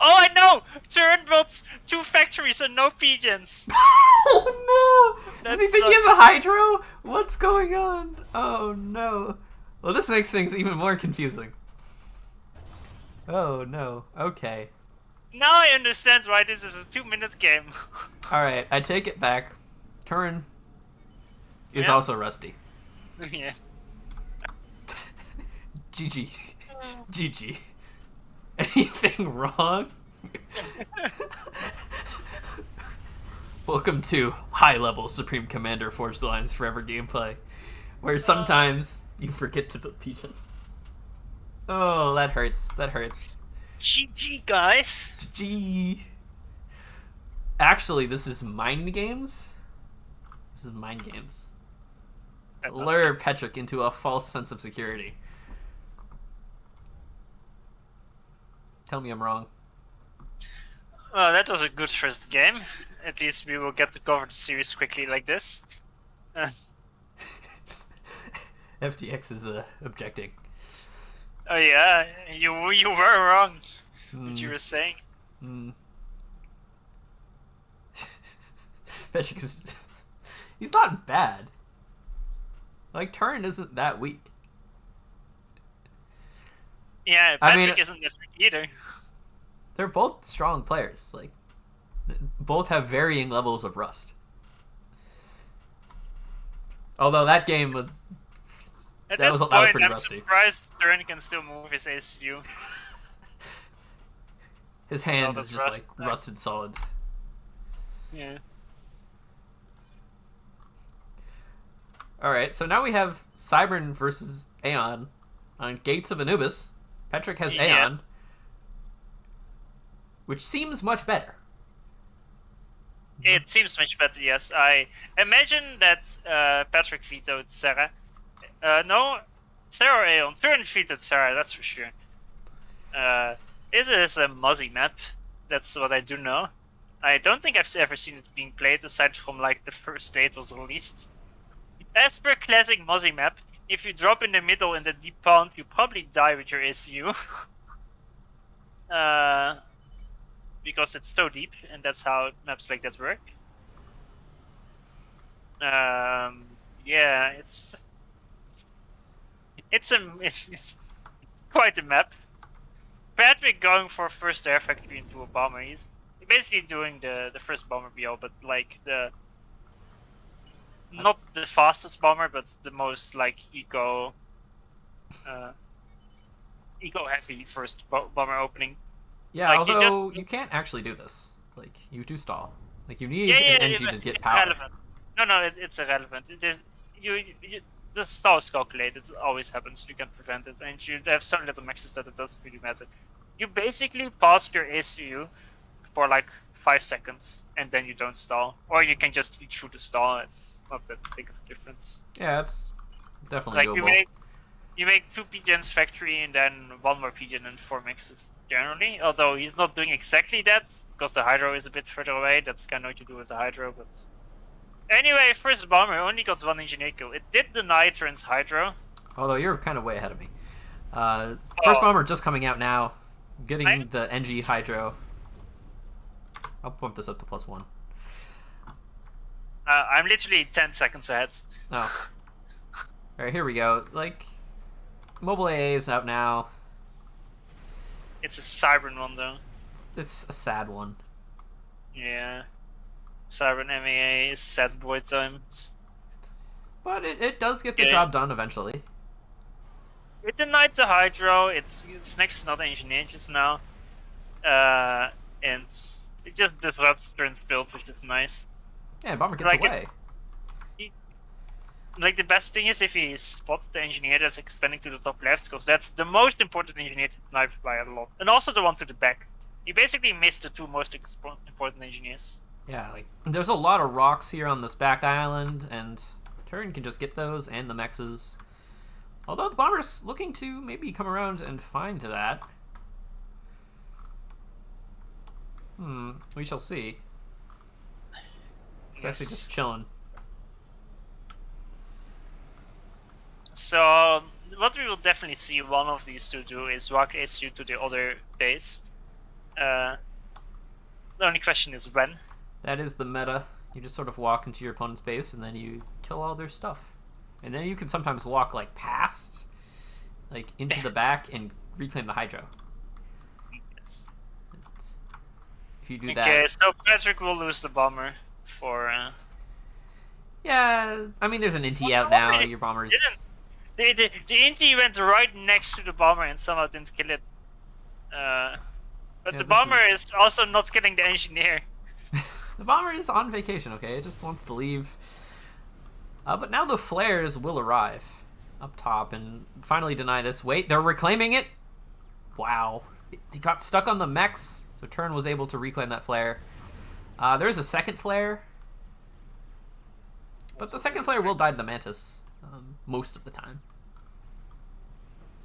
I know! Turin built 2 factories and no pigeons! Oh no! Does he think he has a hydro? What's going on? Oh no. Well, this makes things even more confusing. Oh no. Okay. Now I understand why this is a 2-minute game. Alright, I take it back. Turin is also rusty. Yeah. GG. GG. Anything wrong? Welcome to high-level Supreme Commander Forged Alliance Forever gameplay, where sometimes you forget to build pigeons. Oh, that hurts. That hurts. GG, guys. Gee. Actually, this is mind games. This is mind games. To lure Patrick into a false sense of security. Tell me I'm wrong. Well, that was a good first game. At least we will get to cover the series quickly like this. FTX is objecting. Oh yeah, you were wrong. What you were saying. Patrick is... He's not bad. Like, Turin isn't that weak. Yeah, Patrick isn't that weak either. They're both strong players. Like, both have varying levels of rust. Although that game was... At that this was point, pretty I'm rusty. surprised Turin can still move his ACU. His hand Oh, is just like rusted solid. Yeah. Alright, so now we have Cybern versus Aeon on Gates of Anubis. Patrick has Aeon, which seems much better. It seems much better, yes. I imagine that Patrick vetoed Sarah. No, Sarah or Aeon. Turin vetoed Sarah, that's for sure. It is a Muzzy map. That's what I do know. I don't think I've ever seen it being played aside from like the first day it was released. As per classic Muzzy map, if you drop in the middle in the deep pond, you probably die with your ACU. Because it's so deep, and that's how maps like that work. Yeah, it's quite a map. Patrick going for first air factory into a bomber. He's basically doing the first bomber BL, but like not the fastest bomber, but the most like eco heavy first bomber opening. Yeah, like, although you can't actually do this. Like, you do stall. Like, you need an NG to get power. Irrelevant. No, it's irrelevant. It is the stall is calculated. It always happens. You can prevent it, and you have so little maxes that it doesn't really matter. You basically pass your ACU for like 5 seconds, and then you don't stall, or you can just eat through the stall. It's not that big of a difference. Yeah, it's definitely Like doable. you make 2 pigeons factory and then 1 more pigeon and 4 mixes generally. Although he's not doing exactly that because the hydro is a bit further away. That's kind of what you do with the hydro, but. Anyway, first bomber only got 1 engineer kill. It did deny Turin's hydro. Although you're kind of way ahead of me. First bomber just coming out now, getting the NG hydro. I'll bump this up to +1. I'm literally 10 seconds ahead. Oh. Alright, here we go. Like, mobile AA is out now. It's a Cybern one though. It's a sad one. Yeah. Cybern MAA is sad boy times. But it does get the job done eventually. It denied the hydro. It's next to not engineered just now. And it just disrupts Turin's build, which is nice. Yeah, bomber gets away. Like, the best thing is if he spots the engineer that's expanding to the top left, because that's the most important engineer to snipe by a lot. And also the one to the back. He basically missed the 2 most important engineers. Yeah, like, there's a lot of rocks here on this back island, and Turin can just get those and the mexes. Although the bomber's looking to maybe come around and find that. We shall see. It's actually just chilling. So, what we will definitely see one of these two do is walk ACU to the other base. The only question is when. That is the meta. You just sort of walk into your opponent's base and then you kill all their stuff. And then you can sometimes walk like past, like into the back and reclaim the hydro. Yes. If you do that. Okay, so Patrick will lose the bomber for. Yeah, I mean there's an NT out now. Your bomber's. The NT went right next to the bomber and somehow didn't kill it. But the bomber is also not killing the engineer. The bomber is on vacation, okay? It just wants to leave. But now the flares will arrive up top and finally deny this. Wait, they're reclaiming it? Wow. He got stuck on the mechs, so Turn was able to reclaim that flare. There's a second flare. But the second flare will die to the Mantis most of the time.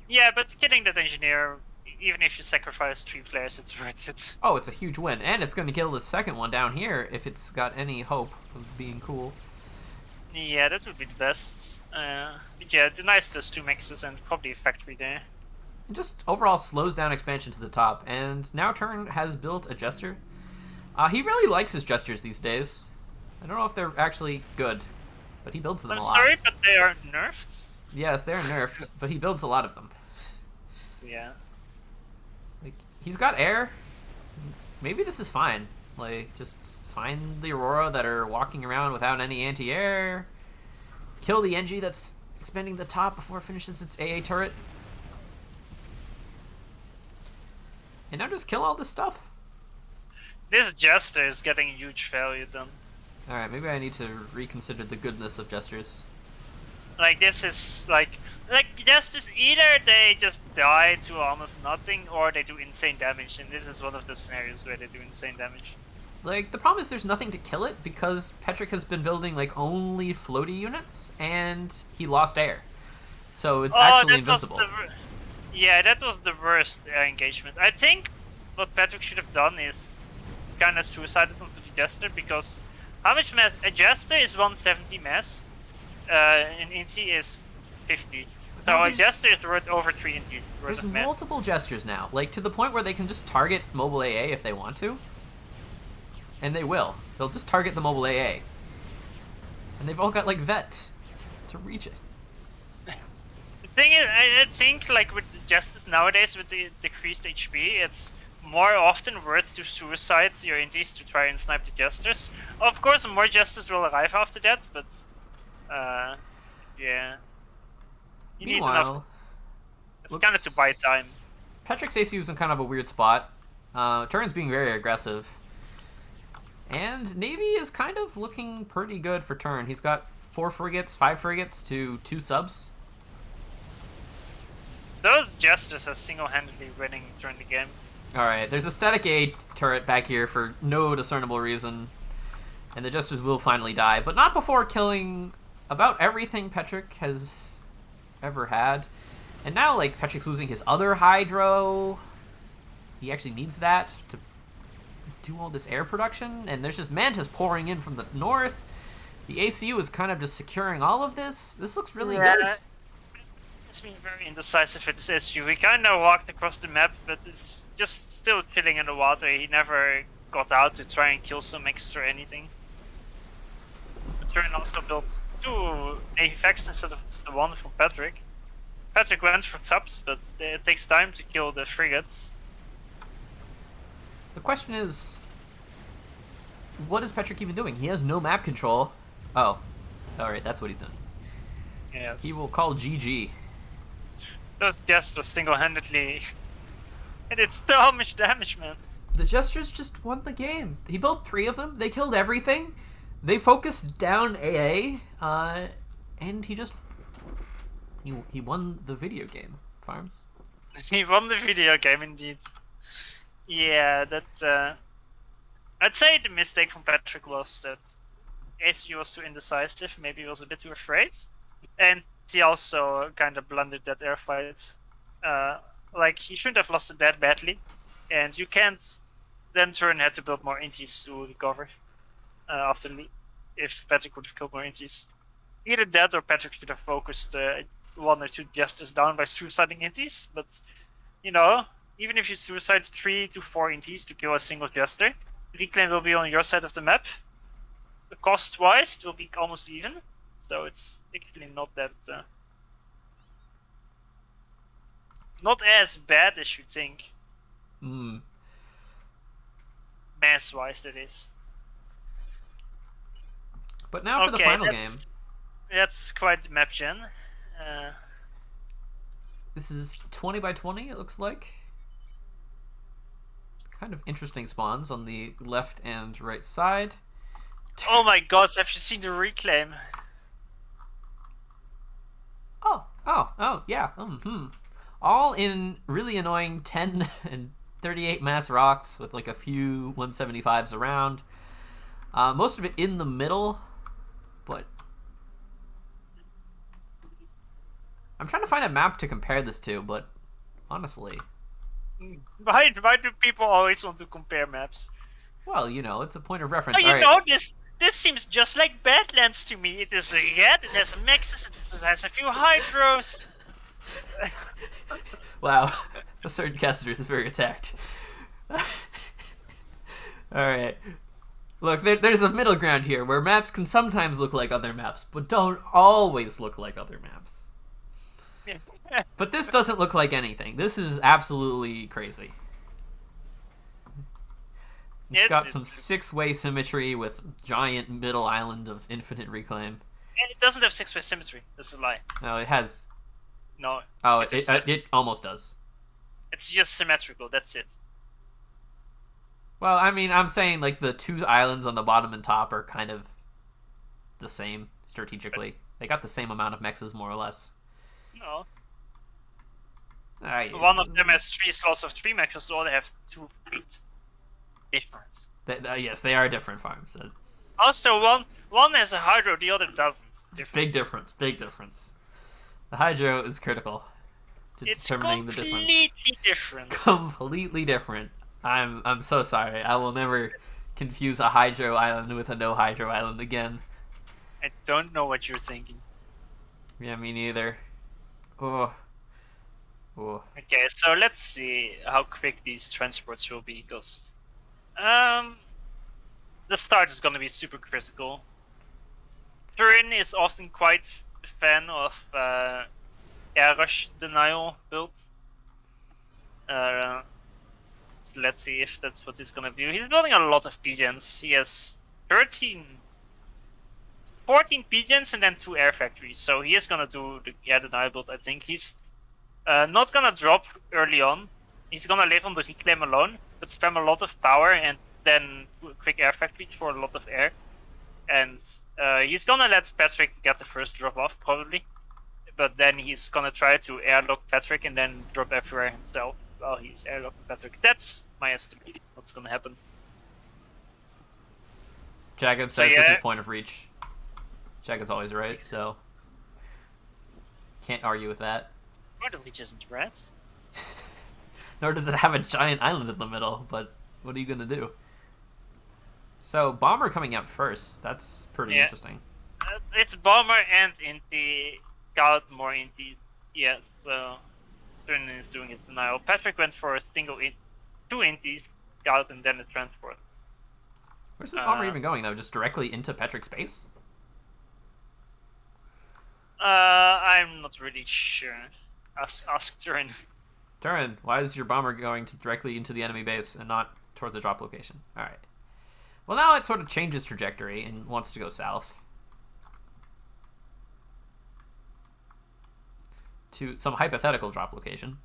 Yeah, but killing that engineer, even if you sacrifice 3 flares, it's worth it. Oh, it's a huge win. And it's going to kill the second one down here if it's got any hope of being cool. Yeah, that would be the best. But yeah, denies those 2 mixes and probably a factory there. It just overall slows down expansion to the top. And now Turn has built a Jester. He really likes his Jesters these days. I don't know if they're actually good, but he builds them a lot. I'm sorry, but they are nerfed? Yes, they're nerfed, but he builds a lot of them. Yeah. Like, he's got air. Maybe this is fine. Like, just find the Aurora that are walking around without any anti-air. Kill the Engie that's expanding the top before it finishes its AA turret. And now just kill all this stuff. This Jester is getting huge value done. Alright, maybe I need to reconsider the goodness of Jesters. Like, this is like Jesters, either they just die to almost nothing or they do insane damage, and this is one of those scenarios where they do insane damage. Like, the problem is there's nothing to kill it because Petrick has been building, like, only floaty units, and he lost air. So it's actually invincible. Yeah, that was the worst air engagement. I think what Patrick should have done is kind of suicided onto the Jester, because how much mass? A Jester is 170 mass, and Inti is 50. So a Jester is worth over 3 Inti. There's multiple Jesters now, like to the point where they can just target mobile AA if they want to. And they will. They'll just target the mobile AA. And they've all got like vet to reach it. The thing is, I think like with the Jesters nowadays, with the decreased HP, it's more often worth to suicide your Intis to try and snipe the Jesters. Of course, more Jesters will arrive after that, but yeah. You need enough. It's kind of to buy time. Petrick's ACU is in kind of a weird spot. Turn's being very aggressive. And Navy is kind of looking pretty good for Turn. He's got 4 frigates, 5 frigates to 2 subs. Those Jesters are single-handedly winning Turn the game. Alright, there's a static A turret back here for no discernible reason. And the Jesters will finally die, but not before killing about everything Petrick has ever had. And now, like, Petrick's losing his other Hydro. He actually needs that to do all this air production. And there's just Mantis pouring in from the north. The ACU is kind of just securing all of this. This looks really good. It's been very indecisive with this issue. We kind of walked across the map, but it's just still chilling in the water. He never got out to try and kill some extra anything. The Turn also built 2 AFX instead of the one from Patrick. Patrick went for subs, but it takes time to kill the frigates. The question is, what is Petrick even doing? He has no map control. Oh, alright, that's what he's done. Yes. He will call GG. Those Jesters single-handedly... And it's still how much damage, man. The Jesters just won the game. He built 3 of them. They killed everything. They focused down AA, and he just... He won the video game, Farms. He won the video game, indeed. Yeah, that... I'd say the mistake from Patrick was that ACU was too indecisive, maybe he was a bit too afraid. And he also kind of blundered that air fight. Like, he shouldn't have lost it that badly. And you can't then Turn had to build more Intis to recover. After if Patrick would have killed more Intis. Either that or Patrick should have focused 1 or 2 Jesters down by suiciding Intis. But, you know, even if you suicide 3 to 4 Intis to kill a single Jester, reclaim will be on your side of the map. Cost-wise, it will be almost even. So it's actually not that... not as bad as you think. Mass-wise, that is. But now for the final game. That's quite the map gen. This is 20 by 20, it looks like. Kind of interesting spawns on the left and right side. Oh my god, have you seen the reclaim? Oh, yeah. All in really annoying 10 and 38 mass rocks with like a few 175s around. Most of it in the middle, but I'm trying to find a map to compare this to, but honestly, Why do people always want to compare maps? well, it's a point of reference. Oh, All right. know, this seems just like Badlands to me. It is red, it has mexes, it has a few hydros. Wow, a certain caster is very attacked. All right. Look, there's a middle ground here where maps can sometimes look like other maps, but don't always look like other maps. But this doesn't look like anything. This is absolutely crazy. It's got some 6-way symmetry with giant middle island of infinite reclaim. And it doesn't have 6-way symmetry. That's a lie. No, it has. No. Oh, it almost does. It's just symmetrical. That's it. Well, I mean, I'm saying like the 2 islands on the bottom and top are kind of the same strategically. They got the same amount of mexes, more or less. No. One One of them has 3 slots of 3 mexes. The other have 2 feet. Difference. Yes, they are different farms. Also, one has a hydro, the other doesn't. Big difference. Big difference. The hydro is critical to determining the difference. It's completely different. Completely different. I'm so sorry. I will never confuse a hydro island with a no hydro island again. I don't know what you're thinking. Yeah, me neither. Oh. Okay, so let's see how quick these transports will be, because the start is gonna be super critical. Turin is often quite a fan of air rush denial build. So let's see if that's what he's gonna do. He's building a lot of PGens. He has 14 PGens and then 2 air factories. So he is gonna do the air denial build. I think he's not gonna drop early on. He's gonna live on the reclaim alone, but spam a lot of power and then do a quick air factory for a lot of air. And he's gonna let Patrick get the first drop off probably, but then he's gonna try to airlock Patrick and then drop everywhere himself while he's airlocking Patrick. That's my estimate. What's gonna happen? Jagged says this is point of reach. Jagged's always right, so can't argue with that. Point of reach isn't red. Nor does it have a giant island in the middle, but what are you gonna do? So, Bomber coming out first. That's pretty interesting. It's Bomber and Inti. Scout more Inti. Yeah, well, Turin is doing it now. Patrick went for a single 2 Intis, Scout, and then a transport. Where's this Bomber even going, though? Just directly into Patrick's base? I'm not really sure. Ask Turin. Turin, why is your Bomber going directly into the enemy base and not towards a drop location? Alright. Well, now it sort of changes trajectory and wants to go south. To some hypothetical drop location.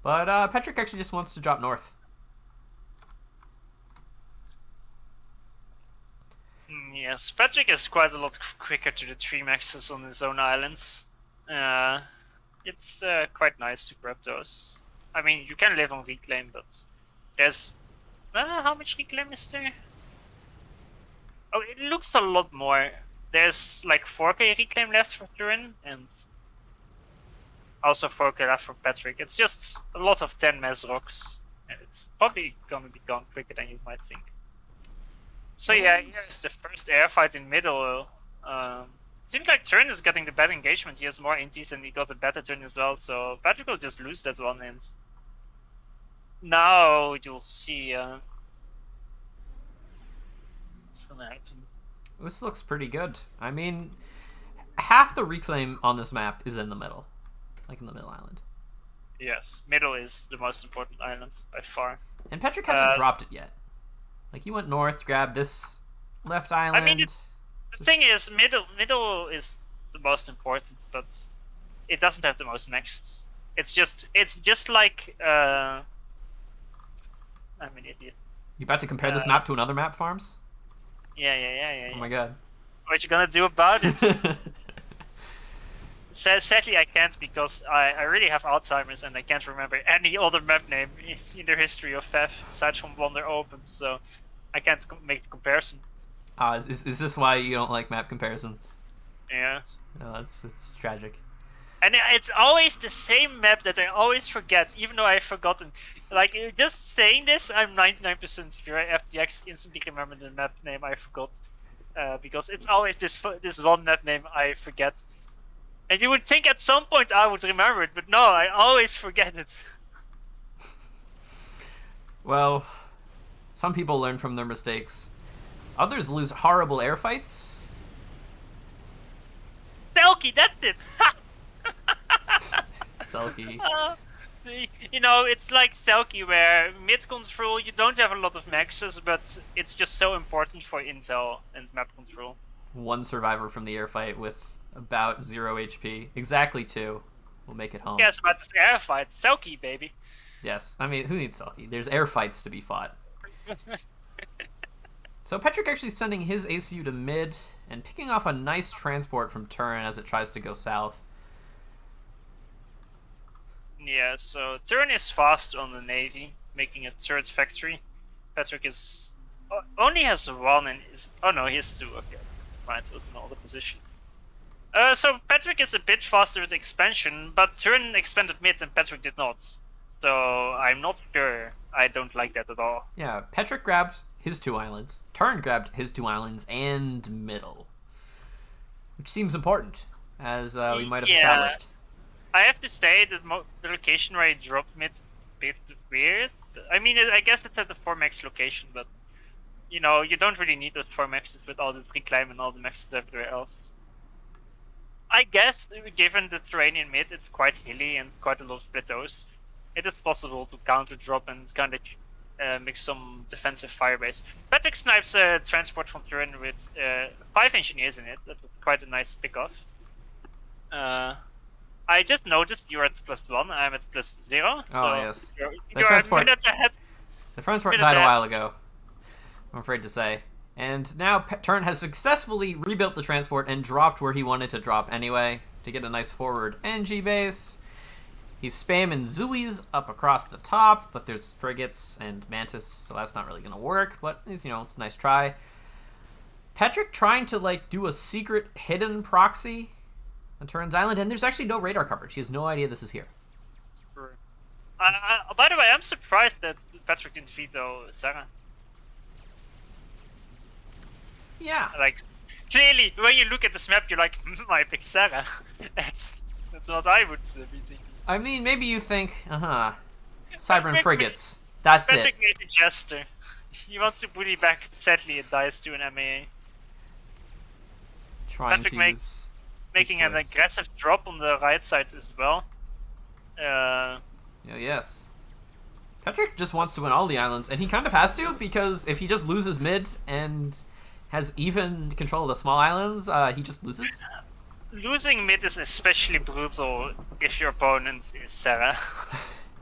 But Patrick actually just wants to drop north. Yes, Patrick is quite a lot quicker to the 3 maxes on his own islands. It's quite nice to grab those. I mean, you can live on reclaim, but there's... how much reclaim is there? Oh, it looks a lot more. There's like 4k reclaim left for Turin, and also 4k left for Patrick. It's just a lot of 10 mass rocks, and it's probably gonna be gone quicker than you might think. So yeah, here's the first air fight in middle. Seems like Turin is getting the better engagement. He has more inties and he got a better turn as well, so Patrick will just lose that one, and now you'll see what's gonna happen. This looks pretty good. I mean, half the reclaim on this map is in the middle. Like in the middle island. Yes, middle is the most important island by far. And Patrick hasn't dropped it yet. Like, he went north, grabbed this left island. I mean, the thing is, middle is the most important, but it doesn't have the most maxes. It's just like I'm an idiot. You about to compare this map to another map, Farms? Yeah. Oh my god. What you gonna do about it? Sadly, I can't because I really have Alzheimer's and I can't remember any other map name in the history of FAF aside from Wonder Open, so I can't make the comparison. Is this why you don't like map comparisons? Yeah. No, it's tragic. And it's always the same map that I always forget, even though I've forgotten. Like, just saying this, I'm 99% sure I FTX instantly remember the map name I forgot. Because it's always this one map name I forget. And you would think at some point I would remember it, but no, I always forget it. Well, some people learn from their mistakes. Others lose horrible air fights. Selkie, that's it! Selkie. You know, it's like Selkie, where mid-control, you don't have a lot of maxes, but it's just so important for intel and map control. One survivor from the air fight with about 0 HP. Exactly 2. We'll make it home. Yes, but it's air fight. Selkie, baby. Yes. I mean, who needs Selkie? There's air fights to be fought. So Patrick actually sending his ACU to mid and picking off a nice transport from Turin as it tries to go south. Yeah, so Turin is fast on the Navy, making a third factory. Patrick is only has 1 and is... Oh no, he has 2. Okay, right, it was an older position. So Patrick is a bit faster with expansion, but Turin expanded mid and Patrick did not. So I'm not sure. I don't like that at all. Yeah, Patrick grabbed his 2 islands. Turin grabbed his 2 islands and middle. Which seems important, as we might have established. I have to say that the location where he dropped mid a bit weird. I mean, I guess it's at the 4 max location, but you know, you don't really need those 4 maxes with all the reclaim and all the maxes everywhere else. I guess, given the terrain in mid, it's quite hilly and quite a lot of plateaus. It is possible to counter drop and kind of make some defensive firebase. Patrick snipes a transport from Turin with 5 engineers in it. That was quite a nice pickoff. I just noticed you're at +1. I'm at +0. Oh so yes, you're a minute ahead. The transport died a while ago, I'm afraid to say. And now Turin has successfully rebuilt the transport and dropped where he wanted to drop anyway, to get a nice forward NG base. He's spamming Zooies up across the top, but there's frigates and Mantis, so that's not really going to work, but it's, you know, it's a nice try. Patrick trying to, like, do a secret hidden proxy on Turin's island, and there's actually no radar coverage. He has no idea this is here. By the way, I'm surprised that Patrick didn't veto Sarah. Yeah. Like, clearly, when you look at this map, you're like, I pick Sarah. That's what I would be thinking. I mean, maybe you think, Cybern frigates. That's Patrick it. made a gesture. He wants to bully back. Sadly, it dies to an MAA. Trying Patrick to use making an aggressive drop on the right side as well. Yes. Patrick just wants to win all the islands, and he kind of has to, because if he just loses mid and has even control of the small islands, he just loses. Losing mid is especially brutal if your opponent is Sarah.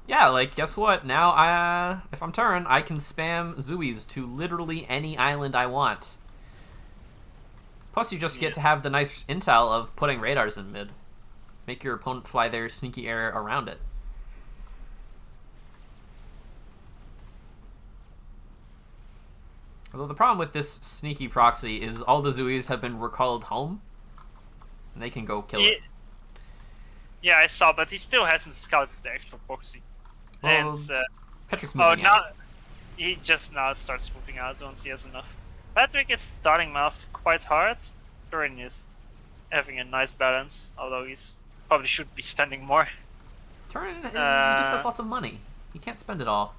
Yeah, like, guess what? Now, if I'm Turin, I can spam Zooies to literally any island I want. Plus, you just get to have the nice intel of putting radars in mid. Make your opponent fly their sneaky air around it. Although the problem with this sneaky proxy is all the Zooies have been recalled home. And they can go kill it. Yeah, I saw, but he still hasn't scouted the extra proxy. Well, And, Patrick's moving now out. he just now starts moving out once he has enough. Patrick is starting math quite hard. Turin is having a nice balance, although he's probably should be spending more. Turin he just has lots of money. He can't spend it all.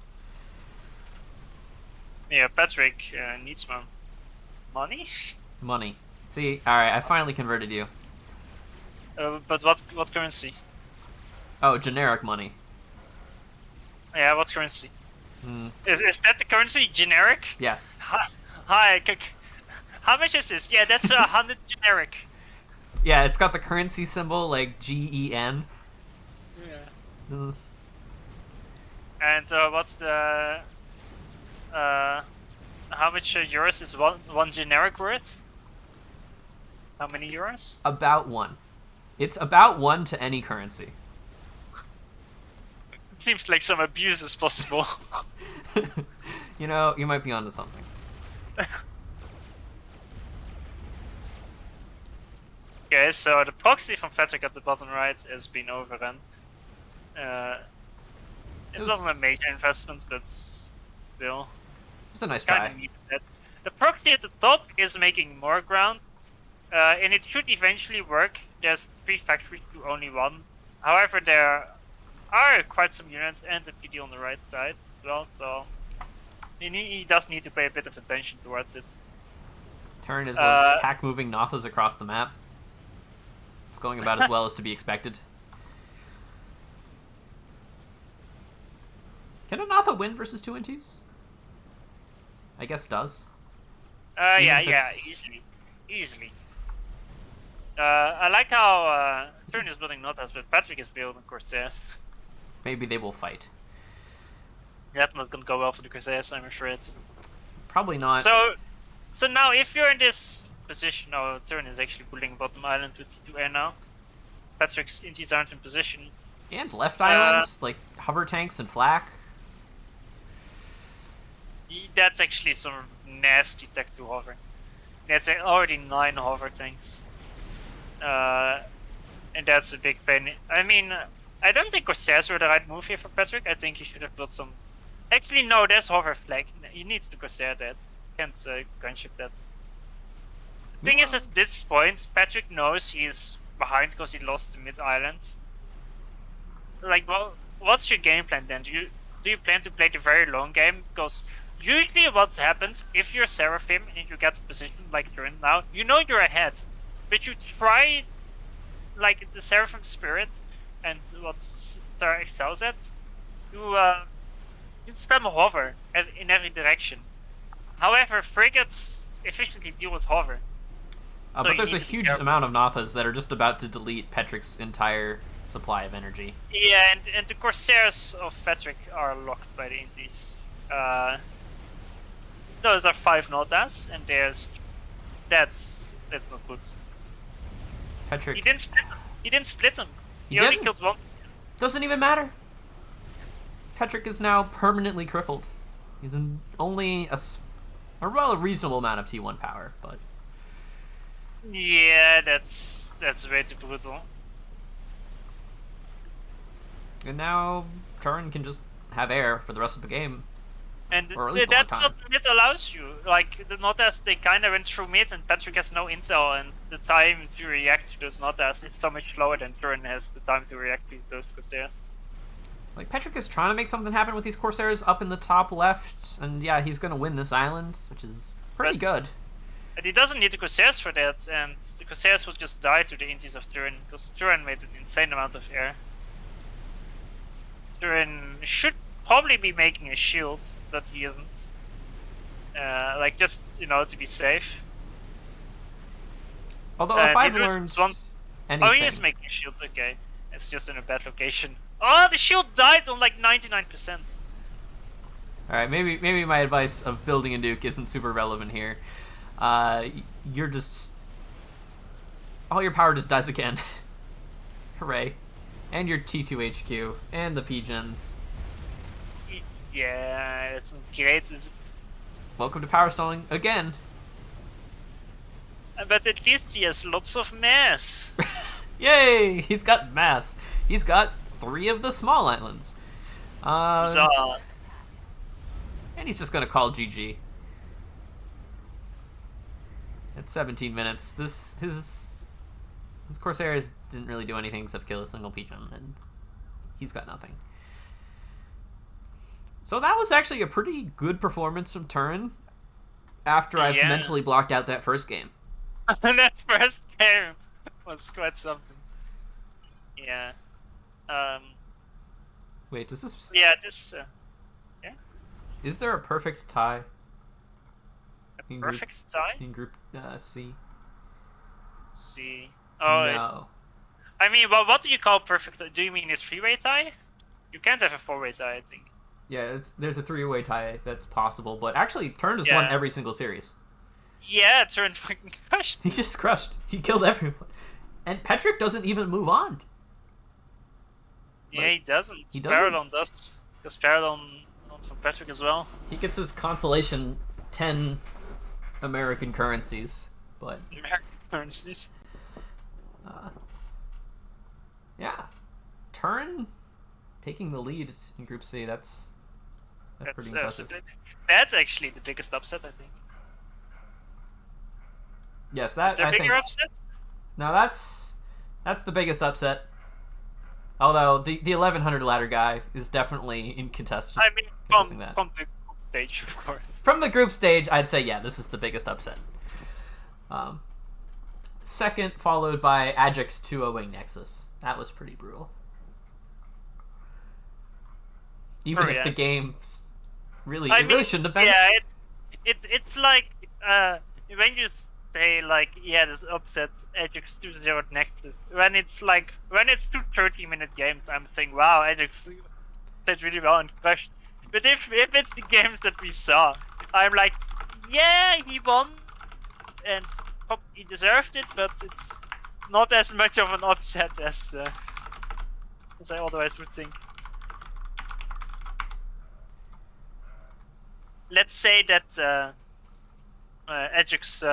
Yeah, Patrick needs more money. Money. See, alright, I finally converted you. But what currency? Oh, generic money. Yeah, what currency? Hmm. Is that the currency? Generic? Yes. Hi, how much is this? Yeah, that's 100 generic. Yeah, it's got the currency symbol, like GEN. Yeah. And what's the... how much euros is one generic worth? How many euros? About 1. It's about 1 to any currency. It seems like some abuse is possible. You know, you might be onto something. Okay, so the proxy from Patrick at the bottom right has been overrun. It's not a major investment, but still. It's a nice Kind try. of needed that. The proxy at the top is making more ground, and it should eventually work. There's 3 factories to only 1. However, there are quite some units and the PD on the right side as well, so he does need to pay a bit of attention towards it. Turn is attack moving Nothas across the map. It's going about as well as to be expected. Can a Notha win versus 2 NTs? I guess it does. Yeah, easily. I like how Turn is building Notas, but Patrick is building Corsairs. Maybe they will fight. That's not gonna go well for the Corsairs, I'm afraid. Probably not. So now, if you're in this position, now Turn is actually pulling bottom island with 2 air now. Patrick's inties aren't in position. And left islands, like hover tanks and flak. That's actually some nasty tech to hover. That's already 9 hover tanks. And that's a big pain. I mean, I don't think Corsairs were the right move here for Patrick. I think he should have built some... Actually, no, there's hover flag. He needs to Corsair that. Can't gunship that. The thing is, at this point, Patrick knows he's behind because he lost the mid islands. Like, well, what's your game plan then? Do you plan to play the very long game? Because usually what happens, if you're Seraphim and you get a position like you're in now, you know you're ahead. But you try, like, the Seraphim spirit and what Star excels at, you spam a hover in every direction. However, frigates efficiently deal with hover. But there's a huge amount of Nothas that are just about to delete Patrick's entire supply of energy. Yeah, and the Corsairs of Patrick are locked by the Inties. Those are 5 Notas, and that's not good. Patrick. He didn't split them. He didn't? only killed 1. Doesn't even matter. Patrick is now permanently crippled. He's in only a reasonable amount of T1 power, but yeah, that's way too brutal. And now Turin can just have air for the rest of the game. And or at least that's what mid allows you. Like, the Notas, they kind of went through mid, and Patrick has no intel, and the time to react to those Notas is so much slower than Turin has the time to react to those Corsairs. Like, Patrick is trying to make something happen with these Corsairs up in the top left, and yeah, he's going to win this island, which is pretty good. And he doesn't need the Corsairs for that, and the Corsairs will just die to the Inties of Turin, because Turin made an insane amount of air. Turin should probably be making a shield, but he isn't. Like, just, to be safe. Although if I've learned anything... Oh, he is making shields, okay. It's just in a bad location. Oh, the shield died on like 99%. Alright, maybe my advice of building a nuke isn't super relevant here. You're just... all your power just dies again. Hooray. And your T2 HQ, and the P-gens. Yeah, it's great. Welcome to power stalling again. But at least he has lots of mass. Yay! He's got mass. He's got 3 of the small islands. And he's just gonna call GG. At 17 minutes, his Corsairs didn't really do anything except kill a single Pigeon, and he's got nothing. So that was actually a pretty good performance from Turin after I've mentally blocked out that first game. That first game was quite something. Yeah. Wait, does this... Yeah, this... yeah? Is there a perfect tie? Perfect tie? In Group C? C. Oh, no. I mean, well, what do you call perfect? Do you mean a 3-way tie? You can't have a 4-way tie, I think. Yeah, there's a 3-way tie that's possible, but actually, Turin has won every single series. Yeah, Turin fucking crushed. He just crushed. He killed everyone. And Petrick doesn't even move on. Yeah, he doesn't. He doesn't? Paradon does. Because Paradon wants from Patrick as well. He gets his consolation 10 American currencies, but American currencies. yeah, Turin taking the lead in Group C. That's pretty impressive. That's actually the biggest upset, I think. Yes, that Is there I bigger think. upset? No, that's the biggest upset. Although the 1100 ladder guy is definitely in contested. I mean, from the group stage, of course. From the group stage, I'd say yeah, this is the biggest upset. Second, followed by Ajax 2-0ing Nexus. That was pretty brutal. Even if the game really shouldn't have been. Yeah, it's like when you say like this upset Ajax 2-0 Nexus. When it's 2 30-minute games, I'm saying wow, Ajax played really well and crushed. But if it's the games that we saw, I'm like, yeah, he won and he deserved it, but it's not as much of an upset as I otherwise would think. Let's say that Ajax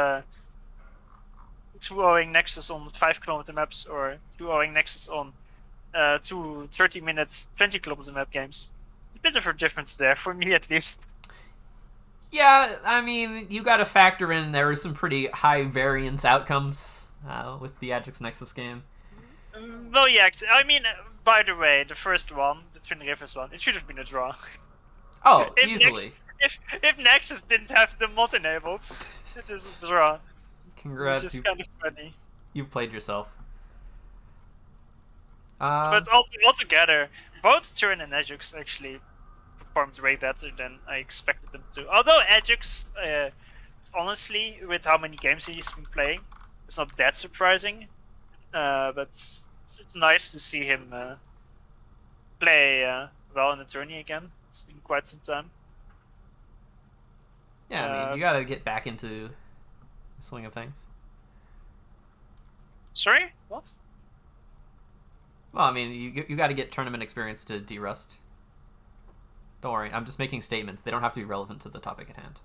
2-0ing Nexus on 5-kilometer maps or 2-0ing Nexus on 2 30-minute 20-kilometer map games. There's a bit of a difference there, for me at least. Yeah, I mean, you got to factor in there were some pretty high variance outcomes with the Ajax Nexus game. Well, yeah, I mean, by the way, the first one, the Twin Rivers one, it should have been a draw. Oh, easily. If Nexus didn't have the mod enabled, this is a draw. Congrats, which is kind of funny. You've played yourself. But altogether, both Turin and Ajax actually performed way better than I expected them to. Although Ajax, honestly, with how many games he's been playing, it's not that surprising. But it's nice to see him play well in the tourney again. It's been quite some time. Yeah, I mean, you gotta get back into the swing of things. Sorry? What? Well, I mean, you gotta get tournament experience to de-rust. Don't worry, I'm just making statements. They don't have to be relevant to the topic at hand.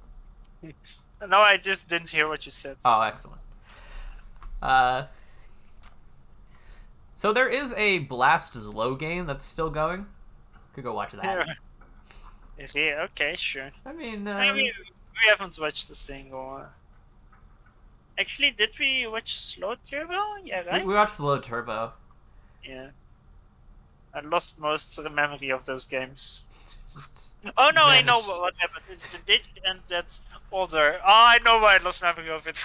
No, I just didn't hear what you said. Oh, excellent. So there is a Blast Zlo game that's still going. Could go watch that. Yeah, okay, sure. I mean, we haven't watched the single. Actually, did we watch Slow Turbo? Yeah, right? we watched Slow Turbo. Yeah. I lost most of the memory of those games. Oh no, I know what happened. It's the Dig and that other. Oh, I know why I lost memory of it.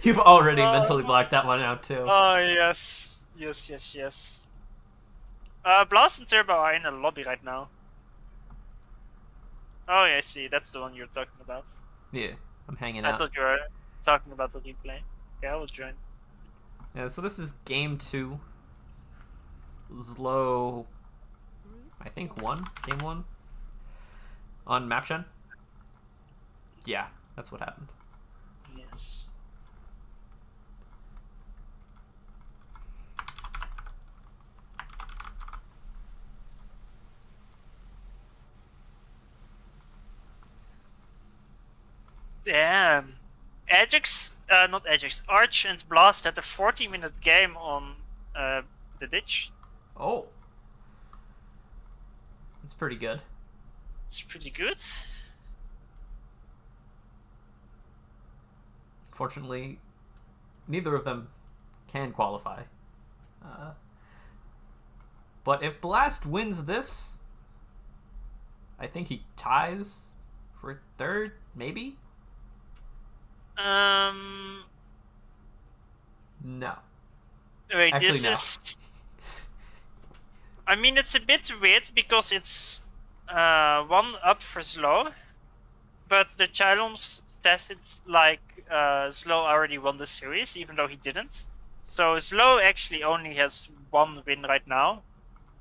You've already mentally blocked that one out too. Oh, yes. Yes. Blast and Turbo are in a lobby right now. Oh, yeah, I see. That's the one you're talking about. Yeah, I'm hanging I out. thought you were talking about the replay. Okay, I will join. Yeah, so this is game 2. Zlo, I think game 1 on Mapchen. Yeah, that's what happened. Yes. Damn. Not Ajax, Arch and Blast had a 40-minute game on the ditch. Oh. That's pretty good. It's pretty good. Fortunately, neither of them can qualify. But if Blast wins this, I think he ties for 3rd, maybe? No. Wait, Actually, this no. is... I mean, it's a bit weird because it's 1 up for Slow, but the challenge says it's like Slow already won the series, even though he didn't. So Slow actually only has 1 win right now,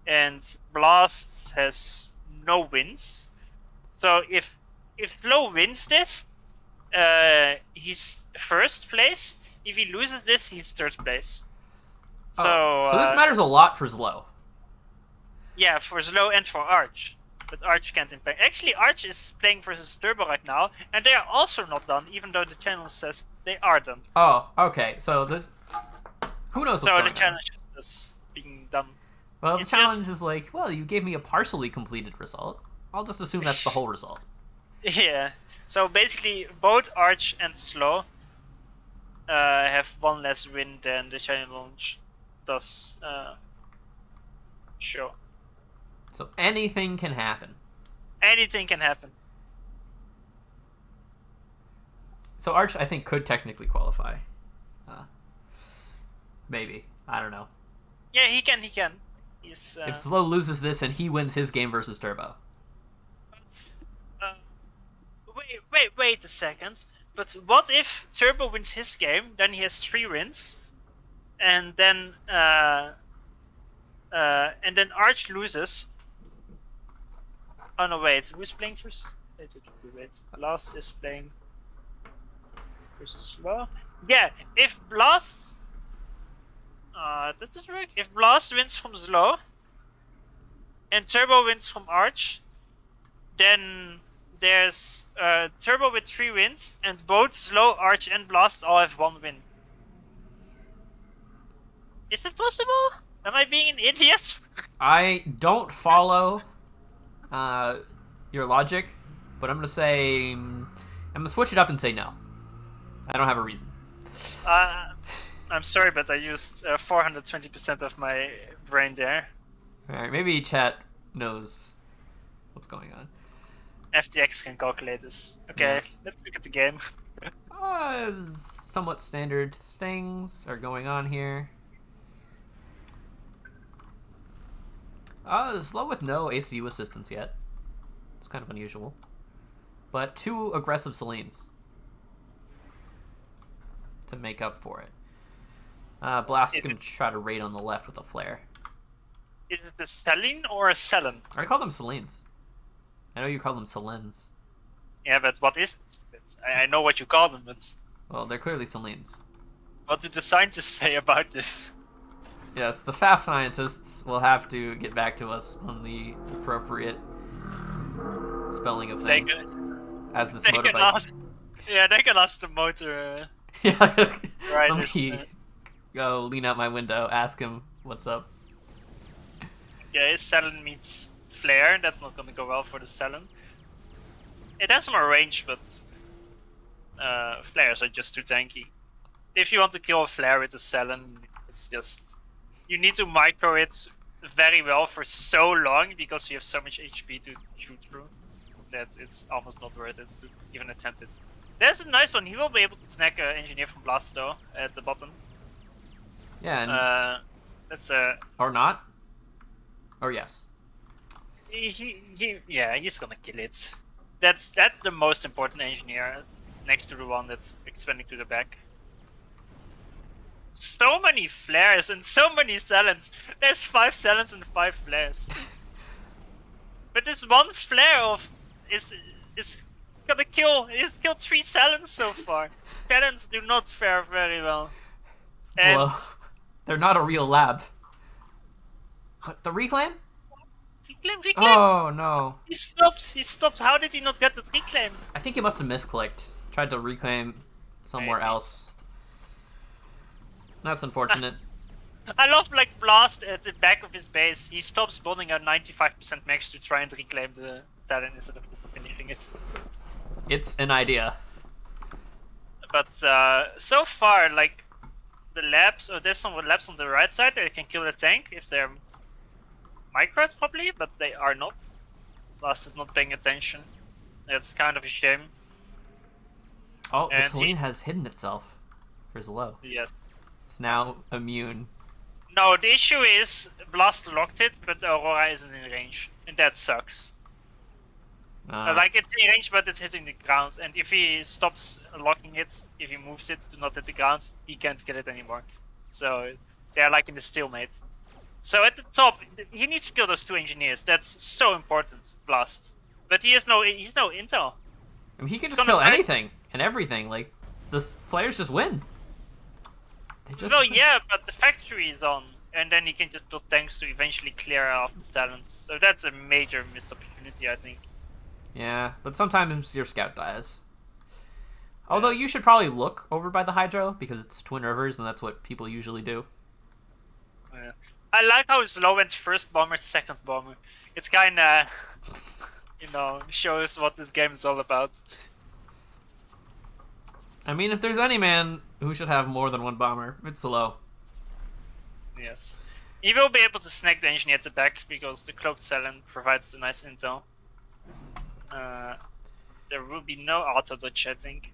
and Blast has no wins. So if Slow wins this, he's 1st place, If he loses this, he's third place. So this matters a lot for Zlo. Yeah, for Zlo and for Arch. But Arch can't impact. Actually, Arch is playing versus Turbo right now, and they are also not done, even though the channel says they are done. Oh, okay. So who knows what's going on? So the challenge is being done. Well, the challenge is like, well, you gave me a partially completed result. I'll just assume that's the whole result. Yeah. So basically, both Arch and Slow have one less win than the challenge does show. So anything can happen. Anything can happen. So Arch, I think, could technically qualify. Maybe. I don't know. Yeah, he can. He's, if Zlo loses this and he wins his game versus Turbo. Wait a second. But what if Turbo wins his game, then he has 3 wins, and then Arch loses. Oh no, wait. Who's playing first? Wait. Blast is playing versus Slow. Yeah, if Blast. Does it work? If Blast wins from Slow and Turbo wins from Arch, then there's Turbo with 3 wins, and both Slow, Arch, and Blast all have 1 win. Is it possible? Am I being an idiot? I don't follow your logic, but I'm gonna switch it up and say no. I don't have a reason. I'm sorry, but I used 420% of my brain there. Alright, maybe chat knows what's going on. FTX can calculate this. Okay, Yes. Let's look at the game. Somewhat standard things are going on here. Slow with no ACU assistance yet. It's kind of unusual. But 2 aggressive Selines to make up for it. Blast is going to try to raid on the left with a flare. Is it a Celine or a Selen? I call them Selines. I know you call them Selins. Yeah, but what is it? I know what you call them, but... Well, they're clearly Selines. What do the scientists say about this? Yes, the FAF scientists will have to get back to us on the appropriate spelling of things. As this motorbike. They can ask the motor. Yeah. Riders, Let me go lean out my window, ask him what's up. Okay, Selen meets Flare. That's not gonna go well for the Selen. It has more range, but Flares are just too tanky. If you want to kill a Flare with a Selen, it's just... You need to micro it very well for so long, because you have so much HP to shoot through, that it's almost not worth it to even attempt it. There's a nice one. He will be able to snag an Engineer from Blast though, at the bottom. Yeah, and... that's Or not? Or yes. Yeah, he's gonna kill it. That's the most important Engineer, next to the one that's expanding to the back. So many flares and so many Selens. There's 5 Selens and 5 flares. But this one flare is gonna kill. He's killed 3 Selens so far. Selens do not fare very well. Slow. They're not a real lab. What, the reclaim? Reclaim! Oh no. He stopped. How did he not get the reclaim? I think he must have misclicked. Tried to reclaim somewhere Maybe. else. That's unfortunate. I love like Blast at the back of his base. He stops spawning at 95% max to try and reclaim the talent instead of just finishing it. It's an idea. But so far, like the labs, there's some labs on the right side that can kill the tank if they're micros probably, but they are not. Blast is not paying attention. That's kind of a shame. Oh, the And Celine has hidden itself for Zlo. Yes. It's now immune. No, the issue is Blast locked it, but Aurora isn't in range, and that sucks. Like it's in range, but it's hitting the ground, and if he stops locking it, if he moves it to not hit the ground, he can't get it anymore. So they're like in the stalemate. So at the top, he needs to kill those 2 engineers. That's so important, Blast. But he has no intel. I mean, he can just kill anything and everything. Like, the flares just win. Well, yeah, but the factory is on, and then he can just build tanks to eventually clear out the talents. So that's a major missed opportunity, I think. Yeah, but sometimes your scout dies. Although you should probably look over by the hydro because it's Twin Rivers and that's what people usually do. Yeah. I like how slow went first bomber, second bomber. It's kinda, shows what this game is all about. I mean, if there's any man who should have more than one bomber, it's Slow. Yes. He will be able to snag the engineer at the back because the cloaked Cellen provides the nice intel. There will be no auto dodge, I think.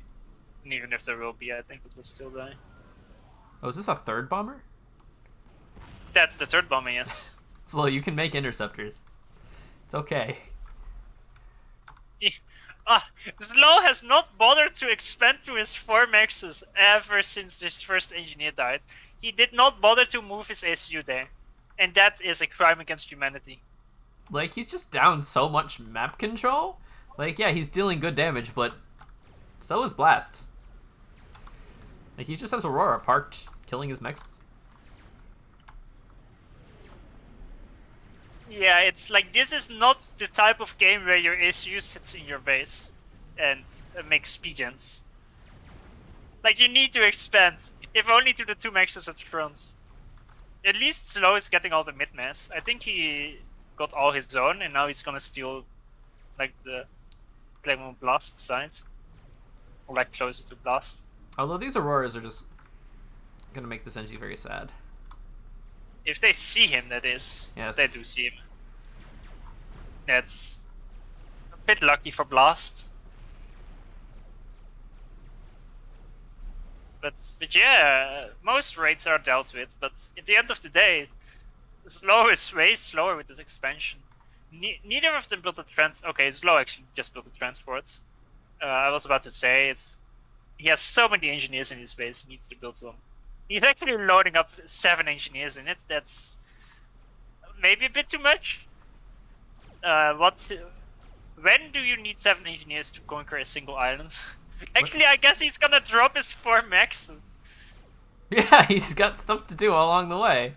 And even if there will be, I think it will still die. Oh, is this a third bomber? That's the third bomber, yes. Slow, you can make interceptors. It's okay. Slow has not bothered to expand to his 4 maxes ever since this first engineer died. He did not bother to move his ACU there. And that is a crime against humanity. Like, he's just down so much map control. Like, yeah, he's dealing good damage, but so is Blast. Like, he just has Aurora parked, killing his mexes. Yeah, it's like this is not the type of game where your ACU sits in your base and makes speedgens. Like, you need to expand, if only to the 2 maxes at the front. At least Slow is getting all the mid-mass. I think he got all his zone and now he's gonna steal like the Claymore Blast side. Or like closer to Blast. Although these Auroras are just gonna make this NG very sad. If they see him, that is. Yes. They do see him. That's a bit lucky for Blast. But yeah, most raids are dealt with, but at the end of the day, Slow is way slower with this expansion. Neither of them built a okay, Slow actually just built a transport. I was about to say, he has so many engineers in his base, he needs to build one. He's actually loading up 7 engineers in it. That's maybe a bit too much. When do you need 7 engineers to conquer a single island? Actually, I guess he's gonna drop his 4 maxes. Yeah, he's got stuff to do along the way.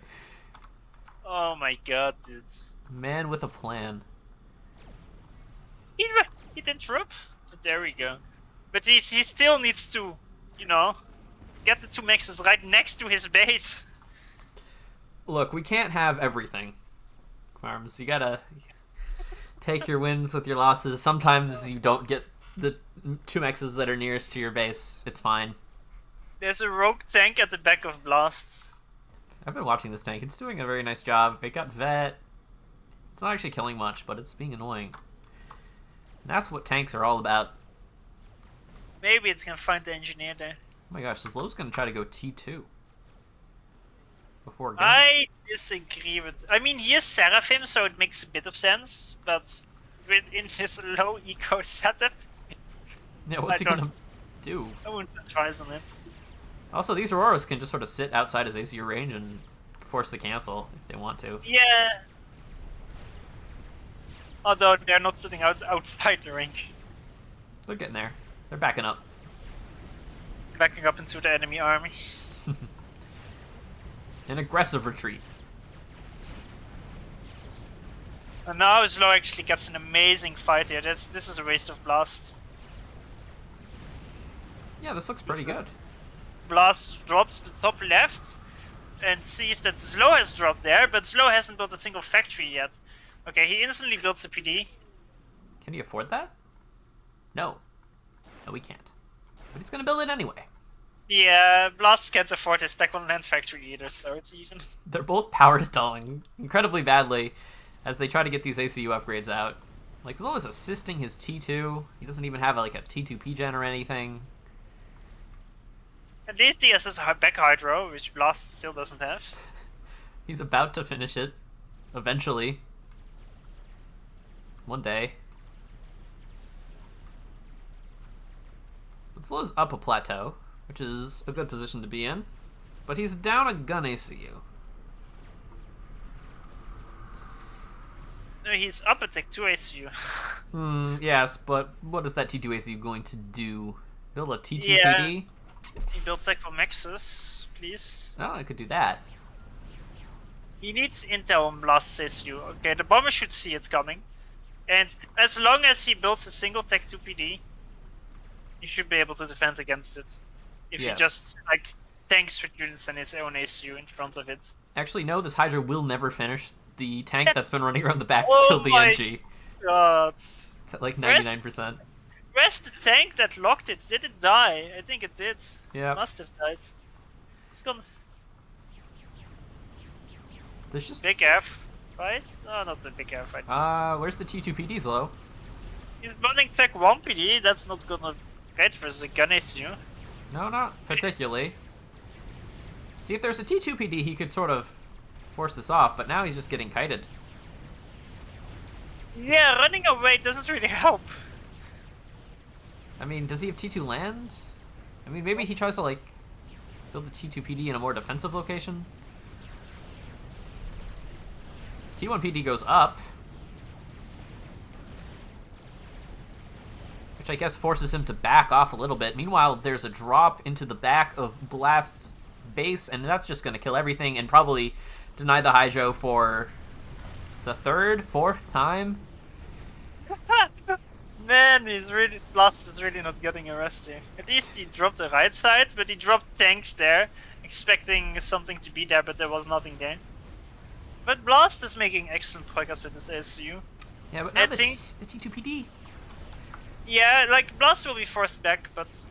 Oh my god, dude. Man with a plan. He didn't drop. There we go. But he still needs to, get the 2 maxes right next to his base. Look, we can't have everything, Farms. You gotta take your wins with your losses. Sometimes you don't get the 2 maxes that are nearest to your base. It's fine. There's a rogue tank at the back of Blast. I've been watching this tank. It's doing a very nice job. It got vet. It's not actually killing much, but it's being annoying. And that's what tanks are all about. Maybe it's gonna find the engineer there. Oh my gosh, Slow's gonna try to go T2. Before I disagree with... I mean, he is Seraphim, so it makes a bit of sense, but in his low eco setup... Yeah, what's he gonna do? I wouldn't advise on it. Also, these Auroras can just sort of sit outside his ACU range and force the cancel if they want to. Yeah. Although they're not sitting outside the range. They're getting there. They're backing up. Backing up into the enemy army. An aggressive retreat. And now Slow actually gets an amazing fight here. This is a waste of Blast. Yeah, this looks pretty good. Blast drops the top left and sees that Slow has dropped there, but Slow hasn't built a single factory yet. Okay, he instantly builds a PD. Can he afford that? No. No, we can't. But he's gonna build it anyway. Yeah, Blast can't afford his Tech 1 land factory either, so it's even. They're both power stalling incredibly badly as they try to get these ACU upgrades out. Like, Slow is assisting his T2. He doesn't even have like a T2 P-gen or anything. At least he has his back hydro, which Blast still doesn't have. He's about to finish it. Eventually. One day. But Slow's up a plateau, which is a good position to be in. But he's down a gun ACU. No, he's up at Tech 2 ACU. Yes, but what is that T2 ACU going to do? Build a T2 Yeah. PD? He builds Tech for Maxes, please. Oh, I could do that. He needs intel on Blast's SU. Okay, the bomber should see it coming. And as long as he builds a single Tech 2 PD, he should be able to defend against it. If he Yes. just, like, tanks with units and his own SU in front of it. Actually, no, this Hydra will never finish. The tank that's been running around the back Oh killed the my NG. God. It's at like 99%. Where's the tank that locked it? Did it die? I think it did. Yeah. It must have died. It's gone. There's just... Big F, right? No, not the big F, right? Where's the T2PDs, low? He's running Tech 1 PD, that's not gonna be great versus a gun issue. No, not particularly. See, if there's a T2PD, he could sort of force this off, but now he's just getting kited. Yeah, running away doesn't really help. I mean, does he have T2 land? I mean, maybe he tries to, like, build the T2PD in a more defensive location. T1PD goes up, which I guess forces him to back off a little bit. Meanwhile, there's a drop into the back of Blast's base, and that's just going to kill everything and probably deny the Hydro for the third, fourth time. Man, Blast is really not getting a rest here. At least he dropped the right side, but he dropped tanks there, expecting something to be there, but there was nothing there. But Blast is making excellent progress with his SU. Yeah, but now I the think- the T2PD. Yeah, like Blast will be forced back, but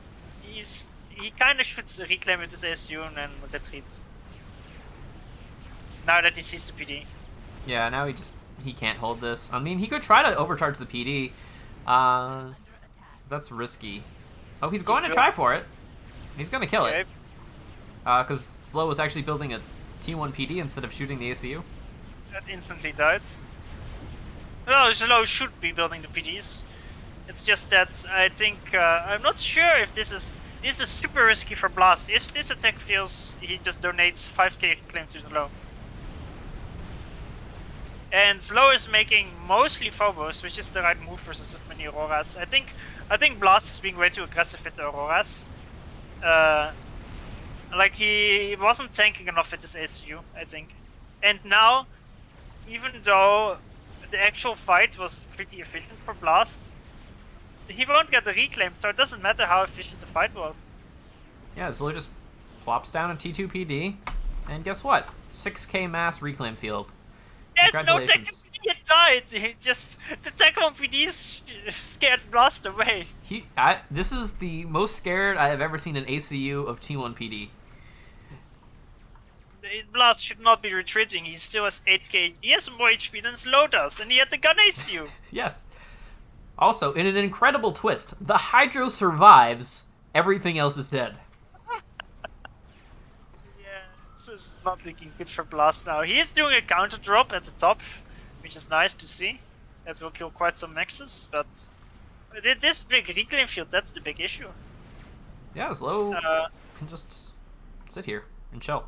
he kind of should reclaim with his SU and then retreat. Now that he sees the PD. Yeah, now he can't hold this. I mean, he could try to overcharge the PD. That's risky. Oh, he's going to try for it. He's going to kill it. Because Slow was actually building a T1 PD instead of shooting the ACU. That instantly died. No, Slow should be building the PDs. It's just that I think I'm not sure if this is super risky for Blast. If this attack fails, he just donates 5k reclaim to Slow. And Slow is making mostly Phobos, which is the right move versus as many Auroras. I think Blast is being way too aggressive with the Auroras. Like he wasn't tanking enough with his SU, I think. And now, even though the actual fight was pretty efficient for Blast, he won't get the reclaim, so it doesn't matter how efficient the fight was. Yeah, Slow just plops down a T2 PD, and guess what? 6k mass reclaim field. There's no Tech 2 Congratulations. PD, it died! He just, the Tech 1 PD scared Blast away. This is the most scared I have ever seen an ACU of T1 PD. Blast should not be retreating, he still has 8k, he has more HP than Slow does, and he had the gun ACU! Yes. Also, in an incredible twist, the Hydro survives, everything else is dead. Yeah, this is not looking good for Blast now. He is doing a counter drop at the top, which is nice to see. That will kill quite some maxes, but this big reclaim field, that's the big issue. Yeah, Slow can just sit here and chill.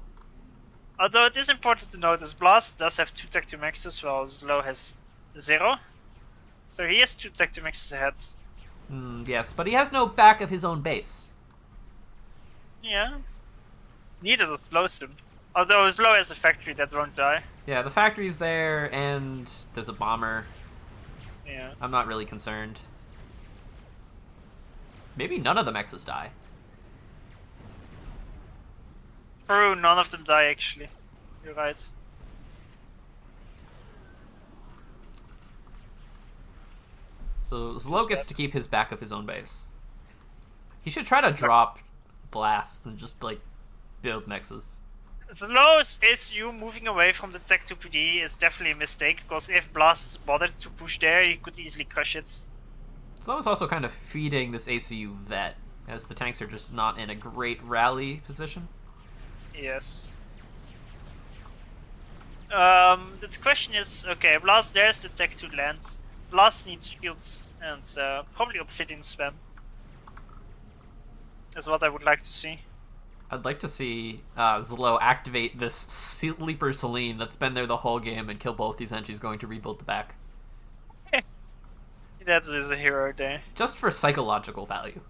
Although it is important to notice, Blast does have 2 Tech 2 maxes, while Slow has 0. So he has 2 Tech 2 maxes ahead. Yes, but he has no back of his own base. Yeah. Neither does Slow soon. Although Slow has a factory that won't die. Yeah, the factory's there, and there's a bomber. Yeah. I'm not really concerned. Maybe none of the mexes die. True, none of them die actually. You're right. So Slow gets to keep his back of his own base. He should try to drop blasts and just, like, build mexes. Slow's SU moving away from the Tech 2 PD is definitely a mistake, because if Blast bothered to push there, he could easily crush it. Slow is also kind of feeding this ACU vet, as the tanks are just not in a great rally position. Yes. The question is, okay, Blast, there's the Tech 2 land. Blast needs shields and probably Obsidian spam. That's what I would like to see. I'd like to see Slow activate this Sleeper Celine that's been there the whole game and kill both these entries going to rebuild the back. That is a hero there. Just for psychological value.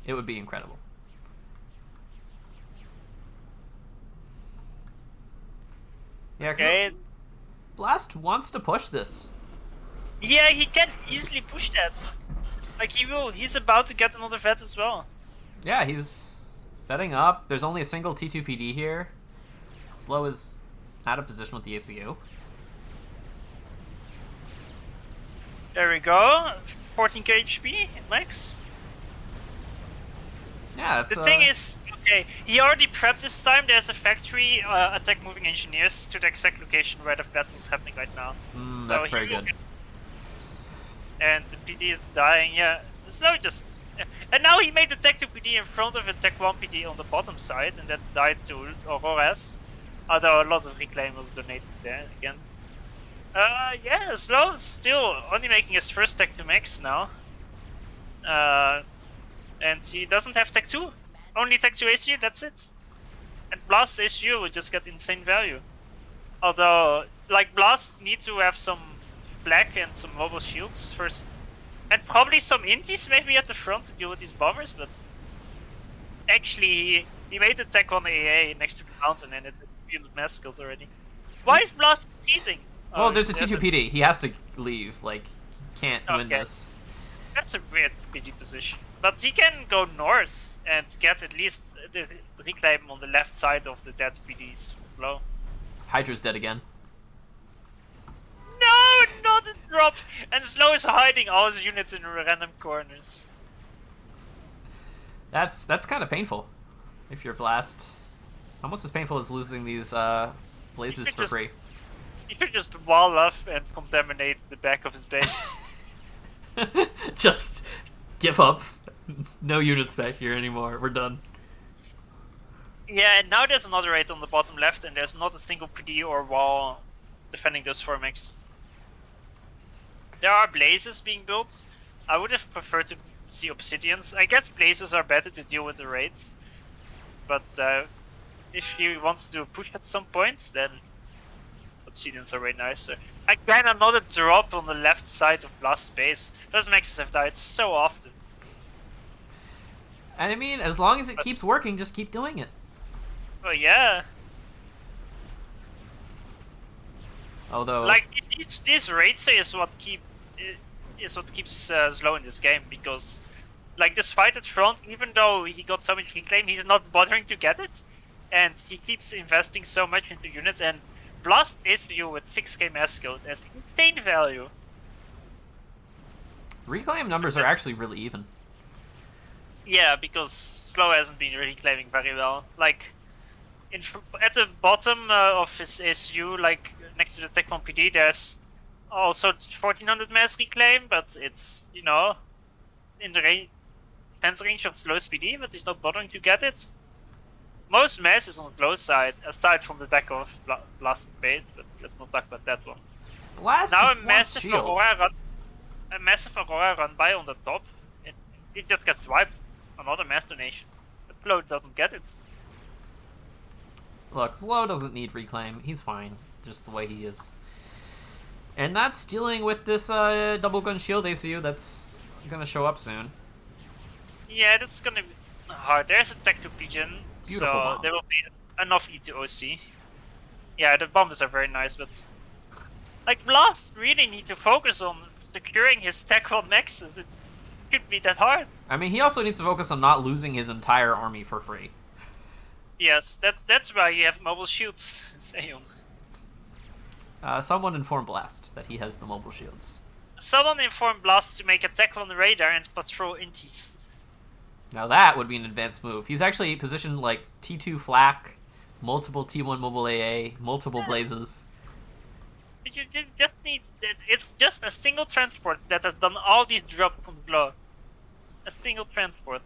It would be incredible. Yeah, 'cause Okay. Blast wants to push this. Yeah, he can easily push that. Like he will. He's about to get another vet as well. Yeah, he's setting up. There's only a single T2PD here. Slow is out of position with the ACU. There we go. 14k HP max. Yeah, that's The thing is, okay, he already prepped this time. There's a factory attack moving engineers to the exact location where the battle's happening right now. that's So very he will good. And the PD is dying, yeah. Slow just... And now he made the Tech 2 PD in front of a Tech 1 PD on the bottom side, and that died to Aurora's. Although a lot of reclaim was donated there again. Yeah, Slow is still only making his first Tech 2 max now. And he doesn't have Tech 2. Only Tech 2 ACU, that's it. And Blast ACU would just get insane value. Although, like, Blast need to have some black and some mobile shields first. And probably some intis maybe at the front to deal with these bombers, but actually he made the tech on the AA next to the mountain and it had mass skills already. Why is Blast cheating? Well, there's a T2PD. He has to leave. Like, he can't win Okay. this. That's a weird PD position. But he can go north and get at least the reclaim on the left side of the dead PDs. Slow. Hydra's dead again. No, not a drop! And Slow is hiding all his units in random corners. That's kind of painful. If you're Blast, almost as painful as losing these blazes for free. You should just wall up and contaminate the back of his base. Just give up. No units back here anymore. We're done. Yeah, and now there's another raid on the bottom left, and there's not a single PD or wall defending those 4 mechs. There are blazes being built. I would have preferred to see obsidians. I guess blazes are better to deal with the raids. But if he wants to do a push at some point, then obsidians are way nicer. Again, another drop on the left side of Blast base. Those mechs have died so often. And I mean, as long as it keeps working, just keep doing it. Oh yeah. Although, Like this raids is what keeps Slow in this game, because like this fight at front, even though he got so much reclaim, he's not bothering to get it, and he keeps investing so much into units. And Blast ACU with 6k mass skills has insane value. reclaim numbers are actually really even. Yeah, because Slow hasn't been reclaiming very well. Like at the bottom of his ACU, like next to the Tech 1 PD, there's also 1400 mass reclaim, but it's, you know, in the defense range of Slow's PD, but he's not bothering to get it. Most mass is on the low side, aside from the deck of Blast base, but let's not talk about that one. Blast Now wants shield. a massive Aurora run by on the top, it just gets wiped. Another mass donation. But Slow doesn't get it. Look, Slow doesn't need reclaim. He's fine, just the way he is. And that's dealing with this double gun shield ACU that's gonna show up soon. Yeah, that's gonna be hard. There's a Tech 2 Pigeon, Beautiful so bomb. there will be enough E to OC. Yeah, the bombs are very nice, but like Blast really need to focus on securing his Tech 1 nexus. It could be that hard. I mean, he also needs to focus on not losing his entire army for free. Yes, that's why you have mobile shields, Seon. Someone inform Blast that he has the mobile shields. Someone informed Blast to make a Tech 1 radar and patrol intis. Now that would be an advanced move. He's actually positioned like T2 flak, multiple T1 mobile AA, multiple blazes. But you just need... It's just a single transport that has done all these drops from Glow. A single transport.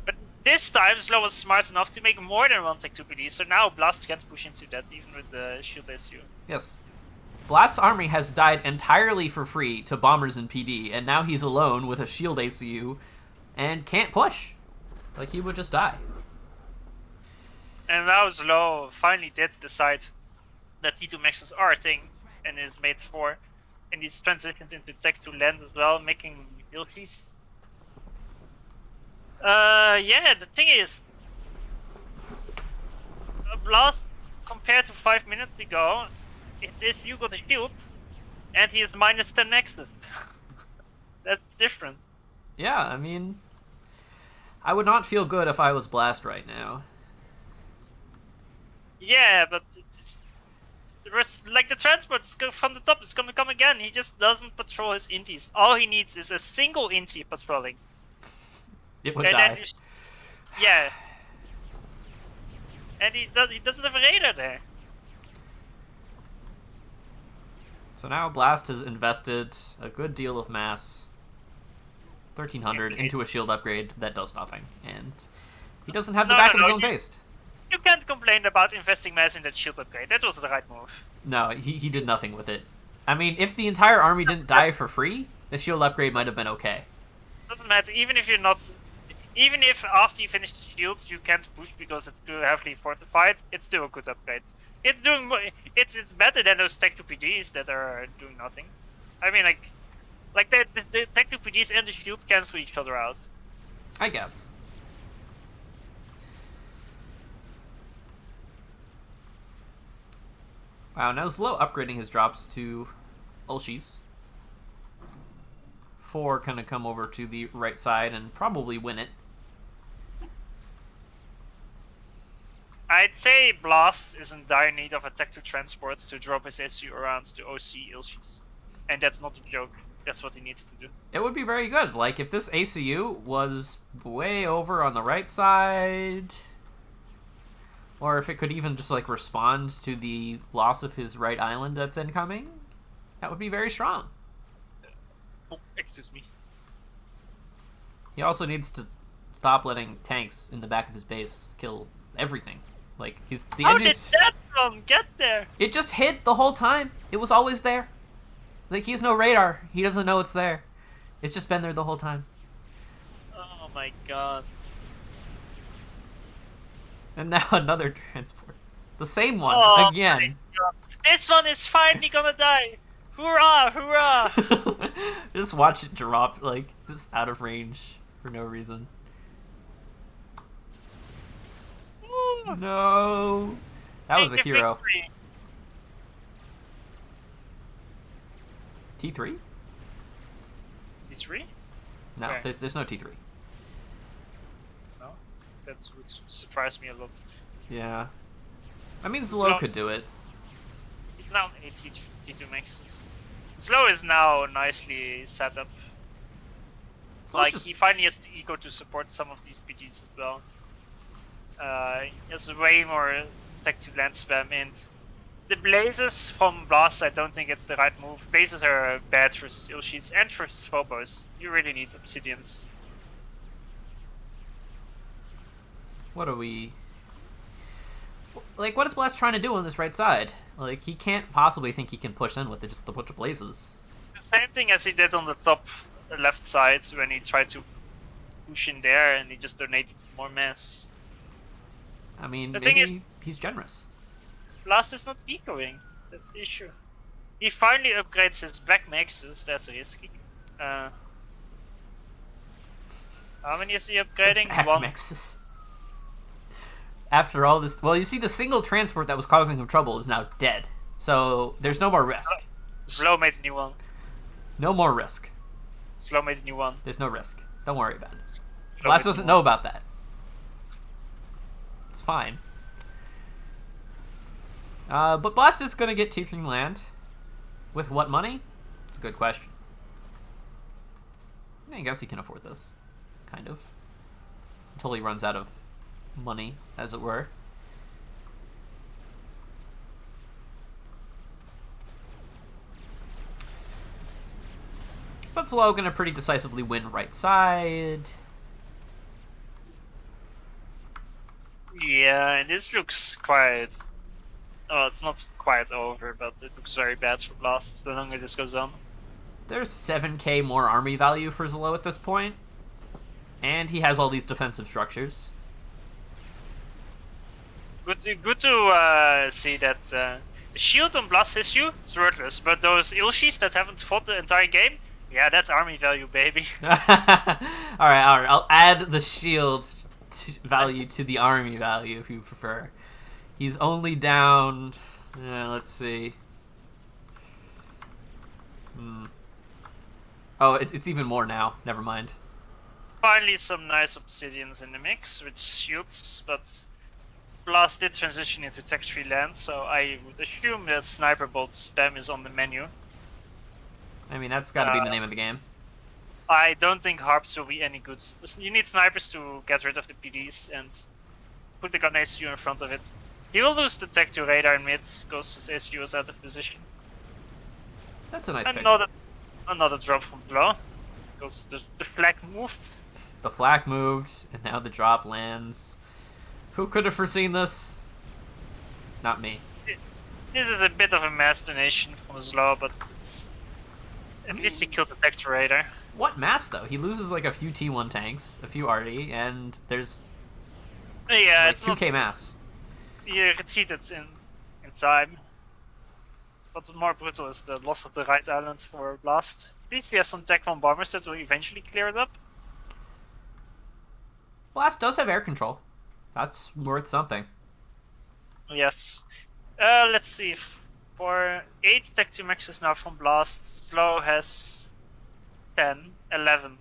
But this time Slow was smart enough to make more than one Tech 2 PD, so now Blast can't push into that even with the shield SU. Yes. Blast's army has died entirely for free to bombers and PD, and now he's alone with a shield ACU and can't push. Like, he would just die. And now Slow finally did decide that T2 maxes are a thing and is made for. And he's transitioned into Tech 2 land as well, making abilities. Yeah, the thing is, Blast, compared to 5 minutes ago, it is you got a shield, and he is minus 10 nexus. That's different. Yeah, I mean, I would not feel good if I was Blast right now. Yeah, but like the transport from the top is gonna come again. He just doesn't patrol his inties. All he needs is a single intie patrolling. It would And die. then yeah. And he doesn't have a radar there. So now Blast has invested a good deal of mass, 1300, into a shield upgrade that does nothing, and he doesn't have the back of his own base. You can't complain about investing mass in that shield upgrade. That was the right move. No, he did nothing with it. I mean, if the entire army didn't die for free, the shield upgrade might have been okay. Doesn't matter. Even if after you finish the shields you can't push because it's too heavily fortified, it's still a good upgrade. It's doing it's better than those Tech 2 PDs that are doing nothing. I mean, like the Tech 2 PDs and the shield cancel each other out. I guess. Wow, now Zlo upgrading his drops to Ulshis. 4 gonna come over to the right side and probably win it. I'd say Blast is in dire need of a Tech 2 transports to drop his SU around to OC Ilshis. And that's not a joke. That's what he needs to do. It would be very good. Like, if this ACU was way over on the right side, or if it could even just, like, respond to the loss of his right island that's incoming, that would be very strong. Oh, excuse me. He also needs to stop letting tanks in the back of his base kill everything. Like, How did that one get there? It just hid the whole time. It was always there. Like, he has no radar. He doesn't know it's there. It's just been there the whole time. Oh my god. And now another transport. The same one, again. This one is finally gonna die! Hoorah! Hoorah! Just watch it drop, like, just out of range for no reason. Ooh. No! That was a hero. Victory. T3? T3? No, Okay. there's no T3. No? That would surprise me a lot. Yeah. I mean, Zlo could do it. It's now 8 T2 maxes. Slow is now nicely set up. Slow's Like, just- he finally has the ego to support some of these PGs as well. He has way more Tech 2 land spam, and the Blazes from Blast, I don't think it's the right move. Blazes are bad versus Ilshis and versus Phobos. You really need Obsidians. What are we... Like, what is Blast trying to do on this right side? Like, he can't possibly think he can push in with just a bunch of Blazes. The same thing as he did on the top left side when he tried to push in there and he just donated more mass. I mean, The thing maybe he's generous. Blast is not ecoing. That's the issue. He finally upgrades his back maxes. That's risky. How many is he upgrading? Back One. mixes. After all this... Well, you see, the single transport that was causing him trouble is now dead. So, there's no more risk. Slow made a new one. No more risk. Slow made a new one. There's no risk. Don't worry about it. Slow Blast made a doesn't new know one. about that. It's fine. But Blast is going to get T3 land. With what money? It's a good question. I guess he can afford this. Kind of. Until he runs out of money, as it were. But Zlo gonna pretty decisively win right side. Yeah, and this looks quite... Oh, it's not quite over, but it looks very bad for Blast the longer this goes on. There's 7k more army value for Zlo at this point. And he has all these defensive structures. Good to see that the shield on Blast issue is worthless, but those Ilshis that haven't fought the entire game, yeah, that's army value, baby. Alright. I'll add the shields value to the army value if you prefer. He's only down... let's see. Oh, it's even more now. Never mind. Finally, some nice obsidians in the mix with shields, but Blast did transition into tech tree land, so I would assume that sniper bolt spam is on the menu. I mean, that's got to be the name of the game. I don't think harps will be any good. You need snipers to get rid of the PDs and put the gun SU in front of it. He will lose the tech to radar in mid because his SU is out of position. That's a nice pick. Another drop from below because the flag moved. The flag moved, and now the drop lands. Who could have foreseen this? Not me. This is a bit of a mass donation from Slow, but at least he killed the tech to radar. What mass, though? He loses like a few T1 tanks, a few RD, and there's like it's 2k mass. He retreated in time. What's more brutal is the loss of the right island for Blast. At least he has some Tech 1 bombers that will eventually clear it up. Blast does have air control. That's worth something. Yes. Let's see. For 8 Tech 2 maxes now from Blast, Slow has 10, 11.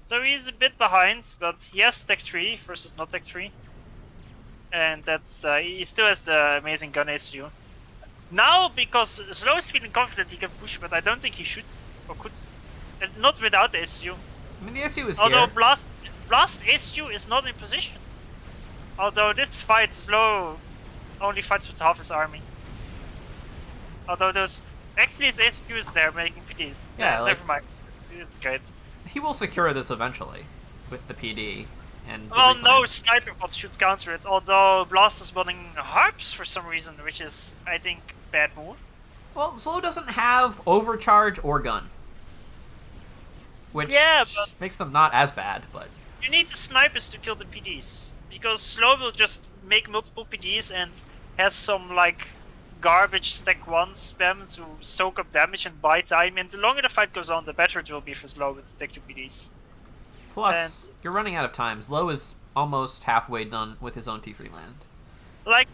So he's a bit behind, but he has Tech 3 versus not Tech 3. And that's he still has the amazing gun SU. Now, because Slow is feeling confident he can push, but I don't think he should or could. And not without the SU. I mean, the SU is Although here. Blast SU is not in position. Although this fight, Slow only fights with half his army. Although actually his SU is there making PDs. Yeah, like, never mind. It's great. He will secure this eventually with the PD. And Well, no sniper bots should counter it, although Blast is running harps for some reason, which is, I think, bad move. Well, Slow doesn't have overcharge or gun. Which but makes them not as bad, but... You need the snipers to kill the PDs, because Slow will just make multiple PDs and has some, like, garbage stack 1 spam to soak up damage and buy time, and the longer the fight goes on, the better it will be for Slow with stack 2 PDs. Plus, you're running out of time. Slow is almost halfway done with his own T3 land. Like,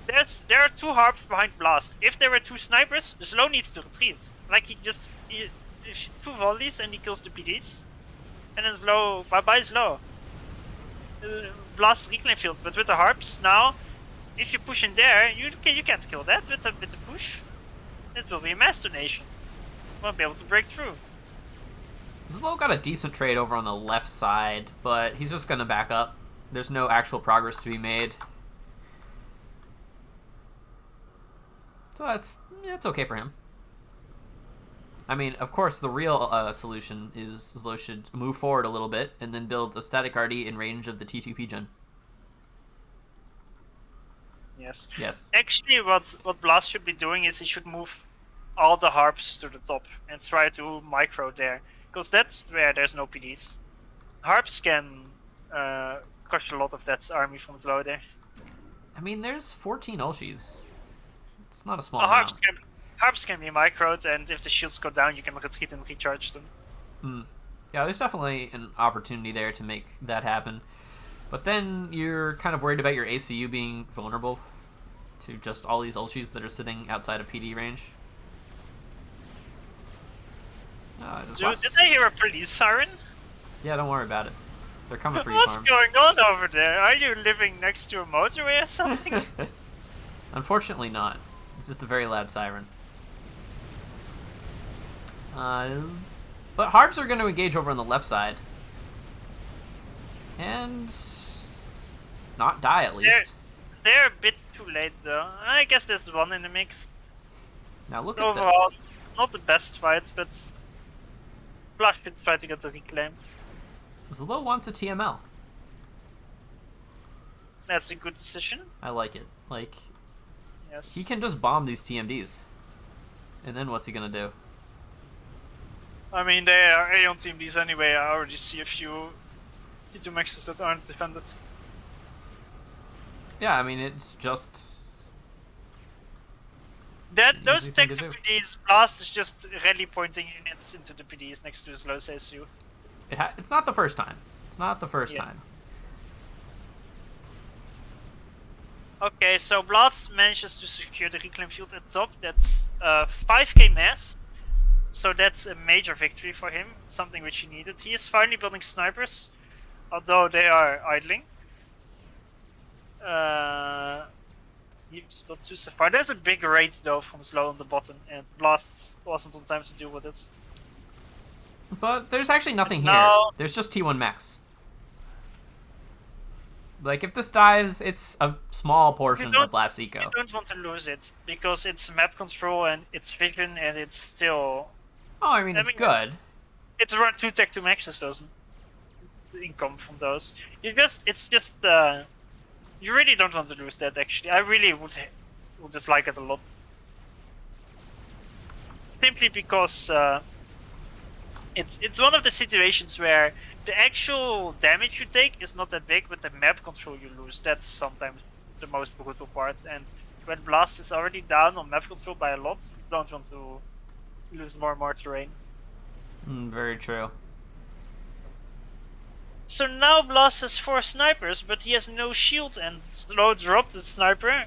there are 2 harps behind Blast. If there were 2 snipers, Slow needs to retreat. Like, he 2 volleys and he kills the PDs. And then Slow, bye-bye Slow. Blast reclaim fields, but with the harps now, if you push in there, you can't kill that with a push. It will be a mass donation. Won't be able to break through. Slow got a decent trade over on the left side, but he's just going to back up. There's no actual progress to be made. So that's okay for him. I mean, of course, the real solution is Slow should move forward a little bit and then build a static RD in range of the T2P gen. Yes. Yes. Actually, what Blast should be doing is he should move all the harps to the top and try to micro there. Because that's where there's no PDs. Harps can crush a lot of that army from Slow there. I mean, there's 14 Ulshis. It's not a small amount. Harps can be microed, and if the shields go down, you can retreat and recharge them. Yeah, there's definitely an opportunity there to make that happen. But then you're kind of worried about your ACU being vulnerable to just all these Ulshis that are sitting outside of PD range. Did I hear a police siren? Yeah, don't worry about it. They're coming for you, What's Farm. going on over there? Are you living next to a motorway or something? Unfortunately not. It's just a very loud siren. But harps are going to engage over on the left side. And not die, at least. They're a bit too late, though. I guess there's one in the mix. Now look at Overall, this. not the best fights, but Blush should try to get the reclaim. Slow wants a TML. That's a good decision. I like it. Like, Yes. he can just bomb these TMDs. And then what's he going to do? I mean, they are Aeon TMDs anyway. I already see a few T2 maxes that aren't defended. Yeah, I mean, it's just... Those easy thing tech to to do. PDs, Blast is just rally pointing units into the PDs next to his low SU. It's not the first time. It's not the first Yeah. time. Okay, so Blast manages to secure the reclaim field at top. That's 5k mass. So that's a major victory for him, something which he needed. He is finally building snipers, although they are idling. He's built 2 so far. There's a big raid though from Slow on the bottom, and Blast wasn't on time to deal with it. But there's actually nothing here. Now- There's just T1 mechs. Like, if this dies, it's a small portion of Blast Eco. You don't want to lose it, because it's map control and it's vision and it's still... Oh, I mean, it's good. It's around 2 tech 2 maxes, those income from those. It's just you really don't want to lose that. Actually, I really would have liked it a lot. Simply because it's one of the situations where the actual damage you take is not that big, but the map control you lose, that's sometimes the most brutal part. And when Blast is already down on map control by a lot, you don't want to lose more and more terrain. Very true. So now Blast has 4 snipers, but he has no shield, and Slow dropped the sniper,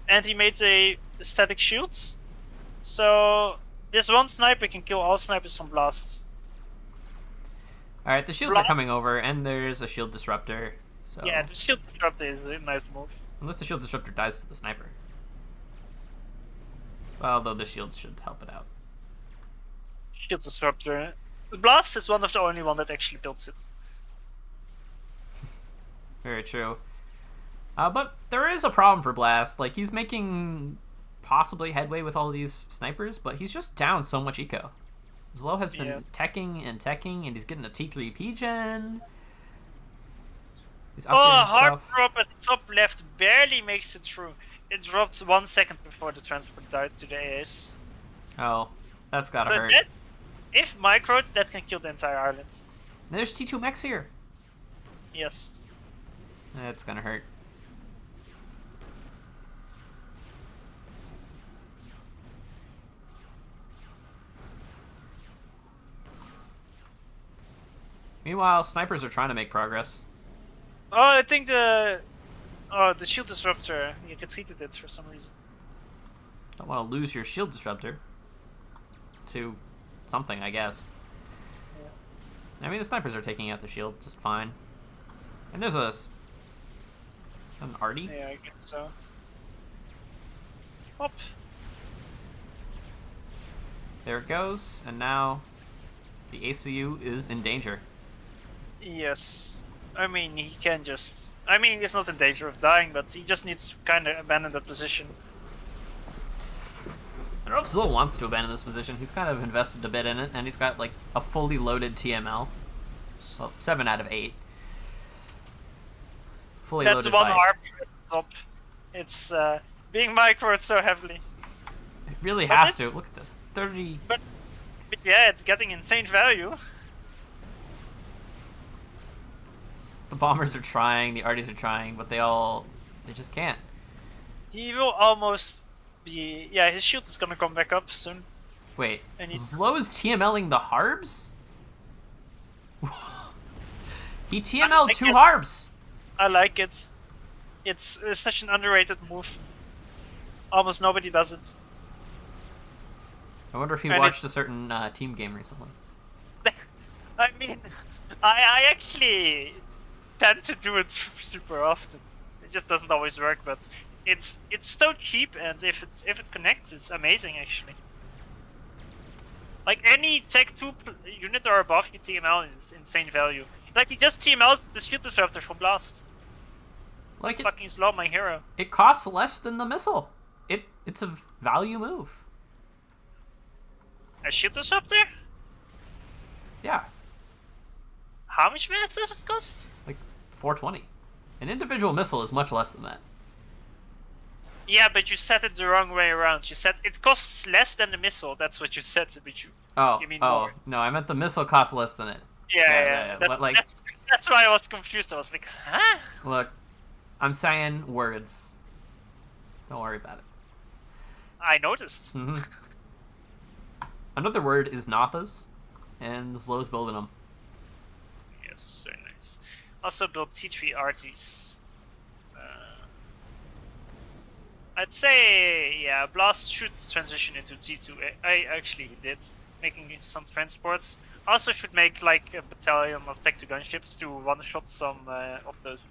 and he made a static shield. So this one sniper can kill all snipers from Blast. Alright, the shields are coming over, and there's a shield disruptor. So Yeah, the shield disruptor is a nice move. unless the shield disruptor dies to the sniper. Well, though the shields should help it out. Shield disruptor. Blast is one of the only one that actually builds it. Very true. But there is a problem for Blast. Like, he's making possibly headway with all these snipers, but he's just down so much eco. Zlo has been teching, and he's getting a T3P gen. He's upgrading Hard stuff. drop at the top left barely makes it through. It dropped 1 second before the transport died to the AS. Oh, that's gotta But hurt. if microed, that can kill the entire island. There's T2 mechs here. Yes. That's gonna hurt. Meanwhile, snipers are trying to make progress. Oh, I think the shield disruptor, you retreated it for some reason. Don't want to lose your shield disruptor to something, I guess. Yeah. I mean, the snipers are taking out the shield just fine. And there's an Artie. Yeah, I guess so. Hop. There it goes, and now the ACU is in danger. Yes. I mean, he can just... I mean, he's not in danger of dying, but he just needs to kind of abandon that position. I don't know if Zil wants to abandon this position. He's kind of invested a bit in it, and he's got like a fully loaded TML. Well, 7 out of 8. Fully That's loaded one by... arm at the top. It's being microed so heavily. It really has to. Look at this. 30... But yeah, it's getting insane value. The bombers are trying, the Arties are trying, but they just can't. He will almost be... Yeah, his shield is gonna come back up soon. Wait, And he's... Zlo is TMLing the Harbs? He TML'd 2 Harbs! I like it. It's such an underrated move. Almost nobody does it. I wonder if he And watched a certain team game recently. I mean, I actually tend to do it super often. It just doesn't always work, but it's so cheap, and if it connects, it's amazing actually. Like any Tech 2 unit or above, you TML is insane value. Like you just TML the shield disruptor from Blast. Like Fucking Slow, my hero. it costs less than the missile. It's a value move. A shield disruptor? Yeah, How much minutes does it cost? like 420. An individual missile is much less than that. Yeah, but you set it the wrong way around. You said it costs less than the missile. That's what you said, but you mean more. No, I meant the missile costs less than it. Yeah. But like, That's why I was confused. I was like, huh? look, I'm saying words. Don't worry about it. I noticed. hmm Another word is Nathas, and Zlo's building them. Yes, very nice. Also built T3 arties. I'd say, yeah, Blast should transition into T2. Actually, he did, making some transports. Also should make like a battalion of Tech-2 gunships to one-shot some of those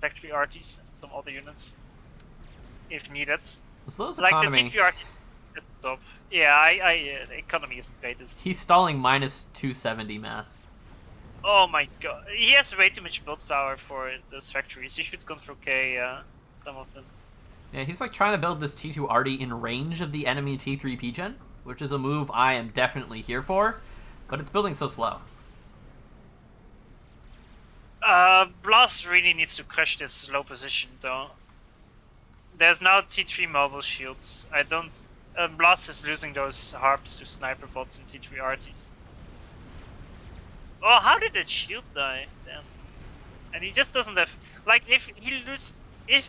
Tech-3 RTs and some other units, if needed. Slow's Like the economy. T3 RT at the top. Yeah, the economy isn't great. He's stalling minus 270 mass. Oh my god, he has way too much build power for those factories. He should control K some of them. Yeah, he's like trying to build this T2 Arty in range of the enemy T3 P-Gen, which is a move I am definitely here for, but it's building so slow. Blast really needs to crush this low position though. There's now T3 mobile shields. I don't. Blast is losing those harps to sniper bots and T3 RTs. Oh, how did that shield die? Damn. And he just doesn't have. Like, if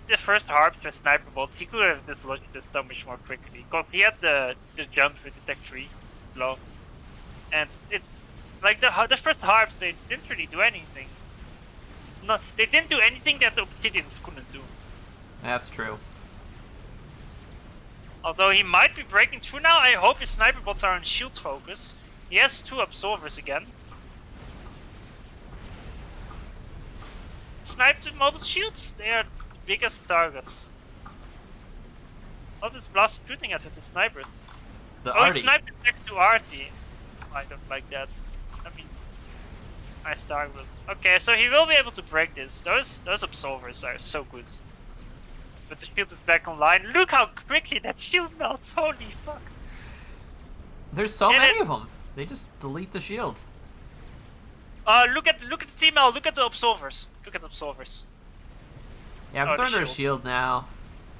the first harps were sniper bots, he could have dislodged this so much more quickly. Because he had the jump with the Tech 3 low. And it's. Like, the first harps, they didn't really do anything. No, they didn't do anything that the Obsidians couldn't do. That's true. Although he might be breaking through now, I hope his sniper bots are on shield focus. He has 2 absorbers again. Sniped mobile shields, they are the biggest targets. What is Blast shooting at with the snipers? The Oh, Arty. he sniped it back to Arty. I don't like that. I mean, nice targets. Okay, so he will be able to break this. Those absorbers are so good. But the shield is back online. Look how quickly that shield melts. Holy fuck. There's so Yeah, many of them. They just delete the shield. Look at the TML. Look at the absorbers. Look at the absorbers. Yeah, Oh, I'm the under a shield. shield now.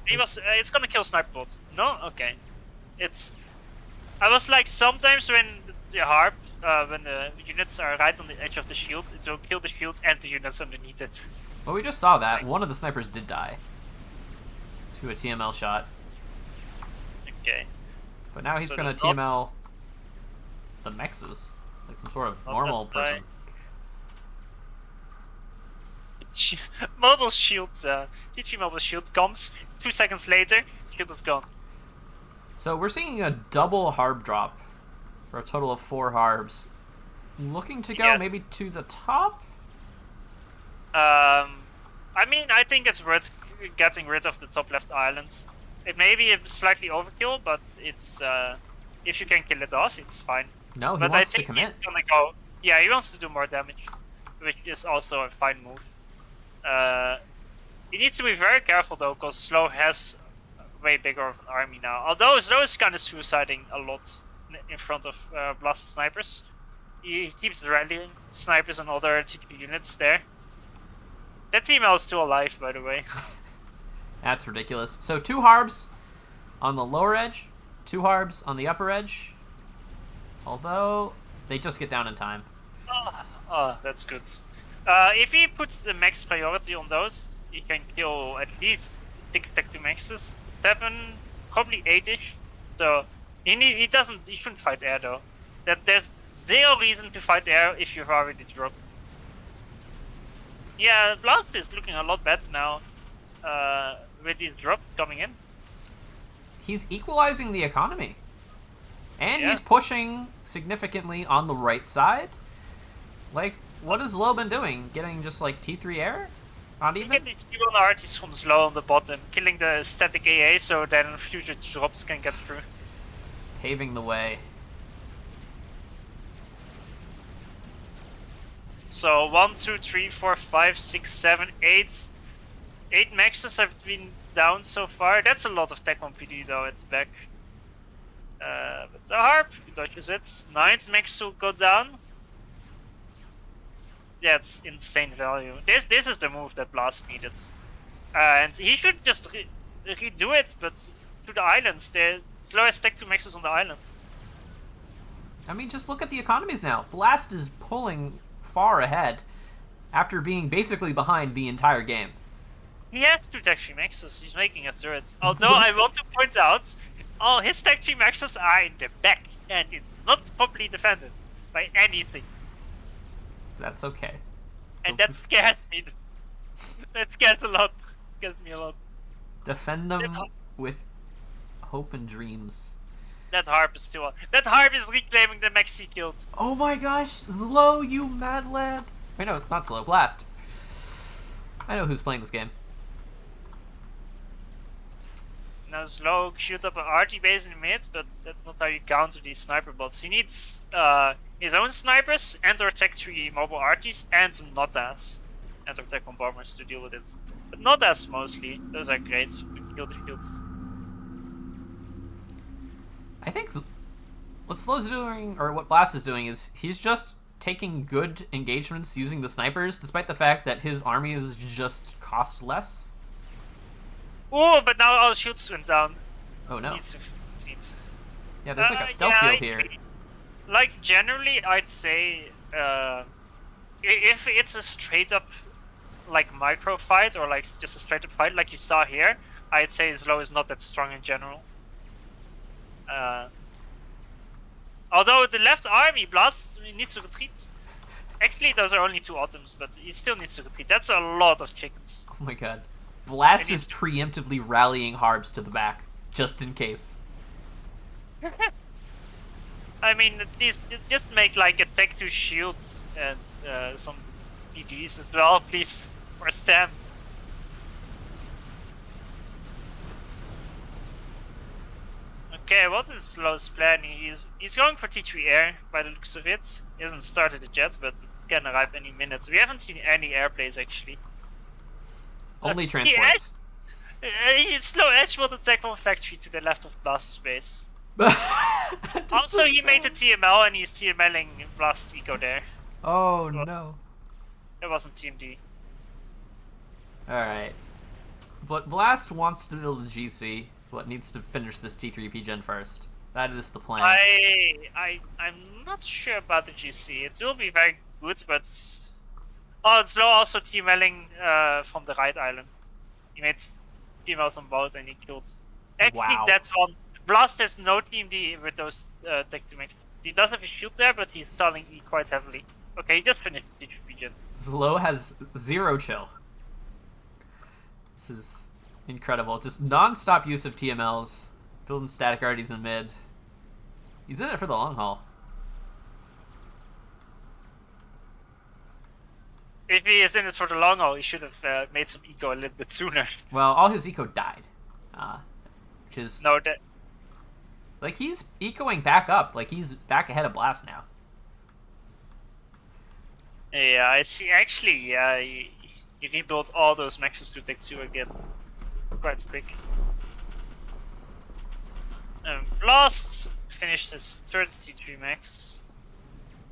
He was. It's gonna kill sniper bots. No, okay. It's. I was like, sometimes when the harp, when the units are right on the edge of the shield, it will kill the shield and the units underneath it. Well, we just saw that. One of the snipers did die to a TML shot. Okay. But now he's So gonna the TML the mexes. Like some sort of Not normal that guy. person. Mobile shields. T3 mobile shield comes. 2 seconds later, shield is gone. So we're seeing a double harb drop for a total of 4 harbs. Looking to go Yes. maybe to the top? I mean, I think it's worth getting rid of the top left island. It may be a slightly overkill, but it's if you can kill it off, it's fine. No, he But I wants to think commit. he's gonna go. Yeah, he wants to do more damage, which is also a fine move. He needs to be very careful though, because Slow has way bigger of an army now. Although Slow is kind of suiciding a lot in front of Blast snipers. He keeps rallying snipers and other TP units there. That TML is still alive, by the way. That's ridiculous. So 2 harbs on the lower edge, 2 harbs on the upper edge. Although they just get down in time. Oh, that's good. If he puts the max priority on those, he can kill at least 6 Tech-2 maxes, 7, probably 8-ish. So he shouldn't fight air though. There's zero reason to fight air if you've already dropped. Yeah, Blast is looking a lot better now with these drops coming in. He's equalizing the economy. And Yeah. he's pushing significantly on the right side. Like, what has Low been doing? Getting just like T3 air? Not You even? get the T1 artists from slow on the bottom, killing the static AA so then future drops can get through. Paving the way. So 1, 2, 3, 4, 5, 6, 7, 8. 8 maxes have been down so far. That's a lot of Tech 1 PD though, it's back. But the harp dodges it. 9's max will go down. Yeah, it's insane value. This is the move that Blast needed. And he should just redo it, but to the islands. The slowest Tech 2 maxes on the islands. I mean, just look at the economies now. Blast is pulling far ahead after being basically behind the entire game. He has 2 Tech 3 maxes, he's making a turret. Although I want to point out, all his Tech 3 maxes are in the back, and it's not properly defended by anything. That's okay. And that scares me. That scares a lot. Scares me a lot. Defend them with hope and dreams. That harp is still on. That harp is reclaiming the mechs he killed. Oh my gosh, Zlo, you mad lad. Wait, no, not Zlo, Blast. I know who's playing this game. Now Slow shoot up an RT base in the mid, but that's not how you counter these sniper bots. He needs his own snipers and or Tech 3 mobile RTs and some Notas and or Tech 1 bombers to deal with it. But Notas mostly, those are great to kill the shields. I think what Slow's doing, or what Blast is doing, is he's just taking good engagements using the snipers, despite the fact that his army is just cost less. Oh, but now all shields went down. Oh no. Needs. Yeah, there's like a stealth field here. Like, generally, I'd say if it's a straight up like micro fight or like just a straight up fight like you saw here, I'd say Zlo is not that strong in general. Although the left army, Blast needs to retreat. Actually, those are only 2 items, but he still needs to retreat. That's a lot of chickens. Oh my god. Blast is preemptively rallying Harbs to the back, just in case. I mean, these just make like a Tech 2 shields and some PGs as well, please, for Stan. Okay, what is Slow's plan? He's going for T3 air by the looks of it. He hasn't started it yet, but it's gonna arrive any minute. We haven't seen any air plays actually. Only transports. Slow edge will attack from factory to the left of Blast space. Also, he made a TML and he's TMLing Blast Eco there. Oh no. It wasn't TMD. Alright. But Blast wants to build a GC, but needs to finish this T3P gen first. That is the plan. I'm not sure about the GC. It will be very good, but oh, it's Slow also TMLing from the right island. He made TMLs on both and he killed. Actually, Wow. that's one. Blast has no TMD with those tech teammates. He does have a shield there, but he's stalling E quite heavily. Okay, he just finished the region. Zlo has 0 chill. This is incredible. Just non-stop use of TMLs, building static RDs in mid. He's in it for the long haul. If he is in this for the long haul, he should have made some eco a little bit sooner. Well, all his eco died. Which is... No, that... Like, he's ecoing back up. Like, he's back ahead of Blast now. Yeah, I see. Actually, yeah, he rebuilt all those maxes to take 2 again. Quite quick. Blast finished his third T3 max.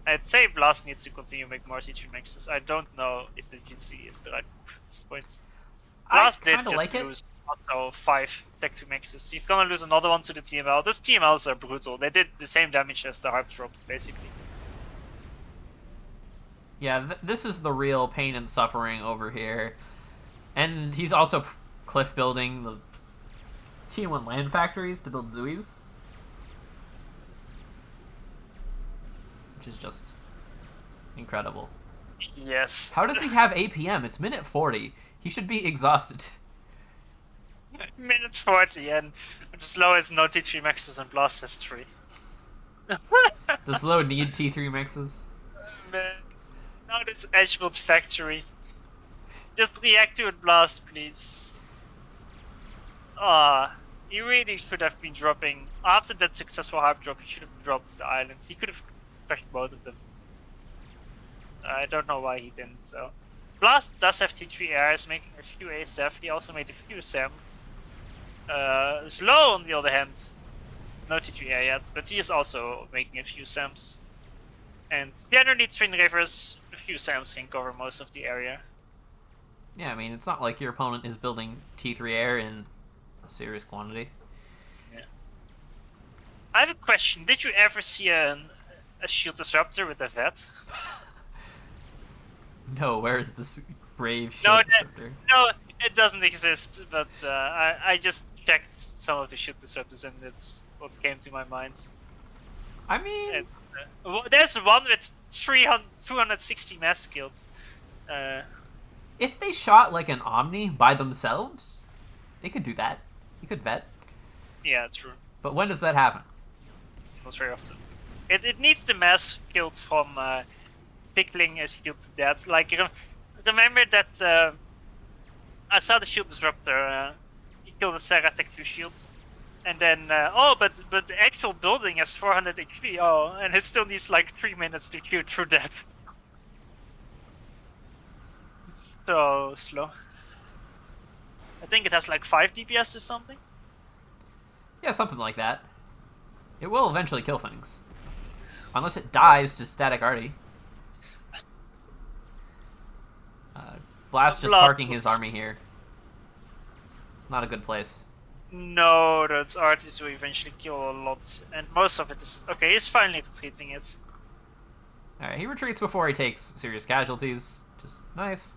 I'd say Blast needs to continue make more T3 maxes. I don't know if the GC is the right move at this point. Blast did just like lose also 5 Tech 2 maxes. He's gonna lose another one to the TML. Those TMLs are brutal. They did the same damage as the harp drops, basically. Yeah, this is the real pain and suffering over here. And he's also cliff building the T1 land factories to build Zuis. Which is just incredible. Yes. How does he have APM? It's minute 40. He should be exhausted. Minute 40 and Slow has no T3 maxes and Blast has 3. Does Zlo need T3 mixes? Man. Now this edge build factory. Just react to it, Blast, please. He really should have been dropping. After that successful harp drop, he should have dropped the islands. He could have crushed both of them. I don't know why he didn't, so. Blast does have T3 airs, making a few ASF. He also made a few SAMs. Slow, on the other hand, no T3 air yet, but he is also making a few SAMs. And generally, Twin Rivers, a few SAMs can cover most of the area. Yeah, I mean, it's not like your opponent is building T3 air in a serious quantity. Yeah. I have a question. Did you ever see a shield disruptor with a vet? No, where is this brave shield disruptor? No, it doesn't exist, but I just checked some of the shield disruptors and it's what came to my mind. I mean... there's one with 260 mass skilled. If they shot like an Omni by themselves, He could do that. He could vet. Yeah, true. But when does that happen? Not very often. It needs the mass kills from tickling a shield to death. Like, remember that I saw the shield disruptor. He killed a Sarah Tech 2 shield. And then, but the actual building has 400 HP. Oh, and it still needs like 3 minutes to kill through that. It's so slow. I think it has like 5 DPS or something. Yeah, something like that. It will eventually kill things. Unless it dies to static arty. Blast just parking his army here. It's not a good place. No, those artists will eventually kill a lot, and most of it is... Okay, he's finally retreating it. Alright, he retreats before he takes serious casualties. Just nice.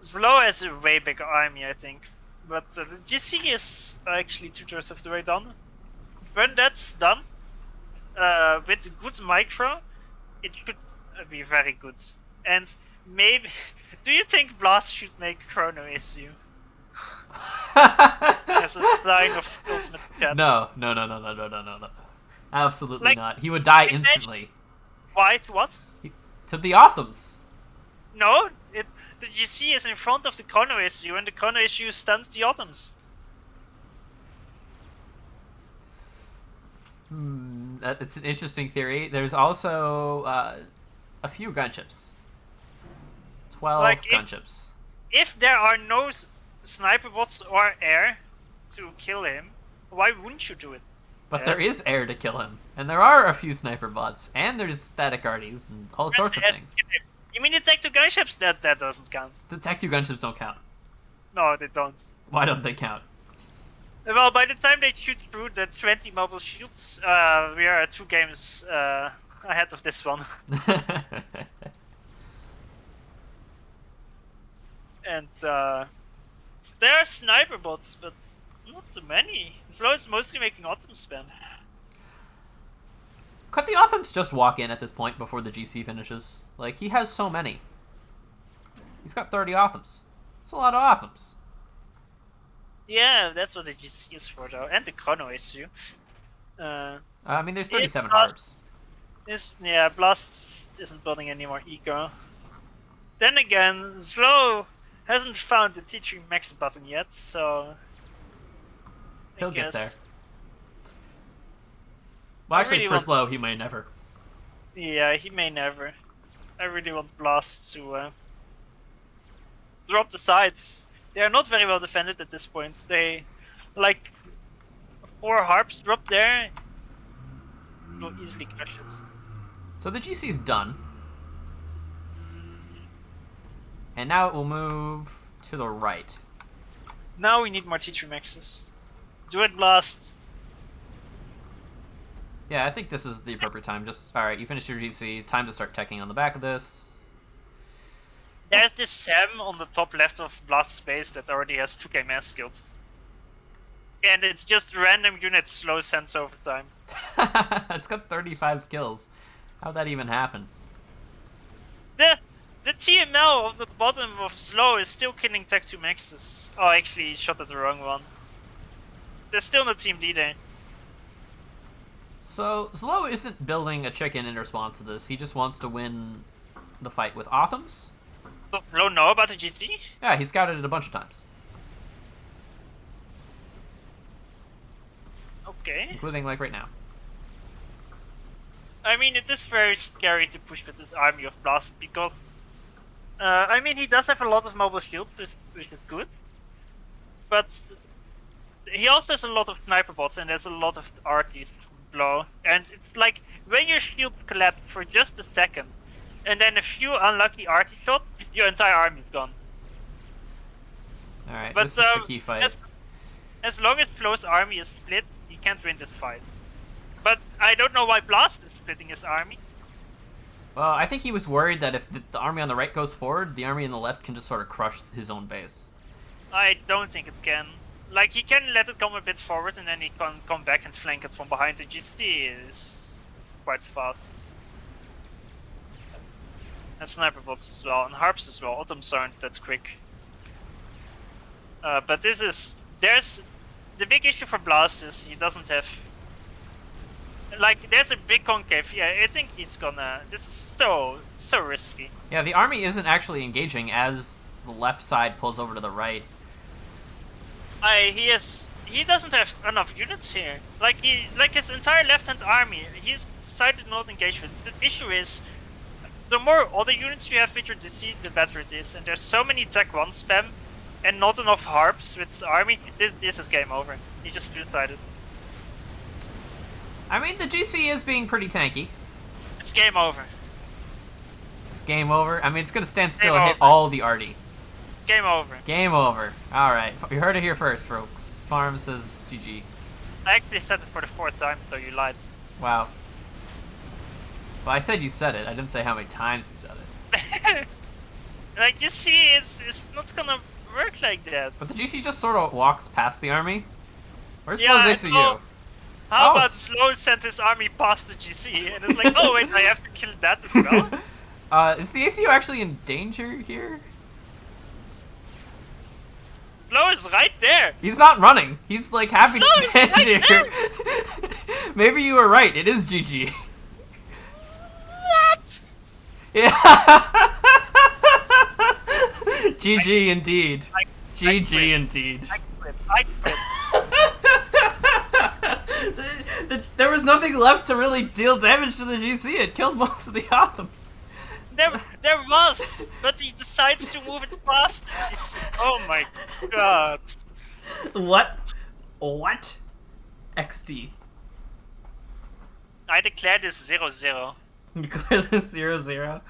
Slow has a way bigger army, I think. But the GC is actually 2/3 of the way done. When that's done, with good micro, it should be very good. And maybe... Do you think Blast should make Chrono issue? As a sign of ultimate cat. No. Absolutely not. He would die instantly. Why? To what? To the Othams. No, the GC is in front of the Chrono issue, and the Chrono issue stuns the Autumns. It's an interesting theory. There's also a few gunships. 12 gunships. If there are no sniper bots or air to kill him, why wouldn't you do it? But there is air to kill him. And there are a few sniper bots. And there's static arties and all sorts of things. You mean the Tech 2 gunships? That doesn't count. The Tech 2 gunships don't count. No, they don't. Why don't they count? Well, by the time they shoot through the 20 mobile shields, we are 2 games ahead of this one. And there are sniper bots, but not too many. Slow is mostly making autumn spam. Could the Othams just walk in at this point before the GC finishes? Like, he has so many. He's got 30 Othams. That's a lot of Othams. Yeah, that's what the GC is for, though. And the Chrono issue. I mean, there's 37 harps. Yeah, Blast isn't building any more ego. Then again, Slow hasn't found the T3 max button yet, so... He'll get there. Well, actually, for Slow, he may never. Yeah, he may never. I really want Blast to drop the sides. They are not very well defended at this point. They, like, 4 harps drop there, will easily crush it. So the GC's done. And now it will move to the right. Now we need more T3 maxes. Do it, Blast. Yeah, I think this is the appropriate time. Just, alright, you finished your GC. Time to start teching on the back of this. There's this Sam on the top left of Blast's base that already has 2k mass skills. And it's just random units slow sense over time. It's got 35 kills. How'd that even happen? The TML of the bottom of Slow is still killing Tech 2 maxes. Oh, actually, he shot at the wrong one. There's still no team leader. So, Slow isn't building a chicken in response to this. He just wants to win the fight with Othams. Does Slow know about the GC? Yeah, he scouted it a bunch of times. Okay. Including, like, right now. I mean, it is very scary to push with this army of Blast because... I mean, he does have a lot of mobile shields, which is good. But he also has a lot of sniper bots and there's a lot of arties below. And it's like, when your shields collapse for just a second, and then a few unlucky arty shots, your entire army is gone. Alright, this is the key fight. As long as Flow's army is split, he can't win this fight. But I don't know why Blast is splitting his army. Well, I think he was worried that if the army on the right goes forward, the army on the left can just sort of crush his own base. I don't think it can. Like, he can let it come a bit forward and then he can come back and flank it from behind. The GC is quite fast. And sniper bots as well, and harps as well. Autumns aren't that quick. But this is there's the big issue for Blast is he doesn't have. Like, there's a big concave. Yeah, I think he's gonna. This is so risky. Yeah, the army isn't actually engaging as the left side pulls over to the right. He doesn't have enough units here. Like his entire left-hand army, he's decided not engagement. The issue is, the more other units you have with your DC, the better it is. And there's so many Tech 1 spam, and not enough harps with his army. This is game over. He just suicided. I mean, the GC is being pretty tanky. It's game over. It's game over. I mean, it's gonna stand still Game and hit over. all the arty. Game over. Game over. All right, you heard it here first, folks. Farm says GG. I actually said it for the 4th time, so you lied. Wow. Well, I said you said it. I didn't say how many times you said it. Like, you see, it's not gonna work like that. But the GC just sort of walks past the army. Where's Yeah, Slow's ACU? Slow- How Oh, about Slow sent his army past the GC, and it's like, oh wait, I have to kill that as well? Is the ACU actually in danger here? Slow is right there. He's not running. He's like happy to Slow is stand right here. Maybe you were right. It is GG. What? Yeah. GG indeed. GG quit. indeed. I quit. There was nothing left to really deal damage to the GC. It killed most of the items. There was, but he decides to move it past the GC. Oh my god. What? What? XD. I declare this 0-0. You clear this 0-0.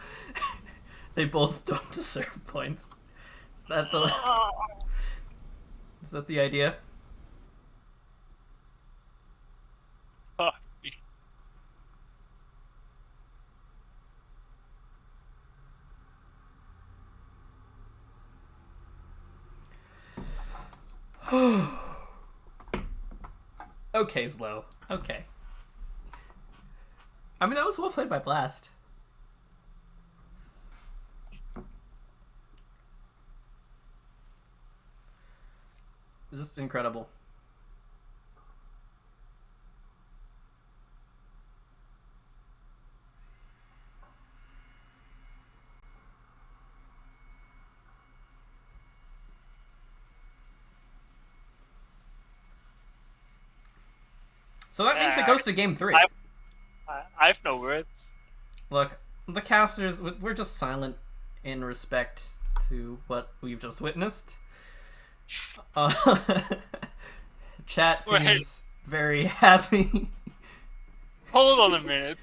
They both don't deserve points. Is that the idea? Okay, Slow. Okay. I mean, that was well played by Blast. This is incredible. So that means it goes to game 3. I have no words. Look, the casters, we're just silent in respect to what we've just witnessed. Chat seems very happy. Hold on a minute.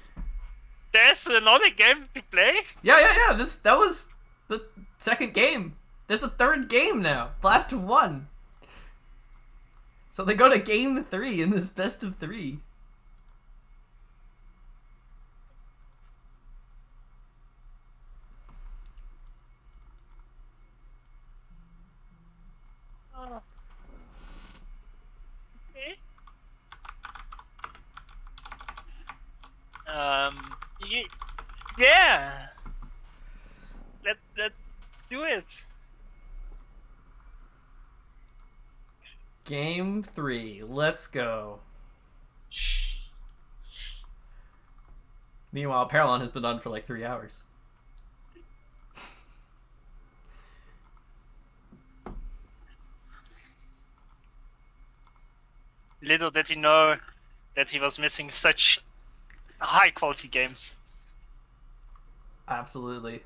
There's another game to play? Yeah. That was the second game. There's a third game now. Blast won. So they go to game 3 in this best of 3. Okay. Yeah. Let's do it. Game 3. Let's go. Meanwhile, Paralon has been on for like 3 hours. Little did he know that he was missing such high quality games. Absolutely.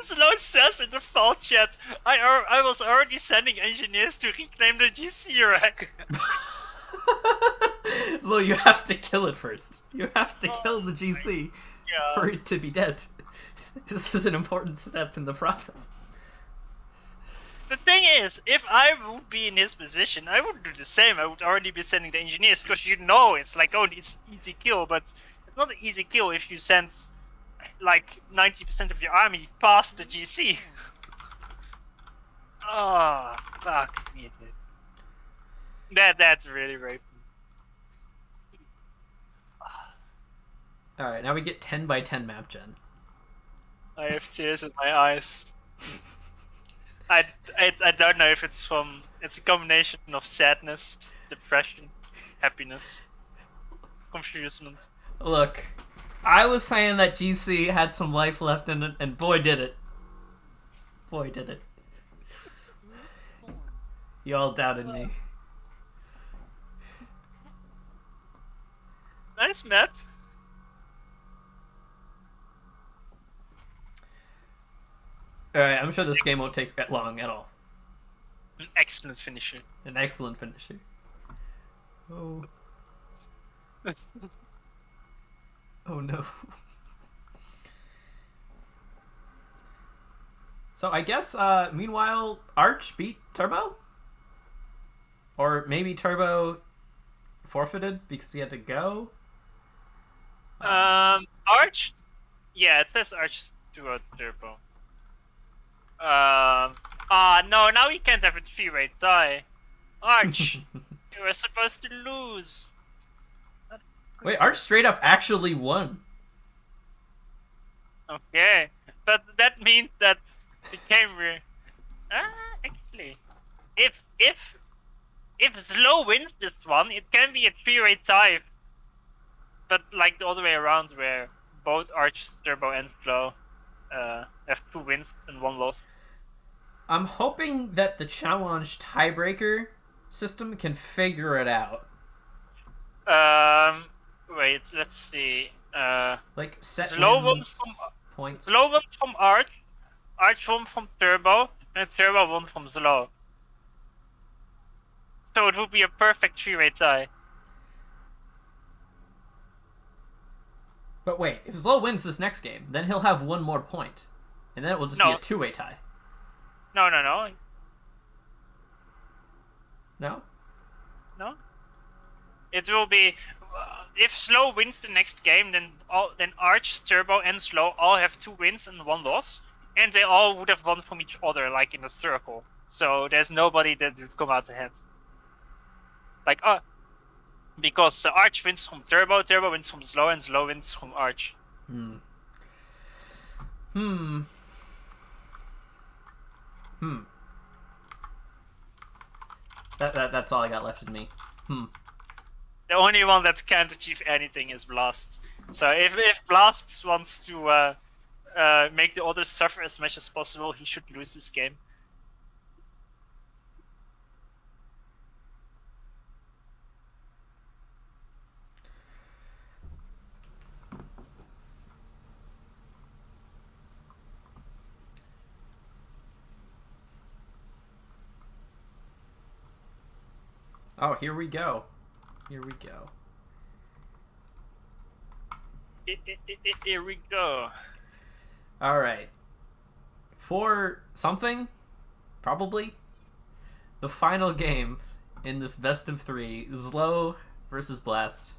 Slow says in the fault chat, I was already sending engineers to reclaim the GC rack. So you have to kill it first. You have to kill the GC for it to be dead. This is an important step in the process. The thing is, if I would be in his position, I would do the same. I would already be sending the engineers because you know it's like, oh, it's easy kill, but it's not an easy kill if you send like 90% of your army past the GC. Oh, fuck me, dude. That's really rapey. Alright, now we get 10 by 10 map gen. I have tears in my eyes. I don't know if it's it's a combination of sadness, depression, happiness, confusement. Look, I was saying that GC had some life left in it, and boy did it. Boy did it. Y'all doubted me. Nice map. Alright, I'm sure this game won't take that long at all. An excellent finisher. An excellent finisher. Oh. Oh no. So I guess, meanwhile, Arch beat Turbo? Or maybe Turbo forfeited because he had to go? Arch? Yeah, it says Arch to Turbo. No, now we can't have a 3-way tie. Arch, you were supposed to lose. Wait, Arch straight up actually won. Okay, but that means that the game actually, if Slow wins this one, it can be a 3-way tie. But like the other way around, where both Arch, Turbo, and Slow have 2 wins and 1 loss. I'm hoping that the challenge tiebreaker system can figure it out. Wait, let's see. Like set Slow wins, from points. Slow won from Arch won from Turbo, and Turbo won from Slow. So it would be a perfect 3-way tie. But wait, if Slow wins this next game, then he'll have 1 more point. And then it will just be a 2-way tie. No. No? It will be if Slow wins the next game, then Arch, Turbo, and Slow all have 2 wins and 1 loss, and they all would have won from each other, like in a circle. So there's nobody that would come out ahead. Like because Arch wins from Turbo, Turbo wins from Slow, and Slow wins from Arch. That's all I got left in me. The only one that can't achieve anything is Blast. So if Blast wants to make the others suffer as much as possible, he should lose this game. Oh, here we go. Here we go. Here we go. Alright. For something, probably, the final game in this best of 3, Slow versus Blast.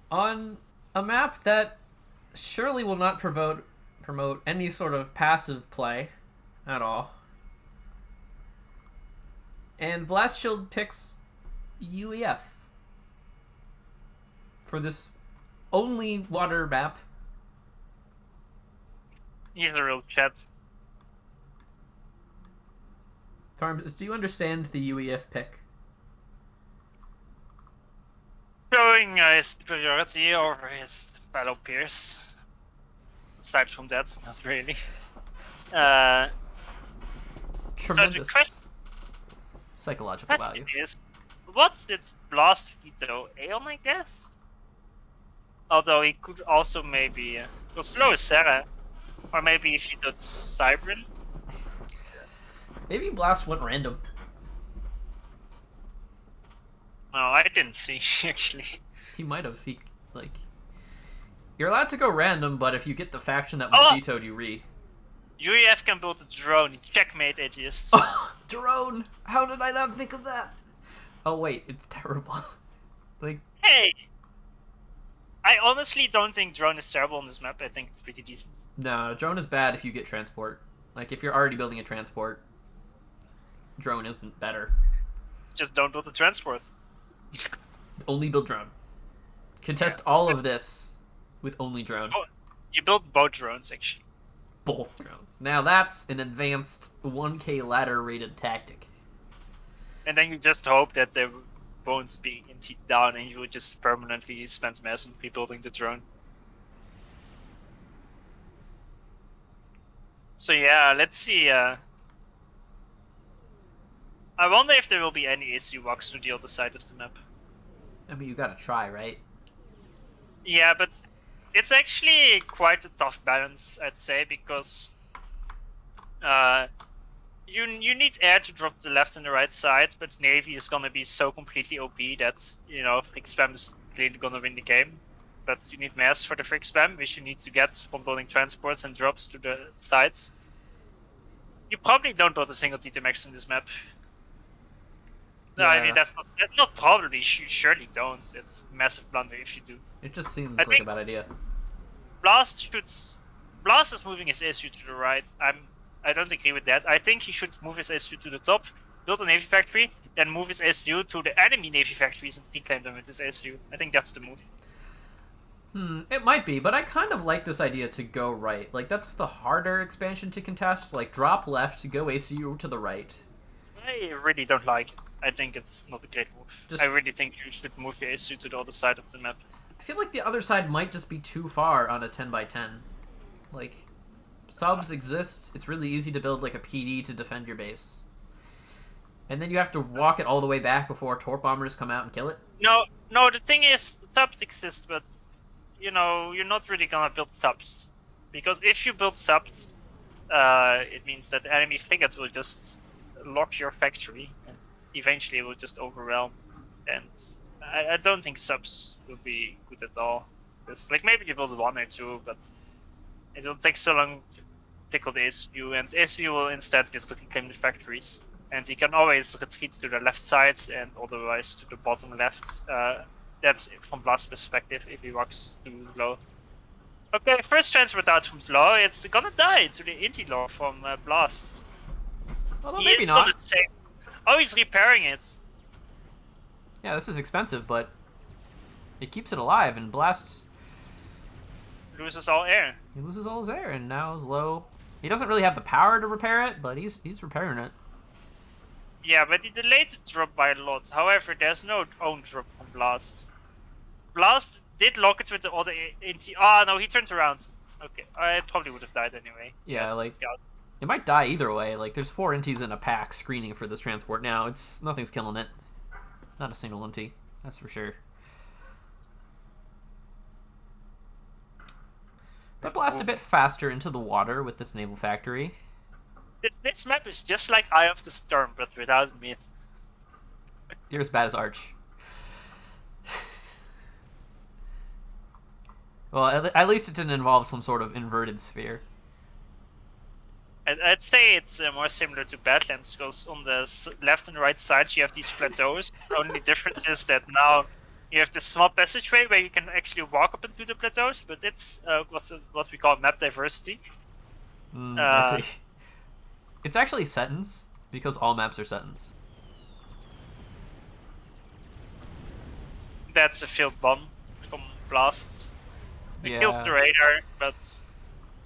On a map that surely will not promote any sort of passive play at all. And Blast Shield picks UEF for this only water map. He's a real chat. Farms, do you understand the UEF pick? Showing his superiority over his fellow peers. Aside from that, not really. Tremendous So psychological value. is, what's its Blast veto? Aeon, I guess? Although he could also maybe go slow as Sarah. Or maybe if he did Cybrin. Maybe Blast went random. No, I didn't see, actually. He might have. You're allowed to go random, but if you get the faction that was vetoed, you re. UEF can build a drone. Checkmate, atheist. Drone! How did I not think of that? Oh wait, it's terrible. Hey! I honestly don't think drone is terrible on this map. I think it's pretty decent. No, drone is bad if you get transport. Like, if you're already building a transport, drone isn't better. Just don't build the transport. Only build drone. Contest all of this with only drone. Oh, you build both drones, actually. Both drones. Now that's an advanced 1k ladder rated tactic. And then you just hope that there won't be inted down and you will just permanently spend mass on rebuilding the drone. So yeah, let's see. I wonder if there will be any issue walks to the other side of the map. I mean, you gotta try, right? Yeah, but it's actually quite a tough balance, I'd say, because you need air to drop the left and the right side, but Navy is gonna be so completely OP that, you know, Frick Spam is clearly gonna win the game. But you need mass for the Frick Spam, which you need to get from building transports and drops to the sides. You probably don't build a single TT max in this map. No, I mean, that's not probably, you surely don't. It's a massive blunder if you do. It just seems I like a think- bad idea. Blast is moving his SU to the right. I don't agree with that. I think he should move his SU to the top, build a Navy factory, then move his SU to the enemy Navy factories and reclaim them with his SU. I think that's the move. It might be, but I kind of like this idea to go right. Like, that's the harder expansion to contest. Like, drop left, go ACU to the right. I really don't like it. I think it's not a great move. Just- I really think you should move your SU to the other side of the map. I feel like the other side might just be too far on a 10x10. Like, subs exist. It's really easy to build, like, a PD to defend your base. And then you have to walk it all the way back before torp bombers come out and kill it. No, the thing is, subs exist, but, you know, you're not really gonna build subs. Because if you build subs, it means that the enemy frigates will just lock your factory, and eventually it will just overwhelm. And I don't think subs will be good at all. Because, like, maybe you build one or two, but it will take so long to tickle the SU, and SU will instead just reclaim the factories. And he can always retreat to the left side and otherwise to the bottom left. That's from Blast's perspective if he walks too low. Okay, first transport out from low. It's gonna die to the Inti-Lore from Blast. Although He maybe is not. gonna save. Oh, he's repairing it. Yeah, this is expensive, but it keeps it alive and blasts. Loses all air. He loses all his air and now is low. He doesn't really have the power to repair it, but he's repairing it. Yeah, but he delayed the drop by a lot. However, there's no own drop from Blast. Blast did lock it with the other Inti. Ah, no, he turned around. Okay, I probably would have died anyway. Yeah, like, yeah. it might die either way. Like, there's 4 inties in a pack screening for this transport now. Nothing's killing it. Not a single inti, that's for sure. But blast a bit faster into the water with this naval factory. This map is just like Eye of the Storm, but without myth. You're as bad as Arch. Well, at least it didn't involve some sort of inverted sphere. I'd say it's more similar to Badlands, because on the left and right sides you have these plateaus. The only difference is that now you have this small passageway where you can actually walk up into the plateaus, but it's what we call map diversity. I see. It's actually Settons, because all maps are Settons. That's a field bomb from Blast. It Yeah. kills the radar, but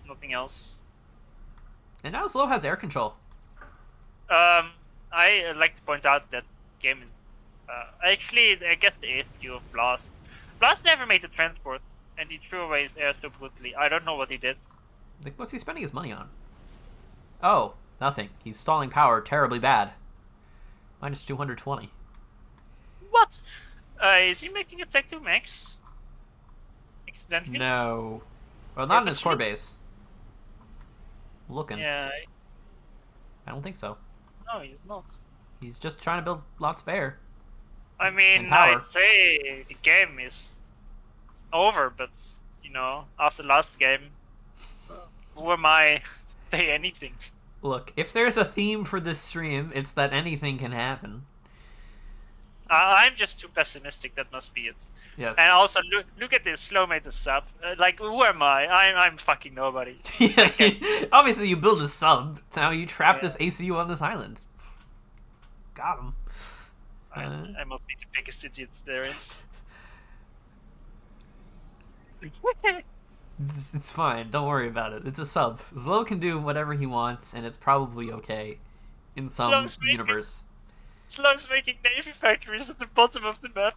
nothing else. And now Slow has air control. I like to point out that game is actually I get the issue of Blast. Blast never made the transport, and he threw away his air so brutally. I don't know what he did. Like, what's he spending his money on? Oh, nothing. He's stalling power terribly bad. Minus 220. What? Is he making a Tech 2 Max? Accidentally? No. Well, not in his core Purposely? base. Looking. Yeah, I don't think so. no, he's not. He's just trying to build lots of air. I mean, And power. I'd say the game is over, but, you know, after last game, who am I to say anything? Look, if there's a theme for this stream, it's that anything can happen. I'm just too pessimistic, that must be it. Yes. And also, look at this, Slow made the sub. Like, who am I? I'm fucking nobody. Yeah, obviously you build a sub. Now you trap Yeah. this ACU on this island. Got him. I must be the biggest idiot there is. It's fine. Don't worry about it. It's a sub. Zlo can do whatever he wants, and it's probably okay in some Slo's making- universe. Slow's making navy factories at the bottom of the map.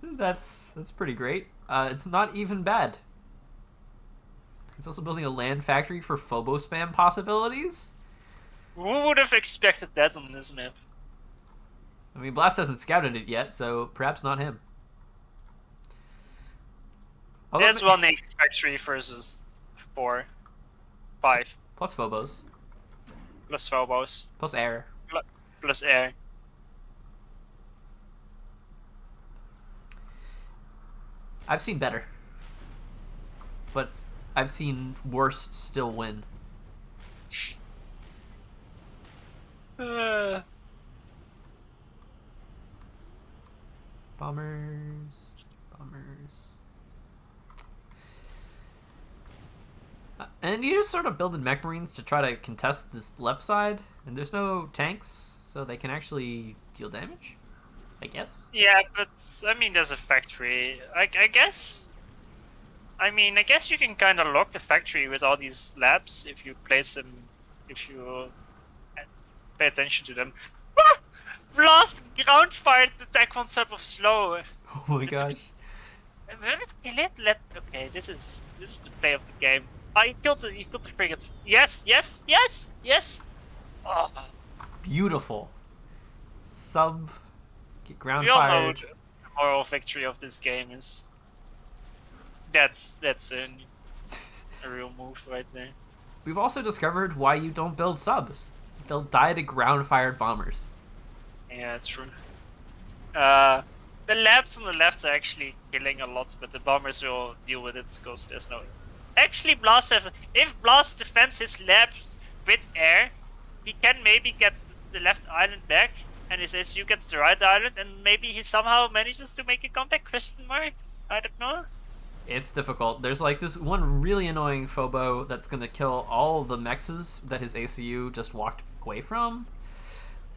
That's pretty great. It's not even bad. He's also building a land factory for Phobo spam possibilities. Who would have expected that on this map? I mean, Blast hasn't scouted it yet, so perhaps not him. Although That's one navy factory versus 4, 5, plus Phobos, plus Phobos, plus air. plus air. I've seen better, but I've seen worse still win. Bombers. And you just sort of build in mech marines to try to contest this left side, and there's no tanks, so they can actually deal damage, I guess. Yeah, but I mean, there's a factory. I guess. I mean, I guess you can kind of lock the factory with all these labs if you place them, if you pay attention to them. Blast ground fired the tech concept of slow. Oh my gosh. Will it kill it? Okay, this is the play of the game. He killed the frigate. Yes. Oh, Beautiful. Sub. Get ground we all know fired. the moral victory of this game is. That's a real move right there. We've also discovered why you don't build subs. They'll die to ground-fired bombers. Yeah, it's true. The labs on the left are actually killing a lot, but the bombers will deal with it because there's no. Actually, if Blast defends his labs with air, he can maybe get the left island back, and his SU gets the right island, and maybe he somehow manages to make a comeback? Question mark? I don't know. It's difficult. There's like this one really annoying Phobo that's going to kill all the mexes that his ACU just walked away from.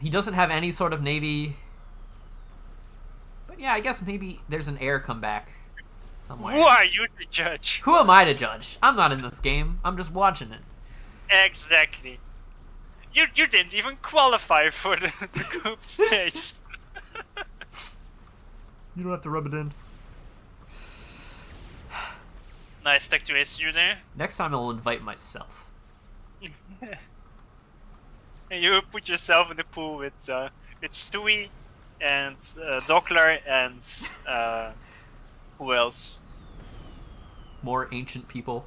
He doesn't have any sort of navy. But yeah, I guess maybe there's an air comeback somewhere. Who are you to judge? Who am I to judge? I'm not in this game. I'm just watching it. Exactly. You didn't even qualify for the group stage. You don't have to rub it in. Nice tech to SU there. Next time I'll invite myself. And you put yourself in the pool with Stewie and Dockler and who else? More ancient people.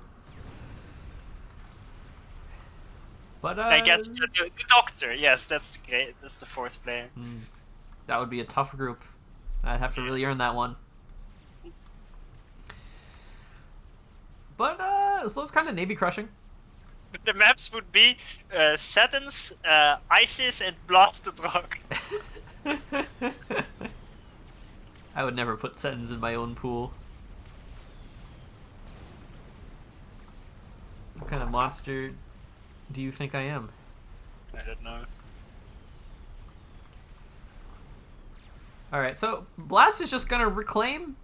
But I guess the Doctor. Yes, that's the fourth player. That would be a tough group. I'd have to really earn that one. But Slow's kind of navy crushing. The maps would be Satins, Isis, and Blasted Rock. I would never put Settins in my own pool. What kind of monster do you think I am? I don't know. Alright, so Blast is just gonna reclaim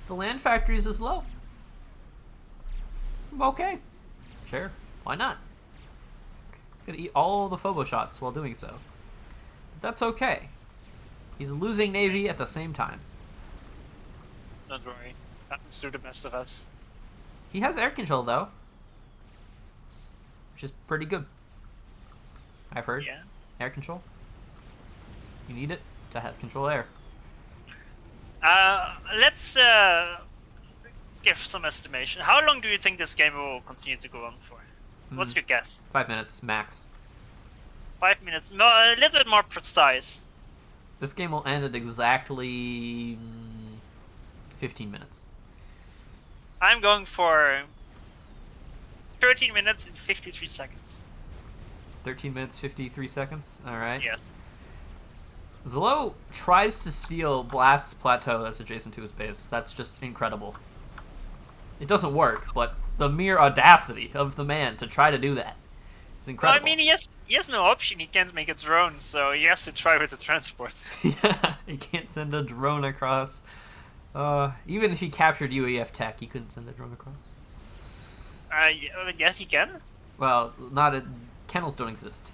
the land factories as low. Okay. Sure. Why not? He's gonna eat all the Phobo shots while doing so. But that's okay. He's losing navy at the same time. Don't worry. Happens to the best of us. He has air control though, which is pretty good. I've heard. Yeah. Air control. You need it to have control air. Let's give some estimation. How long do you think this game will continue to go on for? What's your guess? 5 minutes max. 5 minutes. No, a little bit more precise. This game will end at exactly 15 minutes. I'm going for 13 minutes and 53 seconds. 13 minutes, 53 seconds. All right. Yes. Zlo tries to steal Blast's plateau that's adjacent to his base. That's just incredible. It doesn't work, but the mere audacity of the man to try to do that It's Well, incredible. I mean, he has no option. He can't make a drone, so he has to try with the transport. Yeah, he can't send a drone across. Even if he captured UAF tech, he couldn't send a drone across. Yes, he can. Well, not a, kennels don't exist.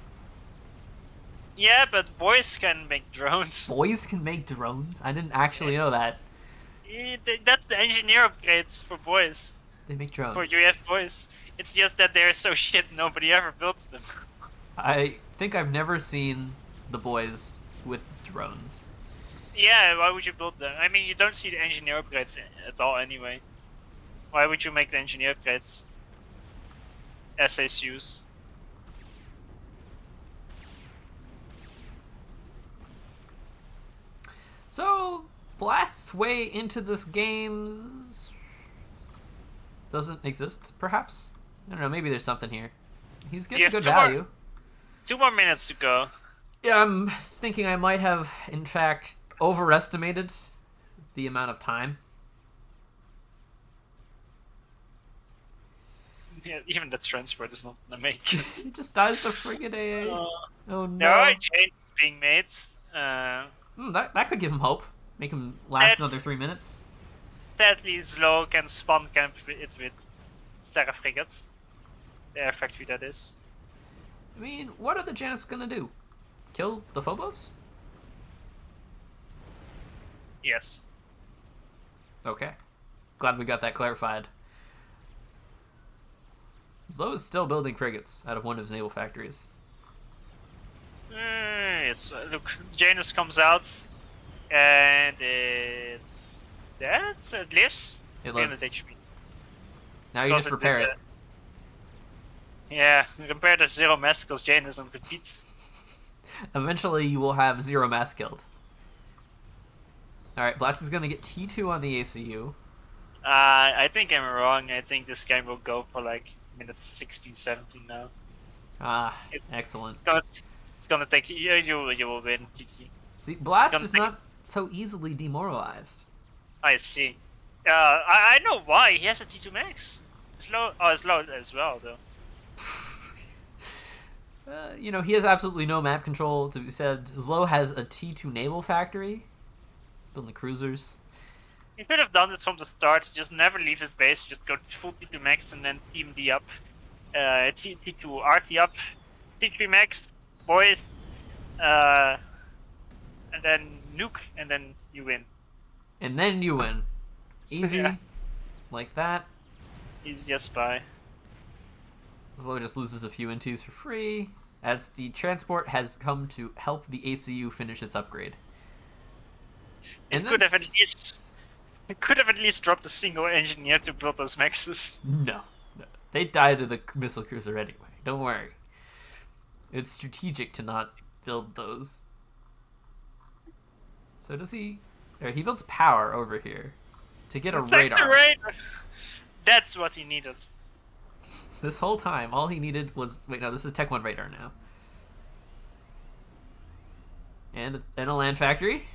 Yeah, but boys can make drones. Boys can make drones? I didn't actually know that. That's the engineer upgrades for boys. They make drones. For UF boys. It's just that they're so shit nobody ever built them. I think I've never seen the boys with drones. Yeah, why would you build them? I mean, you don't see the engineer upgrades at all anyway. Why would you make the engineer upgrades? SASUs. So, Blast's way into this game doesn't exist, perhaps? I don't know, maybe there's something here. He's getting good value. 2 more minutes to go. Yeah, I'm thinking I might have, in fact, overestimated the amount of time. Yeah, even the transport is not gonna make it. He just dies to friggin' AA. Oh no. There are chains being made. That could give him hope. Make him last another 3 minutes. Sadly, Slow can spawn camp it with Terra Frigate. The air factory, that is. I mean, what are the Janus gonna do? Kill the Phobos? Yes. Okay. Glad we got that clarified. Slow is still building frigates out of one of his naval factories. Yes, look, Janus comes out, and it lives. It 300 lives. HP. Now you just repair it. Yeah, repair the 0 mass kills Janus and repeat. Eventually you will have 0 mass killed. Alright, Blast is gonna get T2 on the ACU. I think I'm wrong. I think this game will go for like minutes 16, 17 now. Excellent. It's gonna take you will win. GG. See, Blast is not so easily demoralized. I see. I know why. He has a T2 max. Slow as well though. You know, he has absolutely no map control. To be said, Slow has a T2 naval factory. He's building cruisers. He could have done it from the start. Just never leave his base. Just go full T2 max and then team D up. T2 RT up. T3 max. Boys. And then nuke, and then you win. And then you win. Easy. Yeah. Like that. Easy as pie. Slow just loses a few intos for free, as the transport has come to help the ACU finish its upgrade. It could have at least dropped a single engineer to build those maxes. No. They died to the missile cruiser anyway. Don't worry. It's strategic to not build those. So does he... He builds power over here to get a radar. That's what he needed. This whole time, all he needed was... Wait, no, this is Tech 1 radar now. And a land factory.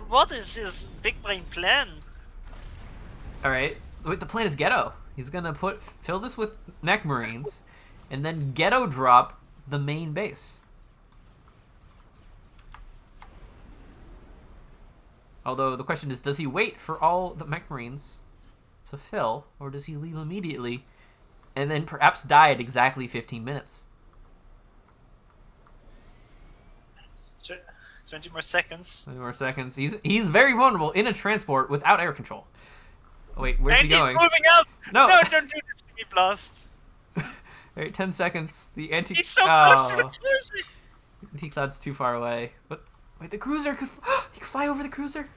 What is his big brain plan? Alright. Wait, the plan is Ghetto. He's gonna fill this with mech marines, and then Ghetto drop the main base. Although the question is, does he wait for all the mech marines to fill, or does he leave immediately and then perhaps die at exactly 15 minutes? 20 more seconds. 20 more seconds. He's very vulnerable in a transport without air control. Oh, wait, where's he going? He's moving out! No! No, don't do this to me, Blast! Alright, 10 seconds. The anti... He's so close to the cruiser! T-Cloud's too far away. What? Wait, the cruiser could... he could fly over the cruiser?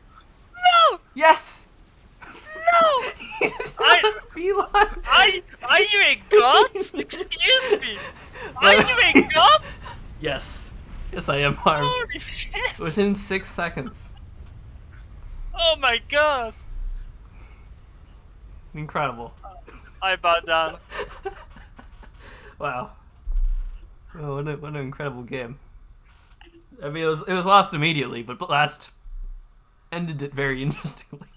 No! Yes! No! He's on a beeline. Are you a god? Excuse me! Are you a god? Yes. Yes, I am, Arms. Holy shit! Within 6 seconds. Oh my god! Incredible. I bow down. Wow. Oh, what an incredible game. I mean, it was lost immediately, but Blast ended it very interestingly.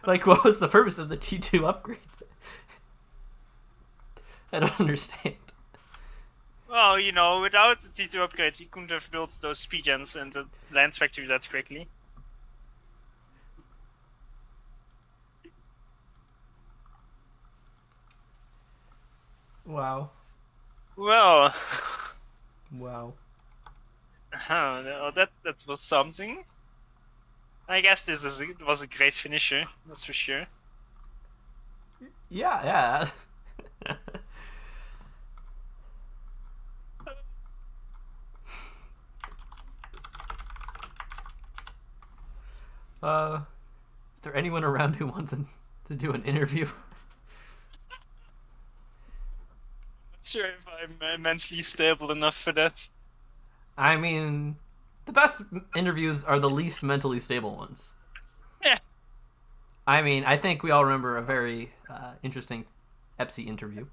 Like, what was the purpose of the T2 upgrade? I don't understand. Well, you know, without the T2 upgrade, he couldn't have built those speed gens and the Lance Factory that quickly. Wow. Well, Wow. that was something. I guess was a great finisher, that's for sure. Yeah. Is there anyone around who wants to do an interview? Not sure if I'm mentally stable enough for that. I mean, the best interviews are the least mentally stable ones. Yeah. I mean, I think we all remember a very interesting Epsi interview.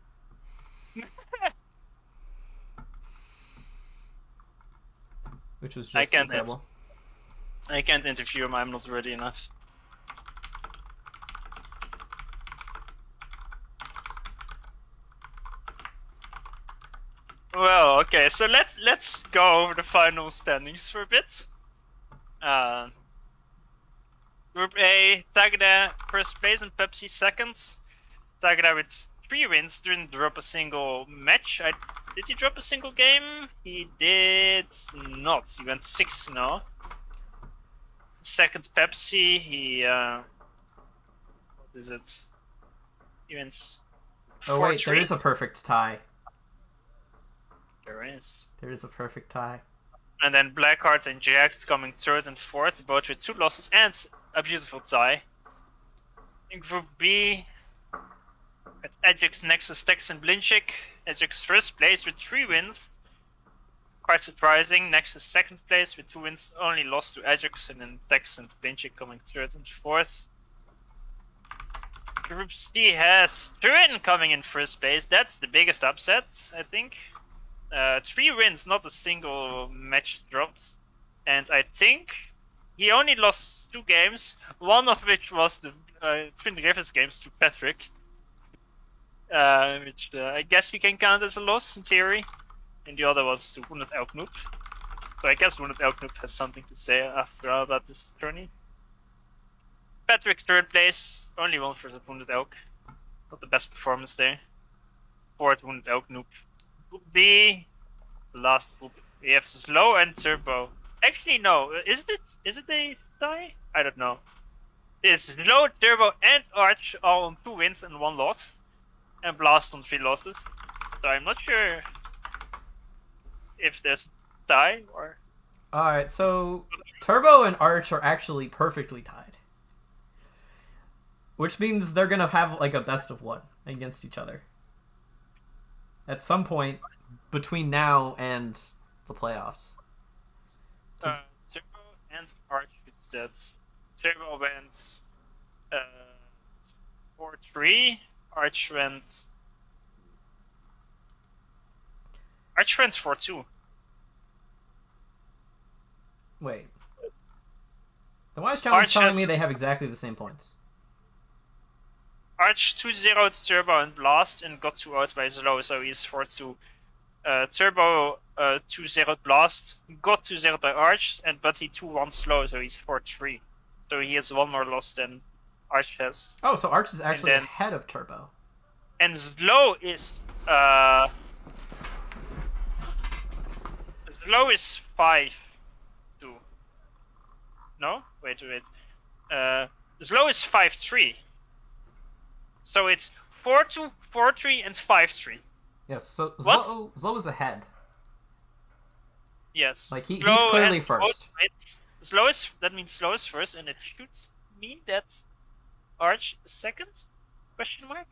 Which was just incredible. I can't interview him, I'm not ready enough. Well, okay, so let's go over the final standings for a bit. Group A, Tagada first place and Pepsi second. Tagada with 3 wins didn't drop a single match. Did he drop a single game? He did not. He went 6-0. Second Pepsi, he what is it? He wins. Oh wait, there is a perfect tie. There is. There is a perfect tie. And then Blackheart and Jacked coming third and fourth, both with 2 losses and a beautiful tie. In Group B, at Ajax, Nexus, Tex, and Blinchik. Ajax first place with 3 wins. Quite surprising. Nexus second place with 2 wins, only lost to Ajax, and then Tex and Blinchik coming third and fourth. Group C has Turin coming in first place. That's the biggest upset, I think. 3 wins, not a single match dropped. And I think he only lost 2 games, one of which was the Twin Rivers games to Patrick. Which I guess we can count as a loss in theory. And the other was to Wounded Elk Noob. So I guess Wounded Elk Noob has something to say after all about this tourney. Patrick third place, only 1 versus Wounded Elk. Not the best performance there. Fourth Wounded Elk Noob. Group B, last group. We have Slow and Turbo. Actually, no. Is it a tie? I don't know. It's Slow, Turbo, and Arch all on 2 wins and 1 loss. And Blast on 3 losses. So I'm not sure if there's a tie or... Alright, so Turbo and Arch are actually perfectly tied. Which means they're gonna have like a best of 1 against each other. At some point between now and the playoffs. Turbo and Arch, that's Turbo went 4-3. Arch went 4-2. Wait. The Wise Challenge is telling has... me they have exactly the same points. Arch 2-0 to Turbo and Blast and got 2 outs by Slow, so he's 4-2. Turbo 2-0 Blast, got 2-0 by Arch, but he 2-1 Slow, so he's 4-3. So he has 1 more loss than Arch has. Oh, so Arch is actually ahead of Turbo. And Slow is 5-2. No? Wait. Slow is 5-3. So it's 4-2, 4-3, and 5-3. Yes, so Slow is ahead. Yes. Like he's clearly first. That means Slow is first, and it should mean that Arch is second? Question mark?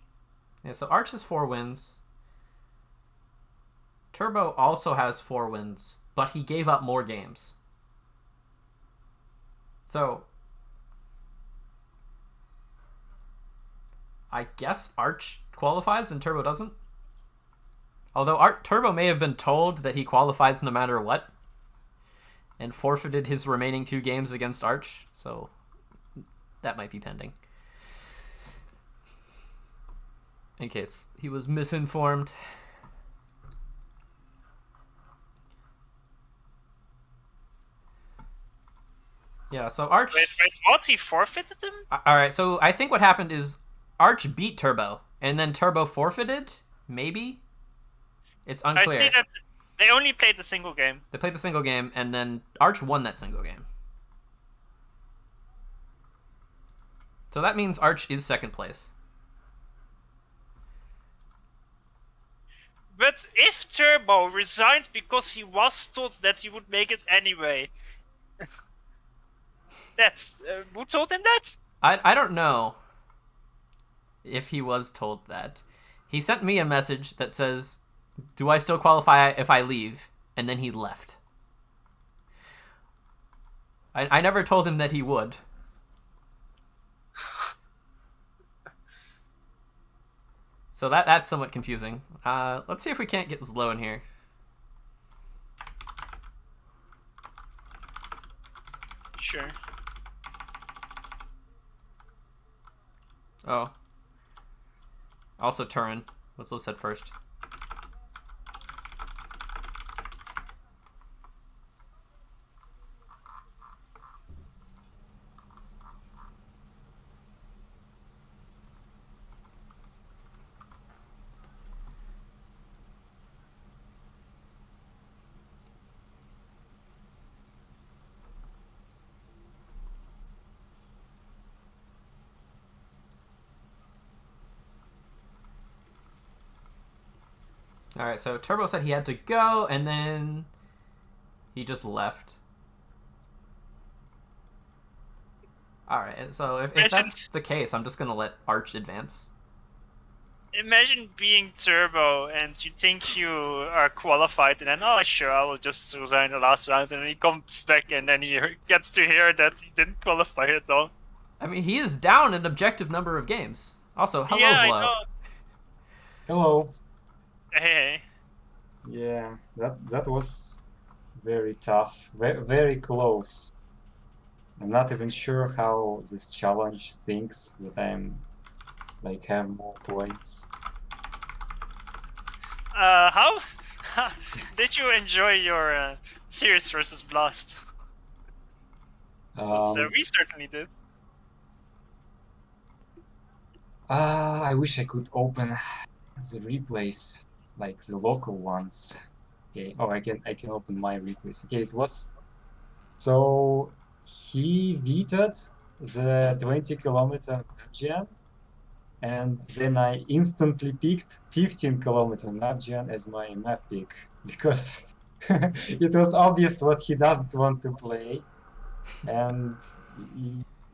Yeah, so Arch has 4 wins. Turbo also has 4 wins, but he gave up more games. So I guess Arch qualifies and Turbo doesn't. Although Turbo may have been told that he qualifies no matter what and forfeited his remaining 2 games against Arch, so that might be pending. In case he was misinformed. Yeah, so Arch... Wait, what? He forfeited him? Alright, so I think what happened is Arch beat Turbo, and then Turbo forfeited? Maybe? It's I unclear. think that they only played the single game. They played the single game, and then Arch won that single game. So that means Arch is second place. But if Turbo resigned because he was told that he would make it anyway, that's who told him that? I don't know if he was told that. He sent me a message that says, "Do I still qualify if I leave?" And then he left. I never told him that he would. So that's somewhat confusing. Let's see if we can't get this low in here. Sure. Oh. Also Turin. Let's list that first. Alright, so Turbo said he had to go, and then he just left. Alright, so if that's the case, I'm just gonna let Arch advance. Imagine being Turbo and you think you are qualified, and then, oh sure, I will just resign the last round, and then he comes back and then he gets to hear that he didn't qualify at all. I mean, he is down an objective number of games. Also, hello, Yeah, Zlo. I know. Hello. Hey. Yeah, that was very tough, very close. I'm not even sure how this challenge thinks that I'm like have more points. How did you enjoy your Sirius versus Blast? So we certainly did. I wish I could open the replays, like the local ones. Okay. Oh, I can open my replays. Okay, it was. So he vetoed the 20-kilometer map gen, and then I instantly picked 15-kilometer map gen as my map pick because it was obvious what he doesn't want to play, and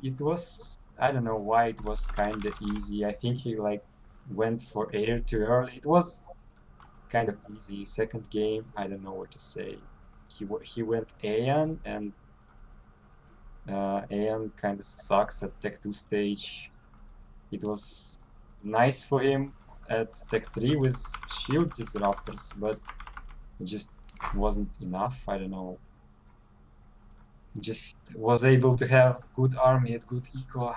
it was. I don't know why it was kind of easy. I think he like went for air too early. It was kind of easy. Second game, I don't know what to say. He went Aeon, and Aeon kind of sucks at Tech 2 stage. It was nice for him at Tech 3 with shield disruptors, but it just wasn't enough. I don't know. Just was able to have good army at good eco.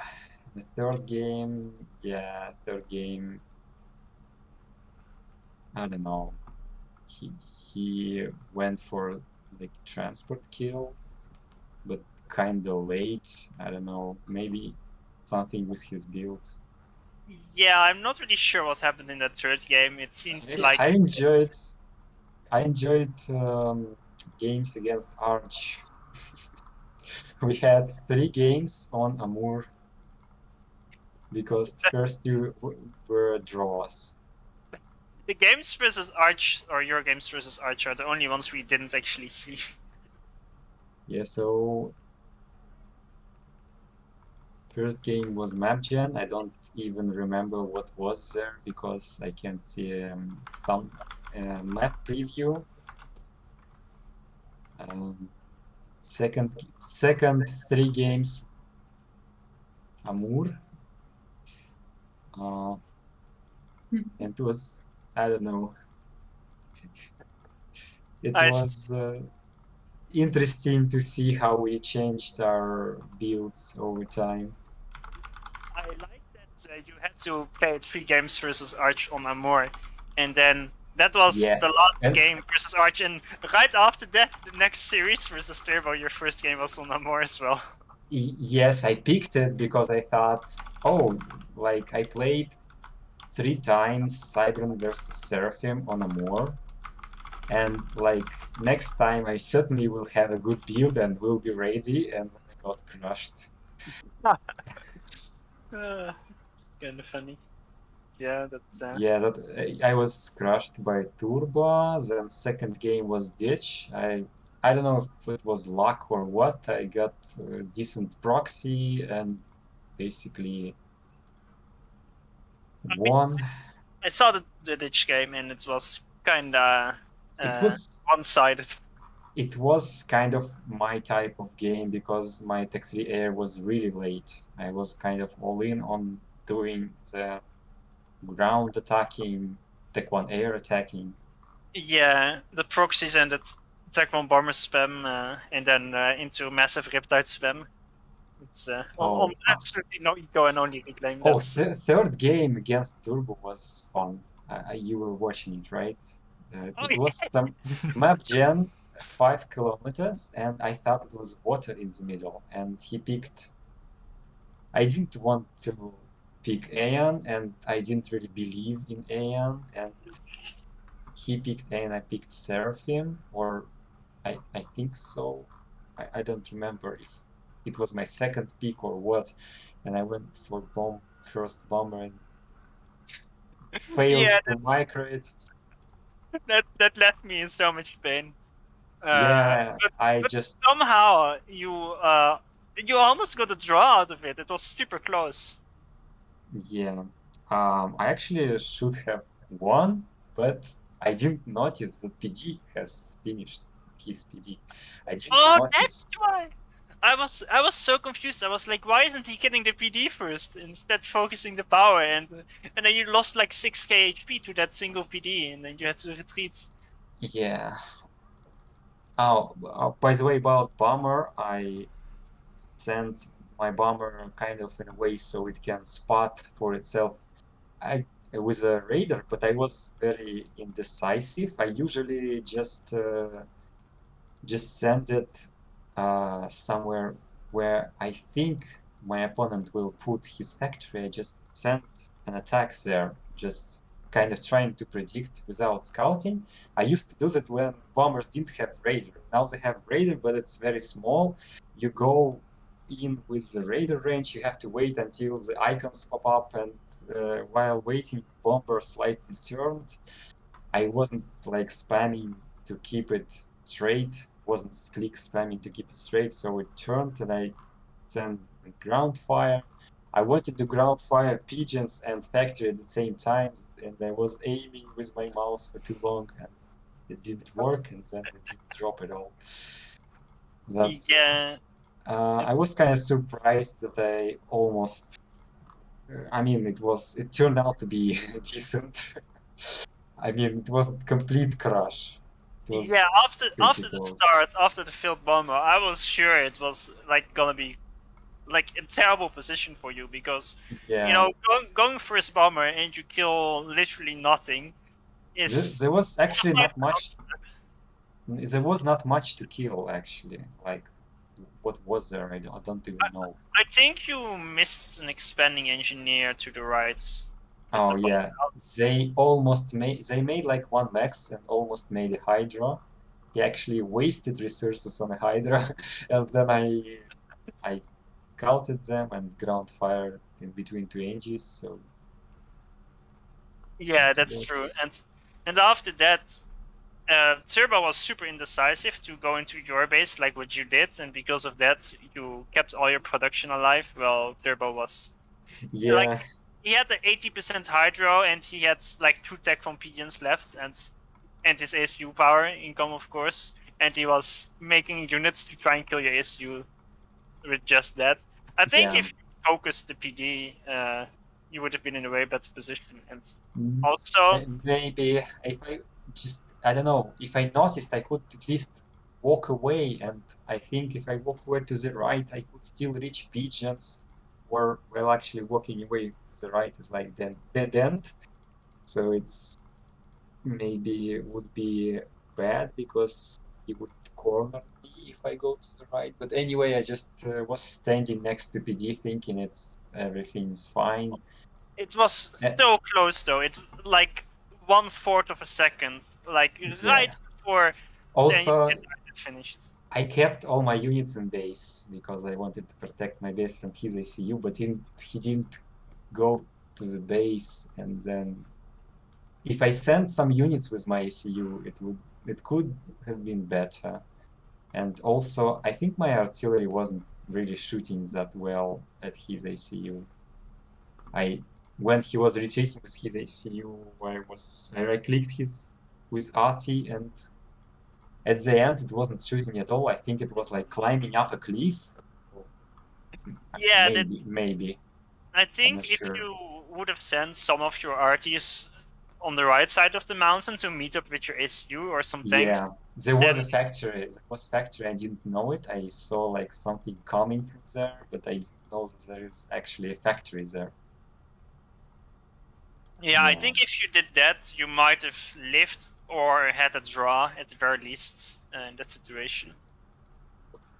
The third game, I don't know. He went for the transport kill, but kinda late. I don't know. Maybe something with his build. Yeah, I'm not really sure what happened in that third game. It seems like I enjoyed games against Arch. We had 3 games on Amur because the first 2 were draws. the games versus Arch, or your games versus Arch, are the only ones we didn't actually see. Yeah, so first game was map gen. I don't even remember what was there because I can't see some map preview. Second 3 games Amur. And it was, I don't know. It was interesting to see how we changed our builds over time. I like that you had to play 3 games versus Arch on Amor, and then that was the last game versus Arch, and right after that, the next series versus Turbo, your first game was on Amor as well. Yes, I picked it because I thought, oh, like I played 3 times Cybran versus Seraphim on a Moor, and like next time I certainly will have a good build and will be ready, and then I got crushed. Kind of funny. Yeah, that's. Yeah, that I was crushed by Turbo. Then second game was Ditch. I don't know if it was luck or what. I got a decent proxy and basically I mean, won. I saw the ditch game and it was kinda It was one-sided. it was kind of my type of game because my Tech 3 Air was really late. I was kind of all in on doing the ground attacking, Tech 1 Air attacking. Yeah, the proxies and the Tech 1 bomber spam, and then into massive Riptide spam. It's on Oh, absolutely no eco and only reclaim. oh, That's third game against Turbo was fun. You were watching it, right? oh It was yeah. some map gen 5 kilometers, and I thought it was water in the middle. And he picked. I didn't want to pick Aeon, and I didn't really believe in Aeon. And he picked Aeon, I picked Seraphim, or I think so. I don't remember if it was my second pick or what. And I went for first bomber and failed Yeah, to micro it. that left me in so much pain. Yeah, But I but just, somehow you almost got a draw out of it. It was super close. yeah. I actually should have won, but I didn't notice that PD has finished his PD. I didn't Oh, notice. that's why. I was so confused. I was like, why isn't he getting the PD first instead focusing the power and then you lost like 6k HP to that single PD and then you had to retreat. Yeah. Oh, by the way, about bomber, I sent my bomber kind of in a way so it can spot for itself. I was a raider, but I was very indecisive. I usually just send it somewhere where I think my opponent will put his factory. I just send an attack there, just kind of trying to predict without scouting. I used to do that when bombers didn't have raider. Now they have raider, but it's very small. You go in with the raider range, you have to wait until the icons pop up, and while waiting, bomber slightly turned. I wasn't like spamming to keep it straight, wasn't click spamming to keep it straight, so it turned and I sent ground fire. I wanted to ground fire pigeons and factory at the same time, and I was aiming with my mouse for too long and it didn't work, and then it didn't drop at all. That's Yeah. I was kind of surprised that I almost. I mean, it turned out to be decent. I mean, it wasn't complete crash. It Yeah, was after pretty after the close. start, after the field bomber, I was sure it was like gonna be like a terrible position for you because Yeah, going first bomber and you kill literally nothing is there was actually quite not much. There was not much to kill actually. Like, what was there? I don't even know. I think you missed an expanding engineer to the right. It's Oh a yeah, they made like one max and almost made a Hydra. He actually wasted resources on a Hydra, and then I counted them and ground fired in between two engines. So yeah, it that's true. was. And after that, Turbo was super indecisive to go into your base like what you did, and because of that, you kept all your production alive. Well, Turbo was like Yeah, he had the 80% hydro, and he had like 2 tech from pigeons left, and his ASU power income, of course, and he was making units to try and kill your ASU with just that. I think yeah. if you focused the PD, you would have been in a way better position. And Mm, also, Maybe if I don't know, if I noticed, I could at least walk away. And I think if I walk away to the right, I could still reach pigeons. Or, well, actually, walking away to the right is like dead end. So it's maybe it would be bad because he would corner me if if I go to the right. But anyway, I just was standing next to PD thinking everything's fine. It was Yeah. so close though. It's like 1/4 of a second, like right before the Also, unit finished. I kept all my units in base because I wanted to protect my base from his ACU, but he didn't go to the base, and then if I sent some units with my ACU, it could have been better. And also, I think my artillery wasn't really shooting that well at his ACU. When he was retreating with his ACU, I right-clicked his with RT, and at the end it wasn't shooting at all. I think it was like climbing up a cliff. Yeah, Maybe. I I'm think not if sure. you would have sent some of your arties on the right side of the mountain to meet up with your ACU or some tanks. Yeah, there was then- a factory. There was factory. I didn't know it. I saw like something coming from there, but I didn't know that there is actually a factory there. Yeah, I Yeah. think if you did that, you might have lived or had a draw at the very least in that situation.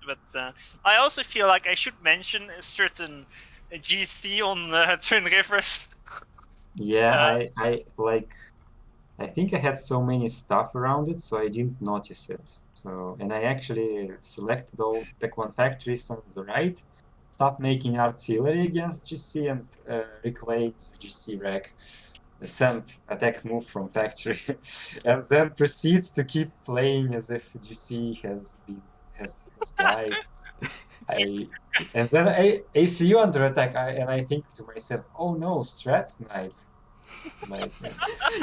But I also feel like I should mention a certain GC on Twin Rivers. Yeah, I think I had so many stuff around it, so I didn't notice it. So, and I actually selected all Tech 1 factories on the right, stopped making artillery against GC, and reclaimed the GC rack, sent attack move from factory, and then proceeds to keep playing as if GC has died. And then ACU under attack, and I think to myself, oh no, strat snipe. Like,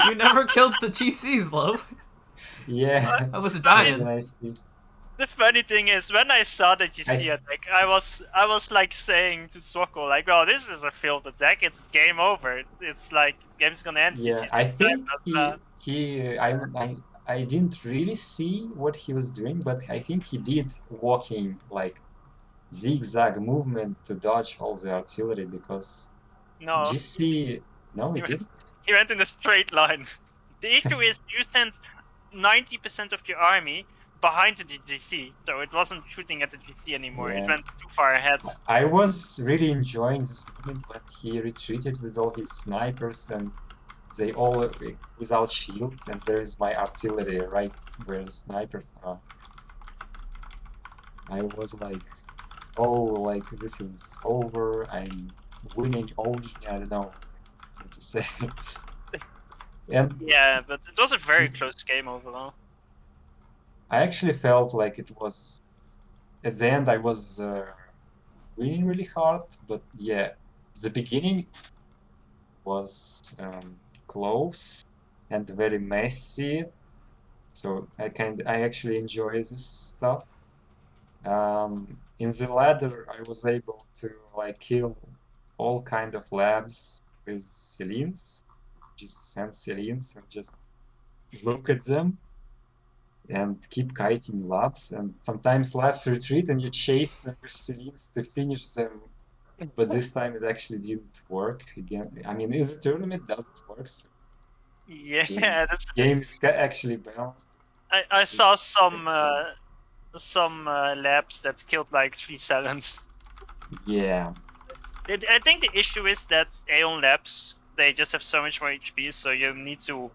You never killed the GCs, Lo. yeah. I was And dying. then I see. The funny thing is, when I saw the GC I- attack, I was like saying to Swkoll, like, "Oh, this is a field attack. It's game over. It's like game's gonna end." Yeah, GC's I gonna think die, but, I didn't really see what he was doing, but I think he did walking like zigzag movement to dodge all the artillery because no, GC. No, he he, didn't. he went in a straight line. The issue is you sent 90% of your army behind the GC, so it wasn't shooting at the GC anymore. It Yeah. went too far ahead. I was really enjoying this moment when he retreated with all his snipers and they all without shields, and there is my artillery right where the snipers are. I was like, oh, like this is over. I'm winning, owning. I don't know what to say. And Yeah, but it was a very close game overall. I actually felt like it was at the end. I was winning really hard, but yeah, the beginning was close and very messy. So I actually enjoy this stuff. In the ladder, I was able to like kill all kind of labs with Selines. Just send Selines and just look at them and keep kiting labs. And sometimes labs retreat and you chase them with Selines to finish them. But this time it actually didn't work again. I mean, in the tournament doesn't work. So Yeah, that's game is actually balanced. I saw some labs that killed like 3 Salons. Yeah. I think the issue is that Aeon labs, they just have so much more HP, so you need to,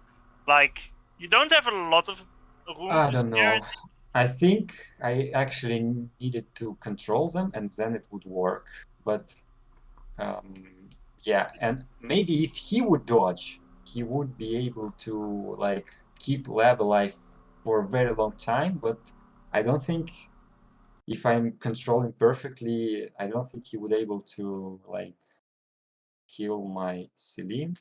like, you don't have a lot of room I to don't steer. know. I think I actually needed to control them and then it would work. But yeah, and maybe if he would dodge, he would be able to like keep lab alive for a very long time. But I don't think if I'm controlling perfectly, I don't think he would able to like kill my Celine.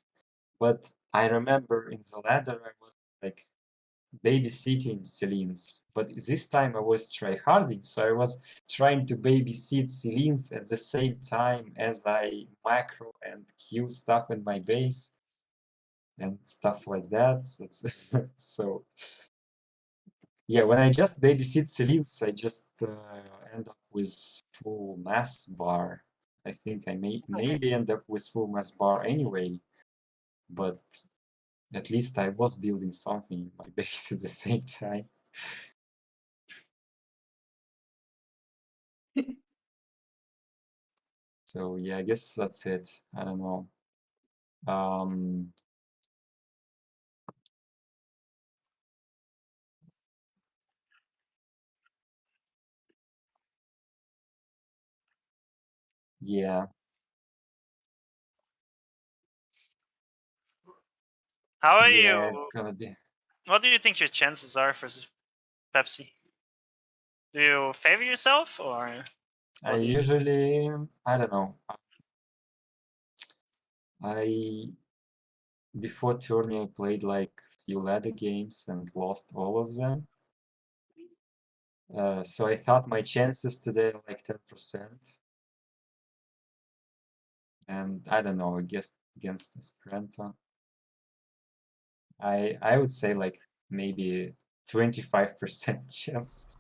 But I remember in the ladder I was like babysitting Celine's, but this time I was tryharding, so I was trying to babysit Celine's at the same time as I macro and queue stuff in my base and stuff like that. So yeah, when I just babysit Celine's, I just end up with full mass bar. I think I maybe end up with full mass bar anyway, but at least I was building something in my base at the same time. So yeah, I guess that's it. I don't know. Yeah, How are yeah, it's you? gonna be. What do you think your chances are versus Pepsi? Do you favor yourself, or I what do you think? usually, I don't know. I before tourney I played like few ladder games and lost all of them. So I thought my chances today are like 10%. And I don't know, I guess against Esperanto, I would say like maybe 25% chance,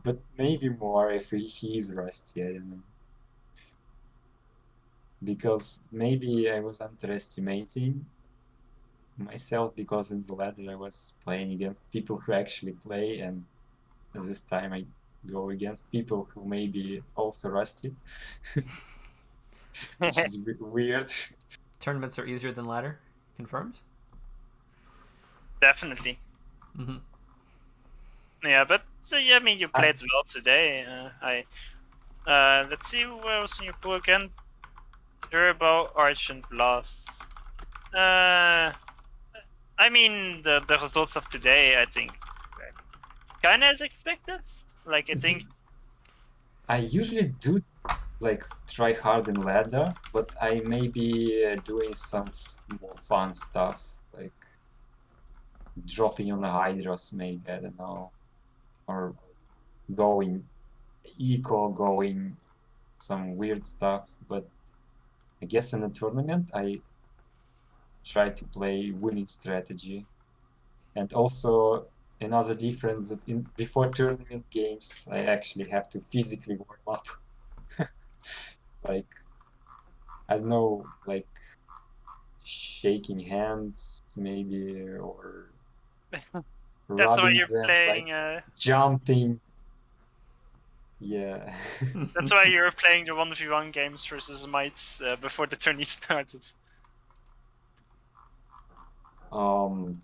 but maybe more if he's rusty. I don't know. Because maybe I was underestimating myself because in the ladder I was playing against people who actually play, and this time I go against people who may be also rusty, which is weird. Tournaments are easier than ladder. Confirmed? Definitely. Mm-hmm. Yeah, but so yeah, I mean, you I- played well today. Let's see where was in your pool again. Turbo, Arch, and Blast. I mean, the results of today, I think, kind of as expected. Like, I think, I usually do like try hard in ladder, but I may be doing some more fun stuff, like dropping on the hydros, maybe, I don't know, or going eco, going some weird stuff. But I guess in the tournament, I try to play winning strategy. And also another difference that in before tournament games, I actually have to physically warm up. Like, I don't know, like shaking hands maybe, or that's why rubbing you're them, like playing. jumping. Yeah. That's why you're playing the 1v1 games versus mites before the tourney started. Well,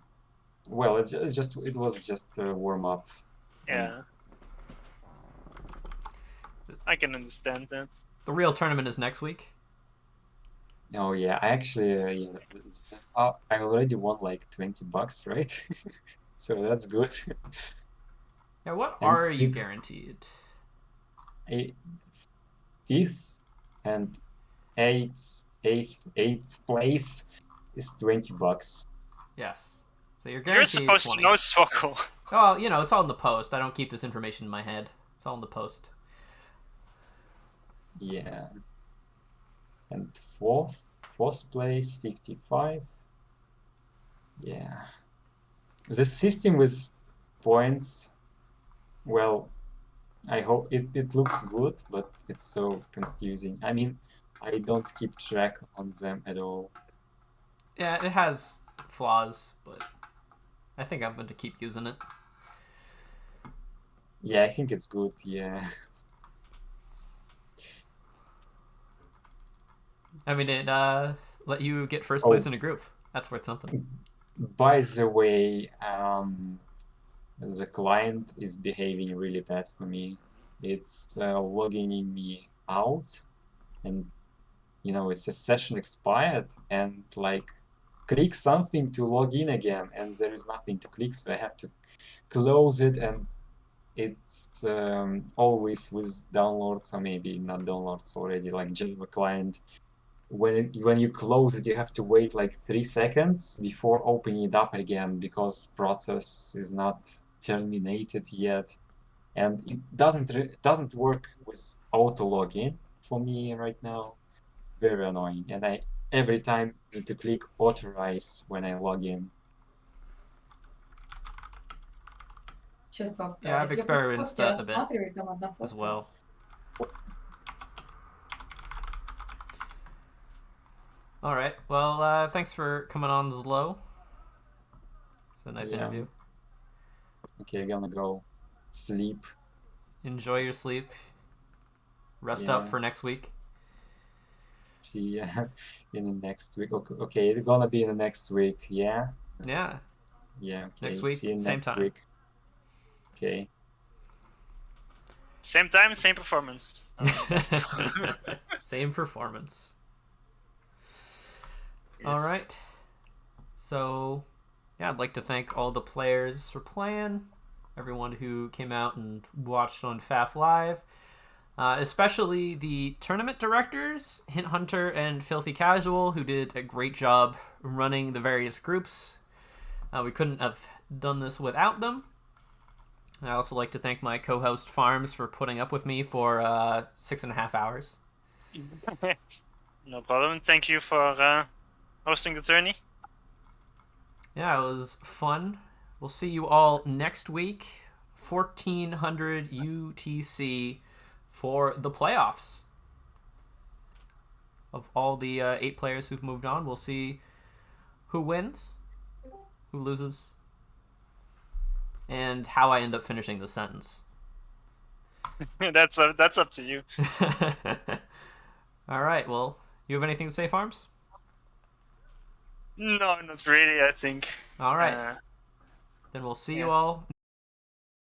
it was just a warm up. And Yeah, I can understand that. The real tournament is next week. oh yeah, I actually yeah, I already won like $20, right? So that's good. Yeah, what And are you sixth, guaranteed? fifth, and eighth place is $20. Yes. So you're You're guaranteed supposed to 20. know Swkoll. Well, you know, it's all in the post. I don't keep this information in my head. It's all in the post. Yeah. And fourth place, 55. Yeah. The system with points, well, I hope it looks good, but it's so confusing. I mean, I don't keep track on them at all. Yeah, it has flaws, but I think I'm going to keep using it. Yeah, I think it's good, yeah. I mean, it let you get first place Oh, in a group. That's worth something. by the way, the client is behaving really bad for me. It's logging me out, and you know, it's a session expired, and like click something to log in again, and there is nothing to click, so I have to close it, and it's always with downloads, or maybe not downloads already, like Java client. When you close it, you have to wait like 3 seconds before opening it up again, because process is not terminated yet, and it doesn't work with auto login for me right now. Very annoying, and I every time need to click authorize when I log in. Yeah, I've experienced that a bit as well. All right. Well, thanks for coming on, Zlo. It's a nice Yeah. interview. Okay, I'm gonna go sleep. Enjoy your sleep. Rest up Yeah. for next week. See in the next week. Okay, it's gonna be in the next week. Yeah. Yeah. Yeah. Okay. Next week, See you same next time. week. Okay. Same time, same performance. Same performance. Yes. All right. So, yeah, I'd like to thank all the players for playing, everyone who came out and watched on FAFLive, especially the tournament directors, Hint Hunter and Filthy Casual, who did a great job running the various groups. We couldn't have done this without them. I also like to thank my co-host Farms for putting up with me for 6.5 hours. No problem. Thank you for hosting the tourney. Yeah, it was fun. We'll see you all next week, 1400 UTC, for the playoffs. Of all the 8 players who've moved on, we'll see who wins, who loses, and how I end up finishing the sentence. That's up to you. All right, well, you have anything to say, Farms? No, not really. I think. All right. Then we'll see you all